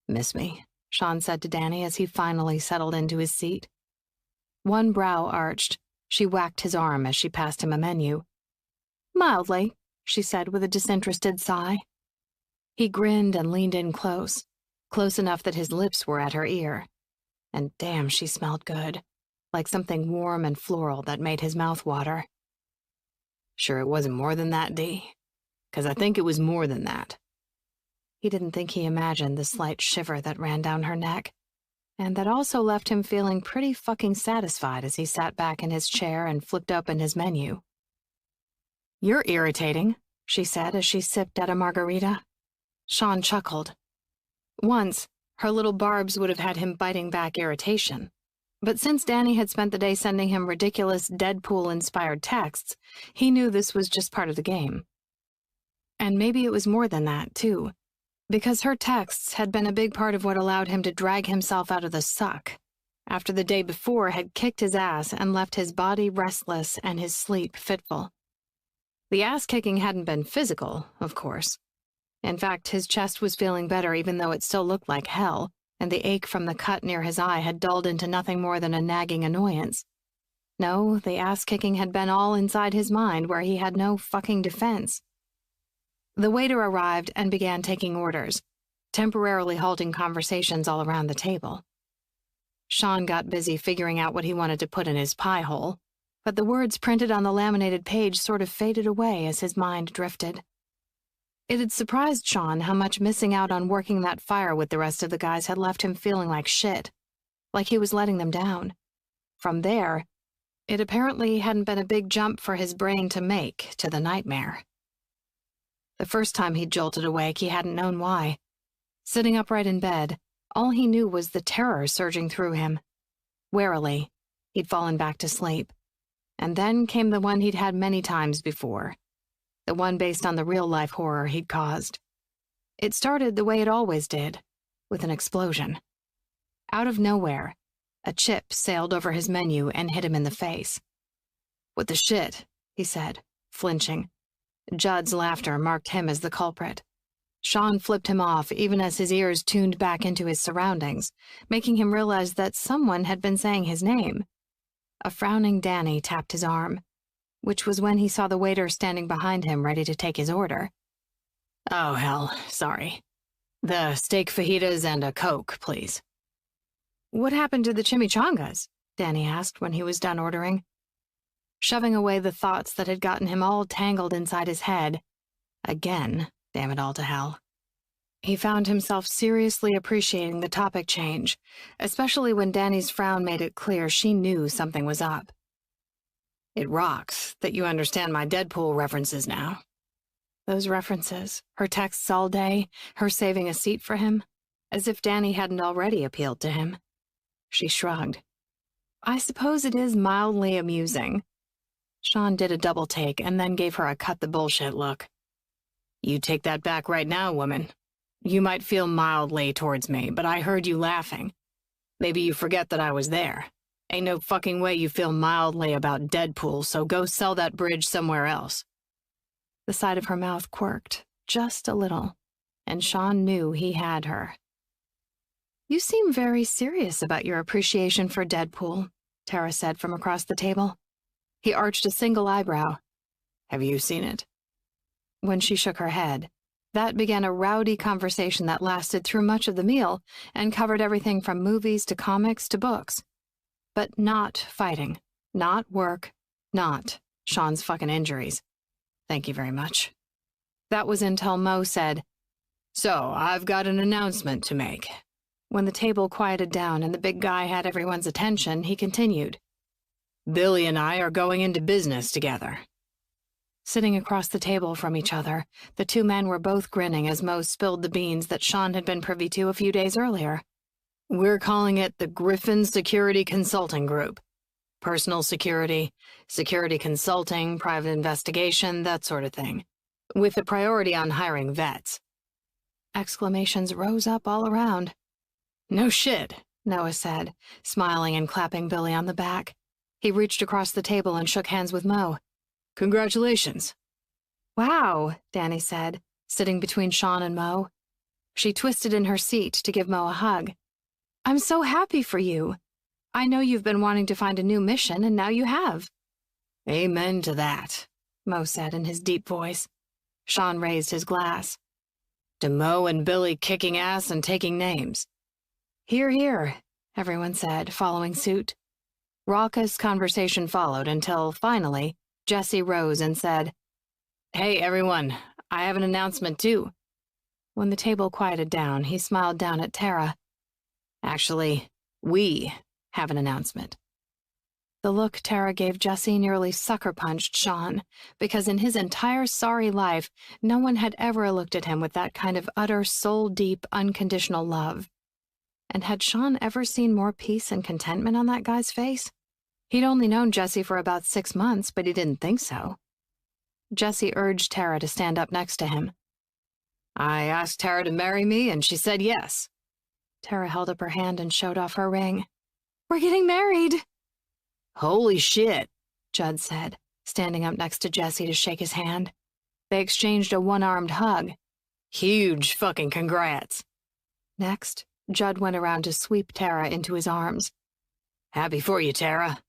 B: "Miss me?"
A: Sean said to Danny as he finally settled into his seat. One brow arched. She whacked his arm as she passed him a menu. "Mildly," she said with a disinterested sigh. He grinned and leaned in close enough that his lips were at her ear. And damn, she smelled good, like something warm and floral that made his mouth water.
B: "Sure it wasn't more than that, Dee? 'Cause I think it was more than that."
A: He didn't think he imagined the slight shiver that ran down her neck, and that also left him feeling pretty fucking satisfied as he sat back in his chair and flipped open his menu. "You're irritating," she said as she sipped at a margarita. Sean chuckled. Once, her little barbs would have had him biting back irritation. But since Danny had spent the day sending him ridiculous Deadpool-inspired texts, he knew this was just part of the game. And maybe it was more than that, too, because her texts had been a big part of what allowed him to drag himself out of the suck, after the day before had kicked his ass and left his body restless and his sleep fitful. The ass-kicking hadn't been physical, of course. In fact, his chest was feeling better even though it still looked like hell, and the ache from the cut near his eye had dulled into nothing more than a nagging annoyance. No, the ass-kicking had been all inside his mind where he had no fucking defense. The waiter arrived and began taking orders, temporarily halting conversations all around the table. Sean got busy figuring out what he wanted to put in his pie hole, but the words printed on the laminated page sort of faded away as his mind drifted. It had surprised Sean how much missing out on working that fire with the rest of the guys had left him feeling like shit, like he was letting them down. From there, it apparently hadn't been a big jump for his brain to make to the nightmare. The first time he'd jolted awake, he hadn't known why. Sitting upright in bed, all he knew was the terror surging through him. Warily, he'd fallen back to sleep. And then came the one he'd had many times before. The one based on the real-life horror he'd caused. It started the way it always did, with an explosion. Out of nowhere, a chip sailed over his menu and hit him in the face. "What the shit?" he said, flinching. Judd's laughter marked him as the culprit. Sean flipped him off even as his ears tuned back into his surroundings, making him realize that someone had been saying his name. A frowning Danny tapped his arm, which was when he saw the waiter standing behind him ready to take his order.
B: "Oh, hell, sorry. The steak fajitas and a Coke, please."
A: "What happened to the chimichangas?" Danny asked when he was done ordering. Shoving away the thoughts that had gotten him all tangled inside his head. Again, damn it all to hell. He found himself seriously appreciating the topic change, especially when Danny's frown made it clear she knew something was up.
B: "It rocks that you understand my Deadpool references now."
A: Those references, her texts all day, her saving a seat for him, as if Danny hadn't already appealed to him. She shrugged. "I suppose it is mildly amusing." Sean did a double take and then gave her a cut-the-bullshit look.
B: "You take that back right now, woman. You might feel mildly towards me, but I heard you laughing. Maybe you forget that I was there. Ain't no fucking way you feel mildly about Deadpool, so go sell that bridge somewhere else."
A: The side of her mouth quirked, just a little, and Sean knew he had her. "You seem very serious about your appreciation for Deadpool," Tara said from across the table. He arched a single eyebrow.
B: "Have you seen it?"
A: When she shook her head, that began a rowdy conversation that lasted through much of the meal and covered everything from movies to comics to books. But not fighting, Not work, not Sean's fucking injuries. Thank you very much. That was until Mo said, "So, I've got an announcement to make." When the table quieted down and the big guy had everyone's attention, he continued, "Billy and I are going into business together." Sitting across the table from each other, the two men were both grinning as Mo spilled the beans that Sean had been privy to a few days earlier. "We're calling it the Griffin Security Consulting Group. Personal security, security consulting, private investigation, that sort of thing. With a priority on hiring vets." Exclamations rose up all around. "No shit," Noah said, smiling and clapping Billy on the back. He reached across the table and shook hands with Mo. "Congratulations." "Wow," Danny said, sitting between Sean and Mo. She twisted in her seat to give Mo a hug. "I'm so happy for you. I know you've been wanting to find a new mission, and now you have." "Amen to that," Mo said in his deep voice. Sean raised his glass. "To Mo and Billy kicking ass and taking names." "Hear, hear," everyone said, following suit. Raucous conversation followed until, finally, Jesse rose and said, "Hey, everyone, I have an announcement, too." When the table quieted down, he smiled down at Tara. "Actually, we have an announcement." The look Tara gave Jesse nearly sucker-punched Sean, because in his entire sorry life, no one had ever looked at him with that kind of utter, soul-deep, unconditional love. And had Sean ever seen more peace and contentment on that guy's face? He'd only known Jesse for about 6 months, but he didn't think so. Jesse urged Tara to stand up next to him. "I asked Tara to marry me, and she said yes." Tara held up her hand and showed off her ring. "We're getting married!" "Holy shit," Judd said, standing up next to Jesse to shake his hand. They exchanged a one-armed hug. "Huge fucking congrats." Next, Judd went around to sweep Tara into his arms. "Happy for you, Tara."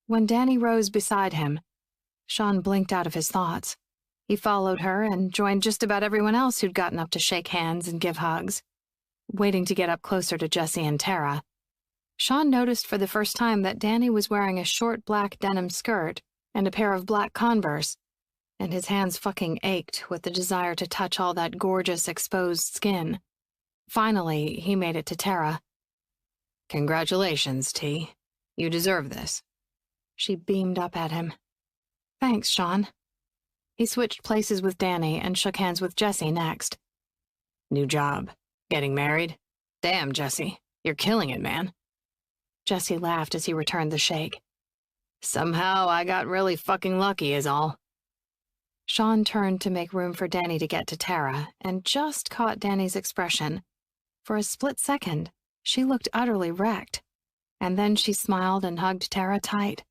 A: When Danny rose beside him, Sean blinked out of his thoughts. He followed her and joined just about everyone else who'd gotten up to shake hands and give hugs. Waiting to get up closer to Jesse and Tara, Sean noticed for the first time that Danny was wearing a short black denim skirt and a pair of black Converse, and his hands fucking ached with the desire to touch all that gorgeous exposed skin. Finally, he made it to Tara. "Congratulations, T. You deserve this." She beamed up at him. "Thanks, Sean." He switched places with Danny and shook hands with Jesse next. "New job. Getting married? Damn, Jesse. You're killing it, man." Jesse laughed as he returned the shake. "Somehow I got really fucking lucky is all." Sean turned to make room for Danny to get to Tara and just caught Danny's expression. For a split second, she looked utterly wrecked, and then she smiled and hugged Tara tight.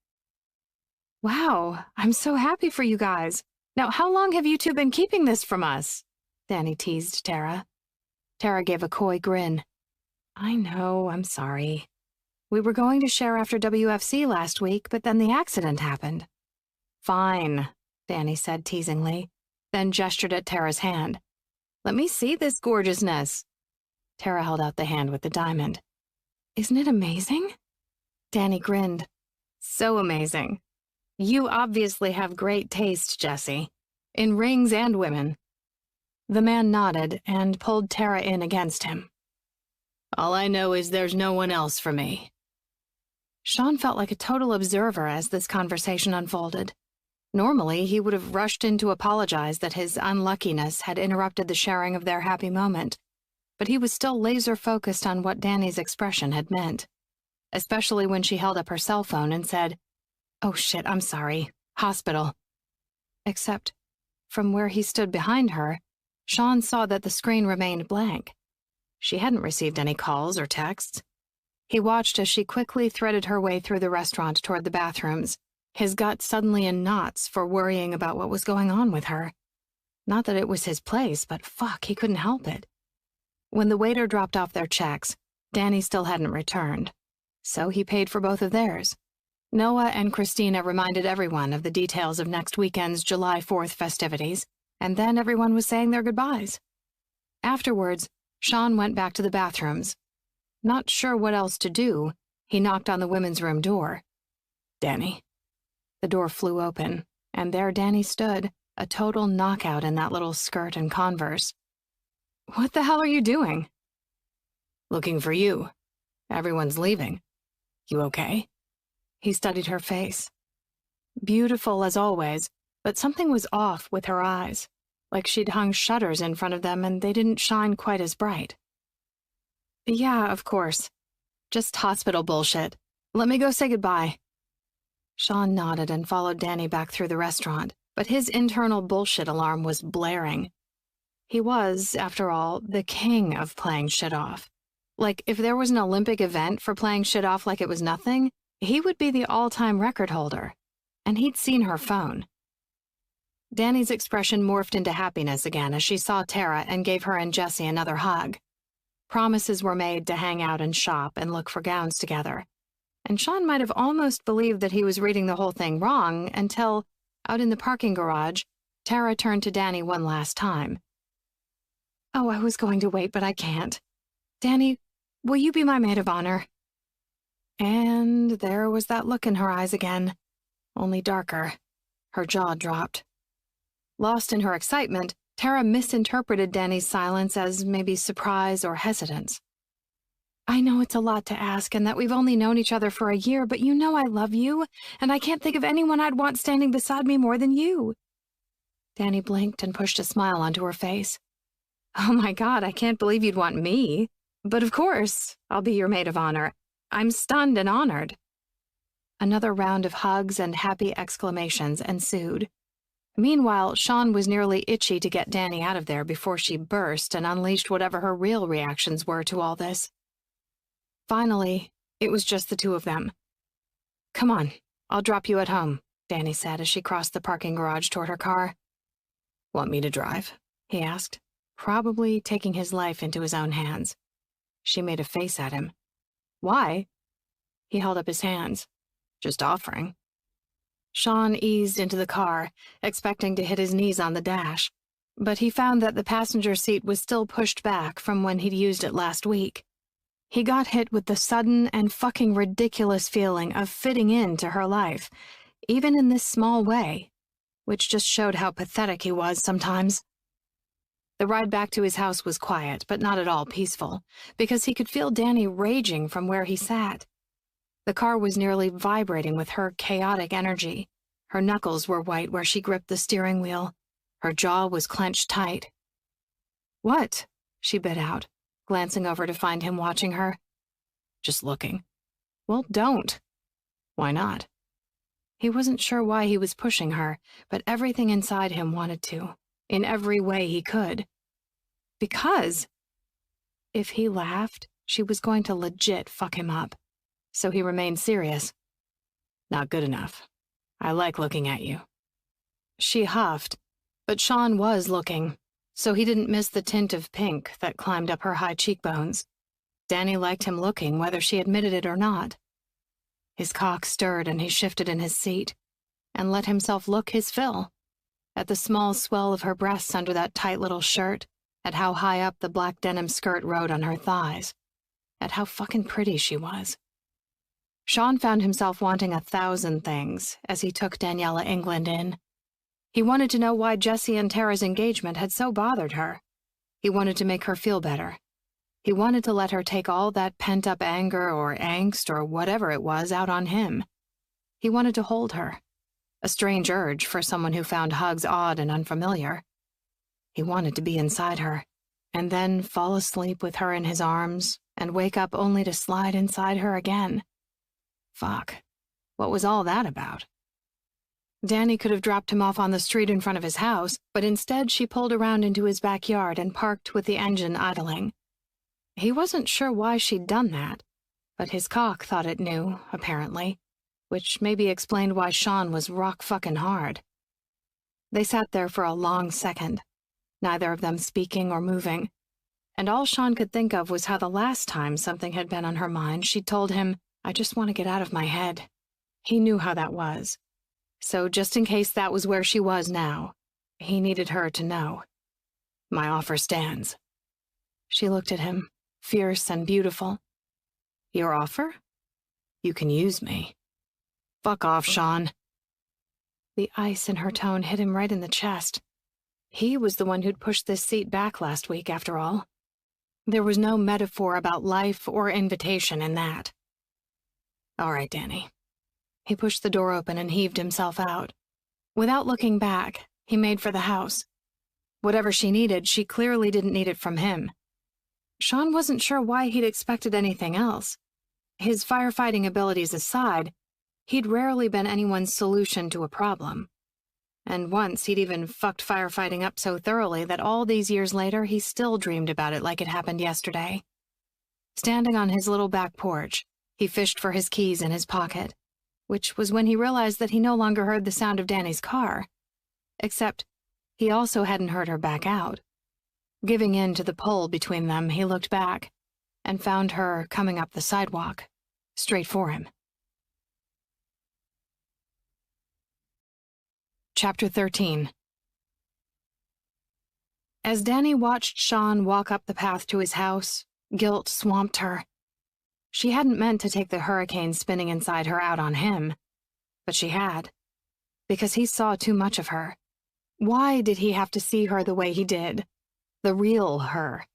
A: "Wow, I'm so happy for you guys. Now, how long have you two been keeping this from us?" Danny teased Tara. Tara gave a coy grin. "I know, I'm sorry. We were going to share after WFC last week, but then the accident happened." "Fine," Danny said teasingly, then gestured at Tara's hand. "Let me see this gorgeousness." Tara held out the hand with the diamond. "Isn't it amazing?" Danny grinned. "So amazing. You obviously have great taste, Jesse, in rings and women." The man nodded and pulled Tara in against him. "All I know is there's no one else for me." Sean felt like a total observer as this conversation unfolded. Normally, he would have rushed in to apologize that his unluckiness had interrupted the sharing of their happy moment, but he was still laser-focused on what Danny's expression had meant, especially when she held up her cell phone and said, "Oh shit, I'm sorry. Hospital." Except, from where he stood behind her, Sean saw that the screen remained blank. She hadn't received any calls or texts. He watched as she quickly threaded her way through the restaurant toward the bathrooms, his gut suddenly in knots for worrying about what was going on with her. Not that it was his place, but fuck, he couldn't help it. When the waiter dropped off their checks, Danny still hadn't returned, so he paid for both of theirs. Noah and Christina reminded everyone of the details of next weekend's July 4th festivities, and then everyone was saying their goodbyes. Afterwards, Sean went back to the bathrooms. Not sure what else to do, he knocked on the women's room door.
B: Danny. The door flew open, and there Danny stood, a total knockout in that little skirt and Converse.
A: What the hell are you doing?
B: Looking for you. Everyone's leaving. You okay?
A: He studied her face. Beautiful as always, but something was off with her eyes, like she'd hung shutters in front of them and they didn't shine quite as bright. Yeah, of course. Just hospital bullshit. Let me go say goodbye.
B: Sean nodded and followed Danny back through the restaurant, but his internal bullshit alarm was blaring. He was, after all, the king of playing shit off. Like, if there was an Olympic event for playing shit off like it was nothing, he would be the all-time record holder. And he'd seen her phone. Danny's expression morphed into happiness again as she saw Tara and gave her and Jessie another hug. Promises were made to hang out and shop and look for gowns together. And Sean might have almost believed that he was reading the whole thing wrong until, out in the parking garage, Tara turned to Danny one last time.
A: Oh, I was going to wait, but I can't. Danny, will you be my maid of honor?
B: And there was that look in her eyes again, only darker. Her jaw dropped. Lost in her excitement, Tara misinterpreted Danny's silence as maybe surprise or hesitance.
A: I know it's a lot to ask and that we've only known each other for a year, but you know I love you, and I can't think of anyone I'd want standing beside me more than you.
B: Danny blinked and pushed a smile onto her face.
A: Oh my God, I can't believe you'd want me. But of course, I'll be your maid of honor. I'm stunned and honored.
B: Another round of hugs and happy exclamations ensued. Meanwhile, Sean was nearly itchy to get Danny out of there before she burst and unleashed whatever her real reactions were to all this. Finally, it was just the two of them. "Come on, I'll drop you at home," Danny said as she crossed the parking garage toward her car. "Want me to drive?" he asked, probably taking his life into his own hands. She made a face at him. "Why?" He held up his hands. "Just offering." Sean eased into the car, expecting to hit his knees on the dash, but he found that the passenger seat was still pushed back from when he'd used it last week. He got hit with the sudden and fucking ridiculous feeling of fitting into her life, even in this small way, which just showed how pathetic he was sometimes. The ride back to his house was quiet, but not at all peaceful, because he could feel Danny raging from where he sat. The car was nearly vibrating with her chaotic energy. Her knuckles were white where she gripped the steering wheel. Her jaw was clenched tight. "What?" she bit out, glancing over to find him watching her. "Just looking." "Well, don't." "Why not?" He wasn't sure why he was pushing her, but everything inside him wanted to, in every way he could. Because if he laughed, she was going to legit fuck him up. So he remained serious. "Not good enough. I like looking at you." She huffed, but Sean was looking, so he didn't miss the tint of pink that climbed up her high cheekbones. Danny liked him looking, whether she admitted it or not. His cock stirred and he shifted in his seat, and let himself look his fill, at the small swell of her breasts under that tight little shirt, at how high up the black denim skirt rode on her thighs, at how fucking pretty she was. Sean found himself wanting 1,000 things as he took Daniela England in. He wanted to know why Jessie and Tara's engagement had so bothered her. He wanted to make her feel better. He wanted to let her take all that pent-up anger or angst or whatever it was out on him. He wanted to hold her, a strange urge for someone who found hugs odd and unfamiliar. He wanted to be inside her, and then fall asleep with her in his arms and wake up only to slide inside her again. Fuck. What was all that about? Danny could have dropped him off on the street in front of his house, but instead she pulled around into his backyard and parked with the engine idling. He wasn't sure why she'd done that, but his cock thought it knew, apparently, which maybe explained why Sean was rock-fucking hard. They sat there for a long second, neither of them speaking or moving, and all Sean could think of was how the last time something had been on her mind she'd told him, "I just want to get out of my head." He knew how that was. So just in case that was where she was now, he needed her to know. "My offer stands." She looked at him, fierce and beautiful. "Your offer? You can use me." Fuck off, Sean. The ice in her tone hit him right in the chest. He was the one who'd pushed this seat back last week, after all. There was no metaphor about life or invitation in that. All right, Danny. He pushed the door open and heaved himself out. Without looking back, he made for the house. Whatever she needed, she clearly didn't need it from him. Sean wasn't sure why he'd expected anything else. His firefighting abilities aside, he'd rarely been anyone's solution to a problem. And once he'd even fucked firefighting up so thoroughly that all these years later he still dreamed about it like it happened yesterday. Standing on his little back porch, he fished for his keys in his pocket, which was when he realized that he no longer heard the sound of Danny's car. Except, he also hadn't heard her back out. Giving in to the pull between them, he looked back and found her coming up the sidewalk, straight for him. Chapter 13. As Danny watched Sean walk up the path to his house, guilt swamped her. She hadn't meant to take the hurricane spinning inside her out on him, but she had, because he saw too much of her. Why did he have to see her the way he did? The real her,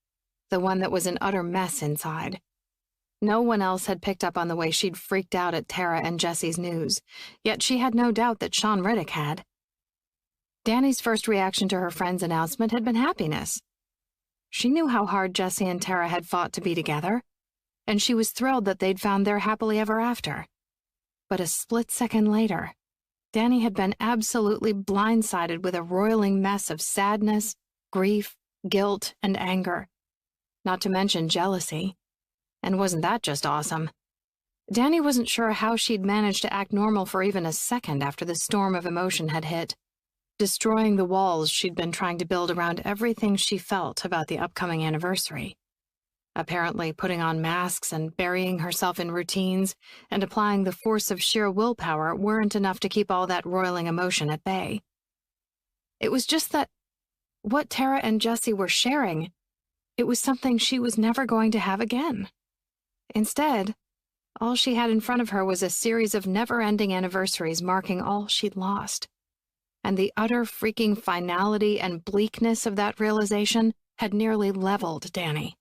B: the one that was an utter mess inside. No one else had picked up on the way she'd freaked out at Tara and Jesse's news, yet she had no doubt that Sean Riddick had. Danny's first reaction to her friend's announcement had been happiness. She knew how hard Jesse and Tara had fought to be together, and she was thrilled that they'd found their happily ever after. But a split second later, Danny had been absolutely blindsided with a roiling mess of sadness, grief, guilt, and anger. Not to mention jealousy. And wasn't that just awesome? Danny wasn't sure how she'd managed to act normal for even a second after the storm of emotion had hit, destroying the walls she'd been trying to build around everything she felt about the upcoming anniversary. Apparently putting on masks and burying herself in routines and applying the force of sheer willpower weren't enough to keep all that roiling emotion at bay. It was just that what Tara and Jesse were sharing, it was something she was never going to have again. Instead, all she had in front of her was a series of never-ending anniversaries marking all she'd lost. And the utter freaking finality and bleakness of that realization had nearly leveled Danny.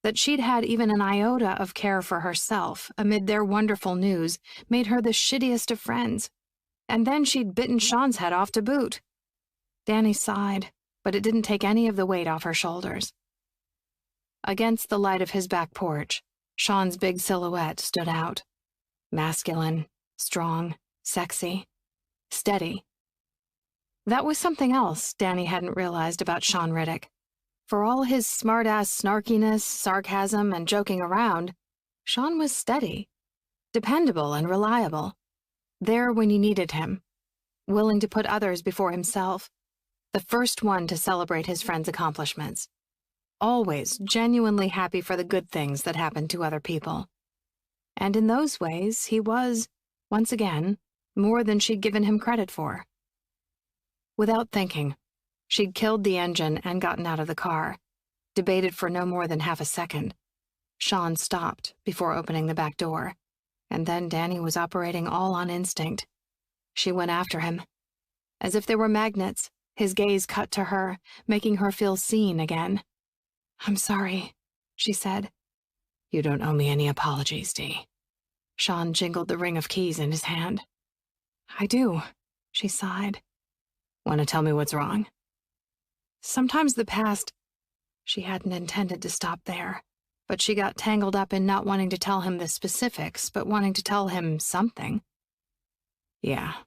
B: That she'd had even an iota of care for herself amid their wonderful news made her the shittiest of friends. And then she'd bitten Sean's head off to boot. Danny sighed, but it didn't take any of the weight off her shoulders. Against the light of his back porch, Sean's big silhouette stood out. Masculine, strong, sexy, steady. That was something else Danny hadn't realized about Sean Riddick. For all his smart-ass snarkiness, sarcasm, and joking around, Sean was steady, dependable and reliable, there when you needed him, willing to put others before himself, the first one to celebrate his friends' accomplishments, always genuinely happy for the good things that happened to other people. And in those ways, he was, once again, more than she'd given him credit for. Without thinking, she'd killed the engine and gotten out of the car, debated for no more than half a second. Sean stopped before opening the back door, and then Danny was operating all on instinct. She went after him. As if they were magnets, his gaze cut to her, making her feel seen again. "I'm sorry," she said. "You don't owe me any apologies, Dee." Sean jingled the ring of keys in his hand. "I do," she sighed. "Want to tell me what's wrong?" Sometimes the past... She hadn't intended to stop there, but she got tangled up in not wanting to tell him the specifics, but wanting to tell him something. "Yeah,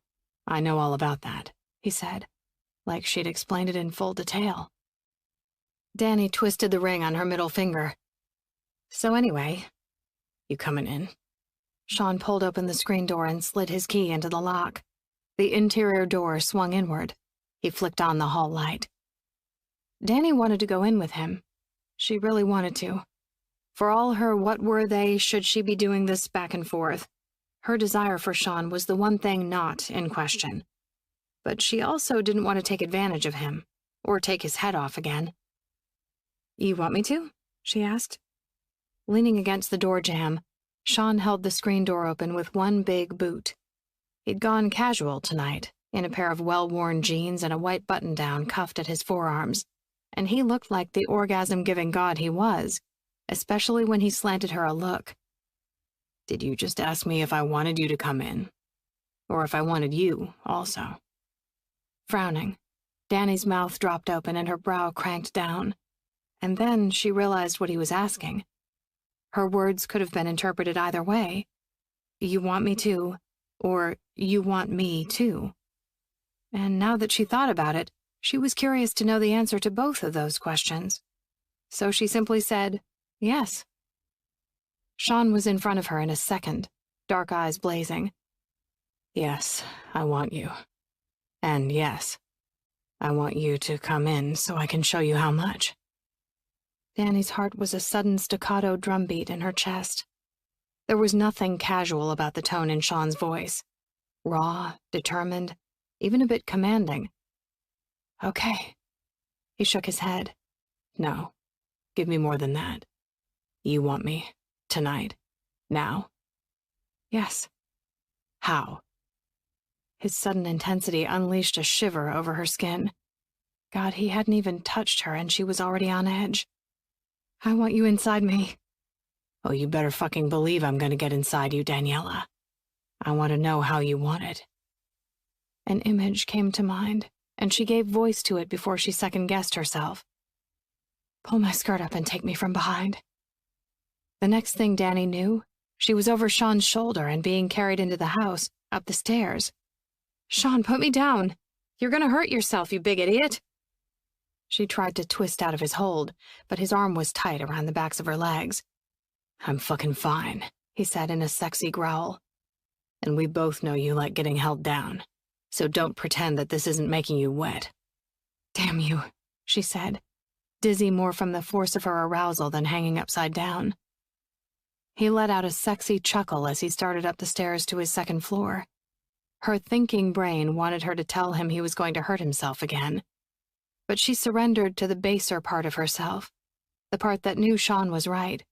B: I know all about that," he said, like she'd explained it in full detail. Danny twisted the ring on her middle finger. "So anyway, you coming in?" Sean pulled open the screen door and slid his key into the lock. The interior door swung inward. He flicked on the hall light. Danny wanted to go in with him. She really wanted to. For all her what were they, should she be doing this back and forth, her desire for Sean was the one thing not in question. But she also didn't want to take advantage of him, or take his head off again. "You want me to?" she asked. Leaning against the door jamb, Sean held the screen door open with one big boot,
A: He'd gone casual tonight, in a pair of well-worn jeans and a white button-down cuffed at his forearms, and he looked like the orgasm-giving god he was, especially when he slanted her a look. "Did you just ask me if I wanted you to come in? Or if I wanted you, also?" Frowning, Danny's mouth dropped open and her brow cranked down, and then she realized what he was asking. Her words could have been interpreted either way. "You want me to," or "you want me to." And now that she thought about it, she was curious to know the answer to both of those questions. So she simply said, "Yes." Sean was in front of her in a second, dark eyes blazing. "Yes, I want you. And yes, I want you to come in so I can show you how much." Danny's heart was a sudden staccato drumbeat in her chest. There was nothing casual about the tone in Sean's voice. Raw, determined, even a bit commanding. "Okay." He shook his head. "No, give me more than that. You want me, tonight, now?" "Yes." "How?" His sudden intensity unleashed a shiver over her skin. God, he hadn't even touched her and she was already on edge. "I want you inside me." "Oh, you better fucking believe I'm gonna get inside you, Daniela. I want to know how you want it." An image came to mind, and she gave voice to it before she second-guessed herself. "Pull my skirt up and take me from behind." The next thing Danny knew, she was over Sean's shoulder and being carried into the house, up the stairs. "Sean, put me down. You're gonna hurt yourself, you big idiot." She tried to twist out of his hold, but his arm was tight around the backs of her legs. "I'm fucking fine," he said in a sexy growl. "And we both know you like getting held down, so don't pretend that this isn't making you wet." "Damn you," she said, dizzy more from the force of her arousal than hanging upside down. He let out a sexy chuckle as he started up the stairs to his second floor. Her thinking brain wanted her to tell him he was going to hurt himself again. But she surrendered to the baser part of herself, the part that knew Sean was right.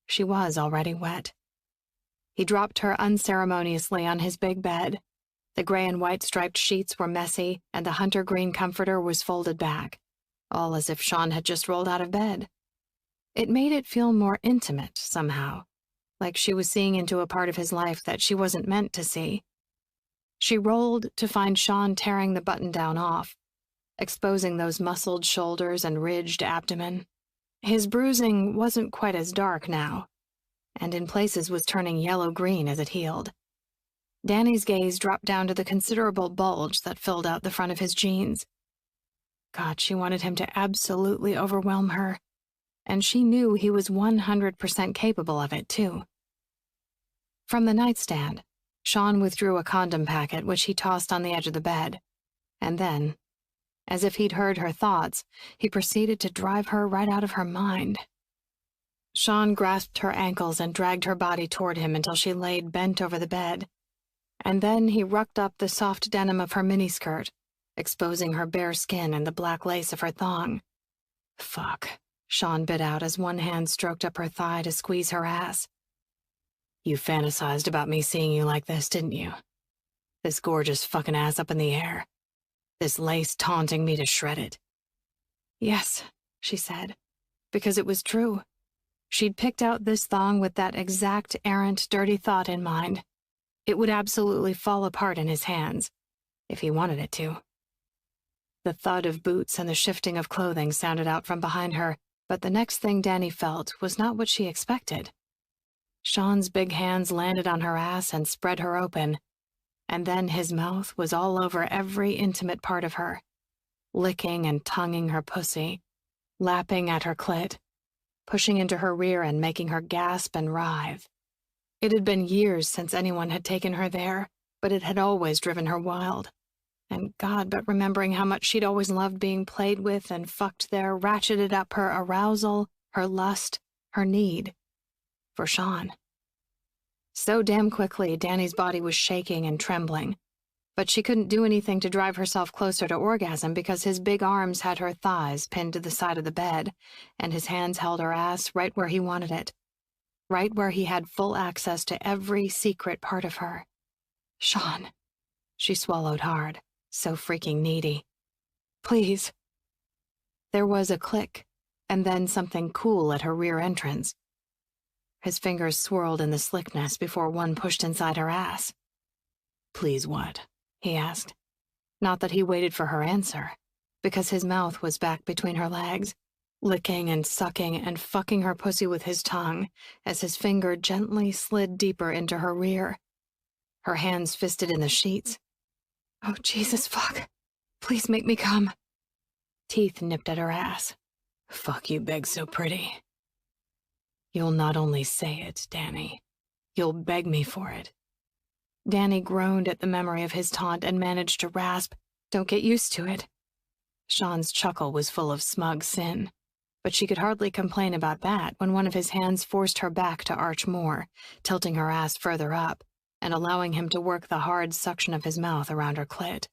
A: She was already wet. He dropped her unceremoniously on his big bed. The gray and white striped sheets were messy, and the hunter green comforter was folded back, all as if Sean had just rolled out of bed. It made it feel more intimate, somehow, like she was seeing into a part of his life that she wasn't meant to see. She rolled to find Sean tearing the button-down off, exposing those muscled shoulders and ridged abdomen. His bruising wasn't quite as dark now, and in places was turning yellow-green as it healed. Danny's gaze dropped down to the considerable bulge that filled out the front of his jeans. God, she wanted him to absolutely overwhelm her, and she knew he was 100% capable of it, too. From the nightstand, Sean withdrew a condom packet which he tossed on the edge of the bed, and then, as if he'd heard her thoughts, he proceeded to drive her right out of her mind. Sean grasped her ankles and dragged her body toward him until she laid bent over the bed, and then he rucked up the soft denim of her miniskirt, exposing her bare skin and the black lace of her thong. "Fuck," Sean bit out as one hand stroked up her thigh to squeeze her ass. "You fantasized about me seeing you like this, didn't you? This gorgeous fucking ass up in the air. This lace taunting me to shred it." "Yes," she said, because it was true. She'd picked out this thong with that exact errant, dirty thought in mind. It would absolutely fall apart in his hands, if he wanted it to. The thud of boots and the shifting of clothing sounded out from behind her, but the next thing Danny felt was not what she expected. Sean's big hands landed on her ass and spread her open, and then his mouth was all over every intimate part of her, licking and tonguing her pussy, lapping at her clit, pushing into her rear and making her gasp and writhe. It had been years since anyone had taken her there, but it had always driven her wild. And God, but remembering how much she'd always loved being played with and fucked there ratcheted up her arousal, her lust, her need. For Sean. So damn quickly, Danny's body was shaking and trembling, but she couldn't do anything to drive herself closer to orgasm because his big arms had her thighs pinned to the side of the bed, and his hands held her ass right where he wanted it, right where he had full access to every secret part of her. Sean, She swallowed hard, so freaking needy. Please. There was a click, and then something cool at her rear entrance. His fingers swirled in the slickness before one pushed inside her ass. Please what? He asked. Not that he waited for her answer, because his mouth was back between her legs, licking and sucking and fucking her pussy with his tongue as his finger gently slid deeper into her rear. Her hands fisted in the sheets. Oh, Jesus, fuck. Please make me come. Teeth nipped at her ass. Fuck you beg so pretty. You'll not only say it, Danny. You'll beg me for it. Danny groaned at the memory of his taunt and managed to rasp, Don't get used to it. Sean's chuckle was full of smug sin, but she could hardly complain about that when one of his hands forced her back to arch more, tilting her ass further up and allowing him to work the hard suction of his mouth around her clit.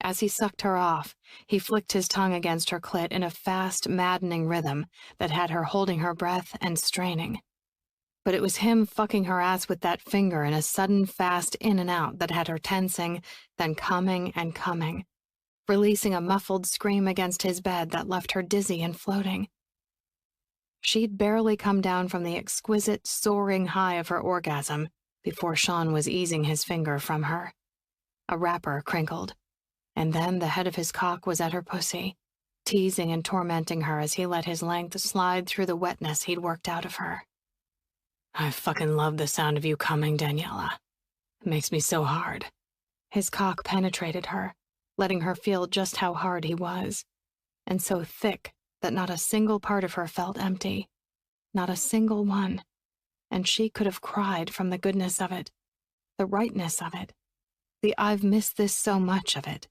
A: As he sucked her off, he flicked his tongue against her clit in a fast, maddening rhythm that had her holding her breath and straining. But it was him fucking her ass with that finger in a sudden, fast in and out that had her tensing, then coming and coming, releasing a muffled scream against his bed that left her dizzy and floating. She'd barely come down from the exquisite, soaring high of her orgasm before Sean was easing his finger from her. A wrapper crinkled, and then the head of his cock was at her pussy, teasing and tormenting her as he let his length slide through the wetness he'd worked out of her. I fucking love the sound of you coming, Daniela. It makes me so hard. His cock penetrated her, letting her feel just how hard he was, and so thick that not a single part of her felt empty. Not a single one. And she could have cried from the goodness of it, the rightness of it, the I've missed this so much of it.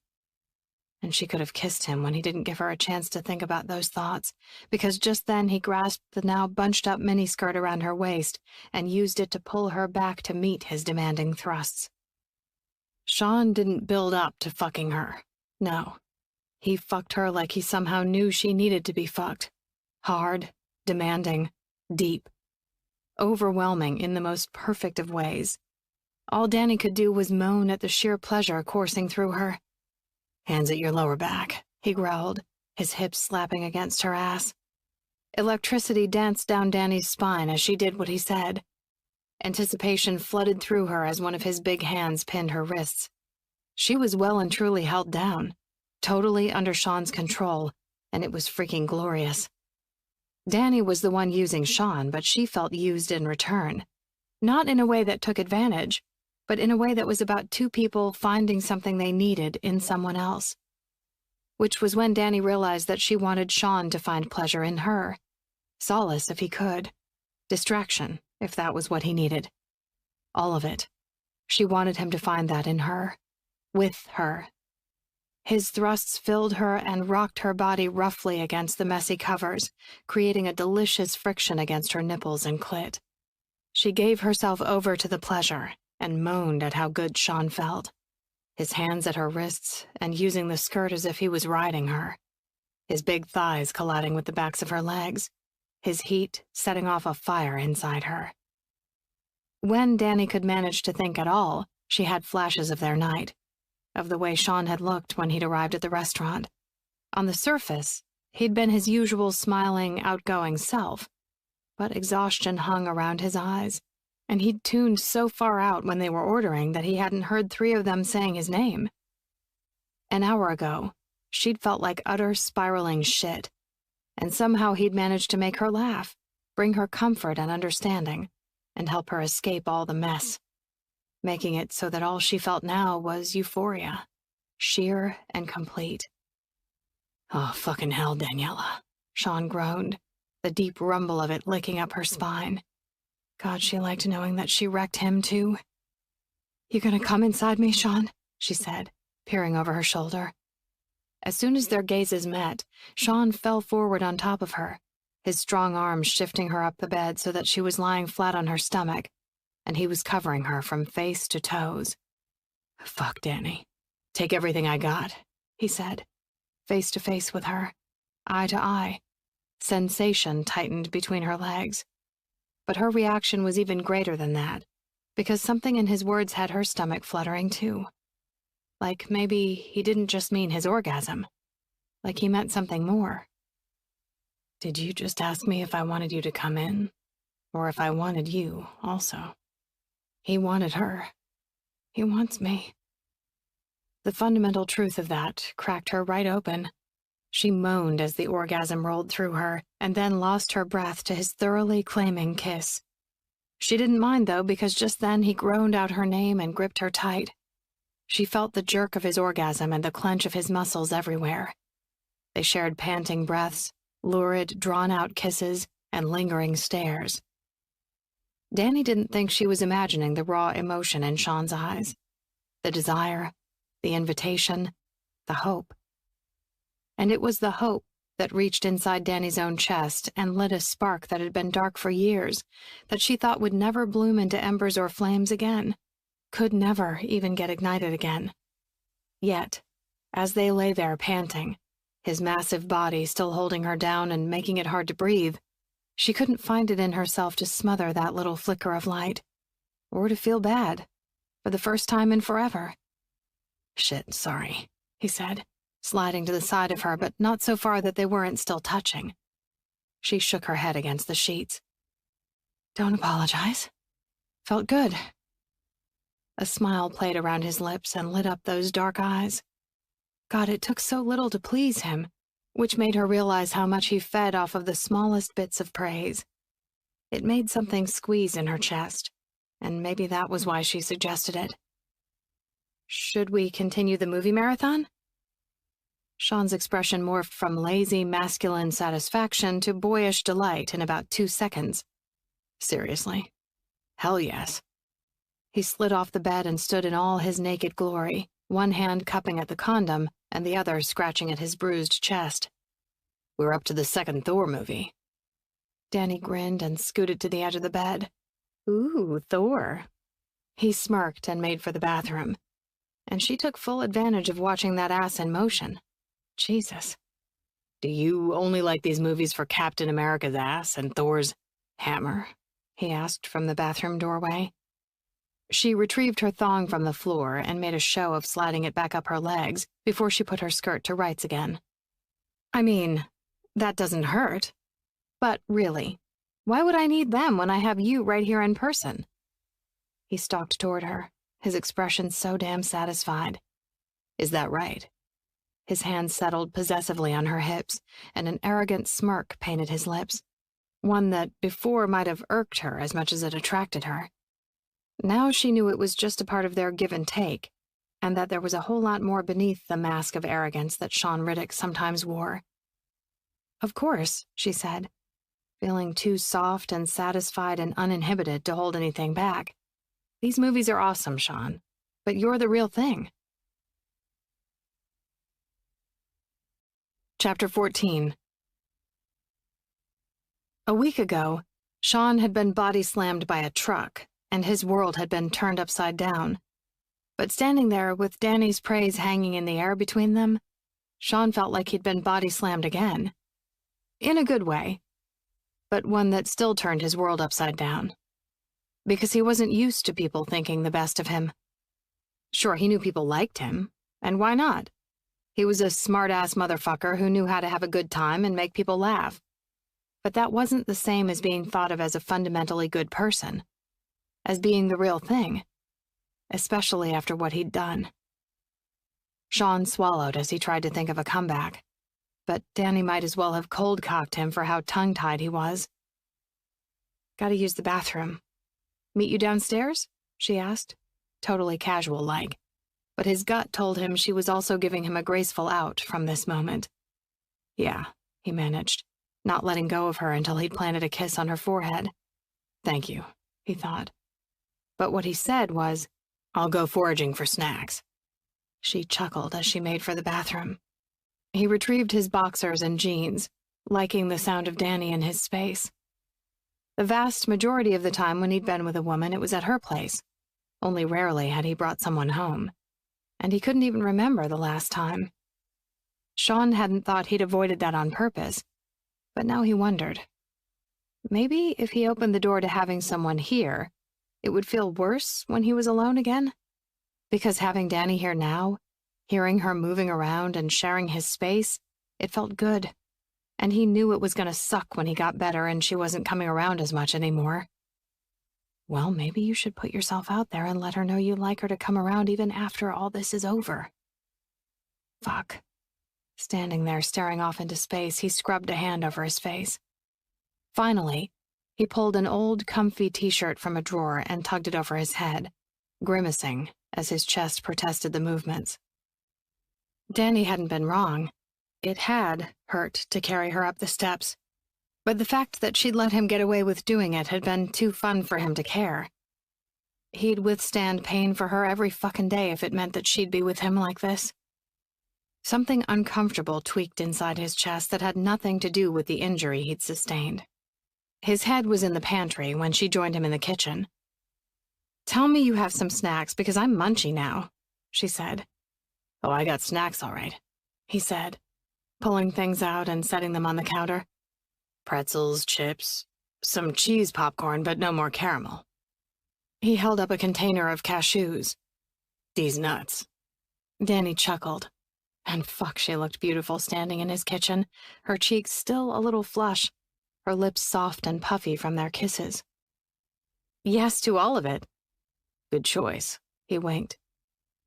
A: And she could have kissed him when he didn't give her a chance to think about those thoughts, because just then he grasped the now bunched-up miniskirt around her waist and used it to pull her back to meet his demanding thrusts. Sean didn't build up to fucking her. No. He fucked her like he somehow knew she needed to be fucked. Hard, demanding, deep. Overwhelming in the most perfect of ways. All Danny could do was moan at the sheer pleasure coursing through her. Hands at your lower back, he growled, his hips slapping against her ass. Electricity danced down Danny's spine as she did what he said. Anticipation flooded through her as one of his big hands pinned her wrists. She was well and truly held down, totally under Sean's control, and it was freaking glorious. Danny was the one using Sean, but she felt used in return. Not in a way that took advantage, but in a way that was about two people finding something they needed in someone else. Which was when Danny realized that she wanted Sean to find pleasure in her. Solace if he could. Distraction if that was what he needed. All of it. She wanted him to find that in her. With her. His thrusts filled her and rocked her body roughly against the messy covers, creating a delicious friction against her nipples and clit. She gave herself over to the pleasure and moaned at how good Sean felt, his hands at her wrists and using the skirt as if he was riding her, his big thighs colliding with the backs of her legs, his heat setting off a fire inside her. When Danny could manage to think at all, she had flashes of their night, of the way Sean had looked when he'd arrived at the restaurant. On the surface, he'd been his usual smiling, outgoing self, but exhaustion hung around his eyes, and he'd tuned so far out when they were ordering that he hadn't heard three of them saying his name. An hour ago, she'd felt like utter spiraling shit, and somehow he'd managed to make her laugh, bring her comfort and understanding, and help her escape all the mess, making it so that all she felt now was euphoria, sheer and complete. Oh, fucking hell, Daniela, Sean groaned, the deep rumble of it licking up her spine. God, she liked knowing that she wrecked him, too. You gonna come inside me, Sean? She said, peering over her shoulder. As soon as their gazes met, Sean fell forward on top of her, his strong arms shifting her up the bed so that she was lying flat on her stomach, and he was covering her from face to toes. Fuck, Danny. Take everything I got, he said, face to face with her, eye to eye. Sensation tightened between her legs. But her reaction was even greater than that, because something in his words had her stomach fluttering too. Like maybe he didn't just mean his orgasm. Like he meant something more. "Did you just ask me if I wanted you to come in? Or if I wanted you, also?" He wanted her. He wants me. The fundamental truth of that cracked her right open. She moaned as the orgasm rolled through her, and then lost her breath to his thoroughly claiming kiss. She didn't mind, though, because just then he groaned out her name and gripped her tight. She felt the jerk of his orgasm and the clench of his muscles everywhere. They shared panting breaths, lurid, drawn-out kisses, and lingering stares. Danny didn't think she was imagining the raw emotion in Sean's eyes. The desire, the invitation, the hope. And it was the hope that reached inside Danny's own chest and lit a spark that had been dark for years, that she thought would never bloom into embers or flames again, could never even get ignited again. Yet, as they lay there panting, his massive body still holding her down and making it hard to breathe, she couldn't find it in herself to smother that little flicker of light, or to feel bad, for the first time in forever. "Shit, sorry," he said, sliding to the side of her, but not so far that they weren't still touching. She shook her head against the sheets. "Don't apologize. Felt good." A smile played around his lips and lit up those dark eyes. God, it took so little to please him, which made her realize how much he fed off of the smallest bits of praise. It made something squeeze in her chest, and maybe that was why she suggested it. "Should we continue the movie marathon?" Sean's expression morphed from lazy, masculine satisfaction to boyish delight in about 2 seconds. "Seriously? Hell yes." He slid off the bed and stood in all his naked glory, one hand cupping at the condom and the other scratching at his bruised chest. "We're up to the second Thor movie." Danny grinned and scooted to the edge of the bed. "Ooh, Thor." He smirked and made for the bathroom, and she took full advantage of watching that ass in motion. Jesus. "Do you only like these movies for Captain America's ass and Thor's hammer?" he asked from the bathroom doorway. She retrieved her thong from the floor and made a show of sliding it back up her legs before she put her skirt to rights again. "I mean, that doesn't hurt. But really, why would I need them when I have you right here in person?" He stalked toward her, his expression so damn satisfied. "Is that right?" His hand settled possessively on her hips, and an arrogant smirk painted his lips, one that before might have irked her as much as it attracted her. Now she knew it was just a part of their give and take, and that there was a whole lot more beneath the mask of arrogance that Sean Riddick sometimes wore. "Of course," she said, feeling too soft and satisfied and uninhibited to hold anything back. "These movies are awesome, Sean, but you're the real thing." Chapter 14. A week ago, Sean had been body slammed by a truck, and his world had been turned upside down. But standing there with Danny's praise hanging in the air between them, Sean felt like he'd been body slammed again. In a good way, but one that still turned his world upside down. Because he wasn't used to people thinking the best of him. Sure, he knew people liked him, and why not? He was a smart-ass motherfucker who knew how to have a good time and make people laugh. But that wasn't the same as being thought of as a fundamentally good person. As being the real thing. Especially after what he'd done. Sean swallowed as he tried to think of a comeback. But Danny might as well have cold-cocked him for how tongue-tied he was. "Gotta use the bathroom. Meet you downstairs?" she asked, totally casual-like. But his gut told him she was also giving him a graceful out from this moment. "Yeah," he managed, not letting go of her until he'd planted a kiss on her forehead. "Thank you," he thought. But what he said was, "I'll go foraging for snacks." She chuckled as she made for the bathroom. He retrieved his boxers and jeans, liking the sound of Danny in his space. The vast majority of the time when he'd been with a woman, it was at her place. Only rarely had he brought someone home. And he couldn't even remember the last time. Sean hadn't thought he'd avoided that on purpose, but now he wondered. Maybe if he opened the door to having someone here, it would feel worse when he was alone again? Because having Danny here now, Hearing her moving around and sharing his space, it felt good. And he knew it was going to suck when he got better and she wasn't coming around as much anymore. Well, maybe you should put yourself out there and let her know you like her to come around even after all this is over. Fuck. Standing there staring off into space, he scrubbed a hand over his face. Finally, he pulled an old, comfy t-shirt from a drawer and tugged it over his head, grimacing as his chest protested the movements. Danny hadn't been wrong. It had hurt to carry her up the steps, but the fact that she'd let him get away with doing it had been too fun for him to care. He'd withstand pain for her every fucking day if it meant that she'd be with him like this. Something uncomfortable tweaked inside his chest that had nothing to do with the injury he'd sustained. His head was in the pantry when she joined him in the kitchen. "Tell me you have some snacks, because I'm munchy now," she said. "Oh, I got snacks all right," he said, pulling things out and setting them on the counter. "Pretzels, chips, some cheese popcorn, but no more caramel." He held up a container of cashews. "These nuts." Danny chuckled. And fuck, she looked beautiful standing in his kitchen, her cheeks still a little flush, her lips soft and puffy from their kisses. "Yes to all of it." "Good choice," he winked.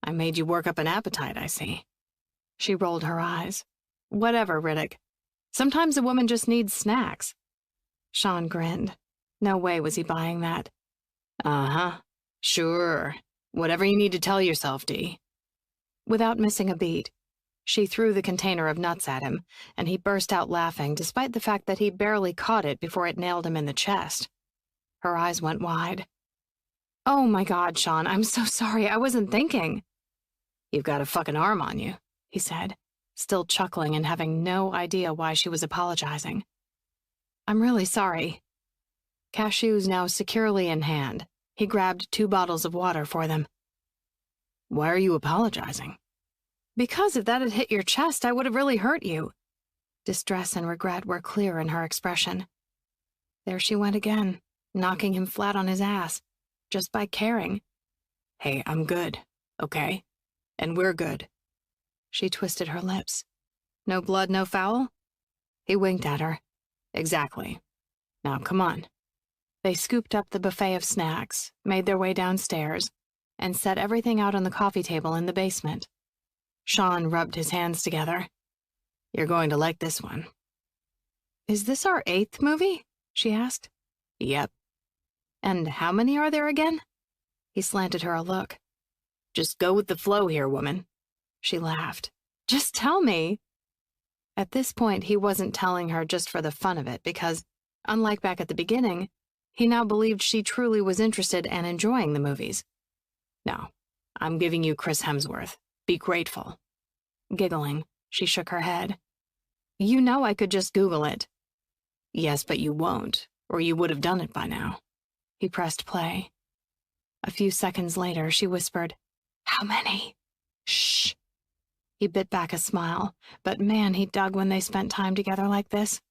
A: "I made you work up an appetite, I see." She rolled her eyes. "Whatever, Riddick. Sometimes a woman just needs snacks." Sean grinned. No way was he buying that. "Uh-huh. Sure. Whatever you need to tell yourself, Dee." Without missing a beat, she threw the container of nuts at him, and he burst out laughing despite the fact that he barely caught it before it nailed him in the chest. Her eyes went wide. "Oh my God, Sean, I'm so sorry. I wasn't thinking." "You've got a fucking arm on you," he said, still chuckling and having no idea why she was apologizing. "I'm really sorry." Cashews now securely in hand, he grabbed 2 bottles of water for them. "Why are you apologizing?" "Because if that had hit your chest, I would have really hurt you." Distress and regret were clear in her expression. There she went again, knocking him flat on his ass, just by caring. "Hey, I'm good, okay? And we're good." She twisted her lips. "No blood, no foul?" He winked at her. "Exactly. Now, come on." They scooped up the buffet of snacks, made their way downstairs, and set everything out on the coffee table in the basement. Sean rubbed his hands together. "You're going to like this one." "Is this our 8th movie?" she asked. "Yep." "And how many are there again?" He slanted her a look. "Just go with the flow here, woman." She laughed. "Just tell me." At this point, he wasn't telling her just for the fun of it because, unlike back at the beginning, he now believed she truly was interested and enjoying the movies. "No, I'm giving you Chris Hemsworth. Be grateful." Giggling, she shook her head. "You know I could just Google it." "Yes, but you won't, or you would have done it by now." He pressed play. A few seconds later, she whispered, "How many?" "Shh." He bit back a smile, but man, he dug when they spent time together like this.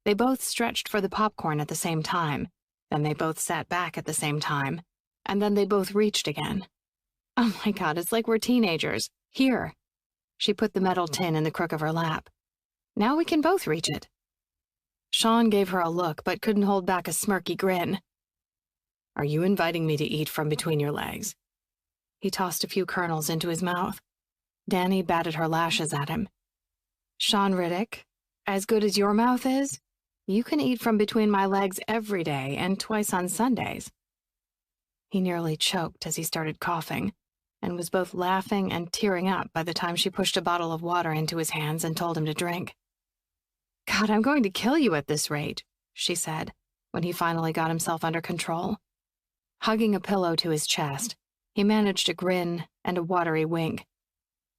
A: They both stretched for the popcorn at the same time, then they both sat back at the same time, and then they both reached again. "Oh my God, it's like we're teenagers. Here." She put the metal tin in the crook of her lap. "Now we can both reach it." Sean gave her a look, but couldn't hold back a smirky grin. "Are you inviting me to eat from between your legs?" He tossed a few kernels into his mouth. Danny batted her lashes at him. "Sean Riddick, as good as your mouth is, you can eat from between my legs every day and twice on Sundays." He nearly choked as he started coughing, and was both laughing and tearing up by the time she pushed a bottle of water into his hands and told him to drink. "God, I'm going to kill you at this rate," she said, when he finally got himself under control. Hugging a pillow to his chest, he managed a grin and a watery wink.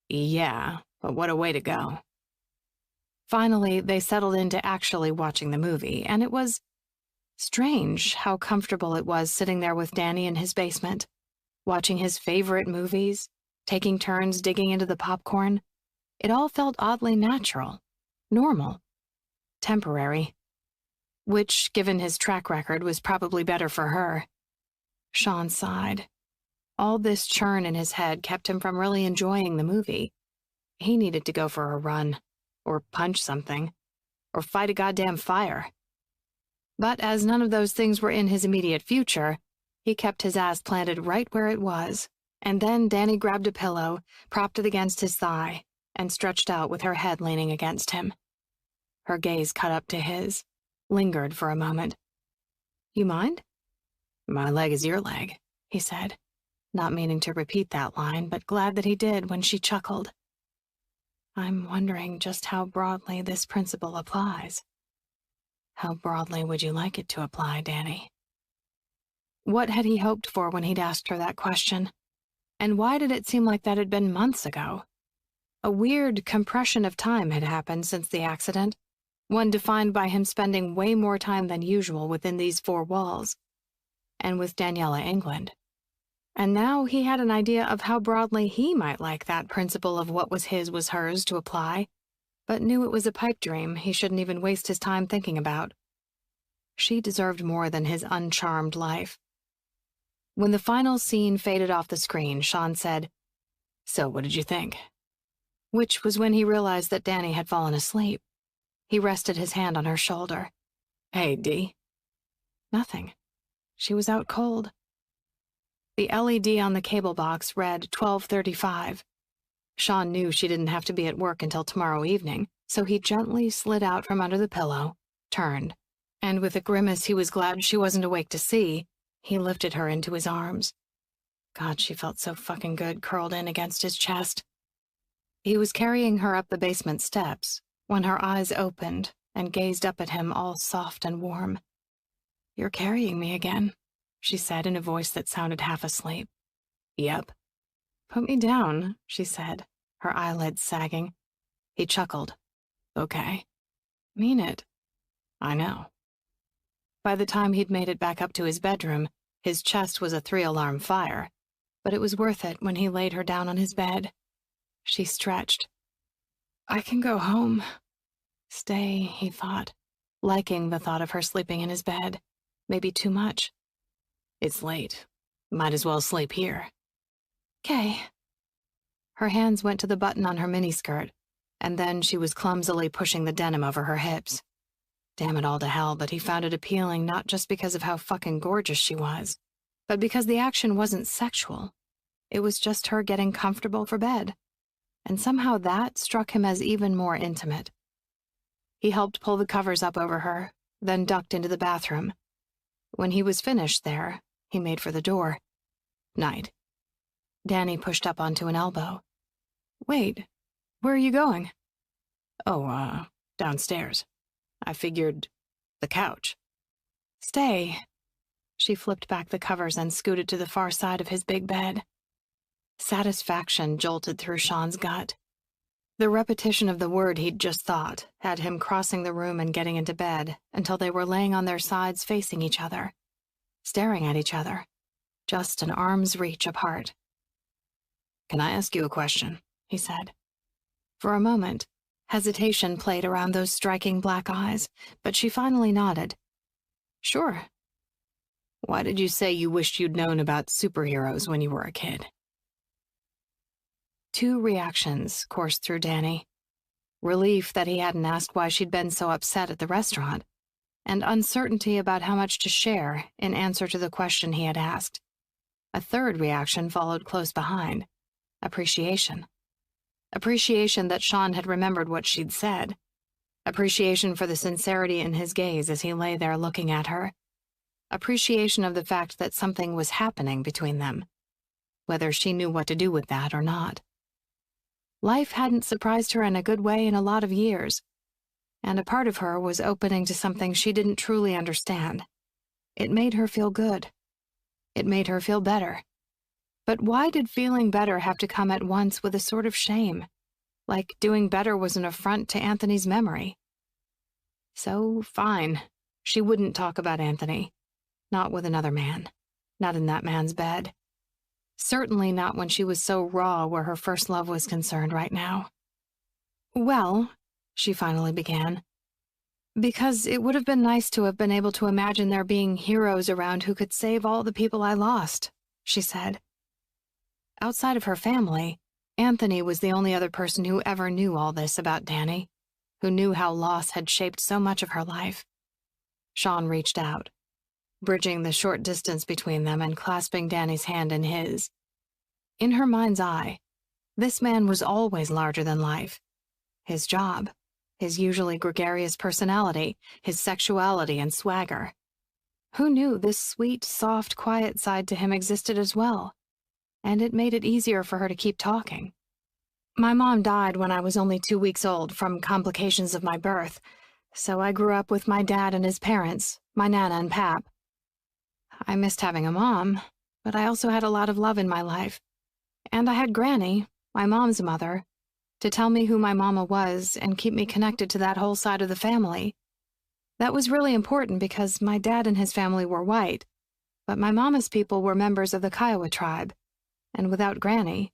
A: "Yeah, but what a way to go." Finally, they settled into actually watching the movie, and it was strange how comfortable it was sitting there with Danny in his basement, watching his favorite movies, taking turns digging into the popcorn. It all felt oddly natural, normal, temporary. Which, given his track record, was probably better for her. Sean sighed. All this churn in his head kept him from really enjoying the movie. He needed to go for a run, or punch something, or fight a goddamn fire. But as none of those things were in his immediate future, he kept his ass planted right where it was, and then Danny grabbed a pillow, propped it against his thigh, and stretched out with her head leaning against him. Her gaze caught up to his, lingered for a moment. "You mind?" "My leg is your leg," he said, not meaning to repeat that line, but glad that he did when she chuckled. "I'm wondering just how broadly this principle applies." "How broadly would you like it to apply, Danny?" What had he hoped for when he'd asked her that question? And why did it seem like that had been months ago? A weird compression of time had happened since the accident, one defined by him spending way more time than usual within these four walls, and with Daniela England. And now he had an idea of how broadly he might like that principle of what was his was hers to apply, but knew it was a pipe dream he shouldn't even waste his time thinking about. She deserved more than his uncharmed life. When the final scene faded off the screen, Sean said, "So what did you think?" Which was when he realized that Danny had fallen asleep. He rested his hand on her shoulder. "Hey, D." Nothing. She was out cold. The LED on the cable box read 12:35. Sean knew she didn't have to be at work until tomorrow evening, so he gently slid out from under the pillow, turned, and with a grimace he was glad she wasn't awake to see, he lifted her into his arms. God, she felt so fucking good curled in against his chest. He was carrying her up the basement steps when her eyes opened and gazed up at him all soft and warm. "You're carrying me again," she said in a voice that sounded half asleep. "Yep." "Put me down," she said, her eyelids sagging. He chuckled. "Okay." "Mean it." "I know." By the time he'd made it back up to his bedroom, his chest was a 3-alarm fire, but it was worth it when he laid her down on his bed. She stretched. "I can go home." Stay, he thought, liking the thought of her sleeping in his bed. Maybe too much. "It's late. Might as well sleep here." "'Kay." Her hands went to the button on her miniskirt, and then she was clumsily pushing the denim over her hips. Damn it all to hell, but he found it appealing not just because of how fucking gorgeous she was, but because the action wasn't sexual. It was just her getting comfortable for bed, and somehow that struck him as even more intimate. He helped pull the covers up over her, then ducked into the bathroom. When he was finished there, he made for the door. "Night." Danny pushed up onto an elbow. "Wait, where are you going?" "Oh, downstairs. I figured the couch." "Stay." She flipped back the covers and scooted to the far side of his big bed. Satisfaction jolted through Sean's gut. The repetition of the word he'd just thought had him crossing the room and getting into bed until they were laying on their sides facing each other, staring at each other, just an arm's reach apart. "Can I ask you a question?" he said. For a moment, hesitation played around those striking black eyes, but she finally nodded. "Sure." "Why did you say you wished you'd known about superheroes when you were a kid?" Two reactions coursed through Danny. Relief that he hadn't asked why she'd been so upset at the restaurant, and uncertainty about how much to share in answer to the question he had asked. A third reaction followed close behind. Appreciation. Appreciation that Sean had remembered what she'd said. Appreciation for the sincerity in his gaze as he lay there looking at her. Appreciation of the fact that something was happening between them, whether she knew what to do with that or not. Life hadn't surprised her in a good way in a lot of years, and a part of her was opening to something she didn't truly understand. It made her feel good. It made her feel better. But why did feeling better have to come at once with a sort of shame, like doing better was an affront to Anthony's memory? So, fine, she wouldn't talk about Anthony. Not with another man. Not in that man's bed. Certainly not when she was so raw where her first love was concerned right now. "Well," she finally began, "because it would have been nice to have been able to imagine there being heroes around who could save all the people I lost," she said. outside of her family, Anthony was the only other person who ever knew all this about Danny, who knew how loss had shaped so much of her life. Sean reached out, bridging the short distance between them and clasping Danny's hand in his. In her mind's eye, this man was always larger than life. His job, his usually gregarious personality, his sexuality and swagger. Who knew this sweet, soft, quiet side to him existed as well? And it made it easier for her to keep talking. My mom died when I was only 2 weeks old from complications of my birth, so I grew up with my dad and his parents, my Nana and Pap. I missed having a mom, but I also had a lot of love in my life. And I had Granny, my mom's mother, to tell me who my mama was and keep me connected to that whole side of the family. That was really important because my dad and his family were white, but my mama's people were members of the Kiowa tribe, and without Granny,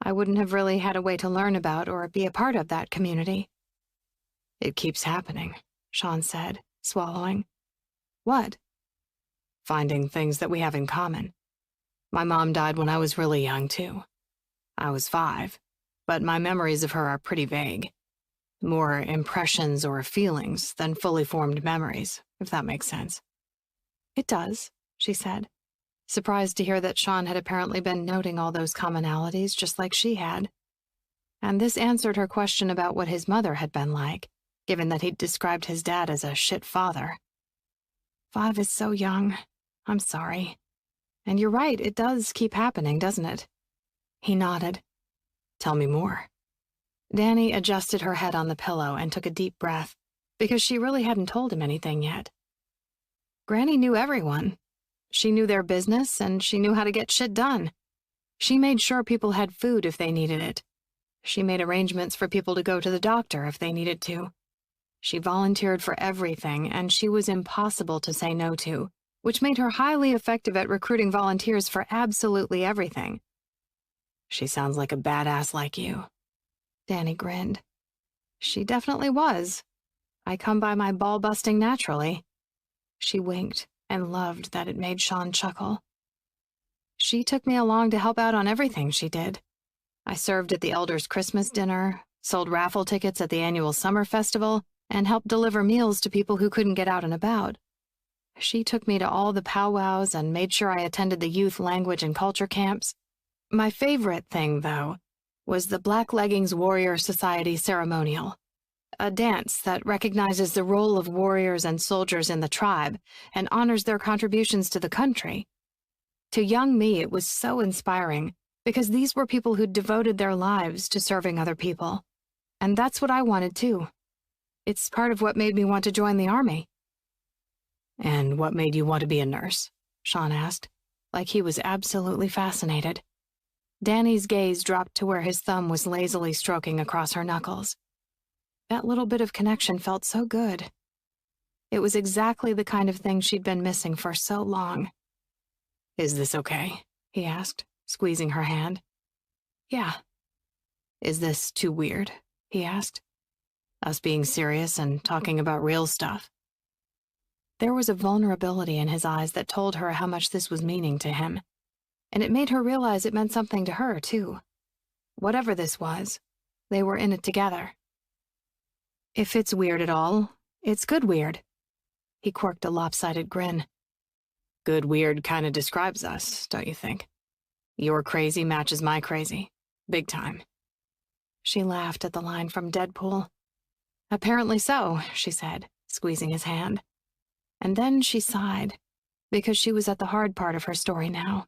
A: I wouldn't have really had a way to learn about or be a part of that community. It keeps happening, Sean said, swallowing. What? Finding things that we have in common. My mom died when I was really young, too. I was 5, but my memories of her are pretty vague. More impressions or feelings than fully formed memories, if that makes sense. It does, she said, surprised to hear that Sean had apparently been noting all those commonalities just like she had. And this answered her question about what his mother had been like, given that he'd described his dad as a shit father. 5 is so young. I'm sorry. And you're right, it does keep happening, doesn't it? He nodded. Tell me more. Danny adjusted her head on the pillow and took a deep breath, because she really hadn't told him anything yet. Granny knew everyone. She knew their business, and she knew how to get shit done. She made sure people had food if they needed it. She made arrangements for people to go to the doctor if they needed to. She volunteered for everything, and she was impossible to say no to, which made her highly effective at recruiting volunteers for absolutely everything. She sounds like a badass like you. Danny grinned. She definitely was. I come by my ball-busting naturally. She winked and loved that it made Sean chuckle. She took me along to help out on everything she did. I served at the elders' Christmas dinner, sold raffle tickets at the annual summer festival, and helped deliver meals to people who couldn't get out and about. She took me to all the powwows and made sure I attended the youth language and culture camps. My favorite thing, though, was the Black Leggings Warrior Society ceremonial, a dance that recognizes the role of warriors and soldiers in the tribe and honors their contributions to the country. To young me, it was so inspiring, because these were people who'd devoted their lives to serving other people. And that's what I wanted, too. It's part of what made me want to join the army. And what made you want to be a nurse? Sean asked, like he was absolutely fascinated. Danny's gaze dropped to where his thumb was lazily stroking across her knuckles. That little bit of connection felt so good. It was exactly the kind of thing she'd been missing for so long. Is this okay? He asked, squeezing her hand. Yeah. Is this too weird? He asked. Us being serious and talking about real stuff. There was a vulnerability in his eyes that told her how much this was meaning to him. And it made her realize it meant something to her, too. Whatever this was, they were in it together. If it's weird at all, it's good weird. He quirked a lopsided grin. Good weird kind of describes us, don't you think? Your crazy matches my crazy. Big time. She laughed at the line from Deadpool. Apparently so, she said, squeezing his hand. And then she sighed, because she was at the hard part of her story now.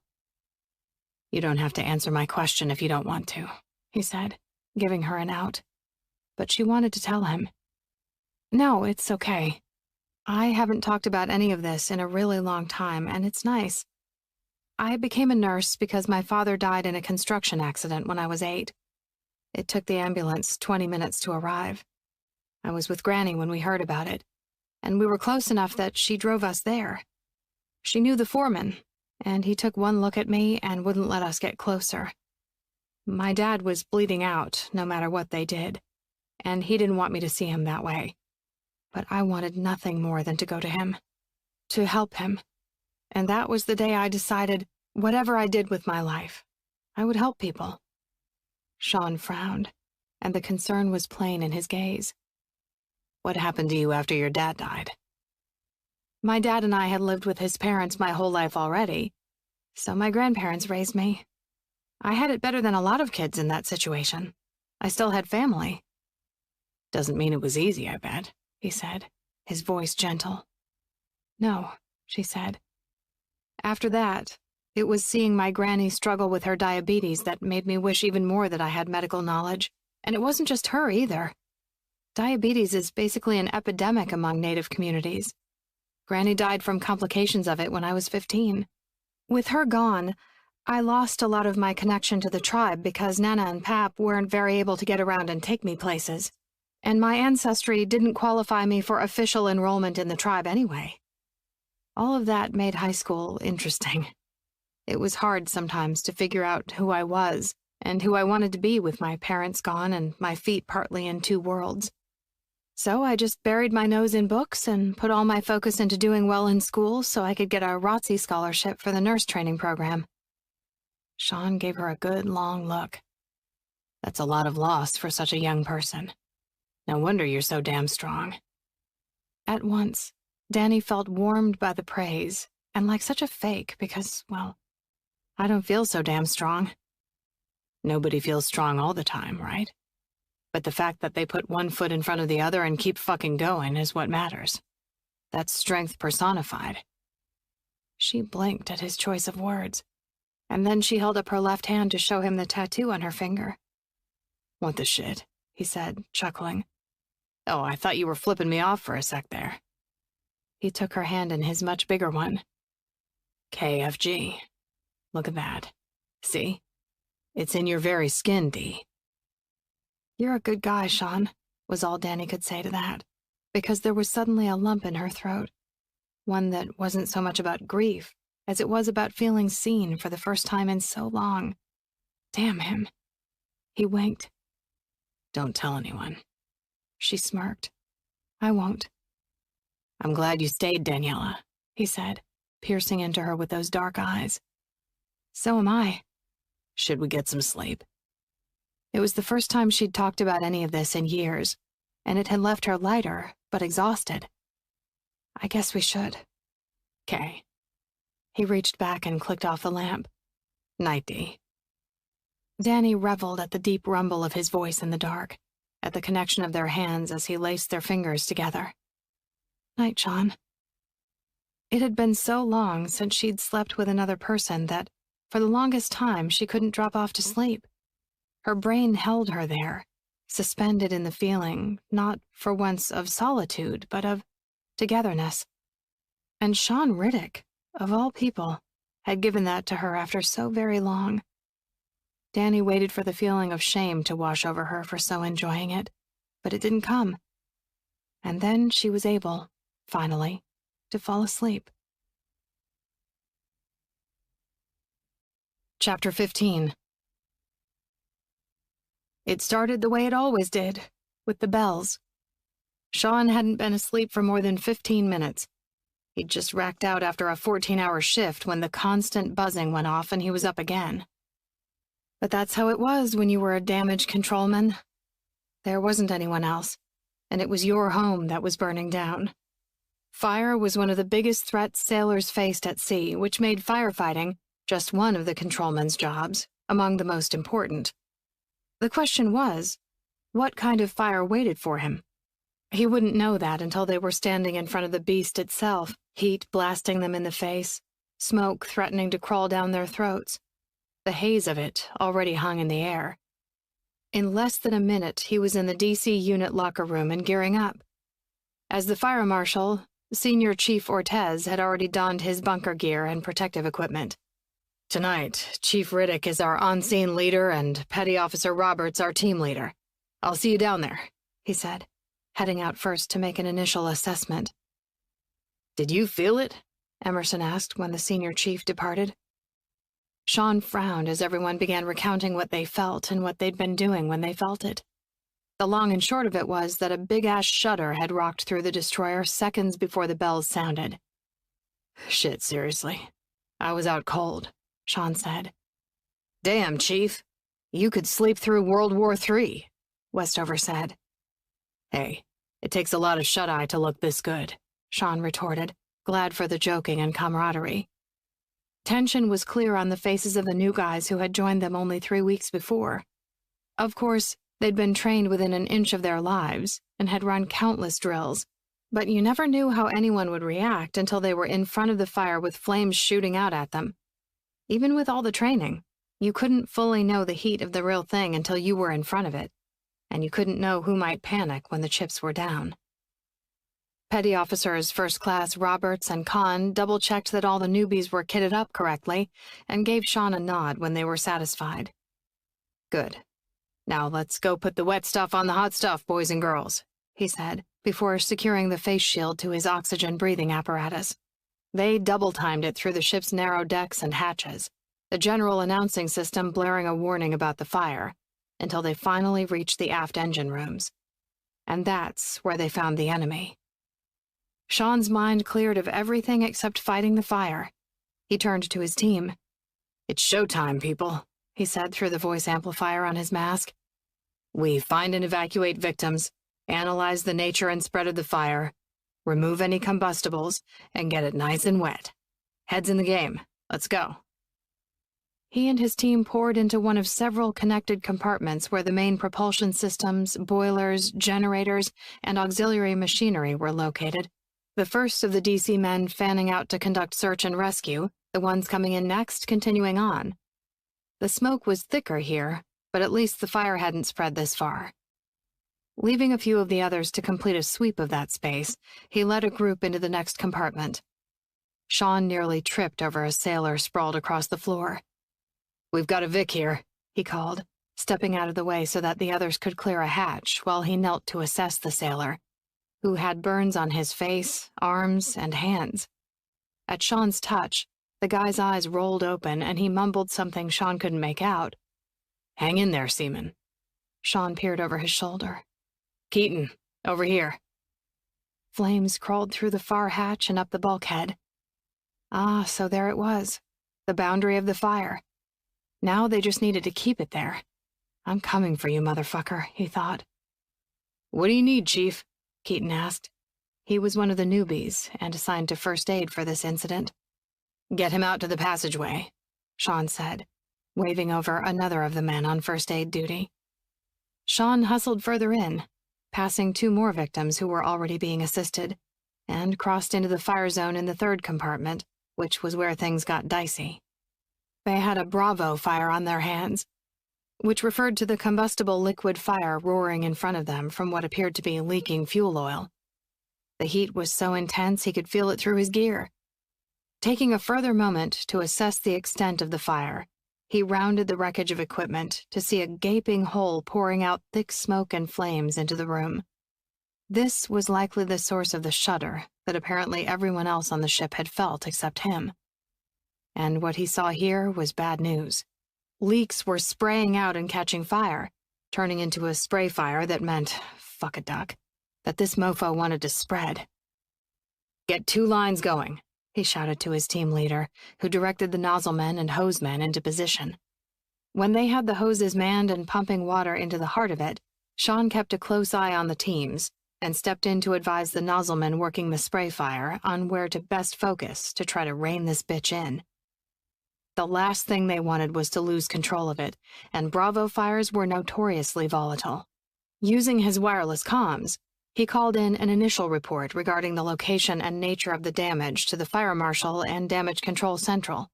A: You don't have to answer my question if you don't want to, he said, giving her an out. But she wanted to tell him. No, it's okay. I haven't talked about any of this in a really long time, and it's nice. I became a nurse because my father died in a construction accident when I was 8. It took the ambulance 20 minutes to arrive. I was with Granny when we heard about it, and we were close enough that she drove us there. She knew the foreman, and he took one look at me and wouldn't let us get closer. My dad was bleeding out, no matter what they did, and he didn't want me to see him that way. But I wanted nothing more than to go to him, to help him. And that was the day I decided, whatever I did with my life, I would help people. Sean frowned, and the concern was plain in his gaze.
B: What happened to you after your dad died?
A: My dad and I had lived with his parents my whole life already, so my grandparents raised me. I had it better than a lot of kids in that situation. I still had family.
B: Doesn't mean it was easy, I bet,
A: he said, his voice gentle. No, she said. After that, it was seeing my granny struggle with her diabetes that made me wish even more that I had medical knowledge. And it wasn't just her either. Diabetes is basically an epidemic among Native communities. Granny died from complications of it when I was 15. With her gone, I lost a lot of my connection to the tribe because Nana and Pap weren't very able to get around and take me places. And my ancestry didn't qualify me for official enrollment in the tribe anyway. All of that made high school interesting. It was hard sometimes to figure out who I was and who I wanted to be with my parents gone and my feet partly in two worlds. So I just buried my nose in books and put all my focus into doing well in school so I could get a ROTC scholarship for the nurse training program. Sean gave her a good long look.
B: That's a lot of loss for such a young person. No wonder you're so damn strong.
A: At once, Danny felt warmed by the praise, and like such a fake because, well, I don't feel so damn strong.
B: Nobody feels strong all the time, right? But the fact that they put one foot in front of the other and keep fucking going is what matters. That's strength personified.
A: She blinked at his choice of words, and then she held up her left hand to show him the tattoo on her finger.
B: What the shit?
A: He said, chuckling.
B: Oh, I thought you were flipping me off for a sec there.
A: He took her hand in his much bigger one.
B: KFG. Look at that. See? It's in your very skin, Dee.
A: You're a good guy, Sean, was all Danny could say to that, because there was suddenly a lump in her throat. One that wasn't so much about grief as it was about feeling seen for the first time in so long. Damn him. He winked.
B: Don't tell anyone.
A: She smirked. I won't.
B: I'm glad you stayed, Daniela,
A: he said, piercing into her with those dark eyes. So am I.
B: Should we get some sleep?
A: It was the first time she'd talked about any of this in years, and it had left her lighter, but exhausted. I guess we should.
B: 'Kay.
A: He reached back and clicked off the lamp.
B: Night, Dee.
A: Danny reveled at the deep rumble of his voice in the dark, at the connection of their hands as he laced their fingers together. Night, Sean. It had been so long since she'd slept with another person that, for the longest time, she couldn't drop off to sleep. Her brain held her there, suspended in the feeling, not for once of solitude, but of togetherness. And Sean Riddick, of all people, had given that to her after so very long. Danny waited for the feeling of shame to wash over her for so enjoying it, but it didn't come. And then she was able, finally, to fall asleep. Chapter 15. It started the way it always did, with the bells. Sean hadn't been asleep for more than 15 minutes. He'd just racked out after a 14-hour shift when the constant buzzing went off and he was up again. But that's how it was when you were a damage controlman. There wasn't anyone else, and it was your home that was burning down. Fire was one of the biggest threats sailors faced at sea, which made firefighting, just one of the controlman's jobs, among the most important. The question was, what kind of fire waited for him? He wouldn't know that until they were standing in front of the beast itself, heat blasting them in the face, smoke threatening to crawl down their throats. The haze of it already hung in the air. In less than a minute, he was in the DC unit locker room and gearing up. As the fire marshal, Senior Chief Ortez had already donned his bunker gear and protective equipment. Tonight, Chief Riddick is our on-scene leader and Petty Officer Roberts our team leader. I'll see you down there, he said, heading out first to make an initial assessment. Did you feel it? Emerson asked when the senior chief departed. Sean frowned as everyone began recounting what they felt and what they'd been doing when they felt it. The long and short of it was that a big-ass shudder had rocked through the destroyer seconds before the bells sounded. Shit, seriously. I was out cold, Sean said.
B: Damn, Chief. You could sleep through World War III, Westover said. Hey, it takes a lot of shut-eye to look this good, Sean retorted, glad for the joking and camaraderie. Tension was clear on the faces of the new guys who had joined them only 3 weeks before. Of course, they'd been trained within an inch of their lives and had run countless drills, but you never knew how anyone would react until they were in front of the fire with flames shooting out at them. Even with all the training, you couldn't fully know the heat of the real thing until you were in front of it, and you couldn't know who might panic when the chips were down. Petty Officers First Class Roberts and Kahn double-checked that all the newbies were kitted up correctly and gave Sean a nod when they were satisfied. Good. Now let's go put the wet stuff on the hot stuff, boys and girls, he said, before securing the face shield to his oxygen-breathing apparatus. They double-timed it through the ship's narrow decks and hatches, the general announcing system blaring a warning about the fire, until they finally reached the aft engine rooms. And that's where they found the enemy. Sean's mind cleared of everything except fighting the fire. He turned to his team. It's showtime, people, he said through the voice amplifier on his mask. We find and evacuate victims, analyze the nature and spread of the fire, remove any combustibles, and get it nice and wet. Heads in the game. Let's go. He and his team poured into one of several connected compartments where the main propulsion systems, boilers, generators, and auxiliary machinery were located. The first of the DC men fanning out to conduct search and rescue, the ones coming in next continuing on. The smoke was thicker here, but at least the fire hadn't spread this far. Leaving a few of the others to complete a sweep of that space, he led a group into the next compartment. Sean nearly tripped over a sailor sprawled across the floor. We've got a Vic here, he called, stepping out of the way so that the others could clear a hatch while he knelt to assess the sailor, who had burns on his face, arms, and hands. At Sean's touch, the guy's eyes rolled open and he mumbled something Sean couldn't make out. Hang in there, Seaman. Sean peered over his shoulder. Keaton, over here. Flames crawled through the far hatch and up the bulkhead. Ah, so there it was, the boundary of the fire. Now they just needed to keep it there. I'm coming for you, motherfucker, he thought. What do you need, Chief? Keaton asked. He was one of the newbies and assigned to first aid for this incident. Get him out to the passageway, Sean said, waving over another of the men on first aid duty. Sean hustled further in, passing 2 more victims who were already being assisted, and crossed into the fire zone in the 3rd compartment, which was where things got dicey. They had a Bravo fire on their hands, which referred to the combustible liquid fire roaring in front of them from what appeared to be leaking fuel oil. The heat was so intense he could feel it through his gear. Taking a further moment to assess the extent of the fire, he rounded the wreckage of equipment to see a gaping hole pouring out thick smoke and flames into the room. This was likely the source of the shudder that apparently everyone else on the ship had felt except him. And what he saw here was bad news. Leaks were spraying out and catching fire, turning into a spray fire that meant, fuck a duck, that this mofo wanted to spread. Get 2 lines going, he shouted to his team leader, who directed the nozzle men and hose men into position. When they had the hoses manned and pumping water into the heart of it, Sean kept a close eye on the teams and stepped in to advise the nozzle men working the spray fire on where to best focus to try to rein this bitch in. The last thing they wanted was to lose control of it, and Bravo fires were notoriously volatile. Using his wireless comms, he called in an initial report regarding the location and nature of the damage to the Fire Marshal and Damage Control Central.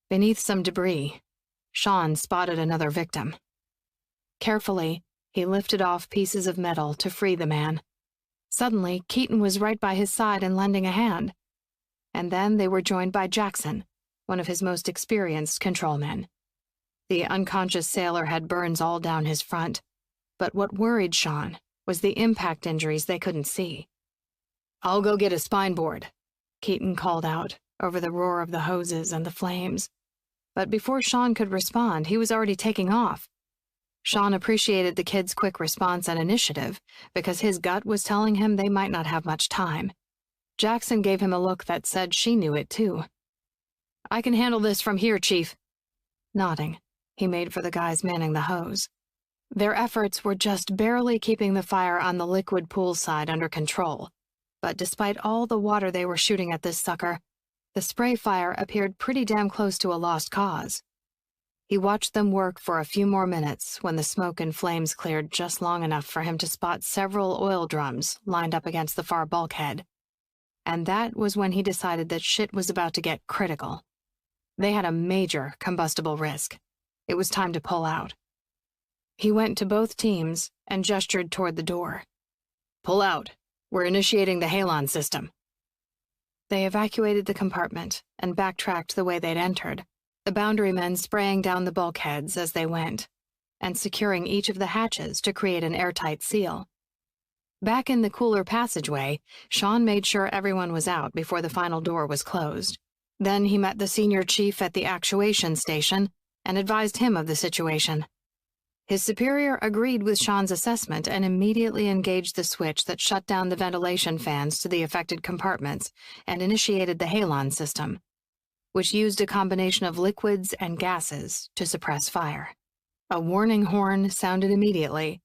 B: Beneath some debris, Sean spotted another victim. Carefully, he lifted off pieces of metal to free the man. Suddenly, Keaton was right by his side and lending a hand. And then they were joined by Jackson, one of his most experienced control men. The unconscious sailor had burns all down his front, but what worried Sean was the impact injuries they couldn't see. I'll go get a spine board, Keaton called out over the roar of the hoses and the flames. But before Sean could respond, he was already taking off. Sean appreciated the kid's quick response and initiative because his gut was telling him they might not have much time. Jackson gave him a look that said she knew it too. I can handle this from here, Chief. Nodding,
A: He made for the guys manning the hose. Their efforts were just barely keeping the fire on the liquid pool side under control. But despite all the water they were shooting at this sucker, the spray fire appeared pretty damn close to a lost cause. He watched them work for a few more minutes when the smoke and flames cleared just long enough for him to spot several oil drums lined up against the far bulkhead. And that was when he decided that shit was about to get critical. They had a major combustible risk. It was time to pull out. He went to both teams and gestured toward the door. "Pull out. We're initiating the halon system." They evacuated the compartment and backtracked the way they'd entered, the boundary men spraying down the bulkheads as they went, and securing each of the hatches to create an airtight seal. Back in the cooler passageway, Sean made sure everyone was out before the final door was closed. Then he met the senior chief at the actuation station and advised him of the situation. His superior agreed with Sean's assessment and immediately engaged the switch that shut down the ventilation fans to the affected compartments and initiated the halon system, which used a combination of liquids and gases to suppress fire. A warning horn sounded immediately,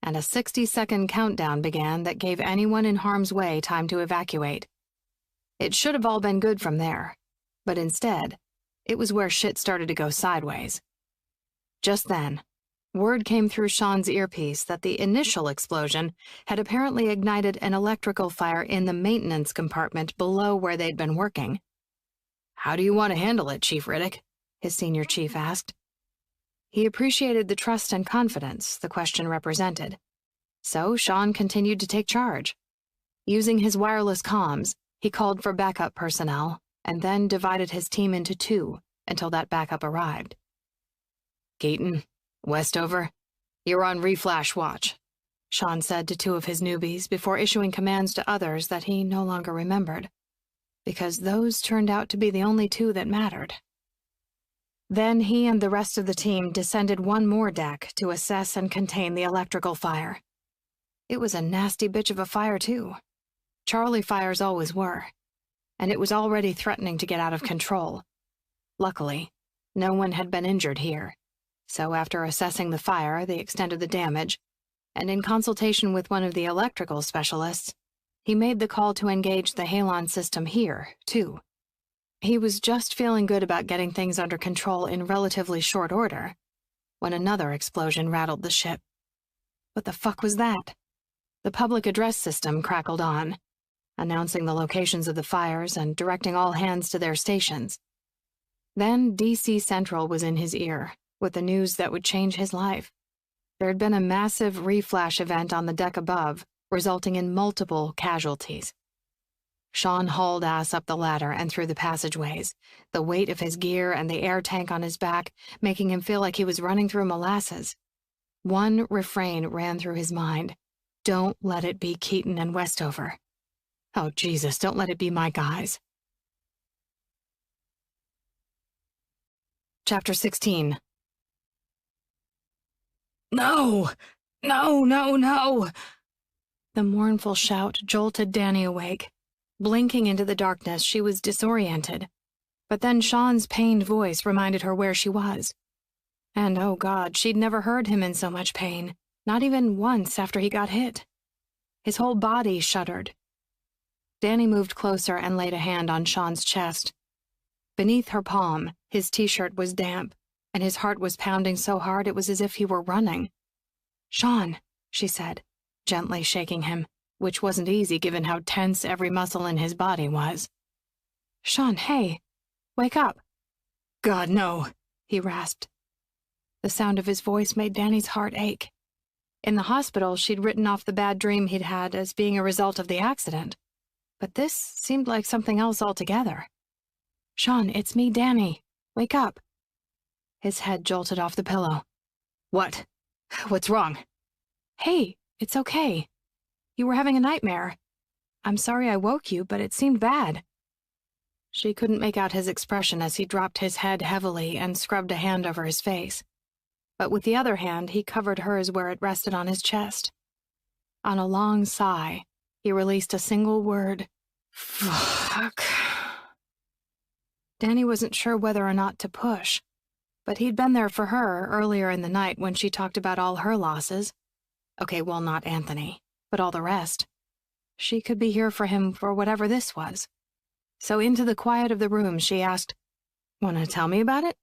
A: and a 60-second countdown began that gave anyone in harm's way time to evacuate. It should have all been good from there, but instead, it was where shit started to go sideways. Just then, word came through Sean's earpiece that the initial explosion had apparently ignited an electrical fire in the maintenance compartment below where they'd been working. "How do you want to handle it, Chief Riddick?" his senior chief asked. He appreciated the trust and confidence the question represented, so Sean continued to take charge. Using his wireless comms, he called for backup personnel and then divided his team into two until that backup arrived. "Keaton, Westover, you're on reflash watch," Sean said to two of his newbies before issuing commands to others that he no longer remembered, because those turned out to be the only two that mattered. Then he and the rest of the team descended one more deck to assess and contain the electrical fire. It was a nasty bitch of a fire, too. Charlie fires always were, and it was already threatening to get out of control. Luckily, no one had been injured here. So after assessing the fire, the extent of the damage, and in consultation with one of the electrical specialists, he made the call to engage the halon system here, too. He was just feeling good about getting things under control in relatively short order, when another explosion rattled the ship. What the fuck was that? The public address system crackled on, announcing the locations of the fires and directing all hands to their stations. Then DC Central was in his ear, with the news that would change his life. There had been a massive reflash event on the deck above, resulting in multiple casualties. Sean hauled ass up the ladder and through the passageways, the weight of his gear and the air tank on his back making him feel like he was running through molasses. One refrain ran through his mind: "Don't let it be Keaton and Westover. Oh, Jesus, don't let it be my guys." Chapter 16. "No! No, no, no!" The mournful shout jolted Danny awake. Blinking into the darkness, she was disoriented. But then Sean's pained voice reminded her where she was. And, oh God, she'd never heard him in so much pain, not even once after he got hit. His whole body shuddered. Danny moved closer and laid a hand on Sean's chest. Beneath her palm, his t-shirt was damp, and his heart was pounding so hard it was as if he were running. "Sean," she said, gently shaking him, which wasn't easy given how tense every muscle in his body was. "Sean, hey, wake up." "God, no," he rasped. The sound of his voice made Danny's heart ache. In the hospital, she'd written off the bad dream he'd had as being a result of the accident. But this seemed like something else altogether. "Sean, it's me, Danny. Wake up." His head jolted off the pillow. "What? What's wrong?" "Hey, it's okay. You were having a nightmare. I'm sorry I woke you, but it seemed bad." She couldn't make out his expression as he dropped his head heavily and scrubbed a hand over his face. But with the other hand, he covered hers where it rested on his chest. On a long sigh, he released a single word: "Fuck." Danny wasn't sure whether or not to push. But he'd been there for her earlier in the night when she talked about all her losses. Okay, well, not Anthony, but all the rest. She could be here for him for whatever this was. So into the quiet of the room, she asked, "Want to tell me about it?"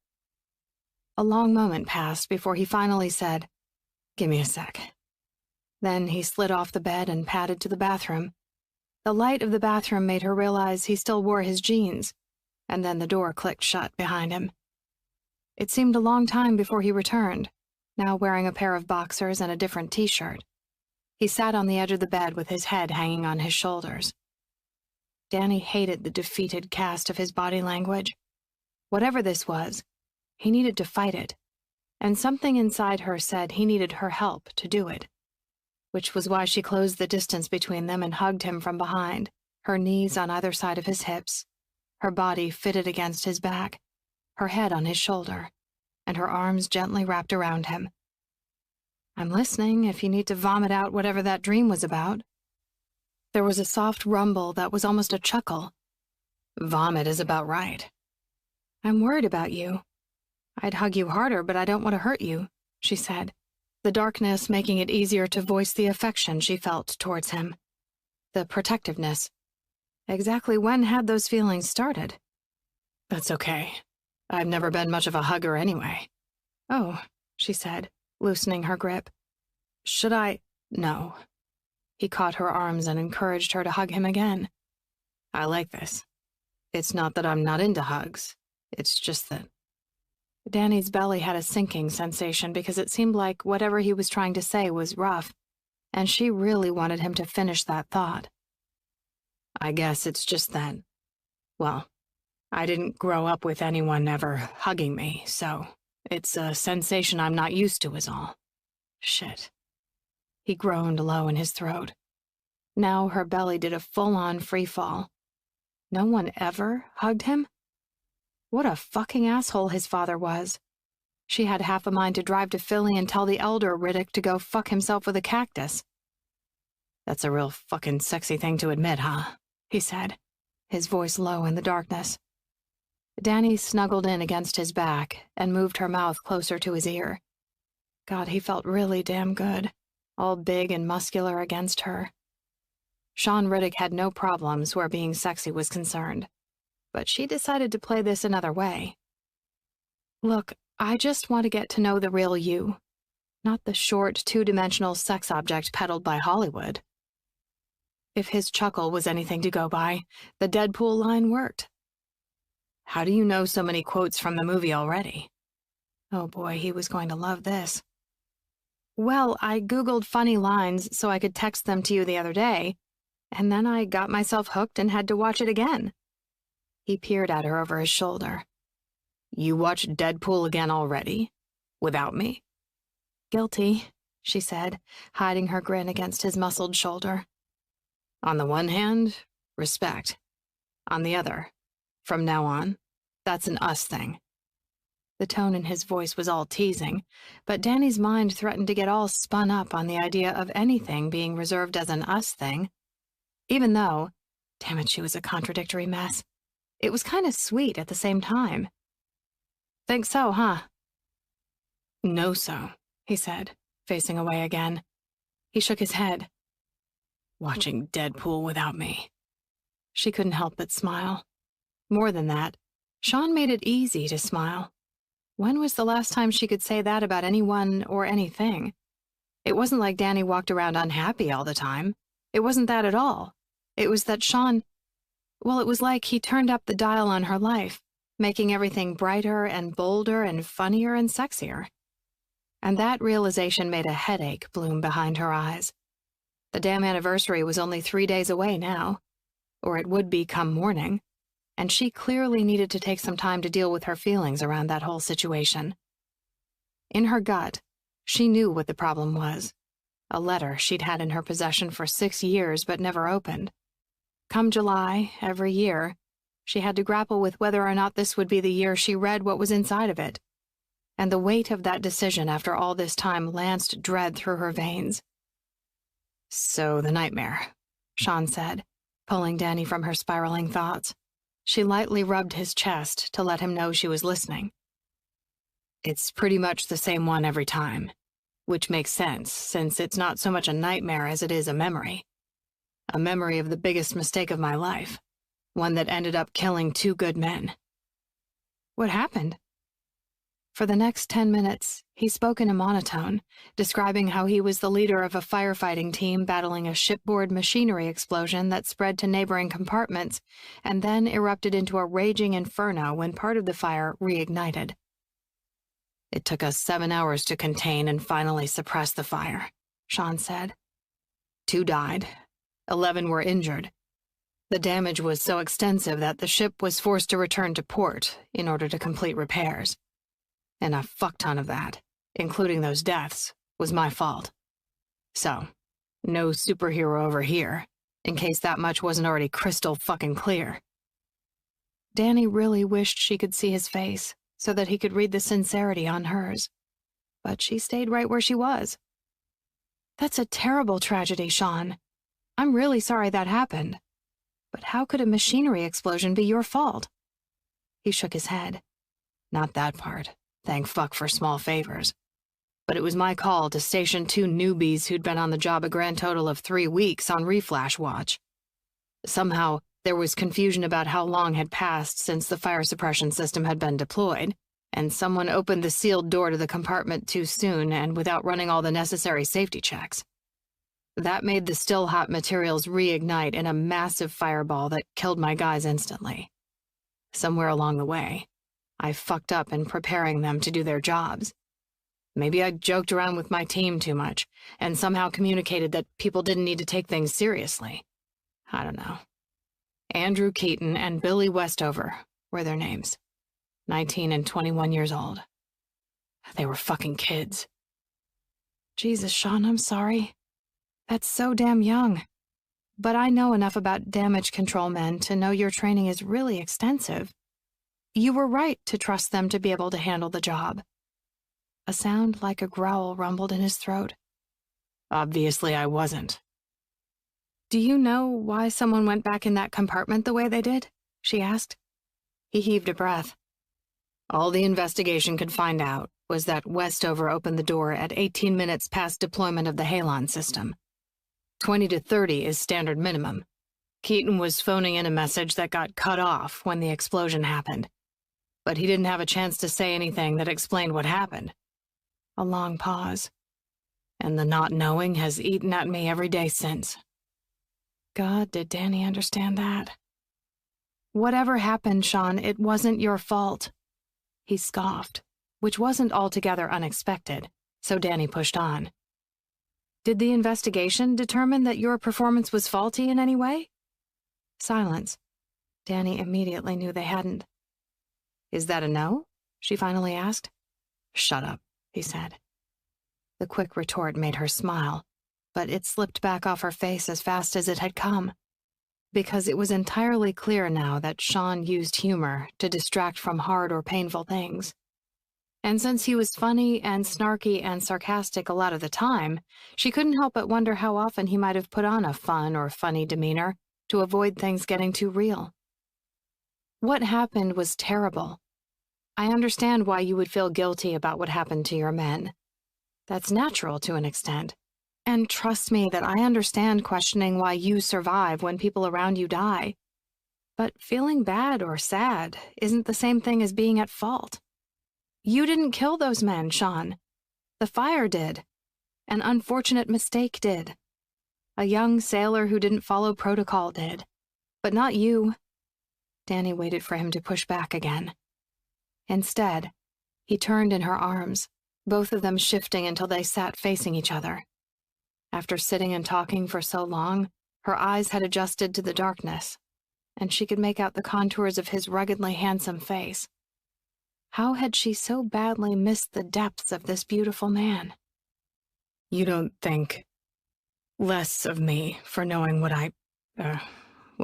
A: A long moment passed before he finally said, "Give me a sec." Then he slid off the bed and padded to the bathroom. The light of the bathroom made her realize he still wore his jeans, and then the door clicked shut behind him. It seemed a long time before he returned, now wearing a pair of boxers and a different t-shirt. He sat on the edge of the bed with his head hanging on his shoulders. Danny hated the defeated cast of his body language. Whatever this was, he needed to fight it, and something inside her said he needed her help to do it, which was why she closed the distance between them and hugged him from behind, her knees on either side of his hips, her body fitted against his back, her head on his shoulder, and her arms gently wrapped around him. "I'm listening if you need to vomit out whatever that dream was about." There was a soft rumble that was almost a chuckle. "Vomit is about right." "I'm worried about you. I'd hug you harder, but I don't want to hurt you," she said, the darkness making it easier to voice the affection she felt towards him. The protectiveness. Exactly when had those feelings started? "That's okay. I've never been much of a hugger anyway." "Oh," she said, loosening her grip. "Should I?" "No." He caught her arms and encouraged her to hug him again. "I like this. It's not that I'm not into hugs. It's just that..." Danny's belly had a sinking sensation because it seemed like whatever he was trying to say was rough, and she really wanted him to finish that thought. "I guess it's just that, well, I didn't grow up with anyone ever hugging me, so it's a sensation I'm not used to is all. Shit." He groaned low in his throat. Now her belly did a full-on freefall. No one ever hugged him? What a fucking asshole his father was. She had half a mind to drive to Philly and tell the elder Riddick to go fuck himself with a cactus. "That's a real fucking sexy thing to admit, huh?" he said, his voice low in the darkness. Danny snuggled in against his back and moved her mouth closer to his ear. God, he felt really damn good, all big and muscular against her. Sean Riddick had no problems where being sexy was concerned, but she decided to play this another way. "Look, I just want to get to know the real you, not the short, two-dimensional sex object peddled by Hollywood." If his chuckle was anything to go by, the Deadpool line worked. "How do you know so many quotes from the movie already?" Oh boy, he was going to love this. "Well, I Googled funny lines so I could text them to you the other day, and then I got myself hooked and had to watch it again." He peered at her over his shoulder. "You watched Deadpool again already? Without me?" "Guilty," she said, hiding her grin against his muscled shoulder. "On the one hand, respect. On the other, from now on, that's an us thing." The tone in his voice was all teasing, but Danny's mind threatened to get all spun up on the idea of anything being reserved as an us thing. Even though, damn it, she was a contradictory mess. It was kind of sweet at the same time. "Think so, huh?" "No so," he said, facing away again. He shook his head. "Watching Deadpool without me." She couldn't help but smile. More than that, Sean made it easy to smile. When was the last time she could say that about anyone or anything? It wasn't like Danny walked around unhappy all the time. It wasn't that at all. It was that Sean... Well, it was like he turned up the dial on her life, making everything brighter and bolder and funnier and sexier. And that realization made a headache bloom behind her eyes. The damn anniversary was only 3 days away now, or it would be come morning, and she clearly needed to take some time to deal with her feelings around that whole situation. In her gut, she knew what the problem was. A letter she'd had in her possession for 6 years but never opened. Come July, every year, she had to grapple with whether or not this would be the year she read what was inside of it. And the weight of that decision after all this time lanced dread through her veins. "So the nightmare," Sean said, pulling Danny from her spiraling thoughts. She lightly rubbed his chest to let him know she was listening. It's pretty much the same one every time, which makes sense since it's not so much a nightmare as it is a memory. A memory of the biggest mistake of my life, one that ended up killing 2 good men. What happened? For the next 10 minutes, he spoke in a monotone, describing how he was the leader of a firefighting team battling a shipboard machinery explosion that spread to neighboring compartments and then erupted into a raging inferno when part of the fire reignited. It took us 7 hours to contain and finally suppress the fire, Sean said. 2 died. 11 were injured. The damage was so extensive that the ship was forced to return to port in order to complete repairs. And a fuck ton of that, including those deaths, was my fault. So, no superhero over here, in case that much wasn't already crystal fucking clear. Danny really wished she could see his face, so that he could read the sincerity on hers. But she stayed right where she was. That's a terrible tragedy, Sean. I'm really sorry that happened. But how could a machinery explosion be your fault? He shook his head. Not that part. Thank fuck for small favors. But it was my call to station 2 newbies who'd been on the job a grand total of 3 weeks on reflash watch. Somehow, there was confusion about how long had passed since the fire suppression system had been deployed, and someone opened the sealed door to the compartment too soon and without running all the necessary safety checks. That made the still-hot materials reignite in a massive fireball that killed my guys instantly. Somewhere along the way, I fucked up in preparing them to do their jobs. Maybe I joked around with my team too much, and somehow communicated that people didn't need to take things seriously. I don't know. Andrew Keaton and Billy Westover were their names. 19 and 21 years old. They were fucking kids. Jesus, Sean, I'm sorry. That's so damn young. But I know enough about damage control men to know your training is really extensive. You were right to trust them to be able to handle the job. A sound like a growl rumbled in his throat. Obviously, I wasn't. Do you know why someone went back in that compartment the way they did? She asked. He heaved a breath. All the investigation could find out was that Westover opened the door at 18 minutes past deployment of the halon system. 20 to 30 is standard minimum. Keaton was phoning in a message that got cut off when the explosion happened. But he didn't have a chance to say anything that explained what happened. A long pause. And the not knowing has eaten at me every day since. God, did Danny understand that? Whatever happened, Sean, it wasn't your fault. He scoffed, which wasn't altogether unexpected, so Danny pushed on. Did the investigation determine that your performance was faulty in any way? Silence. Danny immediately knew they hadn't. Is that a no? She finally asked. Shut up, he said. The quick retort made her smile, but it slipped back off her face as fast as it had come, because it was entirely clear now that Sean used humor to distract from hard or painful things. And since he was funny and snarky and sarcastic a lot of the time, she couldn't help but wonder how often he might have put on a fun or funny demeanor to avoid things getting too real. What happened was terrible. I understand why you would feel guilty about what happened to your men. That's natural to an extent. And trust me that I understand questioning why you survive when people around you die. But feeling bad or sad isn't the same thing as being at fault. You didn't kill those men, Sean. The fire did. An unfortunate mistake did. A young sailor who didn't follow protocol did. But not you. Danny waited for him to push back again. Instead, he turned in her arms, both of them shifting until they sat facing each other. After sitting and talking for so long, her eyes had adjusted to the darkness, and she could make out the contours of his ruggedly handsome face. How had she so badly missed the depths of this beautiful man? You don't think less of me for knowing what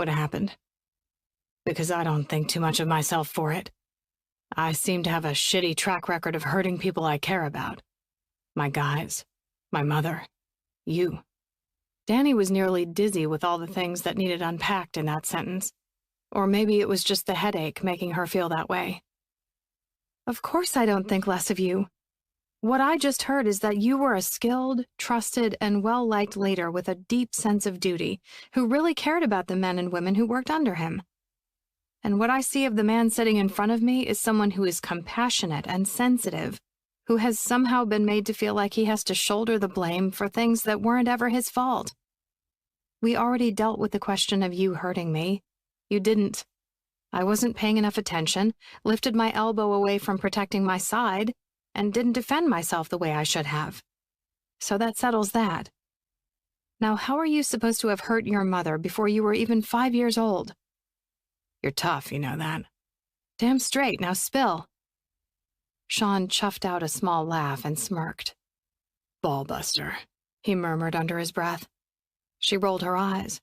A: happened? Because I don't think too much of myself for it. I seem to have a shitty track record of hurting people I care about. My guys, my mother, you. Danny was nearly dizzy with all the things that needed unpacked in that sentence. Or maybe it was just the headache making her feel that way. Of course I don't think less of you. What I just heard is that you were a skilled, trusted, and well-liked leader with a deep sense of duty, who really cared about the men and women who worked under him. And what I see of the man sitting in front of me is someone who is compassionate and sensitive, who has somehow been made to feel like he has to shoulder the blame for things that weren't ever his fault. We already dealt with the question of you hurting me. You didn't. I wasn't paying enough attention, lifted my elbow away from protecting my side, and didn't defend myself the way I should have. So that settles that. Now, how are you supposed to have hurt your mother before you were even 5 years old? You're tough, you know that. Damn straight, now spill. Sean chuffed out a small laugh and smirked. Ballbuster, he murmured under his breath. She rolled her eyes,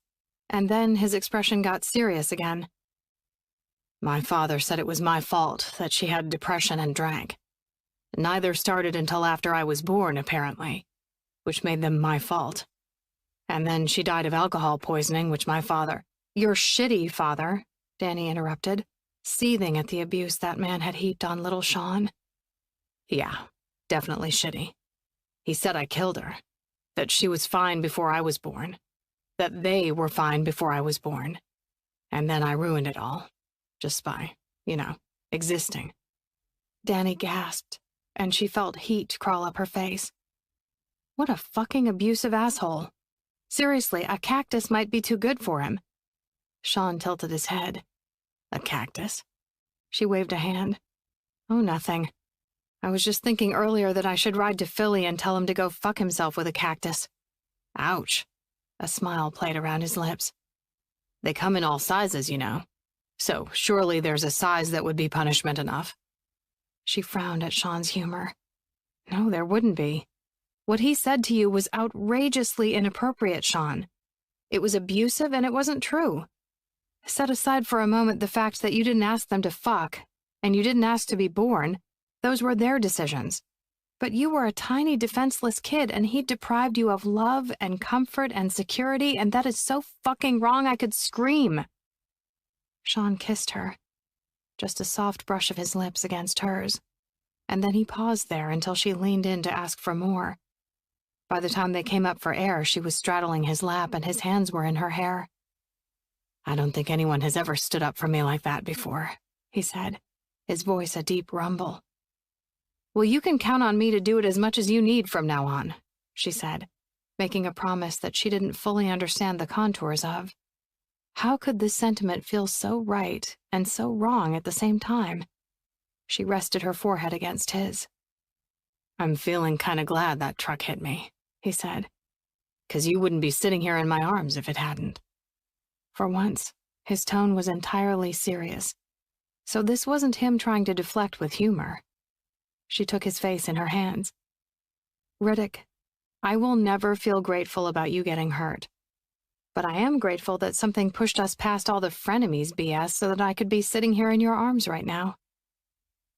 A: and then his expression got serious again. My father said it was my fault that she had depression and drank. Neither started until after I was born, apparently, which made them my fault. And then she died of alcohol poisoning, which my father— Your shitty father, Danny interrupted, seething at the abuse that man had heaped on little Sean. Yeah, definitely shitty. He said I killed her, that she was fine before I was born, that they were fine before I was born. And then I ruined it all, just by, existing. Danny gasped, and she felt heat crawl up her face. What a fucking abusive asshole. Seriously, a cactus might be too good for him. Sean tilted his head. A cactus? She waved a hand. Oh, nothing. I was just thinking earlier that I should ride to Philly and tell him to go fuck himself with a cactus. Ouch. A smile played around his lips. They come in all sizes, So surely there's a size that would be punishment enough. She frowned at Sean's humor. No, there wouldn't be. What he said to you was outrageously inappropriate, Sean. It was abusive and it wasn't true. Set aside for a moment the fact that you didn't ask them to fuck, and you didn't ask to be born. Those were their decisions. But you were a tiny, defenseless kid, and he deprived you of love and comfort and security, and that is so fucking wrong I could scream. Sean kissed her, just a soft brush of his lips against hers, and then he paused there until she leaned in to ask for more. By the time they came up for air, she was straddling his lap and his hands were in her hair. I don't think anyone has ever stood up for me like that before, he said, his voice a deep rumble. Well, you can count on me to do it as much as you need from now on, she said, making a promise that she didn't fully understand the contours of. How could this sentiment feel so right and so wrong at the same time? She rested her forehead against his. I'm feeling kinda glad that truck hit me, he said, 'cause you wouldn't be sitting here in my arms if it hadn't. For once, his tone was entirely serious, so this wasn't him trying to deflect with humor. She took his face in her hands. Riddick, I will never feel grateful about you getting hurt. But I am grateful that something pushed us past all the frenemies BS so that I could be sitting here in your arms right now.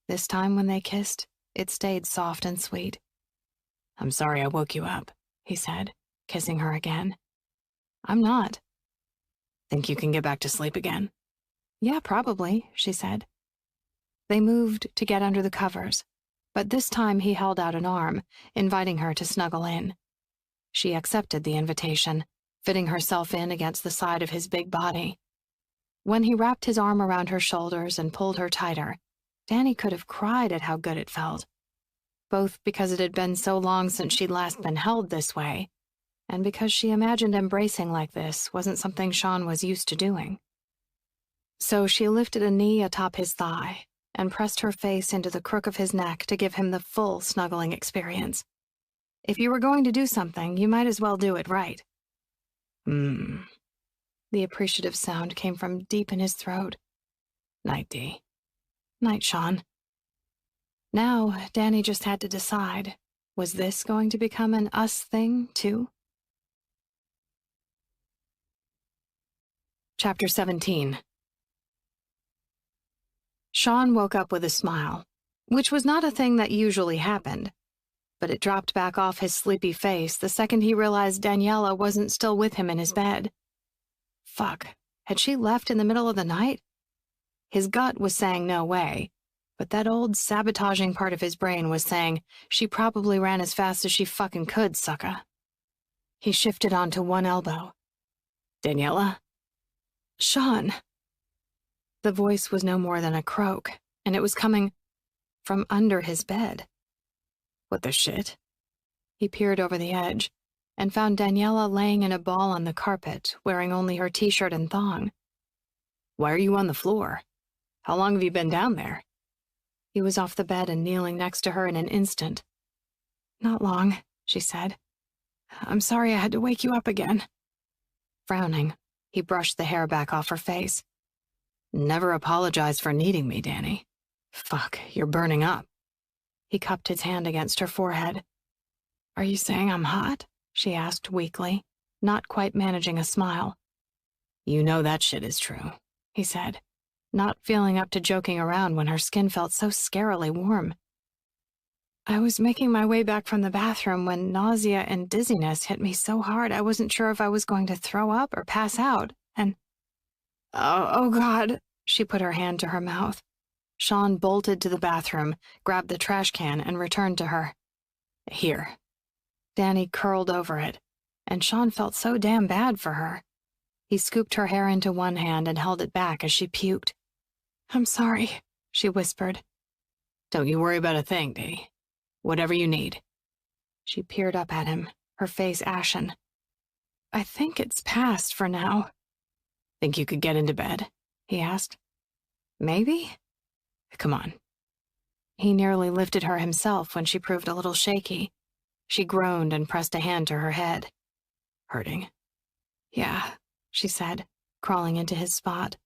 A: This time when they kissed, it stayed soft and sweet. I'm sorry I woke you up, he said, kissing her again. I'm not. Think you can get back to sleep again? Yeah, probably, she said. They moved to get under the covers, but this time he held out an arm, inviting her to snuggle in. She accepted the invitation, fitting herself in against the side of his big body. When he wrapped his arm around her shoulders and pulled her tighter, Danny could have cried at how good it felt, both because it had been so long since she'd last been held this way, and because she imagined embracing like this wasn't something Sean was used to doing. So she lifted a knee atop his thigh and pressed her face into the crook of his neck to give him the full snuggling experience. If you were going to do something, you might as well do it right. The appreciative sound came from deep in his throat. Night, Dee. Night, Sean. Now, Danny just had to decide, was this going to become an us thing, too? Chapter 17. Sean woke up with a smile, which was not a thing that usually happened, but it dropped back off his sleepy face the second he realized Daniela wasn't still with him in his bed. Fuck, had she left in the middle of the night? His gut was saying no way, But that old sabotaging part of his brain was saying she probably ran as fast as she fucking could, sucker. He shifted onto one elbow.
B: Daniela?
A: Sean. The voice was no more than a croak, and it was coming from under his bed.
B: What the shit?
A: He peered over the edge and found Daniela laying in a ball on the carpet, wearing only her t-shirt and thong.
B: Why are you on the floor? How long have you been down there?
A: He was off the bed and kneeling next to her in an instant. Not long, she said. I'm sorry I had to wake you up again. Frowning, he brushed the hair back off her face.
B: Never apologize for needing me, Danny. Fuck, you're burning up.
A: He cupped his hand against her forehead. Are you saying I'm hot? She asked weakly, not quite managing a smile.
B: You know that shit is true,
A: he said, not feeling up to joking around when her skin felt so scarily warm. I was making my way back from the bathroom when nausea and dizziness hit me so hard I wasn't sure if I was going to throw up or pass out, and... Oh, God, she put her hand to her mouth. Sean bolted to the bathroom, grabbed the trash can, and returned to her.
B: Here.
A: Danny curled over it, and Sean felt so damn bad for her. He scooped her hair into one hand and held it back as she puked. I'm sorry, she whispered.
B: Don't you worry about a thing, Dee. Whatever you need.
A: She peered up at him, her face ashen. I think it's past for now.
B: Think you could get into bed? He asked.
A: Maybe?
B: Come on.
A: He nearly lifted her himself when she proved a little shaky. She groaned and pressed a hand to her head.
B: Hurting?
A: Yeah, she said, crawling into his spot.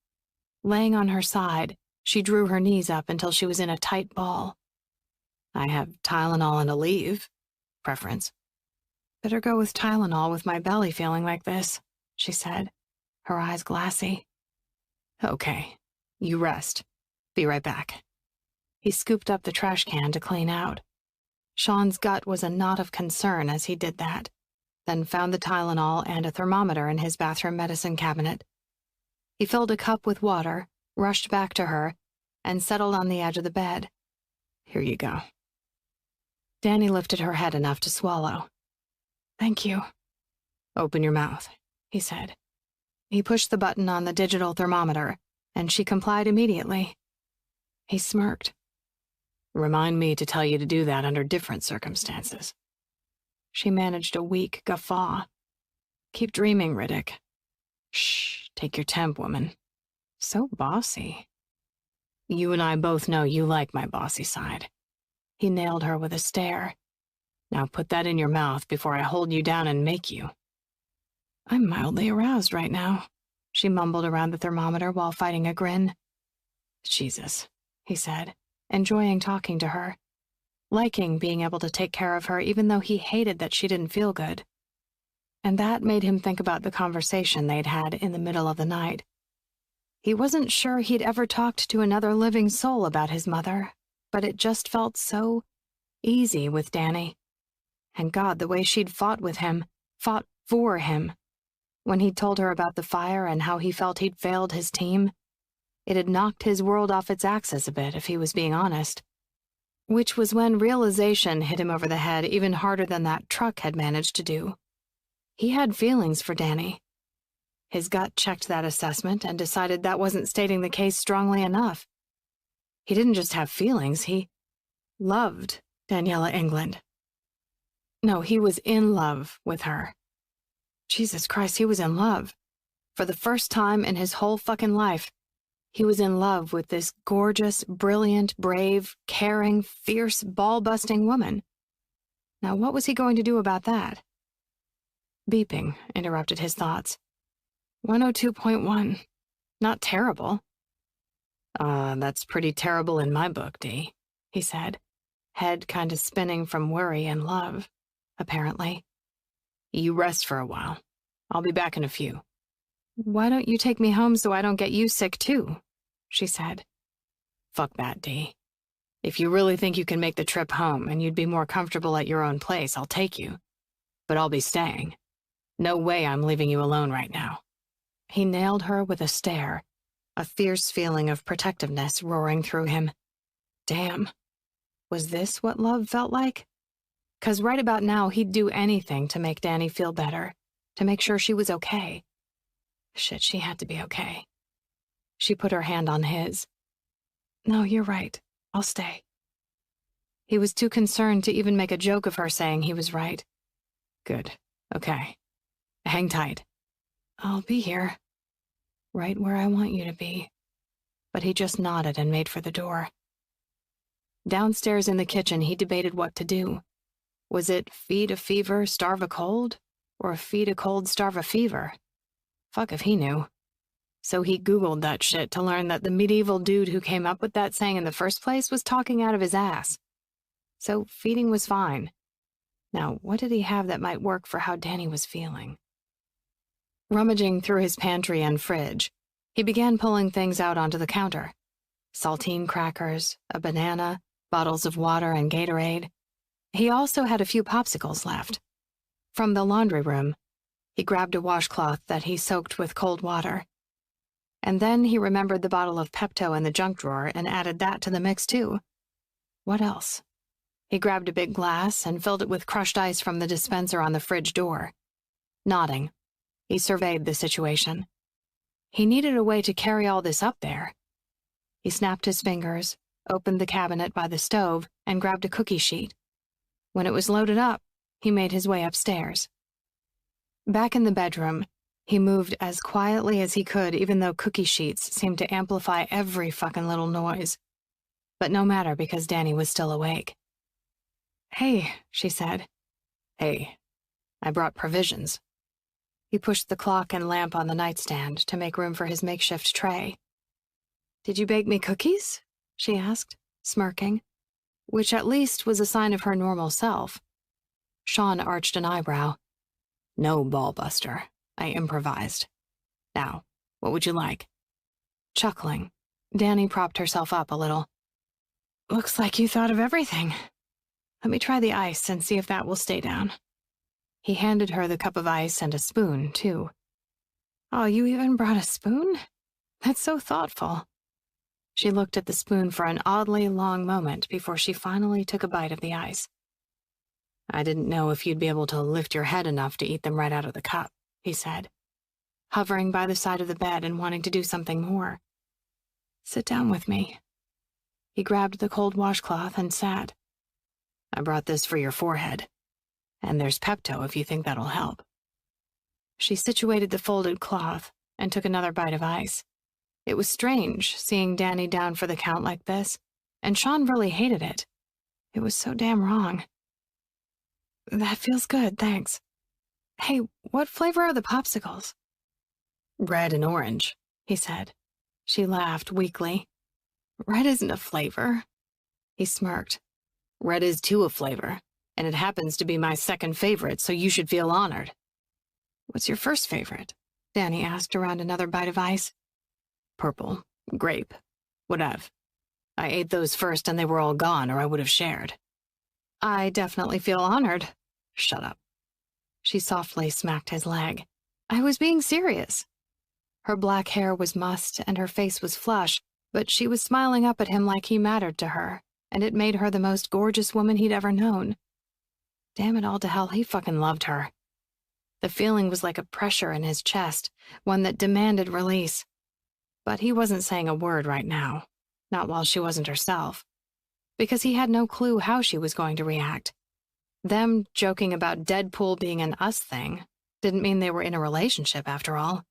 A: Laying on her side, she drew her knees up until she was in a tight ball.
B: I have Tylenol and Aleve. Preference.
A: Better go with Tylenol with my belly feeling like this, she said, her eyes glassy.
B: Okay, you rest. Be right back.
A: He scooped up the trash can to clean out. Sean's gut was a knot of concern as he did that, then found the Tylenol and a thermometer in his bathroom medicine cabinet. He filled a cup with water, rushed back to her, and settled on the edge of the bed.
B: Here you go.
A: Danny lifted her head enough to swallow. Thank you.
B: Open your mouth,
A: he said. He pushed the button on the digital thermometer, and she complied immediately. He smirked.
B: Remind me to tell you to do that under different circumstances.
A: She managed a weak guffaw. Keep dreaming, Riddick.
B: Shh, take your temp, woman.
A: So bossy.
B: You and I both know you like my bossy side.
A: He nailed her with a stare.
B: Now put that in your mouth before I hold you down and make you.
A: I'm mildly aroused right now, she mumbled around the thermometer while fighting a grin.
B: Jesus,
A: he said, enjoying talking to her, liking being able to take care of her even though he hated that she didn't feel good. And that made him think about the conversation they'd had in the middle of the night. He wasn't sure he'd ever talked to another living soul about his mother, but it just felt so easy with Danny. And God, the way she'd fought with him, fought for him. When he'd told her about the fire and how he felt he'd failed his team, it had knocked his world off its axis a bit, if he was being honest. Which was when realization hit him over the head even harder than that truck had managed to do. He had feelings for Danny. His gut checked that assessment and decided that wasn't stating the case strongly enough. He didn't just have feelings, he loved Daniela England. No, he was in love with her. Jesus Christ, he was in love. For the first time in his whole fucking life, he was in love with this gorgeous, brilliant, brave, caring, fierce, ball-busting woman. Now what was he going to do about that? Beeping interrupted his thoughts. 102.1. Not terrible.
B: That's pretty terrible in my book, Dee,
A: he said, head kind of spinning from worry and love, apparently.
B: You rest for a while. I'll be back in a few.
A: Why don't you take me home so I don't get you sick too? She said.
B: Fuck that, Dee. If you really think you can make the trip home and you'd be more comfortable at your own place, I'll take you. But I'll be staying. No way I'm leaving you alone right now.
A: He nailed her with a stare, a fierce feeling of protectiveness roaring through him. Damn. Was this what love felt like? 'Cause right about now, he'd do anything to make Danny feel better, to make sure she was okay. Shit, she had to be okay. She put her hand on his. No, you're right. I'll stay. He was too concerned to even make a joke of her saying he was right. Good. Okay. Hang tight. I'll be here. Right where I want you to be. But he just nodded and made for the door. Downstairs in the kitchen, he debated what to do. Was it feed a fever, starve a cold? Or feed a cold, starve a fever? Fuck if he knew. So he Googled that shit to learn that the medieval dude who came up with that saying in the first place was talking out of his ass. So feeding was fine. Now, what did he have that might work for how Danny was feeling? Rummaging through his pantry and fridge, he began pulling things out onto the counter. Saltine crackers, a banana, bottles of water and Gatorade. He also had a few popsicles left. From the laundry room, he grabbed a washcloth that he soaked with cold water. And then he remembered the bottle of Pepto in the junk drawer and added that to the mix too. What else? He grabbed a big glass and filled it with crushed ice from the dispenser on the fridge door. Nodding, he surveyed the situation. He needed a way to carry all this up there. He snapped his fingers, opened the cabinet by the stove, and grabbed a cookie sheet. When it was loaded up, he made his way upstairs. Back in the bedroom, he moved as quietly as he could, even though cookie sheets seemed to amplify every fucking little noise. But no matter, because Danny was still awake. Hey, she said. Hey, I brought provisions. He pushed the clock and lamp on the nightstand to make room for his makeshift tray. Did you bake me cookies? She asked, smirking, which at least was a sign of her normal self. Sean arched an eyebrow. No, ballbuster. I improvised. Now, what would you like? Chuckling, Danny propped herself up a little. Looks like you thought of everything. Let me try the ice and see if that will stay down. He handed her the cup of ice and a spoon, too. Oh, you even brought a spoon? That's so thoughtful. She looked at the spoon for an oddly long moment before she finally took a bite of the ice. I didn't know if you'd be able to lift your head enough to eat them right out of the cup, he said, hovering by the side of the bed and wanting to do something more. Sit down with me. He grabbed the cold washcloth and sat. I brought this for your forehead. And there's Pepto if you think that'll help. She situated the folded cloth and took another bite of ice. It was strange seeing Danny down for the count like this, and Sean really hated it. It was so damn wrong. That feels good, thanks. Hey, what flavor are the popsicles? Red and orange, he said. She laughed weakly. Red isn't a flavor. He smirked. Red is too a flavor, and it happens to be my second favorite, so you should feel honored. What's your first favorite? Danny asked around another bite of ice. Purple, grape, whatever. I ate those first and they were all gone, or I would have shared. I definitely feel honored. Shut up. She softly smacked his leg. I was being serious. Her black hair was mussed and her face was flush, but she was smiling up at him like he mattered to her, and it made her the most gorgeous woman he'd ever known. Damn it all to hell, he fucking loved her. The feeling was like a pressure in his chest, one that demanded release. But he wasn't saying a word right now, not while she wasn't herself, because he had no clue how she was going to react. Them joking about Deadpool being an us thing didn't mean they were in a relationship after all.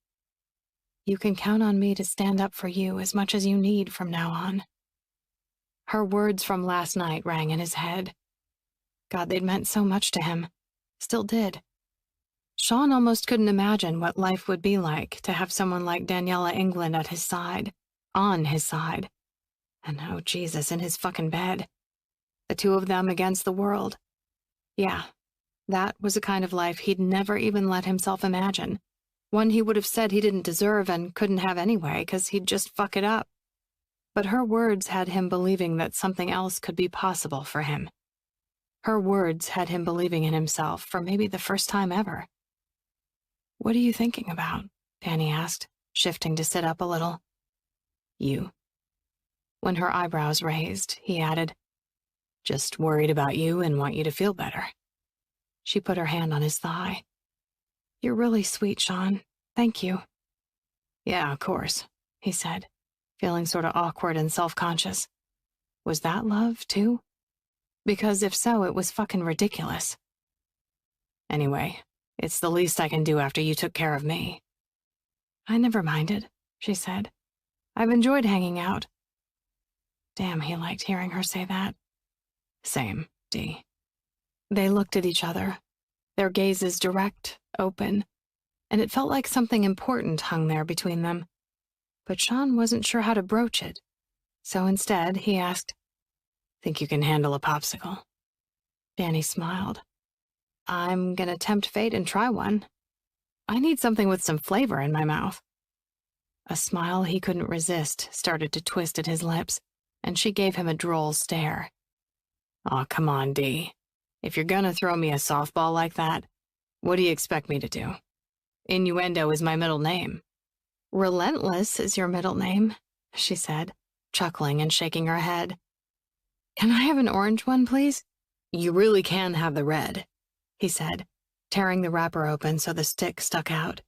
A: You can count on me to stand up for you as much as you need from now on. Her words from last night rang in his head. God, they'd meant so much to him. Still did. Sean almost couldn't imagine what life would be like to have someone like Daniela England at his side, on his side. And oh, Jesus, in his fucking bed. The two of them against the world. Yeah, that was a kind of life he'd never even let himself imagine. One he would have said he didn't deserve and couldn't have anyway, 'cause he'd just fuck it up. But her words had him believing that something else could be possible for him. Her words had him believing in himself for maybe the first time ever. What are you thinking about? Danny asked, shifting to sit up a little. You.
B: When her eyebrows raised, he added, "Just worried about you and want you to feel better." She put her hand on his thigh. "You're really sweet, Sean. Thank you." "Yeah, of course," he said, feeling sort of awkward and self-conscious. Was that love, too? Because if so, it was fucking ridiculous. "Anyway, it's the least I can do after you took care of me." "I never minded," she said. "I've enjoyed hanging out." Damn, he liked hearing her say that. "Same, Dee." They looked at each other, their gazes direct, open, and it felt like something important hung there between them. But Sean wasn't sure how to broach it, so instead he asked, "Think you can handle a popsicle?" Danny smiled. "I'm gonna tempt fate and try one. I need something with some flavor in my mouth." A smile he couldn't resist started to twist at his lips, and she gave him a droll stare. "Aw, come on, Dee. If you're gonna throw me a softball like that, what do you expect me to do? Innuendo is my middle name." "Relentless is your middle name," she said, chuckling and shaking her head. "Can I have an orange one, please?" "You really can have the red," he said, tearing the wrapper open so the stick stuck out.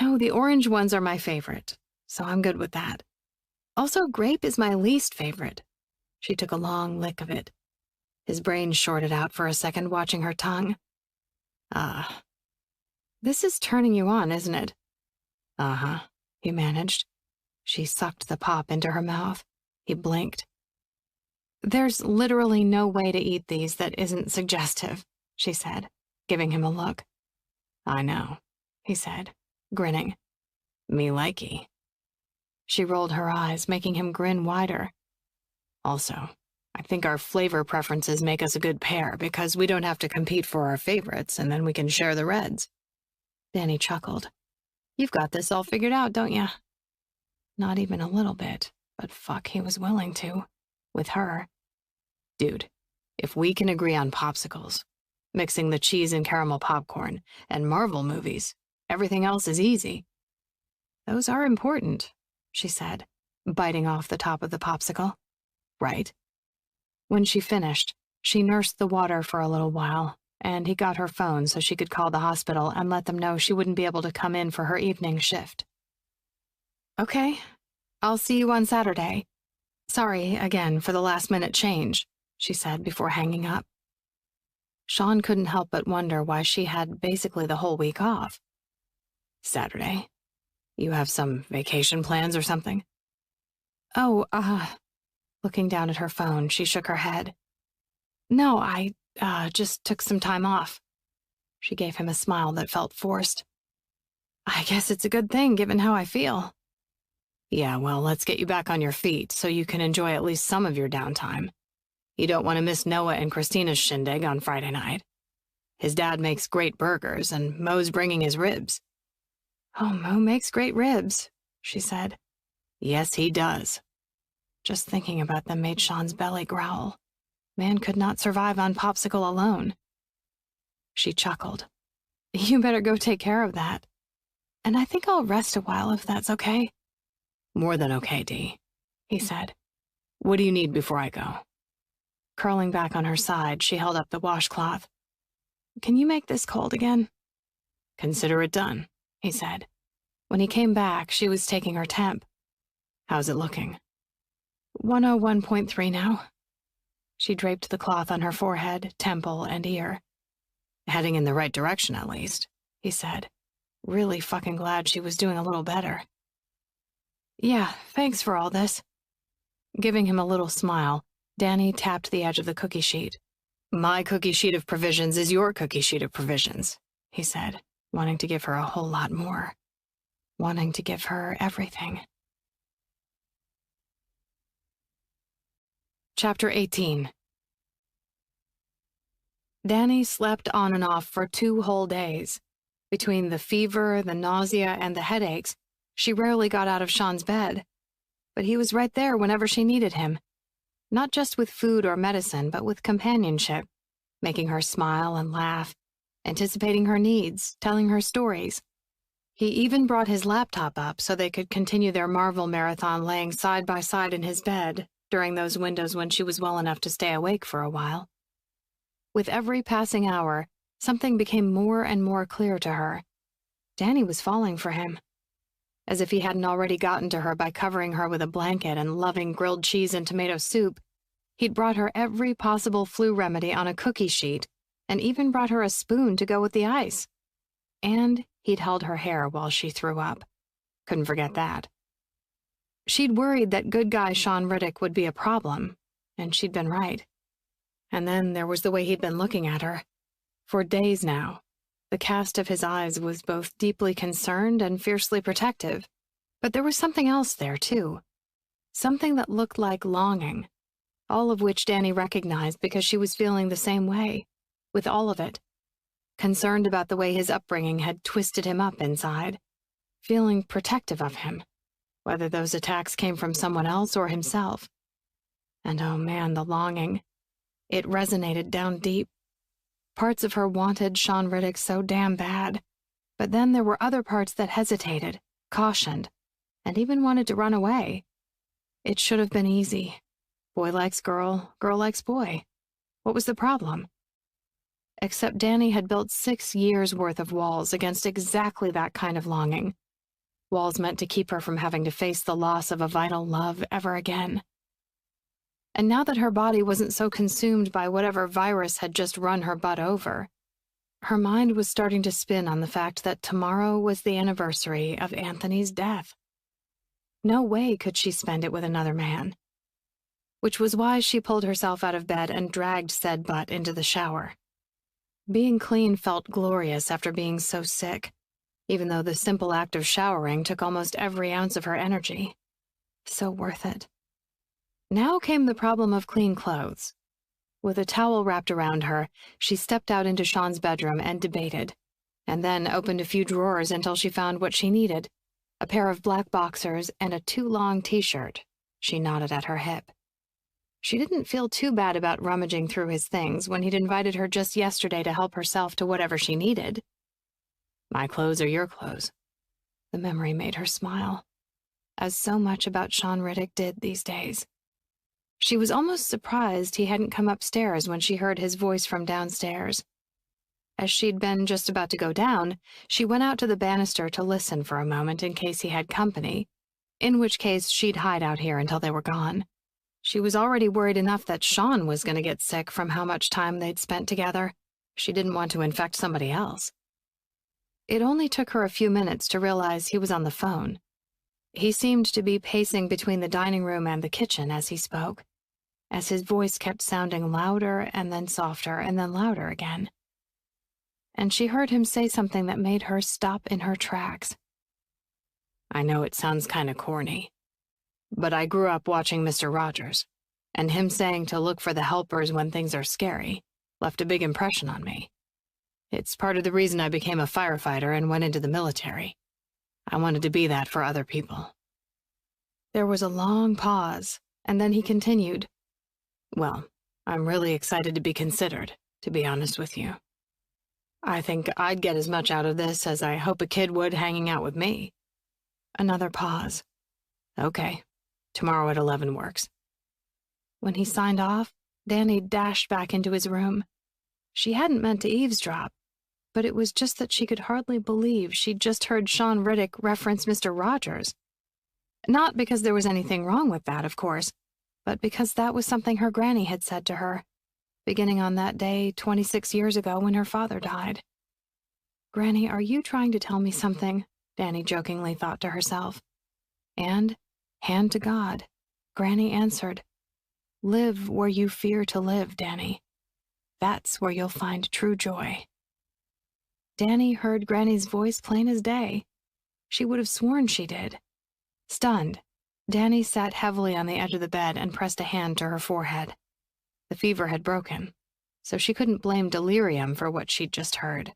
B: "No, the orange ones are my favorite, so I'm good with that. Also, grape is my least favorite." She took a long lick of it. His brain shorted out for a second, watching her tongue. This is turning you on, isn't it?" "Uh-huh," he managed. She sucked the pop into her mouth. He blinked. "There's literally no way to eat these that isn't suggestive," she said, giving him a look. "I know," he said, grinning. "Me likey." She rolled her eyes, making him grin wider. "Also, I think our flavor preferences make us a good pair because we don't have to compete for our favorites and then we can share the reds." Danny chuckled. "You've got this all figured out, don't ya?" Not even a little bit, but fuck, he was willing to. With her. "Dude, if we can agree on popsicles, mixing the cheese and caramel popcorn, and Marvel movies, everything else is easy." "Those are important," she said, biting off the top of the popsicle. "Right?" When she finished, she nursed the water for a little while, and he got her phone so she could call the hospital and let them know she wouldn't be able to come in for her evening shift. "Okay, I'll see you on Saturday. Sorry again for the last-minute change," she said before hanging up. Sean couldn't help but wonder why she had basically the whole week off. "Saturday? You have some vacation plans or something?" "Oh, looking down at her phone, she shook her head. "No, I just took some time off." She gave him a smile that felt forced. "I guess it's a good thing, given how I feel." "Yeah, well, let's get you back on your feet so you can enjoy at least some of your downtime. You don't want to miss Noah and Christina's shindig on Friday night. His dad makes great burgers, and Mo's bringing his ribs." "Oh, Mo makes great ribs," she said. "Yes, he does." Just thinking about them made Sean's belly growl. Man could not survive on popsicle alone. She chuckled. "You better go take care of that. And I think I'll rest a while if that's okay." "More than okay, Dee," he said. "What do you need before I go?" Curling back on her side, she held up the washcloth. "Can you make this cold again?" "Consider it done," he said. When he came back, she was taking her temp. "How's it looking?" 101.3 now. She draped the cloth on her forehead, temple, and ear. "Heading in the right direction, at least," he said, really fucking glad she was doing a little better. "Yeah, thanks for all this." Giving him a little smile, Danny tapped the edge of the cookie sheet. "My cookie sheet of provisions is your cookie sheet of provisions," he said, wanting to give her a whole lot more. Wanting to give her everything. Chapter 18. Danny slept on and off for 2 whole days. Between the fever, the nausea, and the headaches, she rarely got out of Sean's bed. But he was right there whenever she needed him. Not just with food or medicine, but with companionship, making her smile and laugh, anticipating her needs, telling her stories.
A: He even brought his laptop up so they could continue their Marvel marathon laying side by side in his bed during those windows when she was well enough to stay awake for a while. With every passing hour, something became more and more clear to her. Danny was falling for him. As if he hadn't already gotten to her by covering her with a blanket and loving grilled cheese and tomato soup, he'd brought her every possible flu remedy on a cookie sheet and even brought her a spoon to go with the ice. And he'd held her hair while she threw up. Couldn't forget that. She'd worried that good guy Sean Riddick would be a problem, and she'd been right. And then there was the way he'd been looking at her. For days now, the cast of his eyes was both deeply concerned and fiercely protective. But there was something else there, too. Something that looked like longing, all of which Danny recognized because she was feeling the same way, with all of it. Concerned about the way his upbringing had twisted him up inside, feeling protective of him, whether those attacks came from someone else or himself. And oh man, the longing. It resonated down deep. Parts of her wanted Sean Riddick so damn bad, but then there were other parts that hesitated, cautioned, and even wanted to run away. It should have been easy. Boy likes girl, girl likes boy. What was the problem? Except Danny had built 6 years' worth of walls against exactly that kind of longing. Walls meant to keep her from having to face the loss of a vital love ever again. And now that her body wasn't so consumed by whatever virus had just run her butt over, her mind was starting to spin on the fact that tomorrow was the anniversary of Anthony's death. No way could she spend it with another man. Which was why she pulled herself out of bed and dragged said butt into the shower. Being clean felt glorious after being so sick, even though the simple act of showering took almost every ounce of her energy. So worth it. Now came the problem of clean clothes. With a towel wrapped around her, she stepped out into Sean's bedroom and debated, and then opened a few drawers until she found what she needed, a pair of black boxers and a too-long t-shirt. She nodded at her hip. She didn't feel too bad about rummaging through his things when he'd invited her just yesterday to help herself to whatever she needed. My clothes are your clothes. The memory made her smile, as so much about Sean Riddick did these days. She was almost surprised he hadn't come upstairs when she heard his voice from downstairs. As she'd been just about to go down, she went out to the banister to listen for a moment in case he had company, in which case she'd hide out here until they were gone. She was already worried enough that Sean was going to get sick from how much time they'd spent together. She didn't want to infect somebody else. It only took her a few minutes to realize he was on the phone. He seemed to be pacing between the dining room and the kitchen as he spoke, as his voice kept sounding louder and then softer and then louder again. And she heard him say something that made her stop in her tracks. I know it sounds kind of corny, but I grew up watching Mr. Rogers, and him saying to look for the helpers when things are scary left a big impression on me. It's part of the reason I became a firefighter and went into the military. I wanted to be that for other people. There was a long pause, and then he continued. Well, I'm really excited to be considered, to be honest with you. I think I'd get as much out of this as I hope a kid would hanging out with me. Another pause. Okay, tomorrow at 11 works. When he signed off, Danny dashed back into his room. She hadn't meant to eavesdrop, but it was just that she could hardly believe she'd just heard Sean Riddick reference Mr. Rogers. Not because there was anything wrong with that, of course, but because that was something her granny had said to her, beginning on that day 26 years ago when her father died. Granny, are you trying to tell me something? Danny jokingly thought to herself. And, hand to God, Granny answered, Live where you fear to live, Danny. That's where you'll find true joy. Danny heard Granny's voice plain as day. She would have sworn she did. Stunned, Danny sat heavily on the edge of the bed and pressed a hand to her forehead. The fever had broken, so she couldn't blame delirium for what she'd just heard.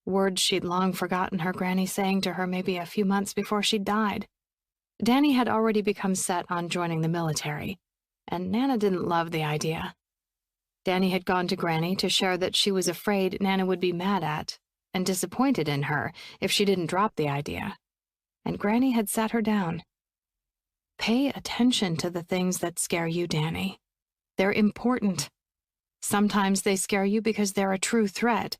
A: Words she'd long forgotten her granny saying to her maybe a few months before she'd died. Danny had already become set on joining the military, and Nana didn't love the idea. Danny had gone to Granny to share that she was afraid Nana would be mad at, and disappointed in her if she didn't drop the idea. And Granny had sat her down. Pay attention to the things that scare you, Danny. They're important. Sometimes they scare you because they're a true threat,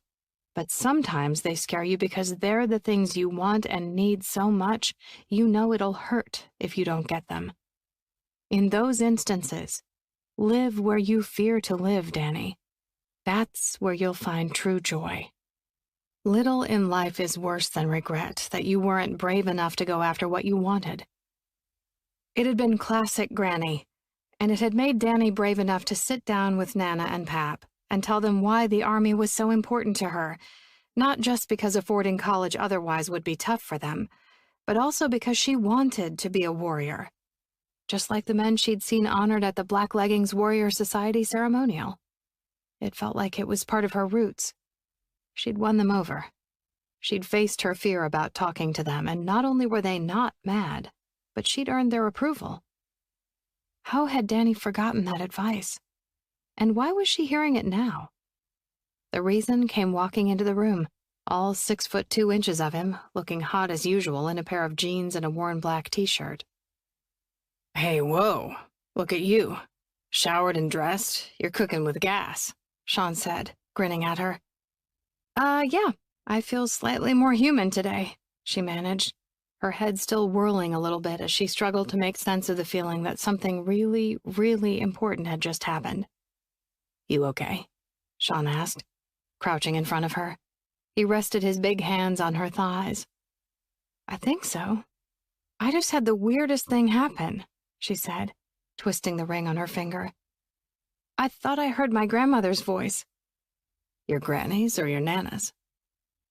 A: but sometimes they scare you because they're the things you want and need so much you know it'll hurt if you don't get them. In those instances, live where you fear to live, Danny. That's where you'll find true joy. Little in life is worse than regret that you weren't brave enough to go after what you wanted. It had been classic Granny, and it had made Danny brave enough to sit down with Nana and Pap and tell them why the Army was so important to her, not just because affording college otherwise would be tough for them, but also because she wanted to be a warrior, just like the men she'd seen honored at the Black Leggings Warrior Society ceremonial. It felt like it was part of her roots. She'd won them over. She'd faced her fear about talking to them, and not only were they not mad, but she'd earned their approval. How had Danny forgotten that advice? And why was she hearing it now? The reason came walking into the room, all 6'2" of him, looking hot as usual in a pair of jeans and a worn black t-shirt.
B: Hey, whoa, look at you. Showered and dressed, you're cooking with gas, Sean said, grinning at her.
A: Yeah, I feel slightly more human today, she managed, her head still whirling a little bit as she struggled to make sense of the feeling that something really, really important had just happened.
B: You okay?
A: Sean asked, crouching in front of her. He rested his big hands on her thighs. I think so. I just had the weirdest thing happen, she said, twisting the ring on her finger. I thought I heard my grandmother's voice.
B: Your granny's or your nana's?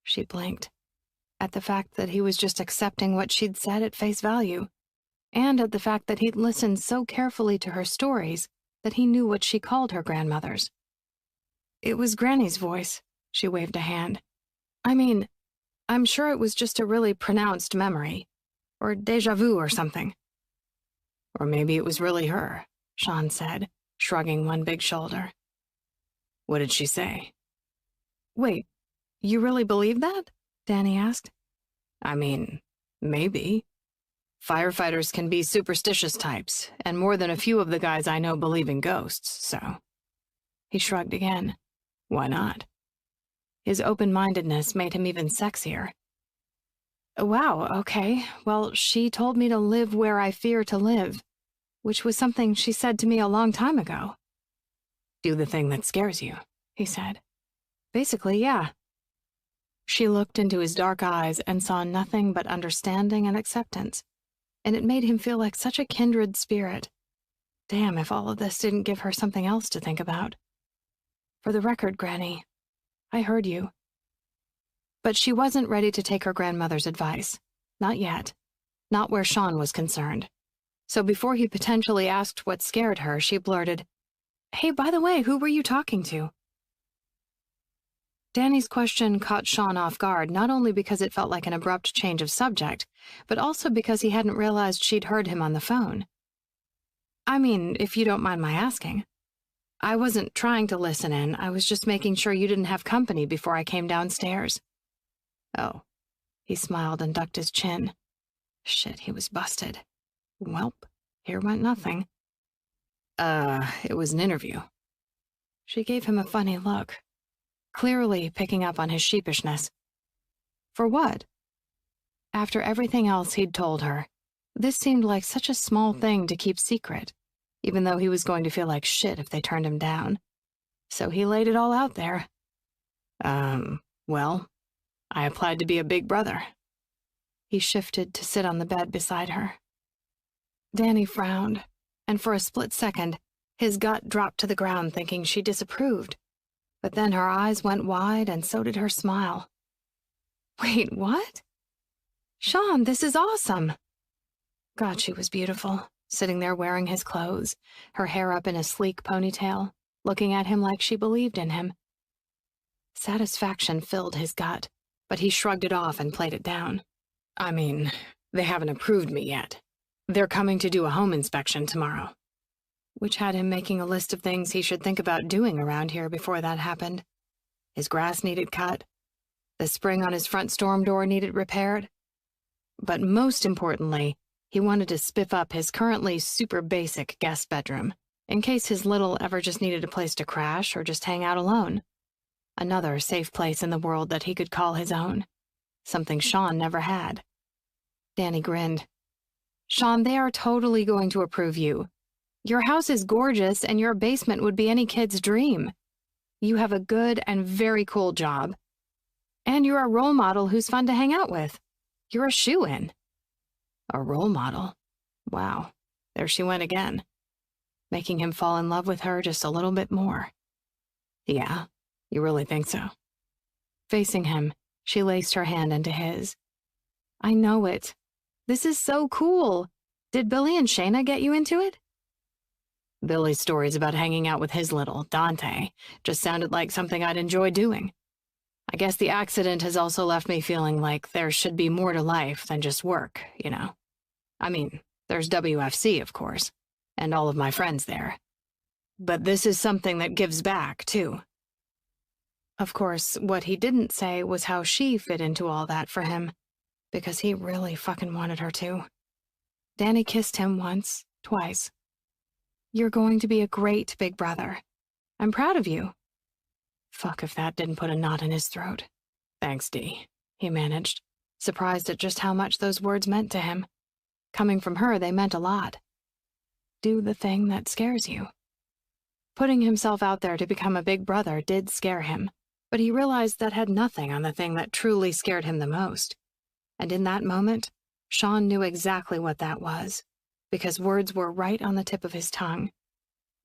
A: She blinked, at the fact that he was just accepting what she'd said at face value, and at the fact that he'd listened so carefully to her stories that he knew what she called her grandmother's. It was Granny's voice, she waved a hand. I mean, I'm sure it was just a really pronounced memory, or déjà vu or something.
B: Or maybe it was really her,
A: Sean said, shrugging one big shoulder.
B: What did she say?
A: Wait, you really believe that? Danny asked.
B: I mean, maybe. Firefighters can be superstitious types, and more than a few of the guys I know believe in ghosts, so.
A: He shrugged again.
B: Why not?
A: His open-mindedness made him even sexier. Wow, okay. Well, she told me to live where I fear to live, which was something she said to me a long time ago.
B: Do the thing that scares you, he said.
A: Basically, yeah. She looked into his dark eyes and saw nothing but understanding and acceptance, and it made him feel like such a kindred spirit. Damn if all of this didn't give her something else to think about. For the record, Granny, I heard you. But she wasn't ready to take her grandmother's advice. Not yet. Not where Sean was concerned. So before he potentially asked what scared her, she blurted, Hey, by the way, who were you talking to? Danny's question caught Sean off guard, not only because it felt like an abrupt change of subject, but also because he hadn't realized she'd heard him on the phone. I mean, if you don't mind my asking. I wasn't trying to listen in, I was just making sure you didn't have company before I came downstairs.
B: Oh.
A: He smiled and ducked his chin. Shit, he was busted. Welp, here went nothing.
B: It was an interview.
A: She gave him a funny look, clearly picking up on his sheepishness. For what? After everything else he'd told her, this seemed like such a small thing to keep secret, even though he was going to feel like shit if they turned him down. So he laid it all out there.
B: Well, I applied to be a big brother.
A: He shifted to sit on the bed beside her. Danny frowned, and for a split second, his gut dropped to the ground thinking she disapproved. But then her eyes went wide and so did her smile. Wait, what? Sean, this is awesome. God, she was beautiful, sitting there wearing his clothes, her hair up in a sleek ponytail, looking at him like she believed in him. Satisfaction filled his gut, but he shrugged it off and played it down.
B: I mean, they haven't approved me yet. They're coming to do a home inspection tomorrow.
A: Which had him making a list of things he should think about doing around here before that happened. His grass needed cut. The spring on his front storm door needed repaired. But most importantly, he wanted to spiff up his currently super basic guest bedroom, in case his little ever just needed a place to crash or just hang out alone. Another safe place in the world that he could call his own. Something Sean never had. Danny grinned. Sean, they are totally going to approve you. Your house is gorgeous, and your basement would be any kid's dream. You have a good and very cool job. And you're a role model who's fun to hang out with. You're a shoo-in. A role model? Wow, there she went again. Making him fall in love with her just a little bit more. Yeah, you really think so? Facing him, she laced her hand into his. I know it. This is so cool. Did Billy and Shayna get you into it? Billy's stories about hanging out with his little, Dante, just sounded like something I'd enjoy doing. I guess the accident has also left me feeling like there should be more to life than just work, you know? I mean, there's WFC, of course, and all of my friends there. But this is something that gives back, too. Of course, what he didn't say was how she fit into all that for him, because he really fucking wanted her to. Danny kissed him once, twice. You're going to be a great big brother. I'm proud of you. Fuck if that didn't put a knot in his throat. Thanks, Dee, he managed, surprised at just how much those words meant to him. Coming from her, they meant a lot. Do the thing that scares you. Putting himself out there to become a big brother did scare him, but he realized that had nothing on the thing that truly scared him the most. And in that moment, Sean knew exactly what that was, because words were right on the tip of his tongue.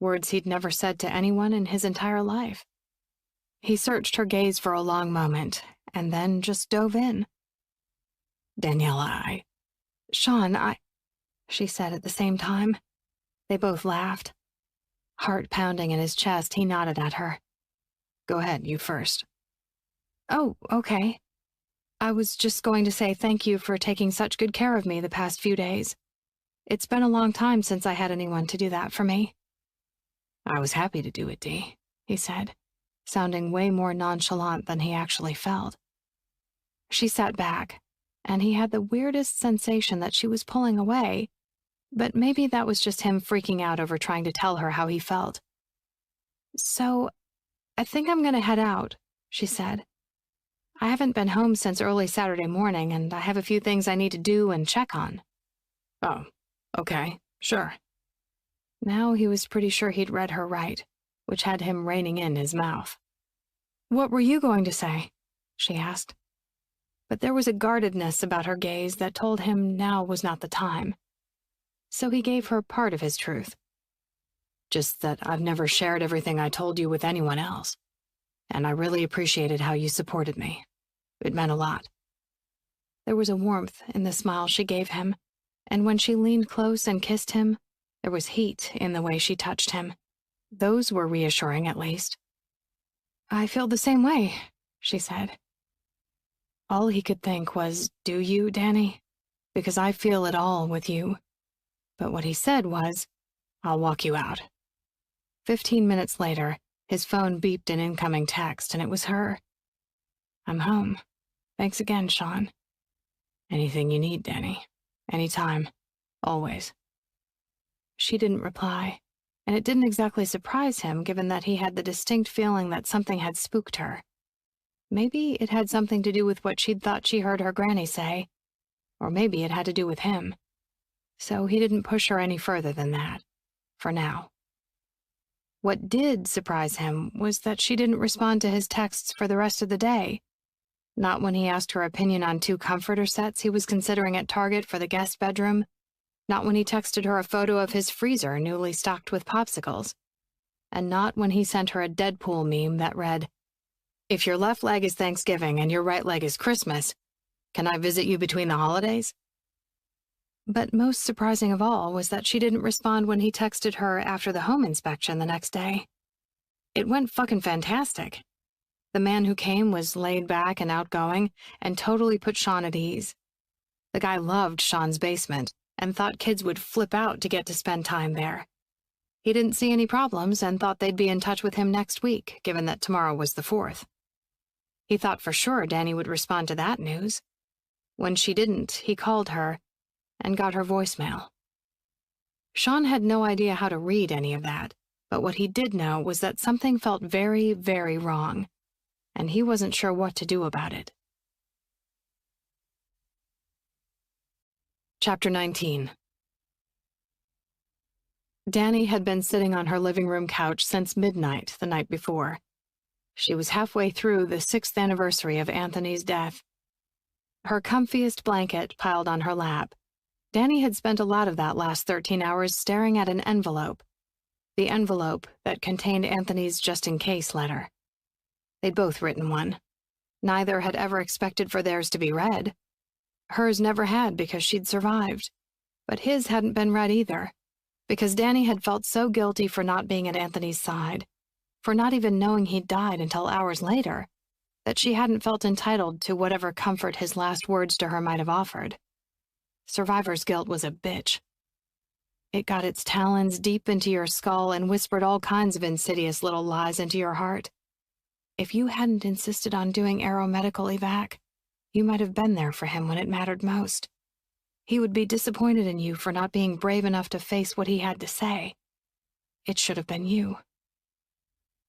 A: Words he'd never said to anyone in his entire life. He searched her gaze for a long moment, and then just dove in. Daniela, Sean, she said at the same time. They both laughed. Heart pounding in his chest, he nodded at her. Go ahead, you first. Oh, okay. I was just going to say thank you for taking such good care of me the past few days. It's been a long time since I had anyone to do that for me. I was happy to do it, Dee, he said, sounding way more nonchalant than he actually felt. She sat back, and he had the weirdest sensation that she was pulling away, but maybe that was just him freaking out over trying to tell her how he felt. So, I think I'm gonna head out, she said. I haven't been home since early Saturday morning, and I have a few things I need to do and check on. Oh, okay, sure. Now he was pretty sure he'd read her right, which had him reining in his mouth. What were you going to say? She asked. But there was a guardedness about her gaze that told him now was not the time. So he gave her part of his truth. Just that I've never shared everything I told you with anyone else. And I really appreciated how you supported me. It meant a lot. There was a warmth in the smile she gave him, and when she leaned close and kissed him, there was heat in the way she touched him. Those were reassuring, at least. I feel the same way, she said. All he could think was, do you, Danny? Because I feel it all with you. But what he said was, I'll walk you out. 15 minutes later, his phone beeped an incoming text, and it was her. I'm home. Thanks again, Sean. Anything you need, Danny. Anytime. Always. She didn't reply, and it didn't exactly surprise him given that he had the distinct feeling that something had spooked her. Maybe it had something to do with what she'd thought she heard her granny say, or maybe it had to do with him. So he didn't push her any further than that, for now. What did surprise him was that she didn't respond to his texts for the rest of the day. Not when he asked her opinion on 2 comforter sets he was considering at Target for the guest bedroom. Not when he texted her a photo of his freezer newly stocked with popsicles. And not when he sent her a Deadpool meme that read, If your left leg is Thanksgiving and your right leg is Christmas, can I visit you between the holidays? But most surprising of all was that she didn't respond when he texted her after the home inspection the next day. It went fucking fantastic. The man who came was laid back and outgoing and totally put Sean at ease. The guy loved Sean's basement and thought kids would flip out to get to spend time there. He didn't see any problems and thought they'd be in touch with him next week, given that tomorrow was the 4th. He thought for sure Danny would respond to that news. When she didn't, he called her and got her voicemail. Sean had no idea how to read any of that, but what he did know was that something felt very, very wrong, and he wasn't sure what to do about it. Chapter 19. Danny had been sitting on her living room couch since midnight the night before. She was halfway through the 6th anniversary of Anthony's death. Her comfiest blanket piled on her lap. Danny had spent a lot of that last 13 hours staring at an envelope. The envelope that contained Anthony's just-in-case letter. They'd both written one. Neither had ever expected for theirs to be read. Hers never had because she'd survived. But his hadn't been read either, because Danny had felt so guilty for not being at Anthony's side, for not even knowing he'd died until hours later, that she hadn't felt entitled to whatever comfort his last words to her might have offered. Survivor's guilt was a bitch. It got its talons deep into your skull and whispered all kinds of insidious little lies into your heart. If you hadn't insisted on doing aeromedical evac, you might have been there for him when it mattered most. He would be disappointed in you for not being brave enough to face what he had to say. It should have been you.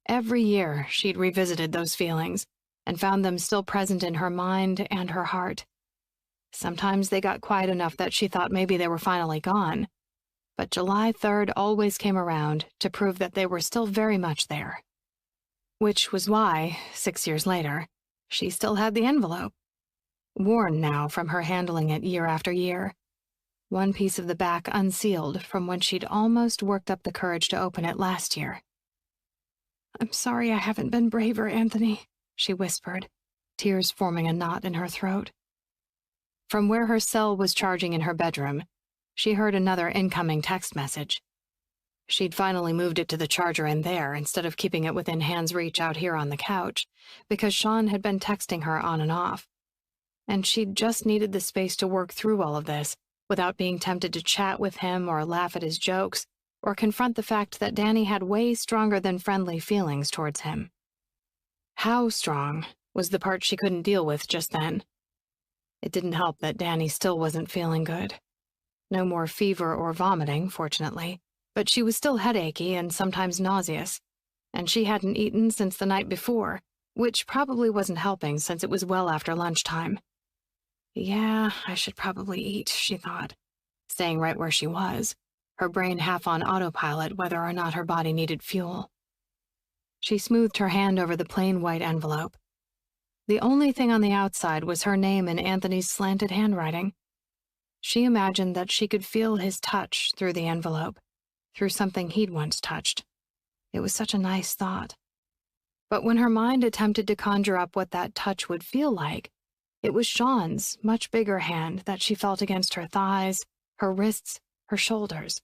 A: Every year, she'd revisited those feelings and found them still present in her mind and her heart. Sometimes they got quiet enough that she thought maybe they were finally gone, but July 3rd always came around to prove that they were still very much there. Which was why, 6 years later, she still had the envelope. Worn now from her handling it year after year. One piece of the back unsealed from when she'd almost worked up the courage to open it last year. "I'm sorry I haven't been braver, Anthony," she whispered, tears forming a knot in her throat. From where her cell was charging in her bedroom, she heard another incoming text message. She'd finally moved it to the charger in there instead of keeping it within hand's reach out here on the couch, because Sean had been texting her on and off. And she'd just needed the space to work through all of this without being tempted to chat with him or laugh at his jokes or confront the fact that Danny had way stronger than friendly feelings towards him. How strong was the part she couldn't deal with just then. It didn't help that Danny still wasn't feeling good. No more fever or vomiting, fortunately, but she was still headachy and sometimes nauseous, and she hadn't eaten since the night before, which probably wasn't helping since it was well after lunchtime. Yeah, I should probably eat, she thought, staying right where she was, her brain half on autopilot whether or not her body needed fuel. She smoothed her hand over the plain white envelope. The only thing on the outside was her name in Anthony's slanted handwriting. She imagined that she could feel his touch through the envelope, through something he'd once touched. It was such a nice thought. But when her mind attempted to conjure up what that touch would feel like, it was Sean's much bigger hand that she felt against her thighs, her wrists, her shoulders.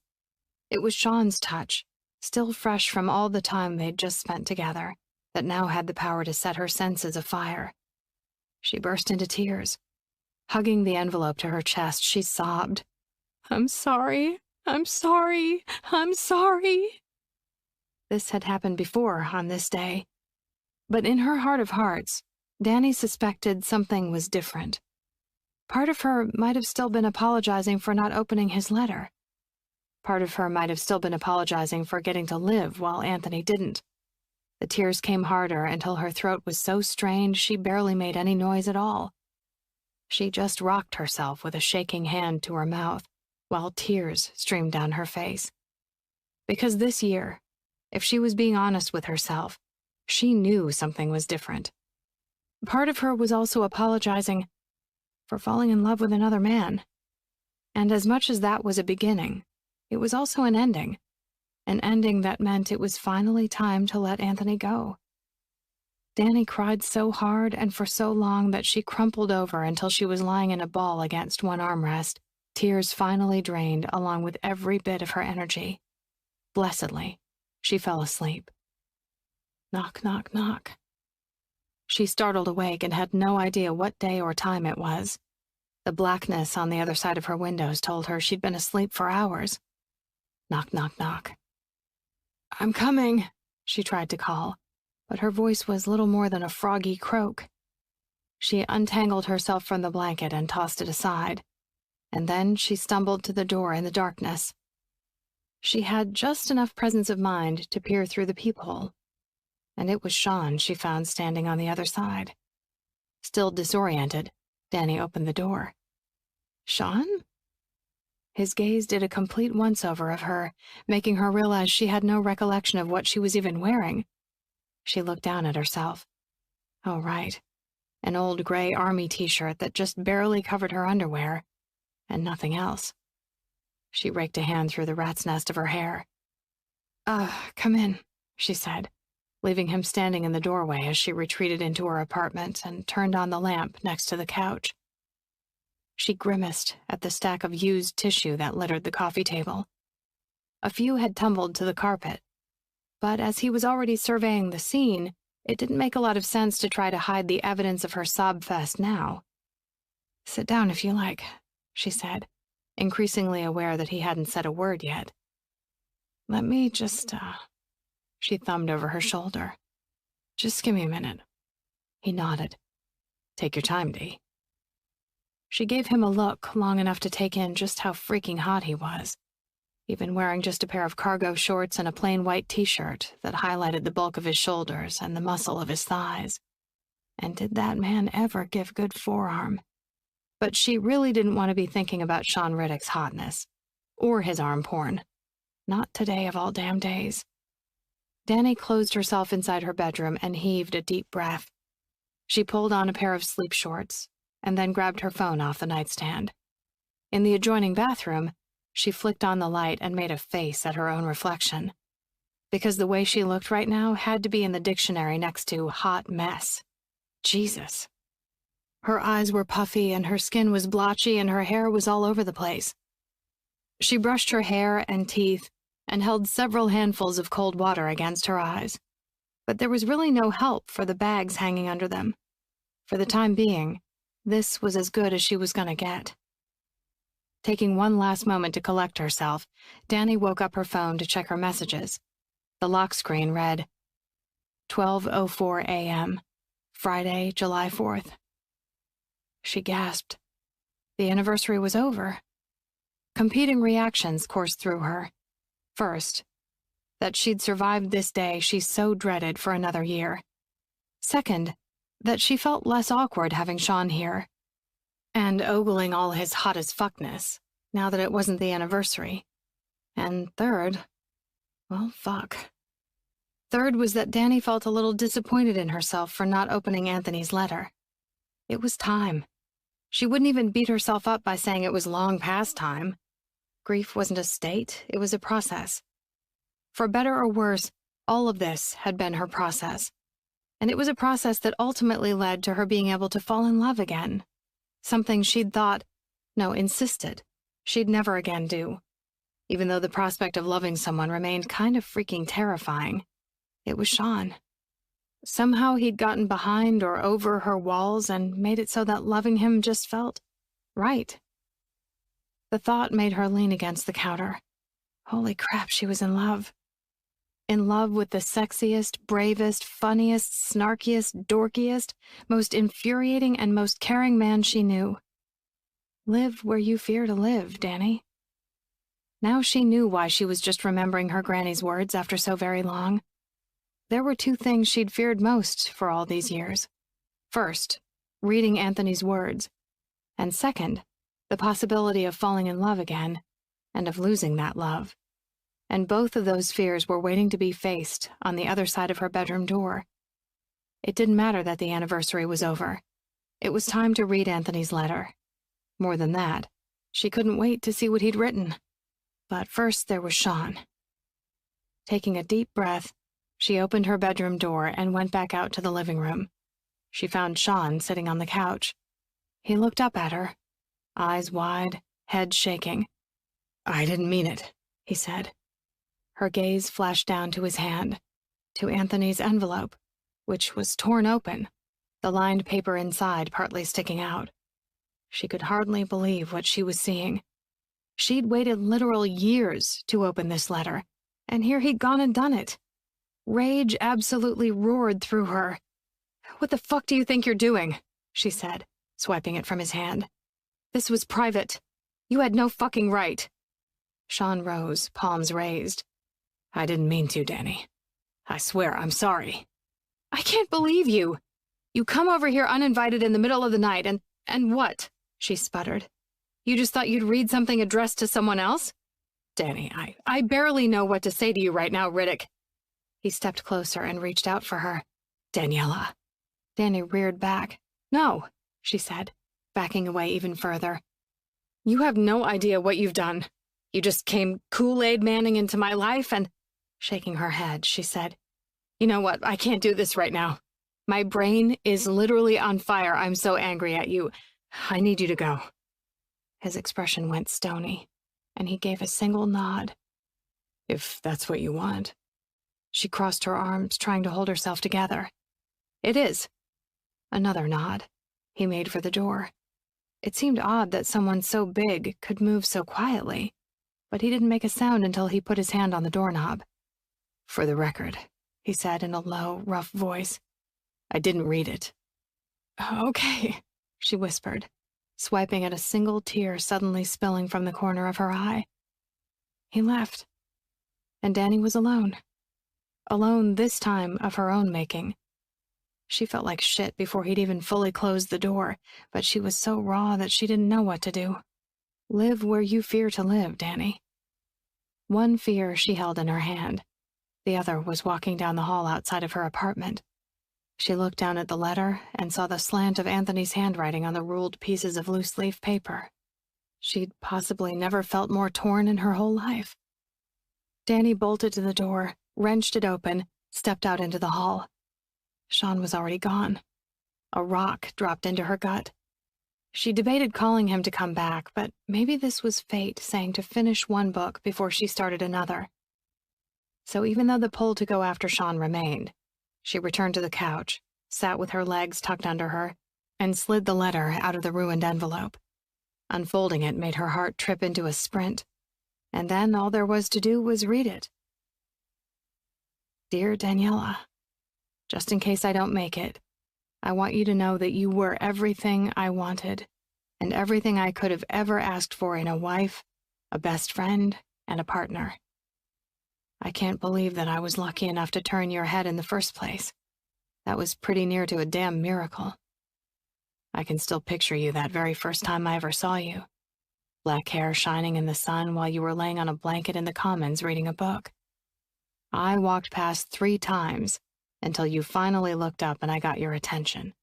A: It was Sean's touch, still fresh from all the time they'd just spent together, that now had the power to set her senses afire. She burst into tears. Hugging the envelope to her chest, she sobbed, "I'm sorry, I'm sorry, I'm sorry." This had happened before on this day. But in her heart of hearts, Danny suspected something was different. Part of her might have still been apologizing for not opening his letter. Part of her might have still been apologizing for getting to live while Anthony didn't. The tears came harder until her throat was so strained she barely made any noise at all. She just rocked herself with a shaking hand to her mouth, while tears streamed down her face. Because this year, if she was being honest with herself, she knew something was different. Part of her was also apologizing for falling in love with another man. And as much as that was a beginning, it was also an ending that meant it was finally time to let Anthony go. Danny cried so hard and for so long that she crumpled over until she was lying in a ball against one armrest, tears finally drained along with every bit of her energy. Blessedly, she fell asleep. Knock, knock, knock. She startled awake and had no idea what day or time it was. The blackness on the other side of her windows told her she'd been asleep for hours. Knock, knock, knock. "I'm coming," she tried to call, but her voice was little more than a froggy croak, She untangled herself from the blanket and tossed it aside, and then she stumbled to the door in the darkness. She had just enough presence of mind to peer through the peephole, and it was Sean she found standing on the other side. Still disoriented, Danny opened the door. Sean? His gaze did a complete once-over of her, making her realize she had no recollection of what she was even wearing. She looked down at herself. Oh, right. An old gray army t-shirt that just barely covered her underwear, and nothing else. She raked a hand through the rat's nest of her hair. Come in, she said, leaving him standing in the doorway as she retreated into her apartment and turned on the lamp next to the couch. She grimaced at the stack of used tissue that littered the coffee table. A few had tumbled to the carpet, but as he was already surveying the scene, it didn't make a lot of sense to try to hide the evidence of her sob fest now. Sit down if you like, she said, increasingly aware that he hadn't said a word yet. Let me just, She thumbed over her shoulder. Just give me a minute. He nodded. Take your time, Dee. She gave him a look long enough to take in just how freaking hot he was, even wearing just a pair of cargo shorts and a plain white t-shirt that highlighted the bulk of his shoulders and the muscle of his thighs. And did that man ever give good forearm? But she really didn't want to be thinking about Sean Riddick's hotness, or his arm porn. Not today of all damn days. Danny closed herself inside her bedroom and heaved a deep breath. She pulled on a pair of sleep shorts, and then grabbed her phone off the nightstand. In the adjoining bathroom, she flicked on the light and made a face at her own reflection, because the way she looked right now had to be in the dictionary next to hot mess. Jesus. Her eyes were puffy and her skin was blotchy and her hair was all over the place. She brushed her hair and teeth and held several handfuls of cold water against her eyes, but there was really no help for the bags hanging under them. For the time being, this was as good as she was gonna get. Taking one last moment to collect herself, Danny woke up her phone to check her messages. The lock screen read, 12:04 a.m., Friday, July 4th. She gasped. The anniversary was over. Competing reactions coursed through her. First, that she'd survived this day she so dreaded for another year. Second, that she felt less awkward having Sean here, and ogling all his hot-as-fuckness, now that it wasn't the anniversary. And third, well, fuck. Third was that Danny felt a little disappointed in herself for not opening Anthony's letter. It was time. She wouldn't even beat herself up by saying it was long past time. Grief wasn't a state, it was a process. For better or worse, all of this had been her process. And it was a process that ultimately led to her being able to fall in love again. Something insisted, she'd never again do. Even though the prospect of loving someone remained kind of freaking terrifying. It was Sean. Somehow he'd gotten behind or over her walls and made it so that loving him just felt right. The thought made her lean against the counter. Holy crap, she was in love. In love with the sexiest, bravest, funniest, snarkiest, dorkiest, most infuriating and most caring man she knew. Live where you fear to live, Danny. Now she knew why she was just remembering her granny's words after so very long. There were two things she'd feared most for all these years. First, reading Anthony's words. And second, the possibility of falling in love again, and of losing that love. And both of those fears were waiting to be faced on the other side of her bedroom door. It didn't matter that the anniversary was over. It was time to read Anthony's letter. More than that, she couldn't wait to see what he'd written. But first there was Sean. Taking a deep breath, she opened her bedroom door and went back out to the living room. She found Sean sitting on the couch. He looked up at her, eyes wide, head shaking. "I didn't mean it," he said. Her gaze flashed down to his hand, to Anthony's envelope, which was torn open, the lined paper inside partly sticking out. She could hardly believe what she was seeing. She'd waited literal years to open this letter, and here he'd gone and done it. Rage absolutely roared through her. "What the fuck do you think you're doing?" she said, swiping it from his hand. "This was private. You had no fucking right." Sean rose, palms raised.
B: "I didn't mean to, Danny. I swear, I'm sorry."
A: "I can't believe you. You come over here uninvited in the middle of the night and what?" she sputtered. "You just thought you'd read something addressed to someone else?"
B: "Danny,
A: I barely know what to say to you right now, Riddick." He stepped closer and reached out for her.
B: "Daniela."
A: Danny reared back. "No," she said, backing away even further. "You have no idea what you've done. You just came Kool-Aid Manning into my life and—" Shaking her head, she said, "You know what? I can't do this right now. My brain is literally on fire. I'm so angry at you. I need you to go." His expression went stony, and he gave a single nod.
B: "If that's what you want."
A: She crossed her arms, trying to hold herself together. "It is." Another nod. He made for the door. It seemed odd that someone so big could move so quietly, but he didn't make a sound until he put his hand on the doorknob.
B: "For the record," he said in a low, rough voice, "I didn't read it."
A: "Okay," she whispered, swiping at a single tear suddenly spilling from the corner of her eye. He left, and Danny was alone. Alone this time of her own making. She felt like shit before he'd even fully closed the door, but she was so raw that she didn't know what to do. Live where you fear to live, Danny. One fear she held in her hand. The other was walking down the hall outside of her apartment. She looked down at the letter and saw the slant of Anthony's handwriting on the ruled pieces of loose-leaf paper. She'd possibly never felt more torn in her whole life. Danny bolted to the door, wrenched it open, stepped out into the hall. Sean was already gone. A rock dropped into her gut. She debated calling him to come back, but maybe this was fate saying to finish one book before she started another. So even though the pull to go after Sean remained, she returned to the couch, sat with her legs tucked under her, and slid the letter out of the ruined envelope. Unfolding it made her heart trip into a sprint, and then all there was to do was read it. Dear Daniela, just in case I don't make it, I want you to know that you were everything I wanted, and everything I could have ever asked for in a wife, a best friend, and a partner. I can't believe that I was lucky enough to turn your head in the first place. That was pretty near to a damn miracle. I can still picture you that very first time I ever saw you. Black hair shining in the sun while you were laying on a blanket in the Commons reading a book. I walked past 3 times until you finally looked up and I got your attention.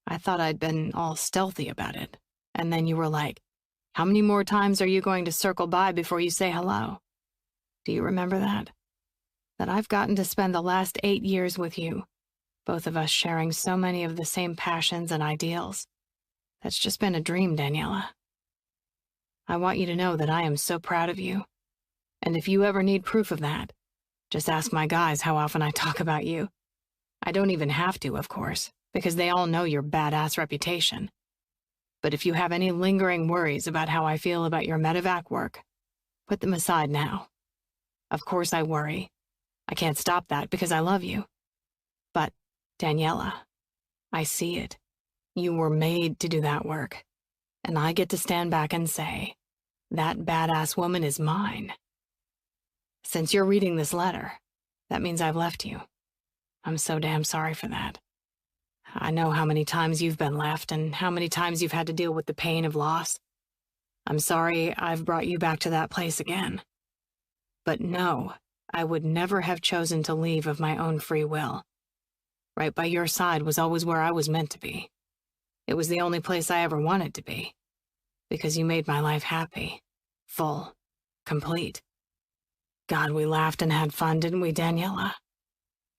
A: I thought I'd been all stealthy about it, and then you were like, "How many more times are you going to circle by before you say hello?" Do you remember that? That I've gotten to spend the last 8 years with you, both of us sharing so many of the same passions and ideals. That's just been a dream, Daniela. I want you to know that I am so proud of you. And if you ever need proof of that, just ask my guys how often I talk about you. I don't even have to, of course, because they all know your badass reputation. But if you have any lingering worries about how I feel about your medevac work, put them aside now. Of course I worry. I can't stop that because I love you. But, Daniela, I see it. You were made to do that work. And I get to stand back and say, that badass woman is mine. Since you're reading this letter, that means I've left you. I'm so damn sorry for that. I know how many times you've been left and how many times you've had to deal with the pain of loss. I'm sorry I've brought you back to that place again. But no, I would never have chosen to leave of my own free will. Right by your side was always where I was meant to be. It was the only place I ever wanted to be. Because you made my life happy, full, complete. God, we laughed and had fun, didn't we, Daniela?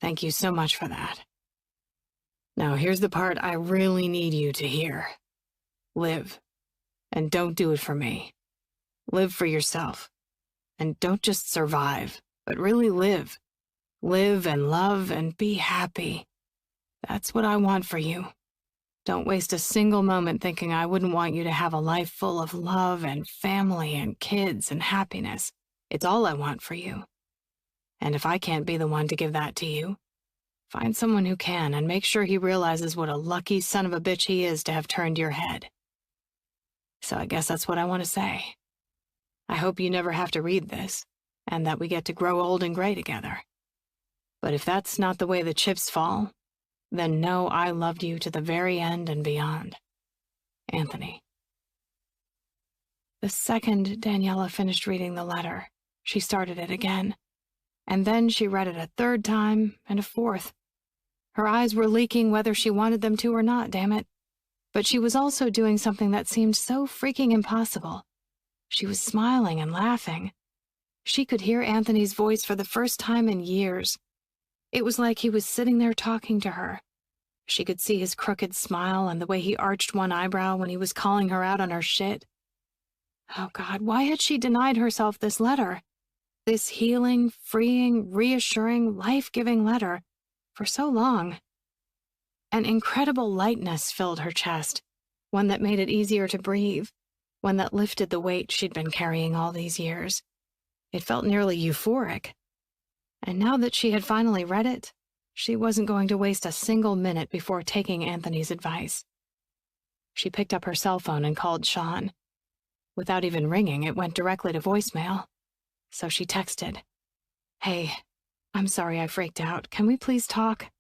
A: Thank you so much for that. Now here's the part I really need you to hear. Live. And don't do it for me. Live for yourself. And don't just survive, but really live. Live and love and be happy. That's what I want for you. Don't waste a single moment thinking I wouldn't want you to have a life full of love and family and kids and happiness. It's all I want for you. And if I can't be the one to give that to you,
B: Find someone who can, and make sure he realizes what a lucky son of a bitch he is to have turned your head. So I guess that's what I want to say. I hope you never have to read this, and that we get to grow old and gray together. But if that's not the way the chips fall, then know I loved you to the very end and beyond. Anthony. The second Daniela finished reading the letter, she started it again. And then she read it a third time and a fourth. Her eyes were leaking whether she wanted them to or not, damn it. But she was also doing something that seemed so freaking impossible. She was smiling and laughing. She could hear Anthony's voice for the first time in years. It was like he was sitting there talking to her. She could see his crooked smile and the way he arched one eyebrow when he was calling her out on her shit. Oh God, why had she denied herself this letter? This healing, freeing, reassuring, life-giving letter for so long. An incredible lightness filled her chest, one that made it easier to breathe, one that lifted the weight she'd been carrying all these years. It felt nearly euphoric. And now that she had finally read it, she wasn't going to waste a single minute before taking Anthony's advice. She picked up her cell phone and called Sean. Without even ringing, it went directly to voicemail. So she texted, "Hey, I'm sorry I freaked out. Can we please talk?"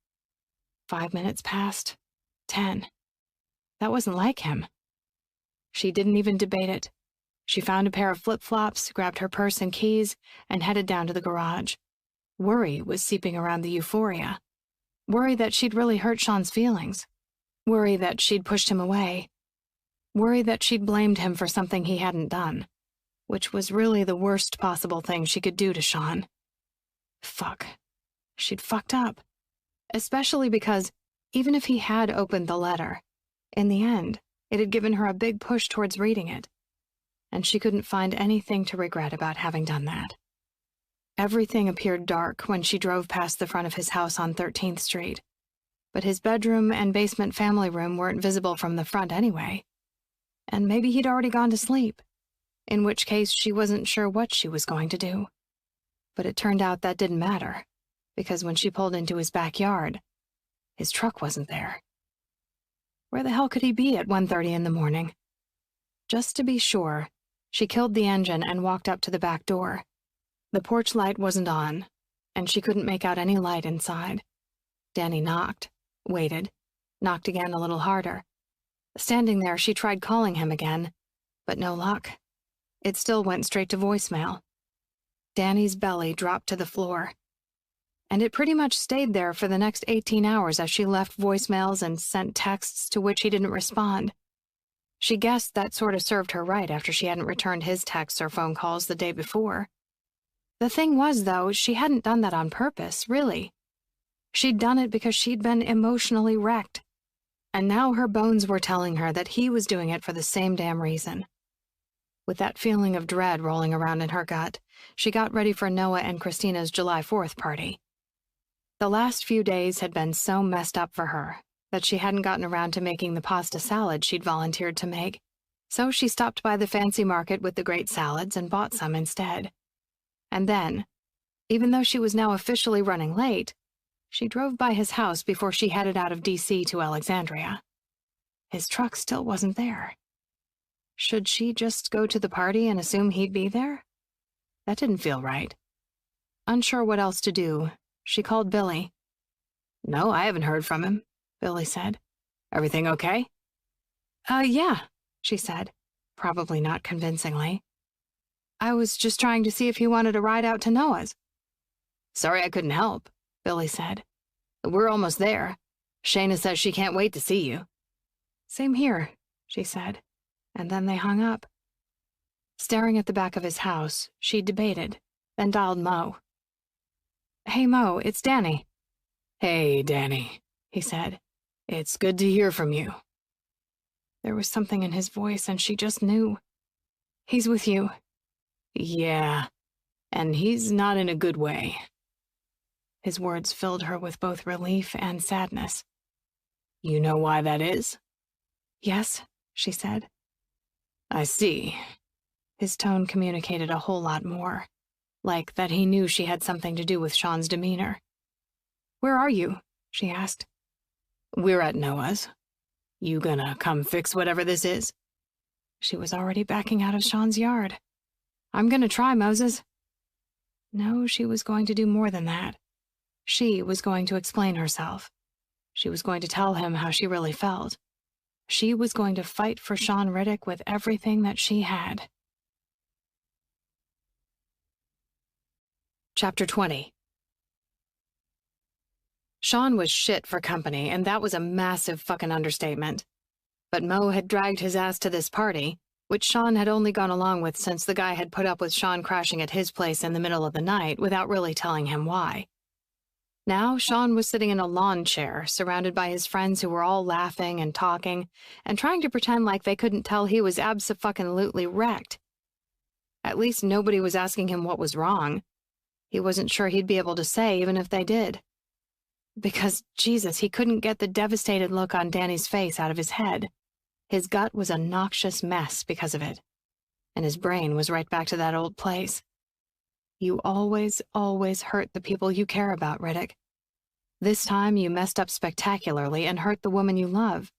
B: 5 minutes passed. 10. That wasn't like him. She didn't even debate it. She found a pair of flip-flops, grabbed her purse and keys, and headed down to the garage. Worry was seeping around the euphoria. Worry that she'd really hurt Sean's feelings. Worry that she'd pushed him away. Worry that she'd blamed him for something he hadn't done, which was really the worst possible thing she could do to Sean. Fuck. She'd fucked up. Especially because, even if he had opened the letter, in the end, it had given her a big push towards reading it. And she couldn't find anything to regret about having done that. Everything appeared dark when she drove past the front of his house on 13th Street. But his bedroom and basement family room weren't visible from the front anyway. And maybe he'd already gone to sleep, in which case she wasn't sure what she was going to do. But it turned out that didn't matter, because when she pulled into his backyard, his truck wasn't there. Where the hell could he be at 1:30 in the morning? Just to be sure, she killed the engine and walked up to the back door. The porch light wasn't on, and she couldn't make out any light inside. Danny knocked, waited, knocked again a little harder. Standing there, she tried calling him again, but no luck. It still went straight to voicemail. Danny's belly dropped to the floor. And it pretty much stayed there for the next 18 hours as she left voicemails and sent texts to which he didn't respond. She guessed that sort of served her right after she hadn't returned his texts or phone calls the day before. The thing was, though, she hadn't done that on purpose, really. She'd done it because she'd been emotionally wrecked. And now her bones were telling her that he was doing it for the same damn reason. With that feeling of dread rolling around in her gut, she got ready for Noah and Christina's July 4th party. The last few days had been so messed up for her that she hadn't gotten around to making the pasta salad she'd volunteered to make, so she stopped by the fancy market with the great salads and bought some instead. And then, even though she was now officially running late, she drove by his house before she headed out of D.C. to Alexandria. His truck still wasn't there. Should she just go to the party and assume he'd be there? That didn't feel right. Unsure what else to do, she called Billy. "No, I haven't heard from him," Billy said. "Everything okay?" Yeah," she said, probably not convincingly. "I was just trying to see if he wanted a ride out to Noah's." "Sorry I couldn't help," Billy said. "We're almost there. Shayna says she can't wait to see you." "Same here," she said, and then they hung up. Staring at the back of his house, she debated, then dialed Mo. "Hey, Mo, it's Danny." "Hey, Danny," he said. "It's good to hear from you." There was something in his voice, and she just knew. "He's with you." "Yeah, and he's not in a good way." His words filled her with both relief and sadness. "You know why that is?" "Yes," she said. "I see." His tone communicated a whole lot more, like that he knew she had something to do with Sean's demeanor. "Where are you?"
A: she asked.
B: We're at Noah's. You gonna come fix whatever this is?
A: She was already backing out of Sean's yard. I'm gonna try, Moses. No, she was going to do more than that. She was going to explain herself. She was going to tell him how she really felt. She was going to fight for Sean Riddick with everything that she had.
B: Chapter 20. Sean was shit for company, and that was a massive fucking understatement. But Mo had dragged his ass to this party, which Sean had only gone along with since the guy had put up with Sean crashing at his place in the middle of the night without really telling him why. Now Sean was sitting in a lawn chair, surrounded by his friends who were all laughing and talking, and trying to pretend like they couldn't tell he was abso-fucking-lutely wrecked. At least nobody was asking him what was wrong. He wasn't sure he'd be able to say, even if they did. Because, Jesus, he couldn't get the devastated look on Danny's face out of his head. His gut was a noxious mess because of it. And his brain was right back to that old place. You always, always hurt the people you care about, Riddick. This time you messed up spectacularly and hurt the woman you love.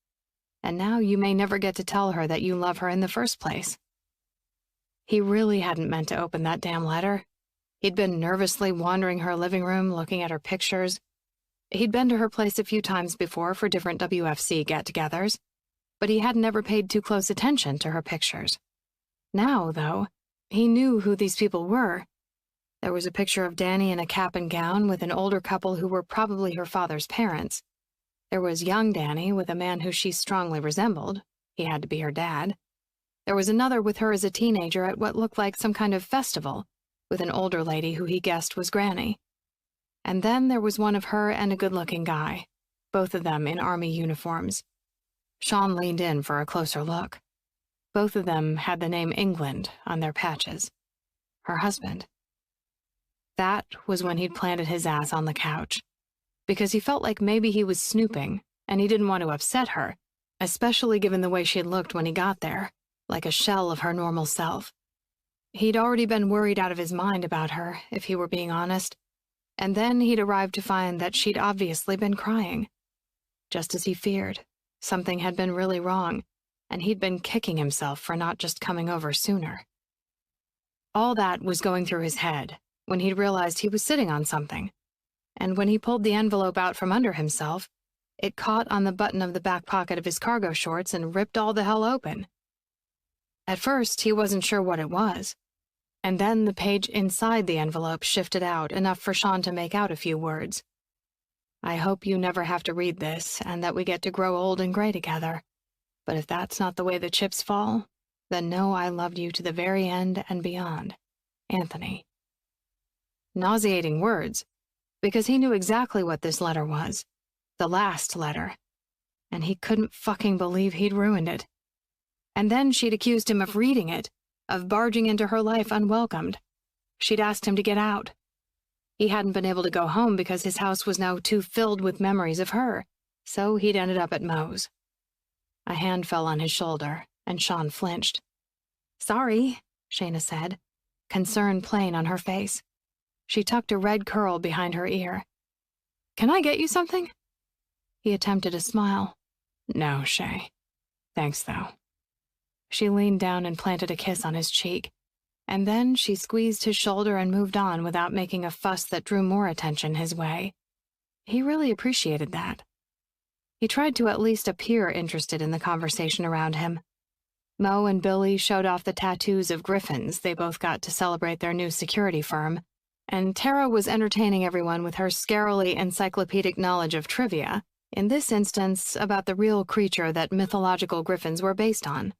B: And now you may never get to tell her that you love her in the first place. He really hadn't meant to open that damn letter. He'd been nervously wandering her living room, looking at her pictures. He'd been to her place a few times before for different WFC get-togethers, but he hadn't ever paid too close attention to her pictures. Now, though, he knew who these people were. There was a picture of Danny in a cap and gown with an older couple who were probably her father's parents. There was young Danny with a man who she strongly resembled. He had to be her dad. There was another with her as a teenager at what looked like some kind of festival, with an older lady who he guessed was Granny. And then there was one of her and a good-looking guy, both of them in army uniforms. Sean leaned in for a closer look. Both of them had the name England on their patches. Her husband. That was when he'd planted his ass on the couch, because he felt like maybe he was snooping, and he didn't want to upset her, especially given the way she had looked when he got there, like a shell of her normal self. He'd already been worried out of his mind about her, if he were being honest, and then he'd arrived to find that she'd obviously been crying. Just as he feared, something had been really wrong, and he'd been kicking himself for not just coming over sooner. All that was going through his head when he'd realized he was sitting on something, and when he pulled the envelope out from under himself, it caught on the button of the back pocket of his cargo shorts and ripped all the hell open. At first, he wasn't sure what it was, and then the page inside the envelope shifted out enough for Sean to make out a few words. I hope you never have to read this, and that we get to grow old and gray together. But if that's not the way the chips fall, then know I loved you to the very end and beyond. Anthony. Nauseating words, because he knew exactly what this letter was. The last letter. And he couldn't fucking believe he'd ruined it. And then she'd accused him of reading it, of barging into her life unwelcomed. She'd asked him to get out. He hadn't been able to go home because his house was now too filled with memories of her, so he'd ended up at Mo's. A hand fell on his shoulder, and Sean flinched. Sorry, Shayna said, concern plain on her face. She tucked a red curl behind her ear. Can I get you something? He attempted a smile. No, Shay. Thanks, though. She leaned down and planted a kiss on his cheek, and then she squeezed his shoulder and moved on without making a fuss that drew more attention his way. He really appreciated that. He tried to at least appear interested in the conversation around him. Mo and Billy showed off the tattoos of griffins they both got to celebrate their new security firm, and Tara was entertaining everyone with her scarily encyclopedic knowledge of trivia, in this instance about the real creature that mythological griffins were based on.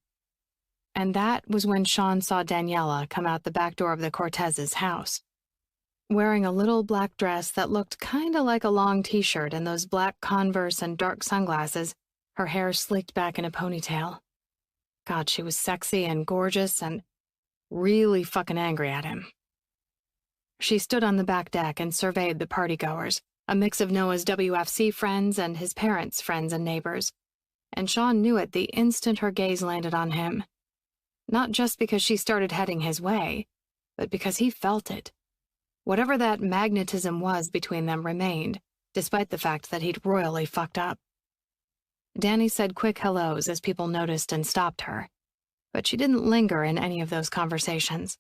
B: And that was when Sean saw Daniela come out the back door of the Cortez's house. Wearing a little black dress that looked kinda like a long t-shirt and those black Converse and dark sunglasses, her hair slicked back in a ponytail. God, she was sexy and gorgeous and really fucking angry at him. She stood on the back deck and surveyed the partygoers, a mix of Noah's WFC friends and his parents' friends and neighbors, and Sean knew it the instant her gaze landed on him. Not just because she started heading his way, but because he felt it. Whatever that magnetism was between them remained,
A: despite the fact that he'd royally fucked up. Danny said quick hellos as people noticed and stopped her, but she didn't linger in any of those conversations.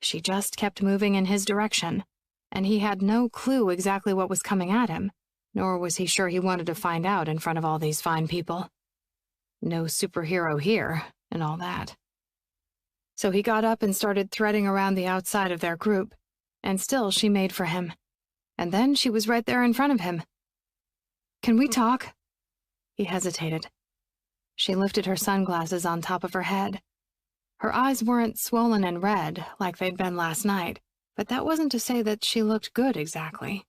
A: She just kept moving in his direction, and he had no clue exactly what was coming at him, nor was he sure he wanted to find out in front of all these fine people. No superhero here, and all that. So he got up and started threading around the outside of their group, and still she made for him. And then she was right there in front of him. "Can we talk?" He hesitated. She lifted her sunglasses on top of her head. Her eyes weren't swollen and red like they'd been last night, but that wasn't to say that she looked good exactly.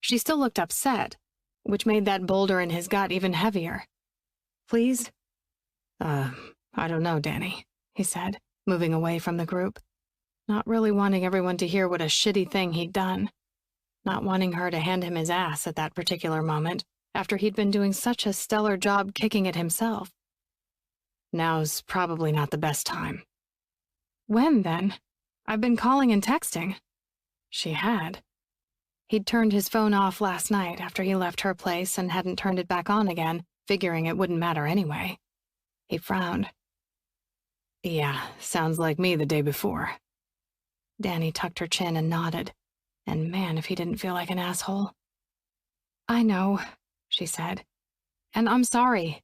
A: She still looked upset, which made that boulder in his gut even heavier. "Please?" I don't know, Danny," he said, moving away from the group, not really wanting everyone to hear what a shitty thing he'd done, not wanting her to hand him his ass at that particular moment, after he'd been doing such a stellar job kicking it himself. "Now's probably not the best time." "When, then? I've been calling and texting." She had. He'd turned his phone off last night after he left her place and hadn't turned it back on again, figuring it wouldn't matter anyway. He frowned. "Yeah, sounds like me the day before." Danny tucked her chin and nodded, and man, if he didn't feel like an asshole. "I know," she said, "and I'm sorry."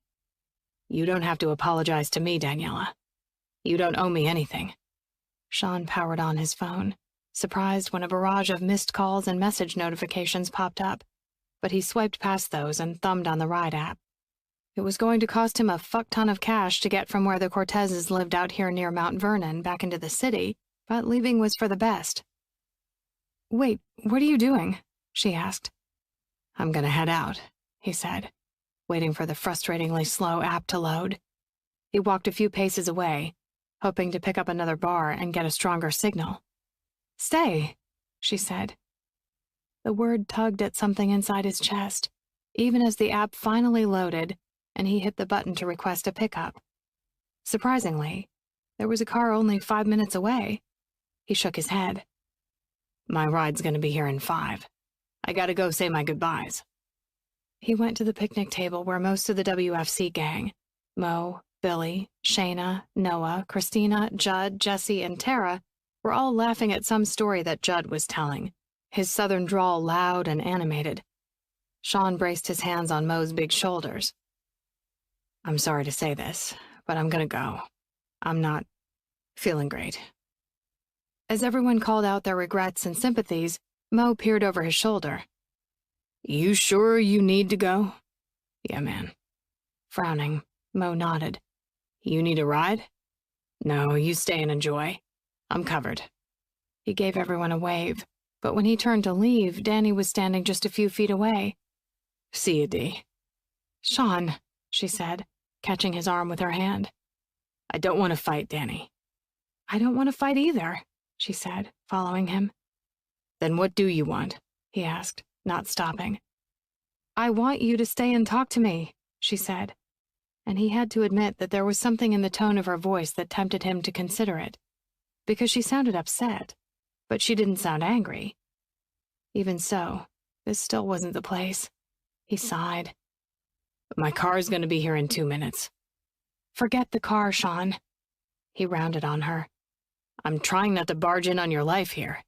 A: "You don't have to apologize to me, Daniela. You don't owe me anything." Sean powered on his phone, surprised when a barrage of missed calls and message notifications popped up, but he swiped past those and thumbed on the ride app. It was going to cost him a fuck ton of cash to get from where the Cortezes lived out here near Mount Vernon back into the city, but leaving was for the best. "Wait, what are you doing?" she asked. "I'm gonna head out," he said, waiting for the frustratingly slow app to load. He walked a few paces away, hoping to pick up another bar and get a stronger signal. "Stay," she said. The word tugged at something inside his chest, even as the app finally loaded and he hit the button to request a pickup. Surprisingly, there was a car only 5 minutes away. He shook his head. "My ride's gonna be here in 5. I gotta go say my goodbyes." He went to the picnic table where most of the WFC gang, Mo, Billy, Shayna, Noah, Christina, Judd, Jesse, and Tara, were all laughing at some story that Judd was telling, his southern drawl loud and animated. Sean braced his hands on Mo's big shoulders. "I'm sorry to say this, but I'm gonna go. I'm not feeling great." As everyone called out their regrets and sympathies, Mo peered over his shoulder. "You sure you need to go?" "Yeah, man." Frowning, Mo nodded. "You need a ride?" "No, you stay and enjoy. I'm covered." He gave everyone a wave, but when he turned to leave, Danny was standing just a few feet away. "See you, D." "Sean," she said, catching his arm with her hand. "I don't want to fight, Danny." "I don't want to fight either," she said, following him. "Then what do you want?" he asked, not stopping. "I want you to stay and talk to me," she said, and he had to admit that there was something in the tone of her voice that tempted him to consider it, because she sounded upset, but she didn't sound angry. Even so, this still wasn't the place. He sighed. "My car's gonna be here in 2 minutes." "Forget the car, Sean." He rounded on her. "I'm trying not to barge in on your life here."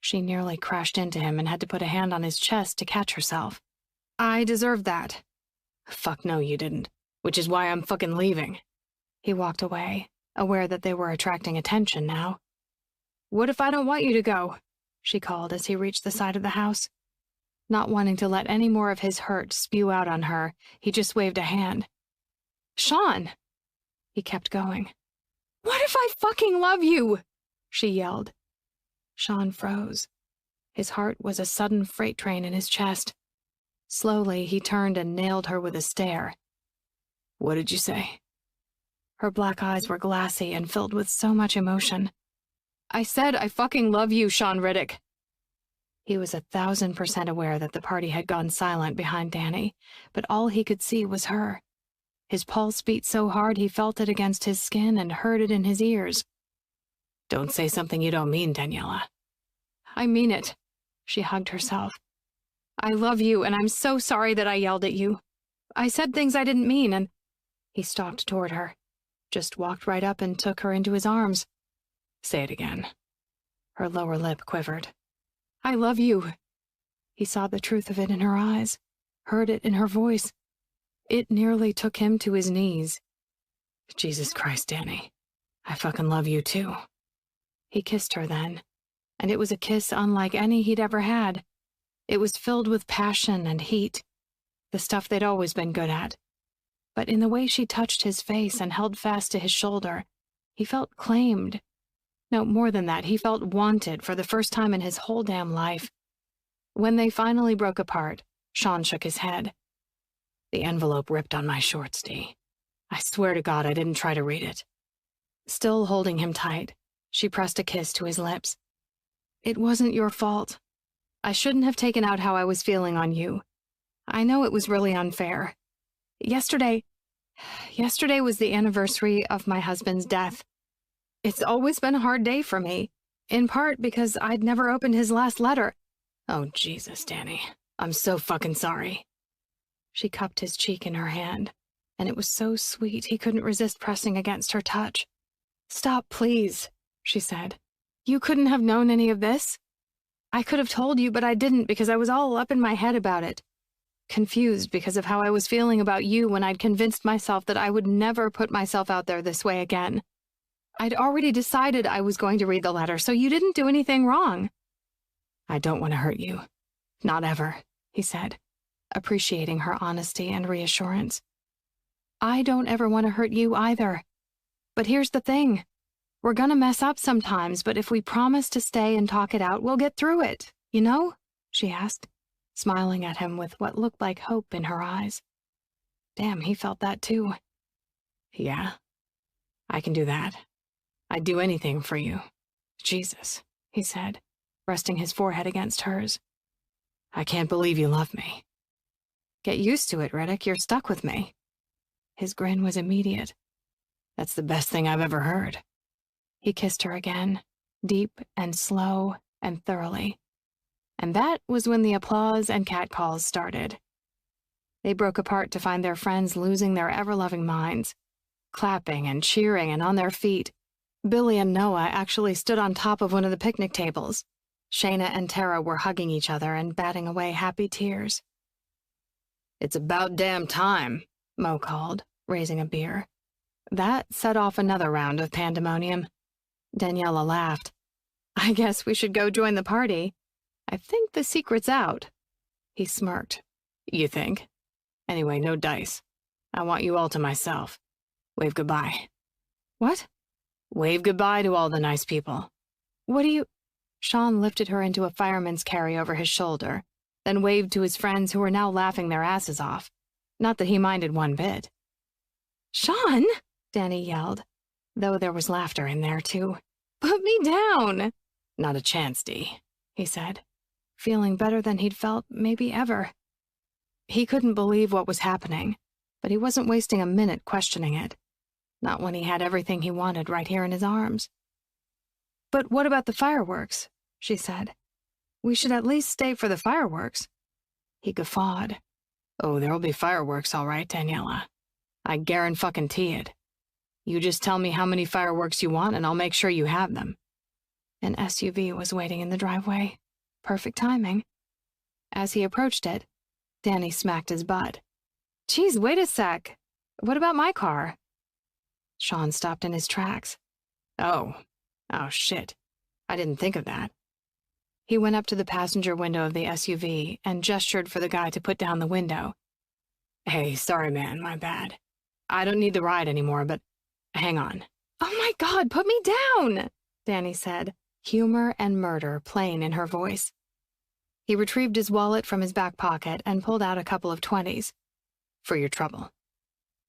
A: She nearly crashed into him and had to put a hand on his chest to catch herself. "I deserved that." "Fuck no, you didn't. Which is why I'm fucking leaving." He walked away, aware that they were attracting attention now. "What if I don't want you to go?" she called as he reached the side of the house. Not wanting to let any more of his hurt spew out on her, he just waved a hand. "Sean!" He kept going. "What if I fucking love you?" she yelled. Sean froze. His heart was a sudden freight train in his chest. Slowly, he turned and nailed her with a stare. "What did you say?" Her black eyes were glassy and filled with so much emotion. "I said I fucking love you, Sean Riddick." He was 1,000% aware that the party had gone silent behind Danny, but all he could see was her. His pulse beat so hard he felt it against his skin and heard it in his ears. "Don't say something you don't mean, Daniela." "I mean it." She hugged herself. I love you, and I'm so sorry that I yelled at you. I said things I didn't mean, and... He stalked toward her, just walked right up and took her into his arms.
B: Say it again.
A: Her lower lip quivered. I love you. He saw the truth of it in her eyes, heard it in her voice. It nearly took him to his knees.
B: Jesus Christ, Danny. I fucking love you too.
A: He kissed her then, and it was a kiss unlike any he'd ever had. It was filled with passion and heat, the stuff they'd always been good at. But in the way she touched his face and held fast to his shoulder, he felt claimed. No, more than that, he felt wanted for the first time in his whole damn life. When they finally broke apart, Sean shook his head.
B: The envelope ripped on my shorts, Dee. I swear to God I didn't try to read it.
A: Still holding him tight, she pressed a kiss to his lips. It wasn't your fault. I shouldn't have taken out how I was feeling on you. I know it was really unfair. Yesterday was the anniversary of my husband's death. It's always been a hard day for me, in part because I'd never opened his last letter.
B: Oh, Jesus, Danny. I'm so fucking sorry.
A: She cupped his cheek in her hand, and it was so sweet he couldn't resist pressing against her touch. Stop, please, she said. You couldn't have known any of this. I could have told you, but I didn't because I was all up in my head about it. Confused because of how I was feeling about you when I'd convinced myself that I would never put myself out there this way again. I'd already decided I was going to read the letter, so you didn't do anything wrong.
B: I don't want to hurt you. Not ever, he said,
A: appreciating her honesty and reassurance. I don't ever want to hurt you either. But here's the thing. We're gonna mess up sometimes, but if we promise to stay and talk it out, we'll get through it, you know? She asked, smiling at him with what looked like hope in her eyes. Damn, he felt that too.
B: Yeah, I can do that. I'd do anything for you.
A: Jesus, he said, resting his forehead against hers.
B: I can't believe you love me.
A: Get used to it, Riddick. You're stuck with me. His grin was immediate.
B: That's the best thing I've ever heard.
A: He kissed her again, deep and slow and thoroughly. And that was when the applause and catcalls started. They broke apart to find their friends losing their ever-loving minds, clapping and cheering and on their feet. Billy and Noah actually stood on top of one of the picnic tables. Shayna and Tara were hugging each other and batting away happy tears.
B: It's about damn time, Mo called, raising a beer.
A: That set off another round of pandemonium. Daniela laughed. I guess we should go join the party. I think the secret's out. He smirked.
B: You think? Anyway, no dice. I want you all to myself. Wave goodbye.
A: What?
B: Wave goodbye to all the nice people.
A: What do you... Sean lifted her into a fireman's carry over his shoulder, then waved to his friends who were now laughing their asses off. Not that he minded one bit. Sean! Danny yelled, though there was laughter in there, too. Put me down!
B: Not a chance, Dee, he said,
A: feeling better than he'd felt maybe ever. He couldn't believe what was happening, but he wasn't wasting a minute questioning it. Not when he had everything he wanted right here in his arms. But what about the fireworks? She said. We should at least stay for the fireworks. He guffawed.
B: Oh, there'll be fireworks, all right, Daniela. I guarantee it. You just tell me how many fireworks you want and I'll make sure you have them.
A: An SUV was waiting in the driveway. Perfect timing. As he approached it, Danny smacked his butt. Geez, wait a sec. What about my car? Sean stopped in his tracks.
B: Oh, shit. I didn't think of that.
A: He went up to the passenger window of the SUV and gestured for the guy to put down the window.
B: Hey, sorry, man, my bad. I don't need the ride anymore, but hang on.
A: Oh my God, put me down, Danny said, humor and murder plain in her voice. He retrieved his wallet from his back pocket and pulled out a couple of 20s.
B: For your trouble.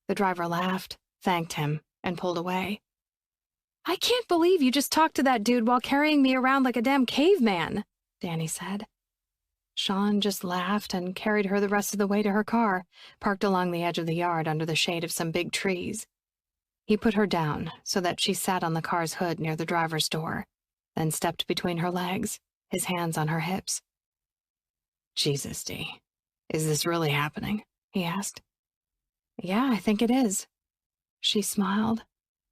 A: The driver laughed, thanked him, and pulled away. I can't believe you just talked to that dude while carrying me around like a damn caveman, Danny said. Sean just laughed and carried her the rest of the way to her car, parked along the edge of the yard under the shade of some big trees. He put her down so that she sat on the car's hood near the driver's door, then stepped between her legs, his hands on her hips.
B: Jesus, Dee. Is this really happening? He asked.
A: Yeah, I think it is. She smiled,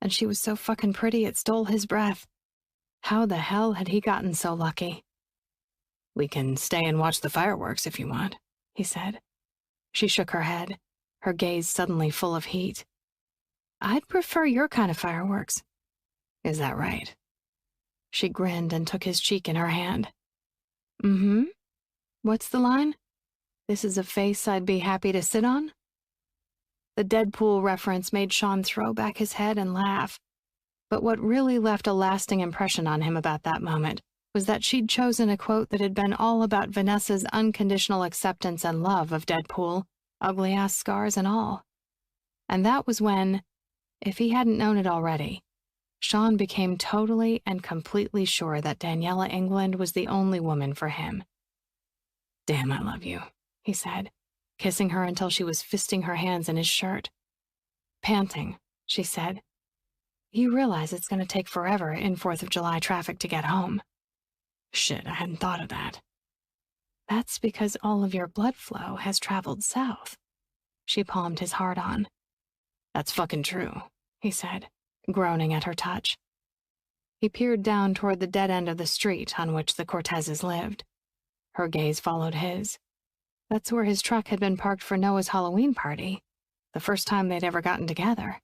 A: and she was so fucking pretty it stole his breath. How the hell had he gotten so lucky?
B: We can stay and watch the fireworks if you want, he said.
A: She shook her head, her gaze suddenly full of heat. I'd prefer your kind of fireworks.
B: Is that right?
A: She grinned and took his cheek in her hand. Mm-hmm. What's the line? This is a face I'd be happy to sit on? The Deadpool reference made Sean throw back his head and laugh. But what really left a lasting impression on him about that moment was that she'd chosen a quote that had been all about Vanessa's unconditional acceptance and love of Deadpool, ugly-ass scars and all. And that was when, if he hadn't known it already, Sean became totally and completely sure that Daniela England was the only woman for him.
B: Damn, I love you, he said, kissing her until she was fisting her hands in his shirt.
A: Panting, she said. You realize it's going to take forever in 4th of July traffic to get home.
B: Shit, I hadn't thought of that.
A: That's because all of your blood flow has traveled south. She palmed his heart on.
B: That's fucking true, he said,
A: groaning at her touch. He peered down toward the dead end of the street on which the Cortezes lived. Her gaze followed his. That's where his truck had been parked for Noah's Halloween party, the first time they'd ever gotten together.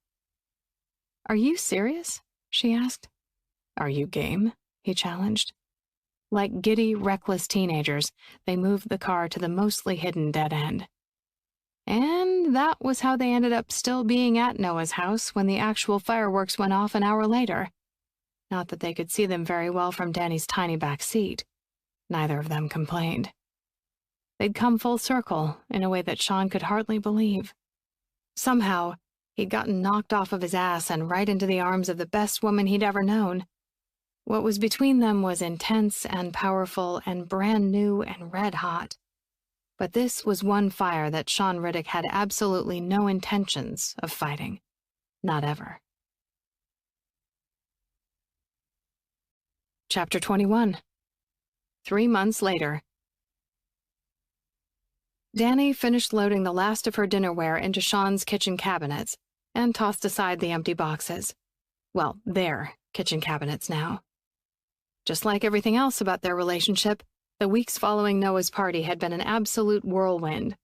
A: Are you serious? She asked.
B: Are you game? He challenged.
A: Like giddy, reckless teenagers, they moved the car to the mostly hidden dead end. And that was how they ended up still being at Noah's house when the actual fireworks went off an hour later. Not that they could see them very well from Danny's tiny back seat. Neither of them complained. They'd come full circle in a way that Sean could hardly believe. Somehow, he'd gotten knocked off of his ass and right into the arms of the best woman he'd ever known. What was between them was intense and powerful and brand new and red hot. But this was one fire that Sean Riddick had absolutely no intentions of fighting. Not ever. Chapter 21. 3 months later. Danny finished loading the last of her dinnerware into Sean's kitchen cabinets and tossed aside the empty boxes. Well, their kitchen cabinets now. Just like everything else about their relationship, the weeks following Noah's party had been an absolute whirlwind,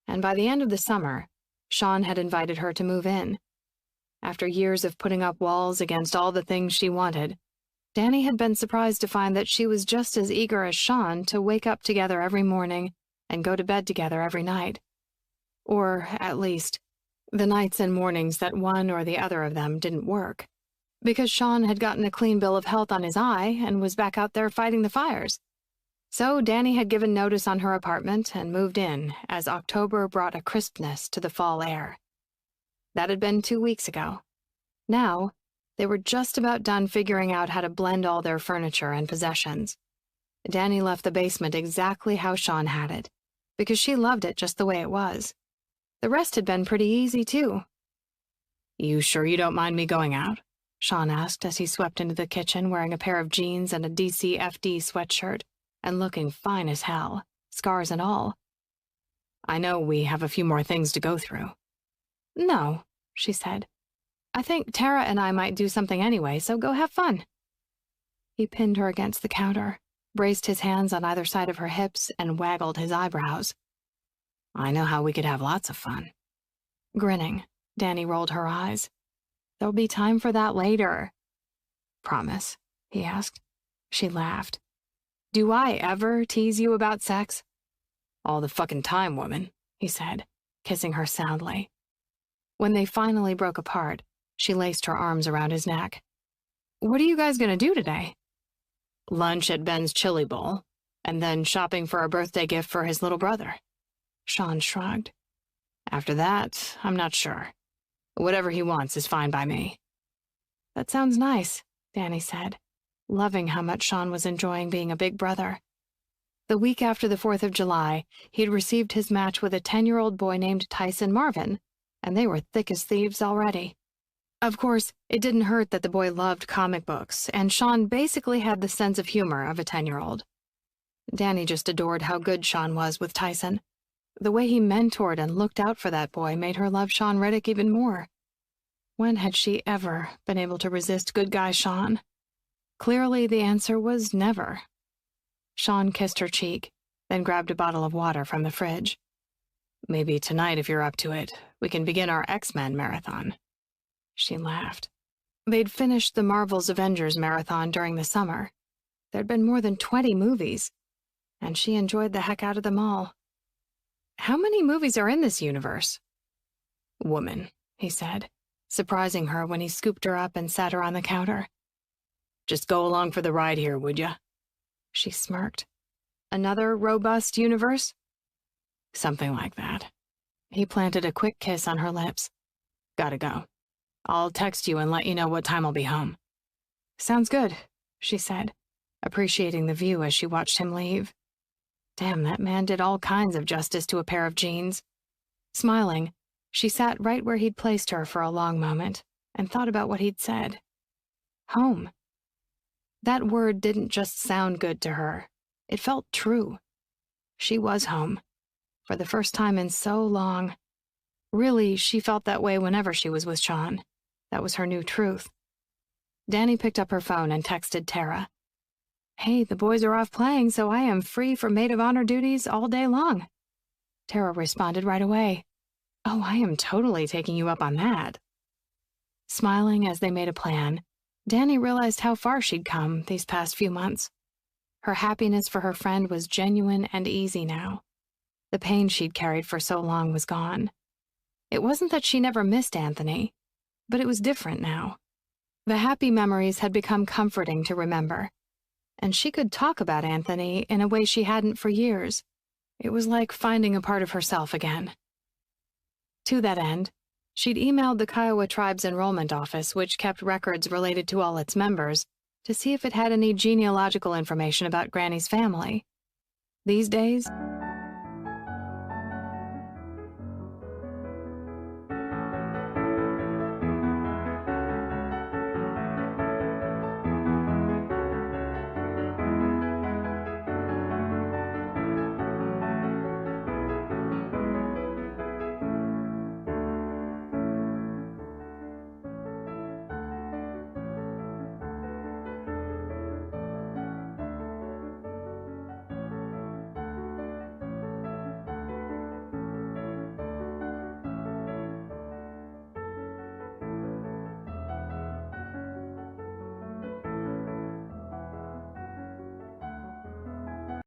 A: and by the end of the summer, Sean had invited her to move in. After years of putting up walls against all the things she wanted, Danny had been surprised to find that she was just as eager as Sean to wake up together every morning and go to bed together every night. Or, at least, the nights and mornings that one or the other of them didn't work. Because Sean had gotten a clean bill of health on his eye and was back out there fighting the fires. So Danny had given notice on her apartment and moved in as October brought a crispness to the fall air. That had been 2 weeks ago. Now, they were just about done figuring out how to blend all their furniture and possessions. Danny left the basement exactly how Sean had it, because she loved it just the way it was. The rest had been pretty easy, too.
B: You sure you don't mind me going out?
A: Sean asked as he swept into the kitchen wearing a pair of jeans and a DCFD sweatshirt, and looking fine as hell, scars and all.
B: I know we have a few more things to go through.
A: No, she said. I think Tara and I might do something anyway, so go have fun. He pinned her against the counter, braced his hands on either side of her hips, and waggled his eyebrows.
B: I know how we could have lots of fun.
A: Grinning, Danny rolled her eyes. There'll be time for that later.
B: Promise?
A: He asked. She laughed. Do I ever tease you about sex?
B: All the fucking time, woman,
A: he said, kissing her soundly. When they finally broke apart, she laced her arms around his neck. What are you guys gonna do today?
B: Lunch at Ben's chili bowl, and then shopping for a birthday gift for his little brother.
A: Sean shrugged.
B: After that, I'm not sure. Whatever he wants is fine by me.
A: That sounds nice, Danny said, loving how much Sean was enjoying being a big brother. The week after the 4th of July, he'd received his match with a 10-year-old boy named Tyson Marvin, and they were thick as thieves already. Of course, it didn't hurt that the boy loved comic books, and Sean basically had the sense of humor of a 10-year-old. Danny just adored how good Sean was with Tyson. The way he mentored and looked out for that boy made her love Sean Riddick even more. When had she ever been able to resist good guy Sean? Clearly, the answer was never. Sean kissed her cheek, then grabbed a bottle of water from the fridge. "Maybe tonight, if you're up to it, we can begin our X-Men marathon." She laughed. They'd finished the Marvel's Avengers marathon during the summer. There'd been more than 20 movies, and she enjoyed the heck out of them all. "How many movies are in this universe?" "Woman," he said, surprising her when he scooped her up and sat her on the counter. "Just go along for the ride here, would ya?" She smirked. "Another robust universe?" "Something like that." He planted a quick kiss on her lips. "Gotta go. I'll text you and let you know what time I'll be home." "Sounds good," she said, appreciating the view as she watched him leave. Damn, that man did all kinds of justice to a pair of jeans. Smiling, she sat right where he'd placed her for a long moment and thought about what he'd said. Home. That word didn't just sound good to her. It felt true. She was home. For the first time in so long. Really, she felt that way whenever she was with Sean. That was her new truth. Danny picked up her phone and texted Tara. "Hey, the boys are off playing, so I am free for maid of honor duties all day long." Tara responded right away. "Oh, I am totally taking you up on that." Smiling as they made a plan, Danny realized how far she'd come these past few months. Her happiness for her friend was genuine and easy now. The pain she'd carried for so long was gone. It wasn't that she never missed Anthony, but it was different now. The happy memories had become comforting to remember, and she could talk about Anthony in a way she hadn't for years. It was like finding a part of herself again. To that end, she'd emailed the Kiowa tribe's enrollment office, which kept records related to all its members, to see if it had any genealogical information about Granny's family. These days,